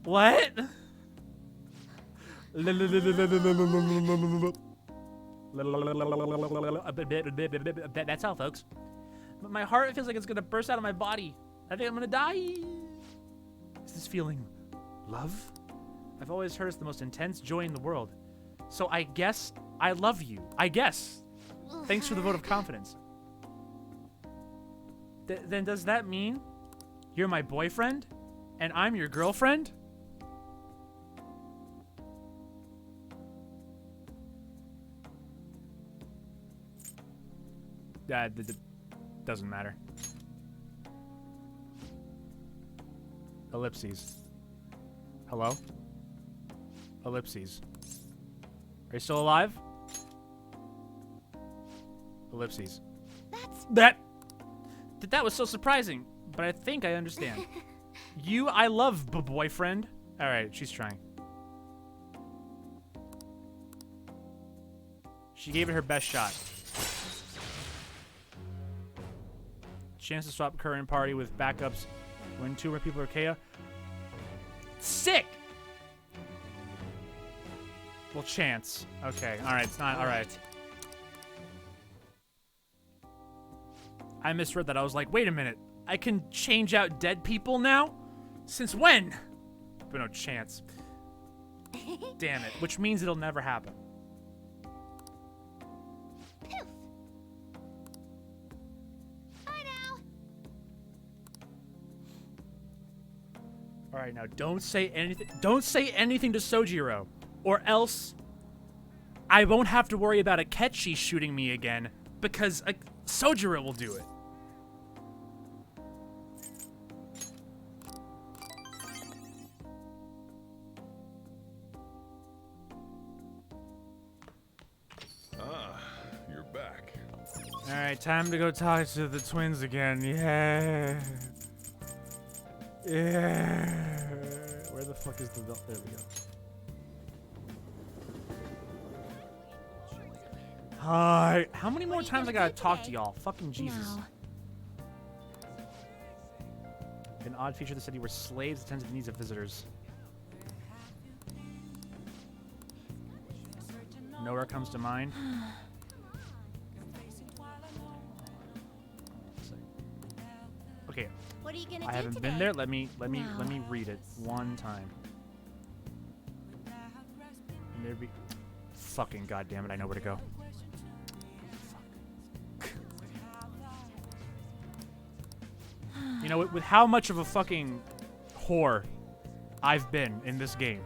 What? That's all, folks. But my heart feels like it's gonna burst out of my body. I think I'm gonna die. Is this feeling love? I've always heard it's the most intense joy in the world. So I guess I love you. I guess. Thanks for the vote of confidence. Then does that mean you're my boyfriend and I'm your girlfriend? Doesn't matter. Ellipses. Hello? Ellipses. Are you still alive? Ellipses. That was so surprising, but I think I understand. I love boyfriend. All right, she's trying. She gave it her best shot. Chance to swap current party with backups when 2 more people are KO. Sick! Well, chance. Okay, alright, it's not, alright. I misread that. I was like, wait a minute. I can change out dead people now? Since when? But no chance. Damn it. Which means it'll never happen. All right, now don't say anything. Don't say anything to Sojiro, or else I won't have to worry about Akechi shooting me again because Sojiro will do it. Ah, you're back. All right, time to go talk to the twins again. Yeah. Yeah. Where the fuck is the belt? There we go. Hi. How many more times I gotta talk to y'all? Fucking Jesus. No. An odd feature of the city where slaves attend to the needs of visitors. Nowhere comes to mind. Okay. What are you gonna I do haven't today? been there. Let me No. read it one time. And there be fucking goddamn it, I know where to go. You know, with how much of a fucking whore I've been in this game.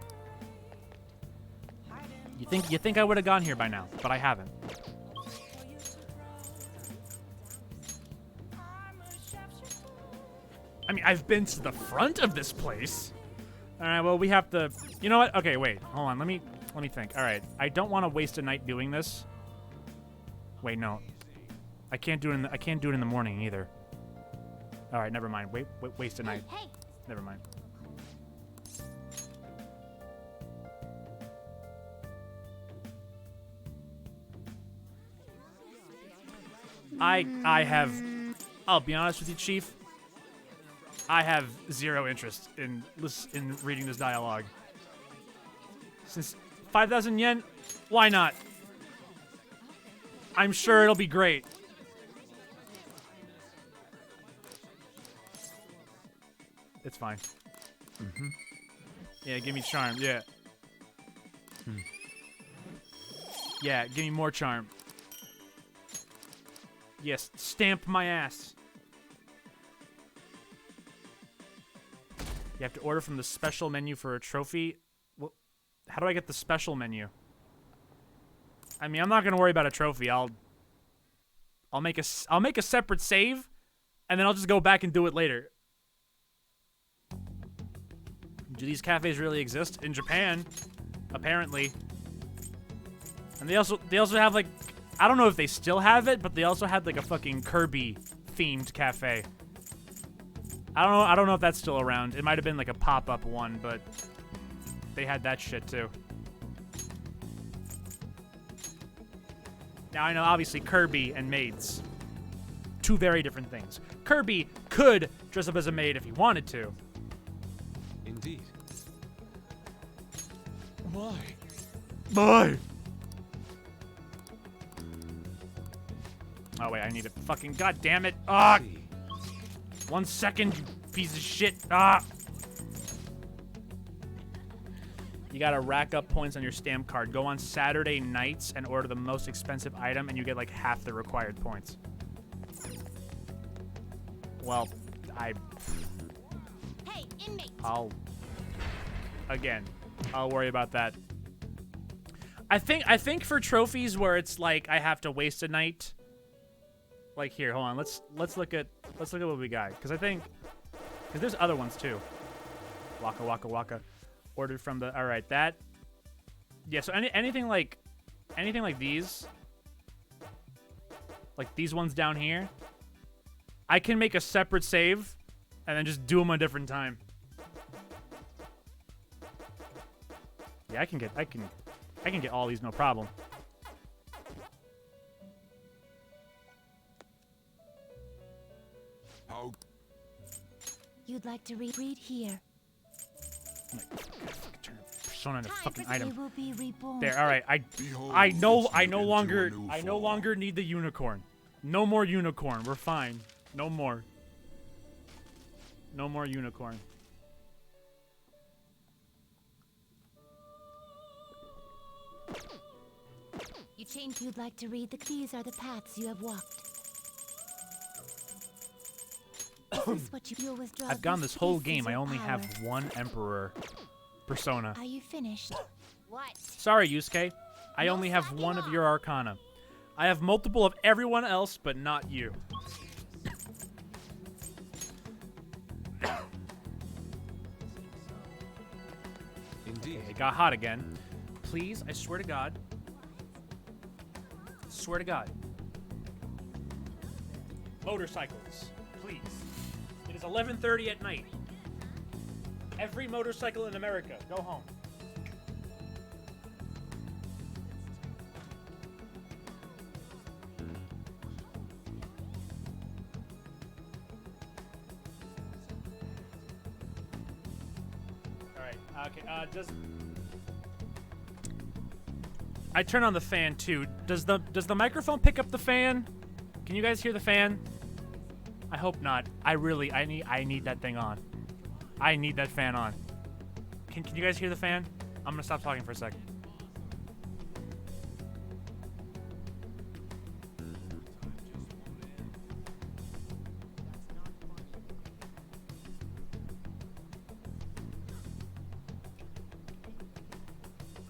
You think I would have gone here by now, but I haven't. I mean, I've been to the front of this place. All right, well, we have to. You know what? Okay, wait. Hold on. Let me think. All right. I don't want to waste a night doing this. Wait, no. I can't do it in the morning either. All right, never mind. Waste a night. Hey. Never mind. I have. I'll be honest with you, Chief. I have zero interest in reading this dialogue. Since 5,000 yen, why not? I'm sure it'll be great. It's fine. Mm-hmm. Yeah, give me charm. Yeah. Yeah, give me more charm. Yes, stamp my ass. You have to order from the special menu for a trophy. Well, how do I get the special menu? I mean, I'm not gonna worry about a trophy. I'll make a separate save, and then I'll just go back and do it later. Do these cafes really exist in Japan? Apparently. And they also have like, I don't know if they still have it, but they also had like a fucking Kirby themed cafe. I don't know if that's still around. It might have been like a pop-up one, but they had that shit too. Now I know obviously Kirby and maids. Two very different things. Kirby could dress up as a maid if he wanted to. Indeed. Bye. Oh wait, I need it. Fucking goddamn it! Ah! 1 second, you piece of shit! Ah! You gotta rack up points on your stamp card. Go on Saturday nights and order the most expensive item, and you get like half the required points. Well, Hey, inmate. I'll worry about that. I think for trophies where it's like I have to waste a night. Like here, hold on. Let's look at what we got, because there's other ones too. Waka waka waka. Ordered from the. All right, that. Yeah. So anything like these, like these ones down here, I can make a separate save, and then just do them a different time. Yeah, I can get all these, no problem. How? You'd like to read here. Turn Persona into fucking They item. will be reborn. There, all right. I no longer need the unicorn. No more unicorn. We're fine. No more. No more unicorn. You changed. You'd like to read these are the paths you have walked. Is this what you feel withdraw? I've gone this whole game. I of only have power? one Emperor persona. Are you finished? What? Sorry, Yusuke. I only have one of your Arcana. I have multiple of everyone else, but not you. Indeed. It got hot again. Please, I swear to God. Swear to God. Motorcycles, please. It is 11:30 at night. Every motorcycle in America, go home. Okay, I turn on the fan too. Does the microphone pick up the fan? Can you guys hear the fan? I hope not. I need that thing on. I need that fan on. Can you guys hear the fan? I'm gonna stop talking for a second.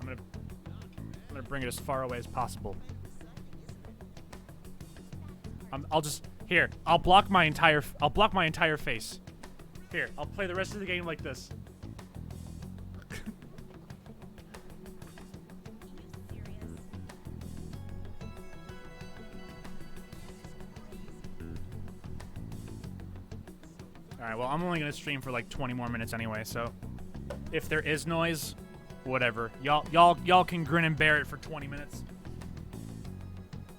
I'm gonna bring it as far away as possible. I'll block my entire face. Here, I'll play the rest of the game like this. Alright, well, I'm only gonna stream for like 20 more minutes anyway, so if there is noise, whatever. Y'all can grin and bear it for 20 minutes.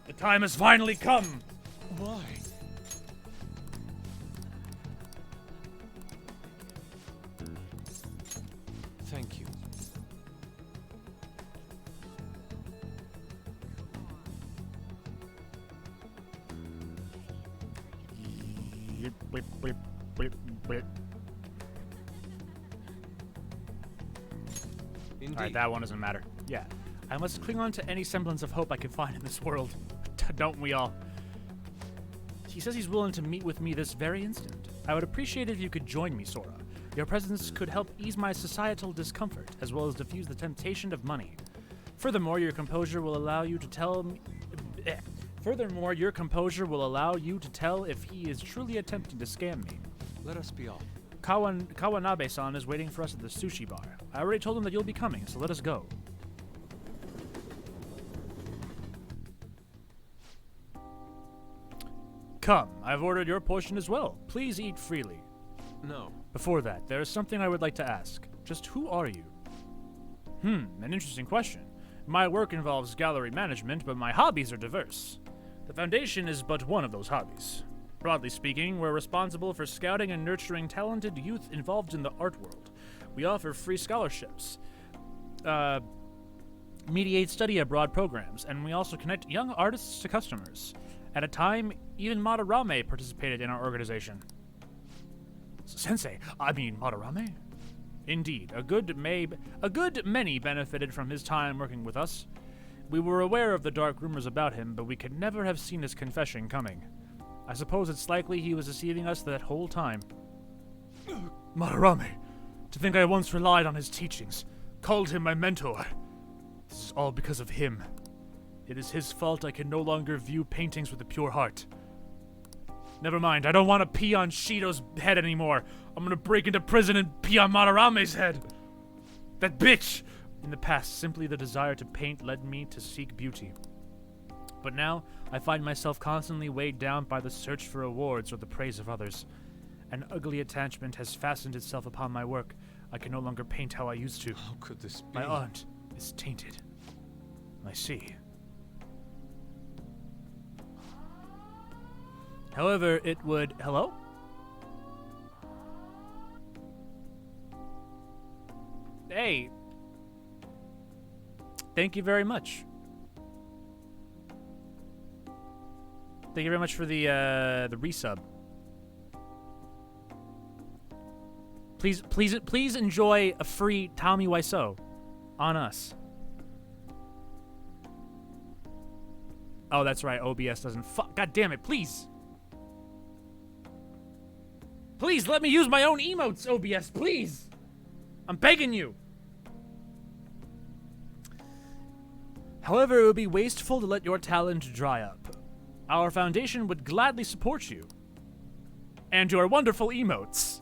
The time has finally come! Why? Thank you. Alright, that one doesn't matter. Yeah. I must cling on to any semblance of hope I can find in this world. Don't we all? He says he's willing to meet with me this very instant. I would appreciate it if you could join me, Sora. Your presence could help ease my societal discomfort, as well as diffuse the temptation of money. Furthermore, your composure will allow you to tell me... Furthermore, your composure will allow you to tell if he is truly attempting to scam me. Let us be off. Kawanabe-san is waiting for us at the sushi bar. I already told him that you'll be coming, so let us go. Come, I've ordered your portion as well. Please eat freely. No. Before that, there is something I would like to ask. Just who are you? An interesting question. My work involves gallery management, but my hobbies are diverse. The Foundation is but one of those hobbies. Broadly speaking, we're responsible for scouting and nurturing talented youth involved in the art world. We offer free scholarships, mediate study abroad programs, and we also connect young artists to customers. At a time, even Madarame participated in our organization. Sensei, I mean Madarame? Indeed, a good many benefited from his time working with us. We were aware of the dark rumors about him, but we could never have seen his confession coming. I suppose it's likely he was deceiving us that whole time. Madarame, to think I once relied on his teachings, called him my mentor. This is all because of him. It is his fault I can no longer view paintings with a pure heart. Never mind, I don't want to pee on Shido's head anymore. I'm gonna break into prison and pee on Madarame's head. That bitch! In the past, simply the desire to paint led me to seek beauty. But now, I find myself constantly weighed down by the search for awards or the praise of others. An ugly attachment has fastened itself upon my work. I can no longer paint how I used to. How could this be? My art is tainted. I see. However, it would... Hello? Hey. Thank you very much. Thank you very much for the resub. Please enjoy a free Tommy Wiseau on us. Oh, that's right. OBS doesn't God damn it, please. Please let me use my own emotes, OBS, please. I'm begging you. However, it would be wasteful to let your talent dry up. Our foundation would gladly support you. And your wonderful emotes.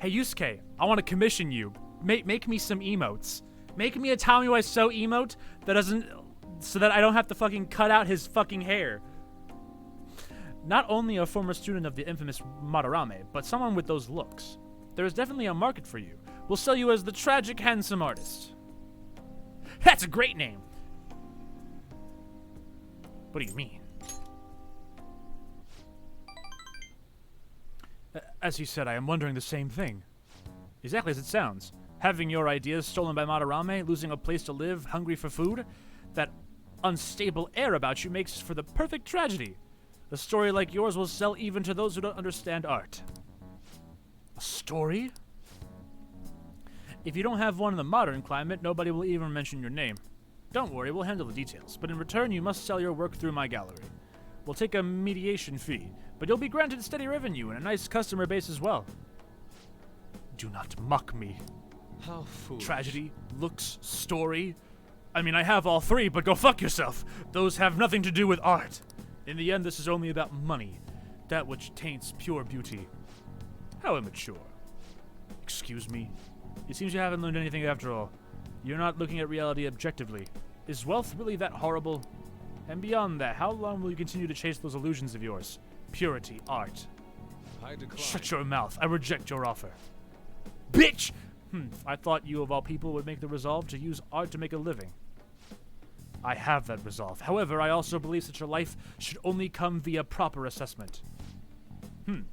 Hey Yusuke, I want to commission you. Make me some emotes. Make me a Tommy Wiseau emote that doesn't... so that I don't have to fucking cut out his fucking hair. Not only a former student of the infamous Madarame, but someone with those looks. There is definitely a market for you. We'll sell you as the tragic handsome artist. That's a great name. What do you mean? As you said, I am wondering the same thing. Exactly as it sounds. Having your ideas stolen by Madarame, losing a place to live, hungry for food, that unstable air about you makes for the perfect tragedy. A story like yours will sell even to those who don't understand art. A story? If you don't have one in the modern climate, nobody will even mention your name. Don't worry, we'll handle the details, but in return you must sell your work through my gallery. We'll take a mediation fee, but you'll be granted steady revenue and a nice customer base as well. Do not mock me. How foolish. Tragedy, looks, story. I mean, I have all three, but go fuck yourself. Those have nothing to do with art. In the end, this is only about money, that which taints pure beauty. How immature. Excuse me. It seems you haven't learned anything after all. You're not looking at reality objectively. Is wealth really that horrible? And beyond that, how long will you continue to chase those illusions of yours? Purity, art. I decline. Shut your mouth. I reject your offer. Bitch! I thought you of all people would make the resolve to use art to make a living. I have that resolve. However, I also believe such a life should only come via proper assessment. In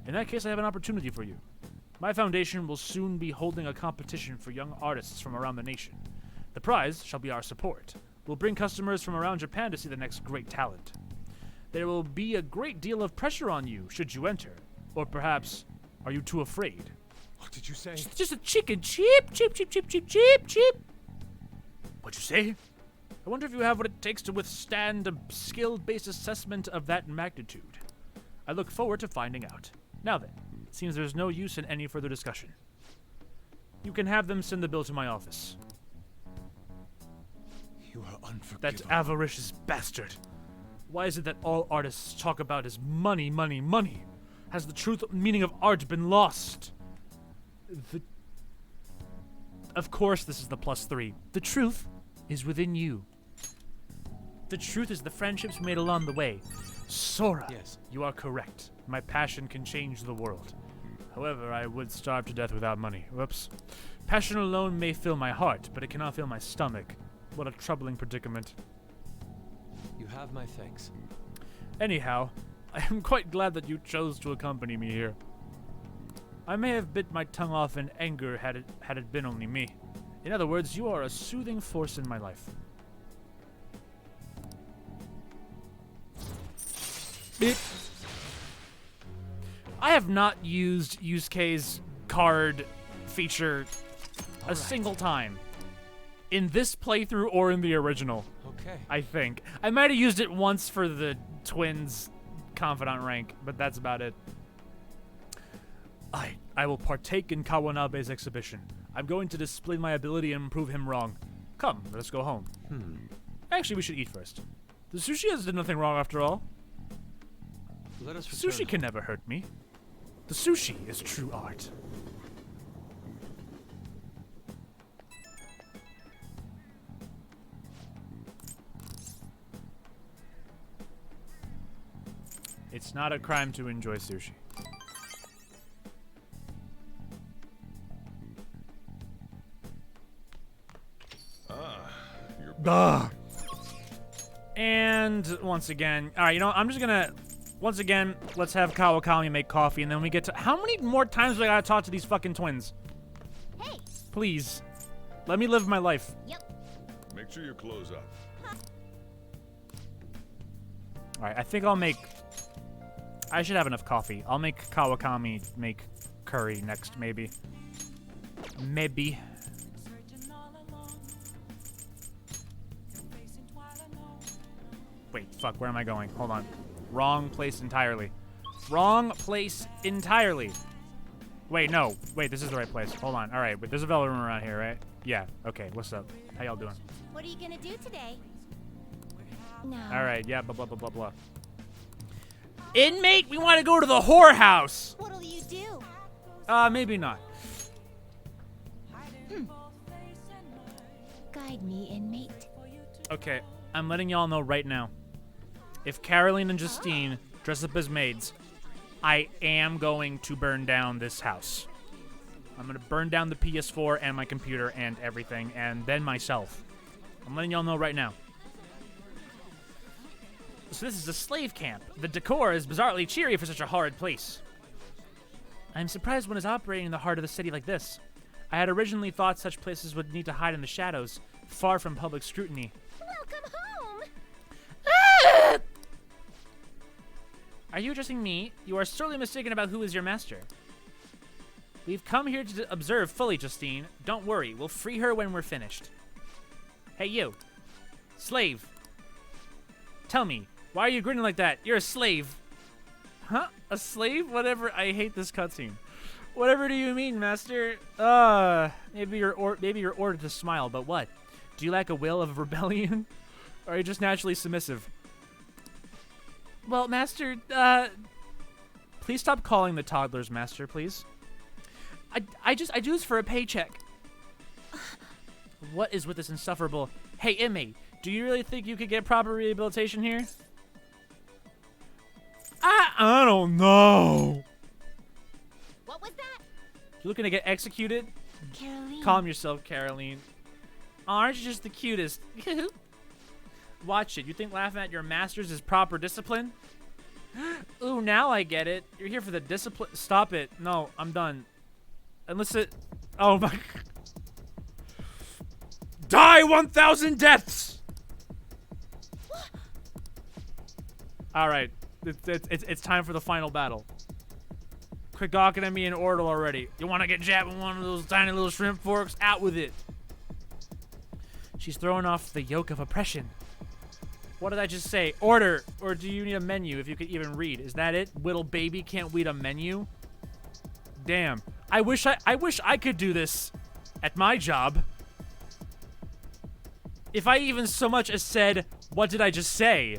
that case, I have an opportunity for you. My foundation will soon be holding a competition for young artists from around the nation. The prize shall be our support. We'll bring customers from around Japan to see the next great talent. There will be a great deal of pressure on you should you enter. Or perhaps, are you too afraid? What did you say? Just a chicken. Cheap. What'd you say? I wonder if you have what it takes to withstand a skill-based assessment of that magnitude. I look forward to finding out. Now then, it seems there's no use in any further discussion. You can have them send the bill to my office. You are unforgivable. That avaricious bastard. Why is it that all artists talk about is money, money, money? Has the truth meaning of art been lost? Of course this is the +3. The truth is within you. The truth is the friendships made along the way. Sora, yes. You are correct. My passion can change the world. However, I would starve to death without money. Whoops. Passion alone may fill my heart, but it cannot fill my stomach. What a troubling predicament. You have my thanks. Anyhow, I am quite glad that you chose to accompany me here. I may have bit my tongue off in anger had it been only me. In other words, you are a soothing force in my life. Beep. I have not used Yusuke's card feature a single time. In this playthrough or in the original. Okay. I think. I might have used it once for the twins confidant rank, but that's about it. I will partake in Kawanabe's exhibition. I'm going to display my ability and prove him wrong. Come, let us go home. Actually, we should eat first. The sushi has done nothing wrong after all. Let us return. Sushi can never hurt me. The sushi is true art. It's not a crime to enjoy sushi. You're back. And once again, all right, you know, I'm just gonna, once again, let's have Kawakami make coffee, and then we get to, how many more times do I gotta talk to these fucking twins? Hey. Please, let me live my life. Yep. Make sure you close up. All right, I think I'll make, I should have enough coffee. I'll make Kawakami make curry next, maybe. Maybe. Wait, fuck, where am I going? Hold on. Wrong place entirely. Wrong place entirely. Wait, no. Wait, this is the right place. Hold on. All right, but there's a velvet room around here, right? Yeah, okay, what's up? How y'all doing? What are you gonna do today? No. All right, yeah, blah, blah, blah, blah, blah. Inmate, we want to go to the whorehouse. What'll you do? Maybe not. Guide me, inmate. Okay, I'm letting y'all know right now. If Caroline and Justine dress up as maids, I am going to burn down this house. I'm going to burn down the PS4 and my computer and everything, and then myself. I'm letting y'all know right now. So this is a slave camp. The decor is bizarrely cheery for such a horrid place. I'm surprised one is operating in the heart of the city like this. I had originally thought such places would need to hide in the shadows, far from public scrutiny. Welcome home! Are you addressing me? You are sorely mistaken about who is your master. We've come here to observe fully, Justine. Don't worry, we'll free her when we're finished. Hey, you. Slave. Tell me, why are you grinning like that? You're a slave. Huh? A slave? Whatever. I hate this cutscene. Whatever do you mean, master? Maybe you're ordered to smile, but what? Do you lack a will of rebellion? Or are you just naturally submissive? Well, master, please stop calling the toddlers master, please. I do this for a paycheck. What is with this insufferable? Hey, inmate, do you really think you could get proper rehabilitation here? I don't know. What was that? You looking to get executed? Caroline. Calm yourself, Caroline. Aren't you just the cutest? Watch it. You think laughing at your masters is proper discipline? Ooh, now I get it. You're here for the discipline. Stop it. No, I'm done. Unless it... Oh my... Die 1,000 deaths! Alright. It's time for the final battle. Quit gawking at me in order already. You want to get jabbed with one of those tiny little shrimp forks? Out with it. She's throwing off the yoke of oppression. What did I just say? Order! Or do you need a menu if you could even read? Is that it? Little baby can't read a menu? Damn. I wish I could do this at my job. If I even so much as said, what did I just say?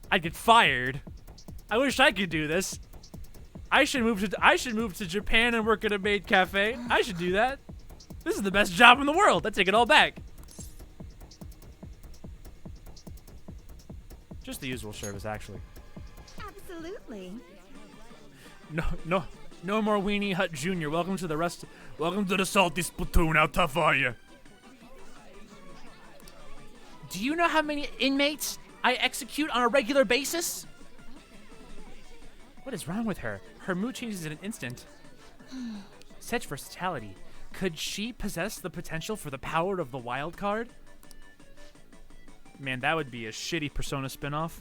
I'd get fired. I wish I could do this. I should move to Japan and work at a maid cafe. I should do that. This is the best job in the world. I take it all back. Just the usual service, actually. Absolutely. No more Weenie Hut Jr. Welcome to the salty spittoon. How tough are you? Do you know how many inmates I execute on a regular basis? What is wrong with her? Her mood changes in an instant. Such versatility. Could she possess the potential for the power of the wild card? Man, that would be a shitty Persona spinoff.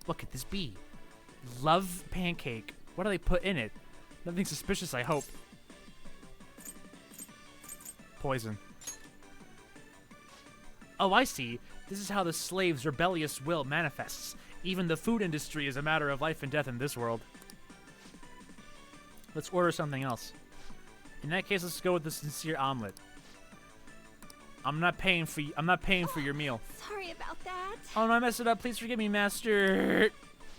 Look at this bee. Love pancake. What do they put in it? Nothing suspicious, I hope. Poison. Oh, I see. This is how the slave's rebellious will manifests. Even the food industry is a matter of life and death in this world. Let's order something else. In that case, let's go with the sincere omelet. I'm not paying for your meal. Sorry about that. Oh no, I messed it up. Please forgive me, master.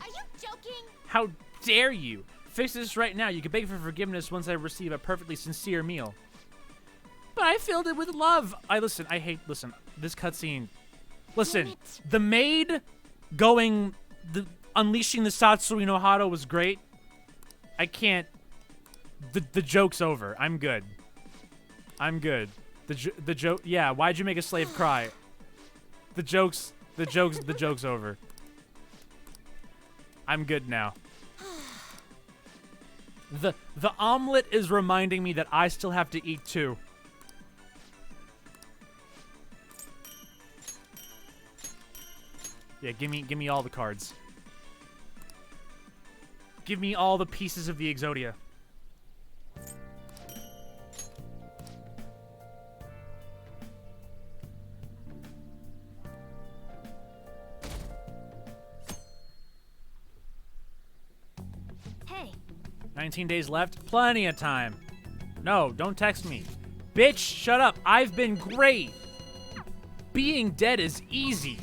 Are you joking? How dare you? Fix this right now. You can beg for forgiveness once I receive a perfectly sincere meal. But I filled it with love. Listen, this cutscene. Listen, the maid unleashing the Satsui no Hado was great. I can't. The joke's over. I'm good. The joke. Yeah, why'd you make a slave cry? The joke's over. I'm good now. The omelet is reminding me that I still have to eat too. Yeah, give me all the cards. Give me all the pieces of the Exodia. Hey. 19 days left. Plenty of time. No, don't text me. Bitch, shut up. I've been great. Being dead is easy.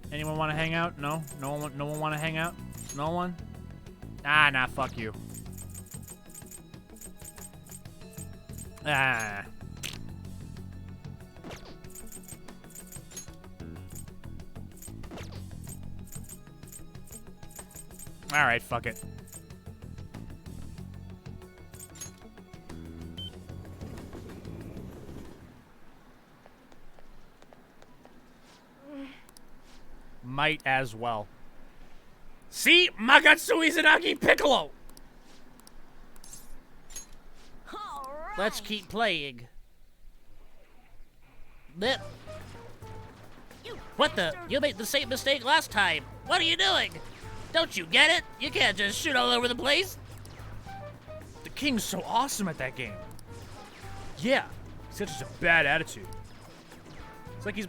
Anyone want to hang out? No? No one want to hang out? No one? Nah, fuck you. Ah. Alright, fuck it. Might as well. See? Magatsu Izanagi Piccolo! All right. Let's keep playing. Lip. What the? You made the same mistake last time. What are you doing? Don't you get it? You can't just shoot all over the place. The king's so awesome at that game. Yeah, he's got such a bad attitude. It's like he's...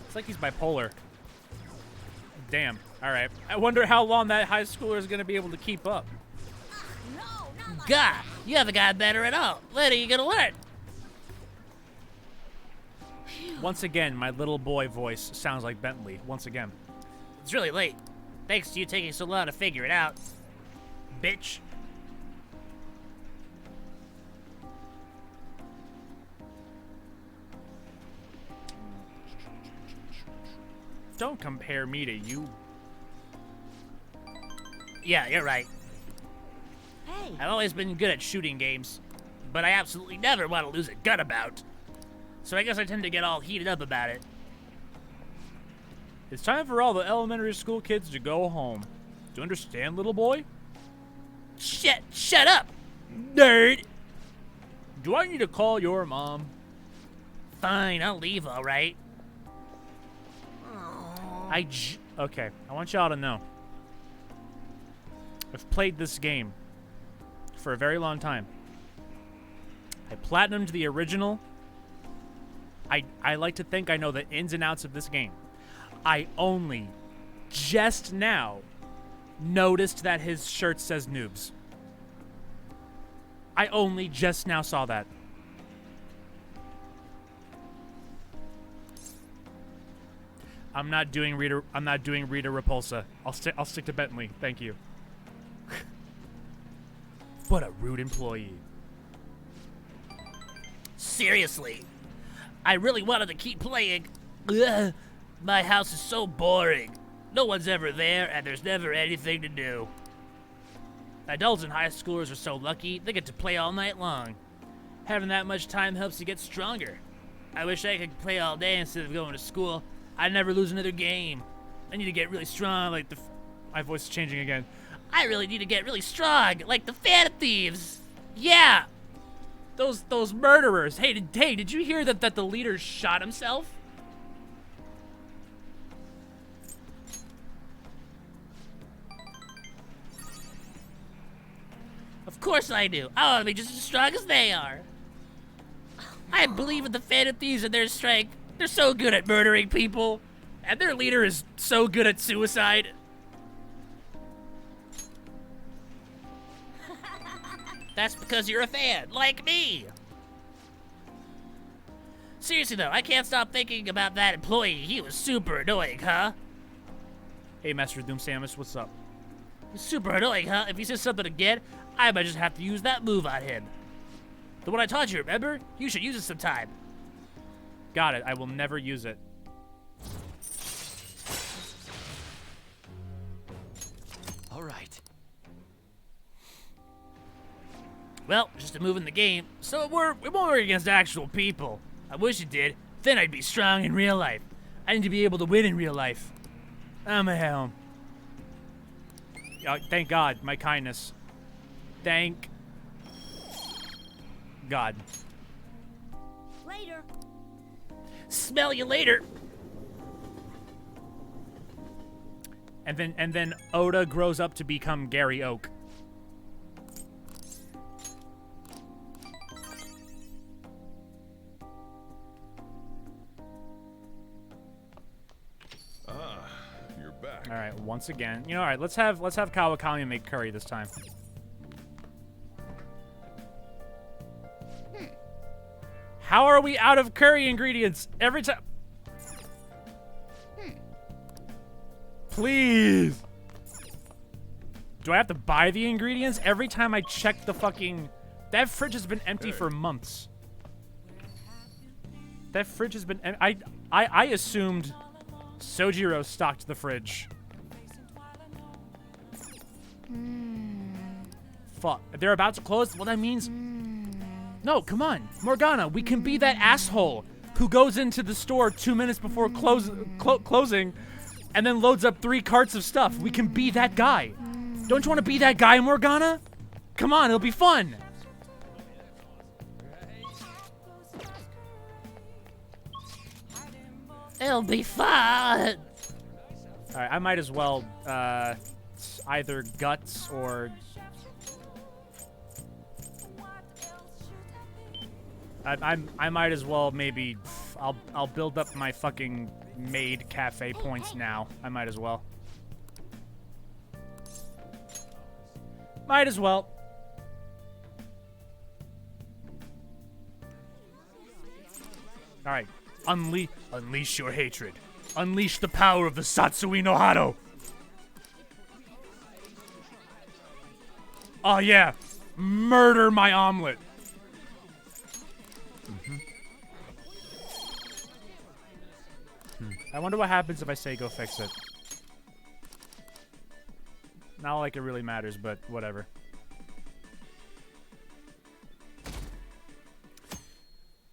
It's like he's bipolar. Damn. Alright. I wonder how long that high schooler is going to be able to keep up. God, you haven't gotten better at all. When are you gonna learn? Once again, my little boy voice sounds like Bentley. Once again. It's really late. Thanks to you taking so long to figure it out. Bitch. Don't compare me to you. Yeah, you're right. Hey. I've always been good at shooting games, but I absolutely never want to lose a gun about. So I guess I tend to get all heated up about it. It's time for all the elementary school kids to go home. Do you understand, little boy? Shut up, nerd! Do I need to call your mom? Fine, I'll leave, all right. Okay, I want y'all to know. I've played this game for a very long time. I platinumed the original. I like to think I know the ins and outs of this game. I only just now noticed that his shirt says noobs. I only just now saw that. I'm not doing Rita Repulsa. I'll stick to Bentley. Thank you. What a rude employee. Seriously, I really wanted to keep playing. Ugh, my house is so boring. No one's ever there, and there's never anything to do. Adults and high schoolers are so lucky, they get to play all night long. Having that much time helps you get stronger. I wish I could play all day instead of going to school. I'd never lose another game. I need to get really strong like the... My voice is changing again. I really need to get really strong like the Phantom Thieves. Yeah! Those murderers. Hey, did you hear that the leader shot himself? Of course I do. I want to be just as strong as they are. I believe in the Phantom Thieves and their strength. They're so good at murdering people. And their leader is so good at suicide. That's because you're a fan, like me. Seriously though, I can't stop thinking about that employee. He was super annoying, huh? Hey, Master Doom Samus, what's up? Super annoying, huh? If he says something again, I might just have to use that move on him. The one I taught you, remember? You should use it sometime. Got it. I will never use it. All right. Well, just a move in the game, so it won't work against actual people. I wish it did. Then I'd be strong in real life. I need to be able to win in real life. I'm a helm. Thank God, my kindness. Thank God. Later. Smell you later. And then Oda grows up to become Gary Oak. You're back. All right, once again. You know, all right, let's have Kawakami make curry this time. How are we out of curry ingredients every time? Please. Do I have to buy the ingredients every time I check the fucking... That fridge has been empty for months. That fridge has been... I assumed Sojiro stocked the fridge. Fuck. They're about to close? Well, that means... No, come on. Morgana, we can be that asshole who goes into the store 2 minutes before closing and then loads up 3 carts of stuff. We can be that guy. Don't you want to be that guy, Morgana? Come on, it'll be fun. It'll be fun. All right, I might as well either guts or I might as well maybe I'll build up my fucking maid cafe points now. I might as well. Might as well. All right, unleash your hatred. Unleash the power of the Satsui no Hado. Oh yeah, murder my omelet. I wonder what happens if I say go fix it. Not like it really matters, but whatever.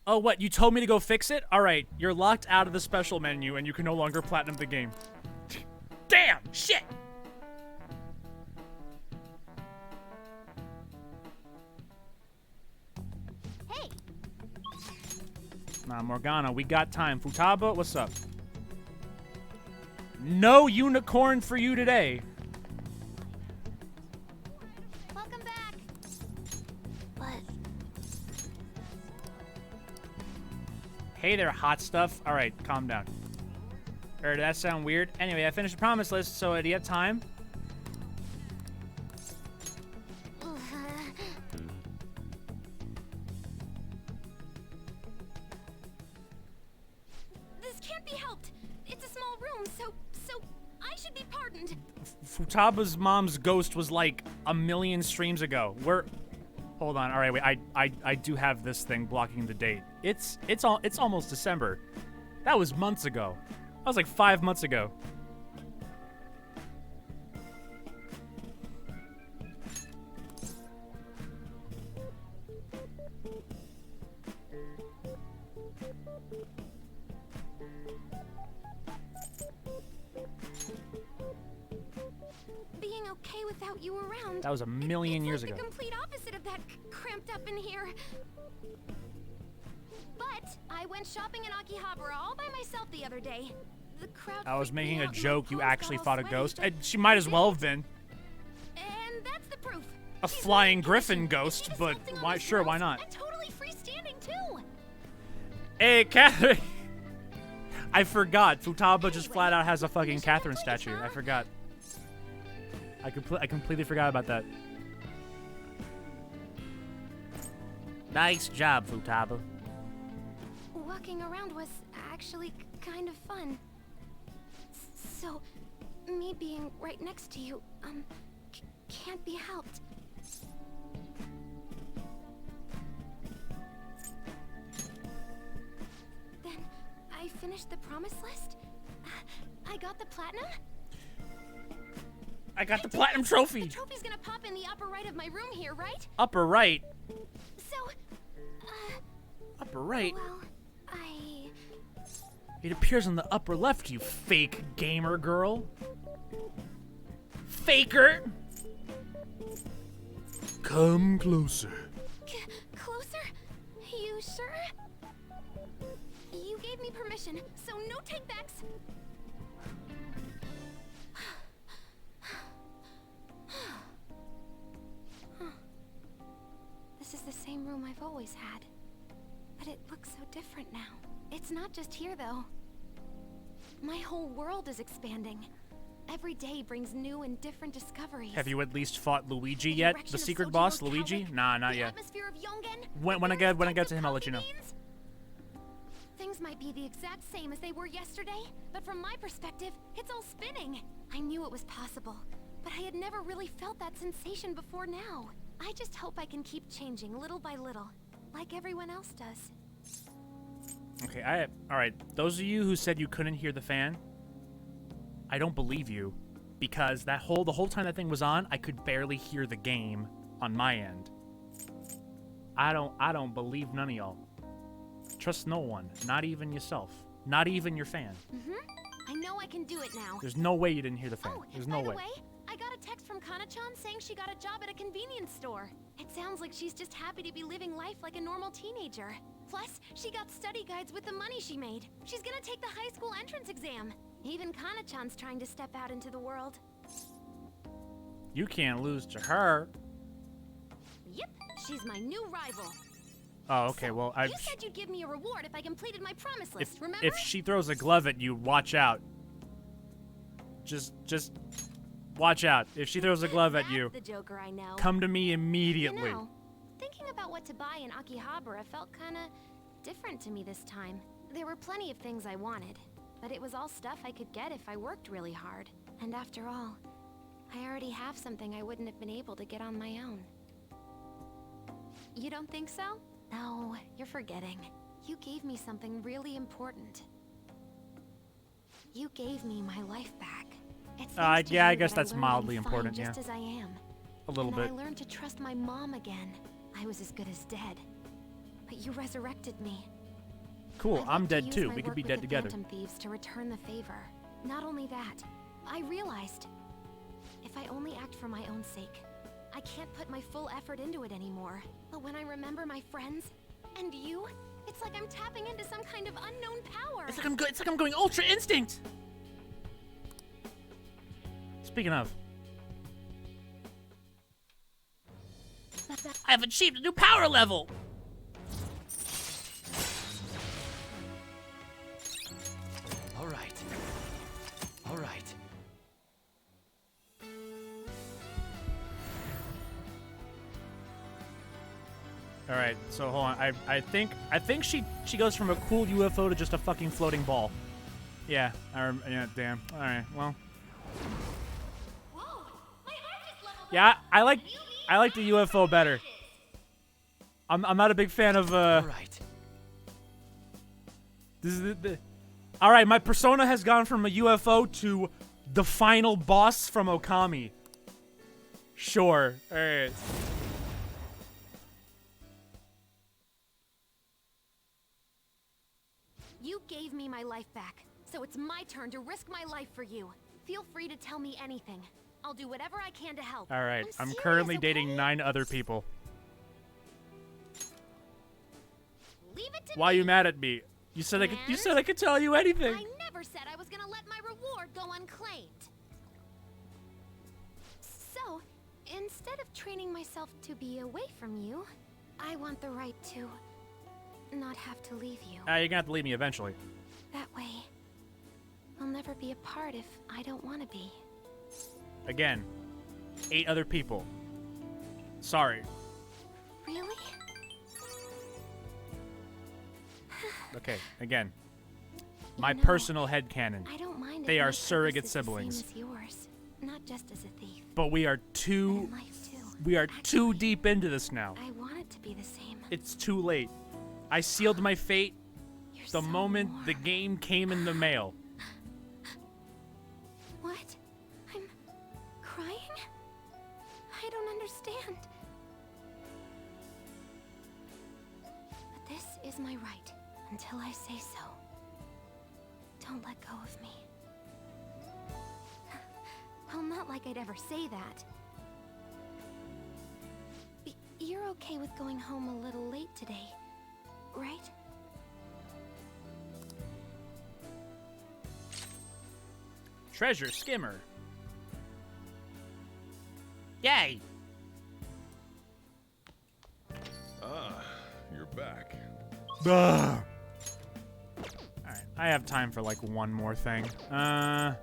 Oh, what? You told me to go fix it? Alright, you're locked out of the special menu and you can no longer platinum the game. Damn! Shit! Hey! Nah, Morgana, we got time. Futaba, what's up? No unicorn for you today. Welcome back. What? Hey there, hot stuff. All right, calm down. Or did that sound weird? Anyway, I finished the promise list, so do you have time? This can't be helped. It's a small room, so I should be pardoned. Futaba's mom's ghost was like a million streams ago. Hold on. All right, wait. I do have this thing blocking the date. It's almost December. That was months ago. That was like 5 months ago. Being okay without you around. That was a million years like ago. The complete opposite of that cramped up in here. But I went shopping in Akihabara all by myself the other day. The crowd. I was freaked me making a out, joke. my You clothes actually got all fought a sweaty. ghost. She might as well have been And that's the proof. a flying griffin ghost, but why? Sure, why not? I'm totally freestanding too. Hey, Catherine. I forgot. Futaba just flat out has a fucking Catherine statue. I forgot. I completely forgot about that. Nice job, Futaba. Walking around was actually kind of fun. So, me being right next to you, can't be helped. Then, I finished the promise list. I got the platinum. I got the platinum trophy. The trophy's gonna pop in the upper right of my room here, right? Upper right. So, Upper right. well, It appears on the upper left, you fake gamer girl. Faker. Come closer. Closer? You sure? You gave me permission, so no takebacks. This is the same room I've always had. But it looks so different now. It's not just here, though. My whole world is expanding. Every day brings new and different discoveries. Have you at least fought Luigi yet? The secret boss, Luigi? Nah, not yet. When I get to him, I'll let you know. Things might be the exact same as they were yesterday, but from my perspective, it's all spinning. I knew it was possible, but I had never really felt that sensation before now. I just hope I can keep changing little by little, like everyone else does. Okay, alright. Those of you who said you couldn't hear the fan, I don't believe you. Because the whole time that thing was on, I could barely hear the game on my end. I don't believe none of y'all. Trust no one, not even yourself. Not even your fan. I know I can do it now. There's no way you didn't hear the fan. Oh, There's and no by the way. way, I got a text from Kana-chan saying she got a job at a convenience store. It sounds like she's just happy to be living life like a normal teenager. Plus, she got study guides with the money she made. She's gonna take the high school entrance exam. Even Kana-chan's trying to step out into the world. You can't lose to her. Yep, she's my new rival. Oh, okay. Well, You said you'd give me a reward if I completed my promise list, remember? if she throws a glove at you, watch out. Just watch out. If she throws a glove at you, the Joker I know. come to me immediately. You know, thinking about what to buy in Akihabara felt kinda different to me this time. There were plenty of things I wanted, but it was all stuff I could get if I worked really hard. And after all, I already have something I wouldn't have been able to get on my own. You don't think so? No, you're forgetting. You gave me something really important. You gave me my life back. It's thanks to yeah, I you guess that that's learned mildly I'm fine important, just yeah. as I am. A little And bit. I learned to trust my mom again. I was as good as dead. But you resurrected me. Cool, I'm dead Use too. my We could work be with dead the together. Phantom Thieves to return the favor. Not only that, I realized if I only act for my own sake, I can't put my full effort into it anymore. But when I remember my friends and you, it's like I'm tapping into some kind of unknown power. It's like I'm going Ultra Instinct. Speaking of, I have achieved a new power level. All right. All right. all right. So hold on. I think she goes from a cool UFO to just a fucking floating ball. Yeah. Yeah. Damn. All right. Well. Yeah. I like the UFO better. I'm not a big fan of All right. This is all right, my persona has gone from a UFO to the final boss from Okami. Sure. All right. You gave me my life back, so it's my turn to risk my life for you. Feel free to tell me anything. I'll do whatever I can to help. All right. I'm serious, currently okay? dating 9 other people. Leave it to Why are me. you mad at me? You said I could tell you anything. I never said I was gonna let my reward go unclaimed. So, instead of training myself to be away from you, I want the right to not have to leave you. You're gonna have to leave me eventually. That way, I'll never be apart if I don't want to be. Again, 8 other people. Sorry. Really? Okay, again. My know, personal headcanon. I don't mind if They my are purpose surrogate is the same siblings. as yours, not just as a thief. But we are too too deep into this now. I want it to be the same. It's too late. I sealed my fate the moment the game came in the mail. What? I'm crying? I don't understand. But this is my right until I say so. Don't let go of me. Well, not like I'd ever say that. You're okay with going home a little late today, right? Treasure skimmer. Yay! Ah, you're back. Alright, I have time for like one more thing. Alright,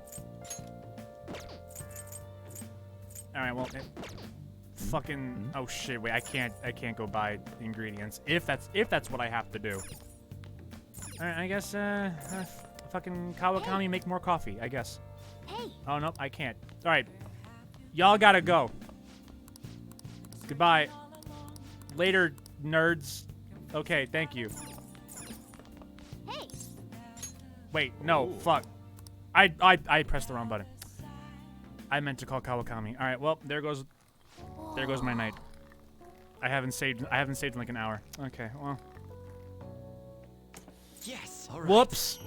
well, fucking, oh shit, wait, I can't go buy ingredients if that's what I have to do. Alright, I guess, fucking Kawakami make more coffee, I guess. Hey. Oh, no, I can't. Alright, y'all gotta go. Goodbye. Later, nerds. Okay, thank you. Hey. Wait, no, fuck. I pressed the wrong button. I meant to call Kawakami. All right, well, there goes my night. I haven't saved in like an hour. Okay, well. Yes. All right. Whoops.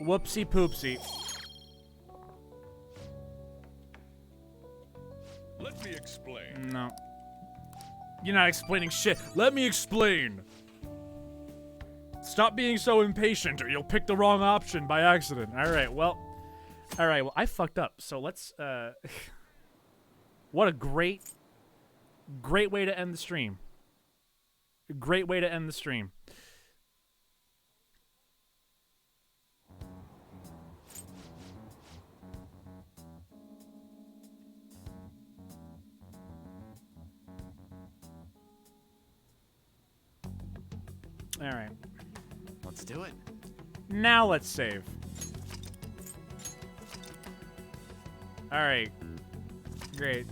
Whoopsie poopsie. Let me explain. No. You're not explaining shit. Let me explain. Stop being so impatient or you'll pick the wrong option by accident. Alright, well, I fucked up. So let's, what a great way to end the stream. Great way to end the stream. Alright. Let's do it. Now let's save. Alright. Great.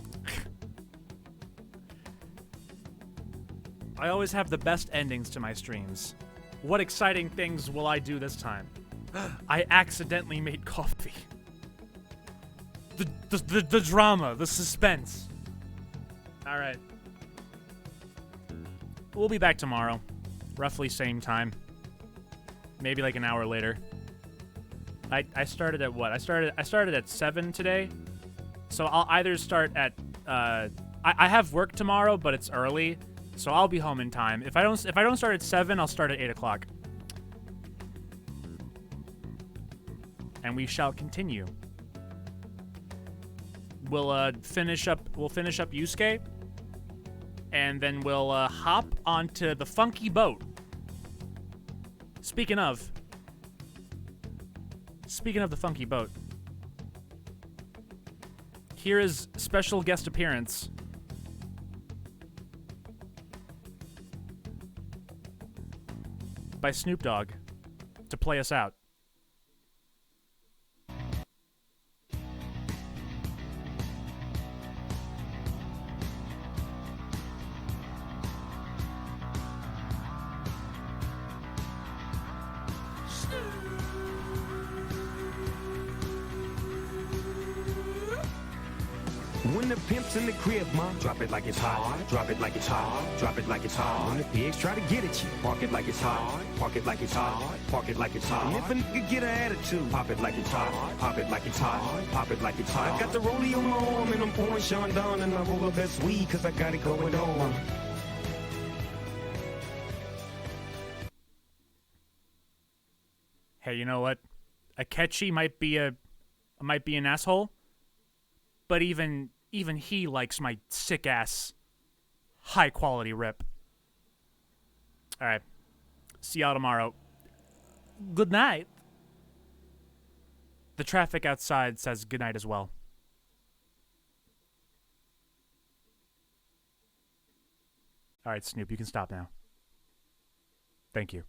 I always have the best endings to my streams. What exciting things will I do this time? I accidentally made coffee. The drama, the suspense. Alright. We'll be back tomorrow. Roughly same time. Maybe like an hour later. I started at what? I started at 7 today. So I'll either start at I have work tomorrow, but it's early, so I'll be home in time. If I don't start at 7, I'll start at 8 o'clock. And we shall continue. We'll finish up Yusuke, and then we'll hop onto the funky boat. Speaking of the funky boat, here is special guest appearance by Snoop Dogg to play us out. When the pimp's in the crib, ma, drop it like it's hot. Drop it like it's hot. Drop it like it's hot. When the pigs try to get at you, park it like it's hot. Park it like it's hot. Park it like it's hot. And if a nigga get an attitude, pop it like it's hot. Pop it like it's hot. Pop it like it's hot. I got the rollie on my arm and I'm pouring Sean down and I roll up that sweet cause I got it going on. Hey, you know what? Akechi might be an asshole, but even he likes my sick ass high quality rip. All right. See y'all tomorrow. Good night. The traffic outside says good night as well. All right, Snoop, you can stop now. Thank you.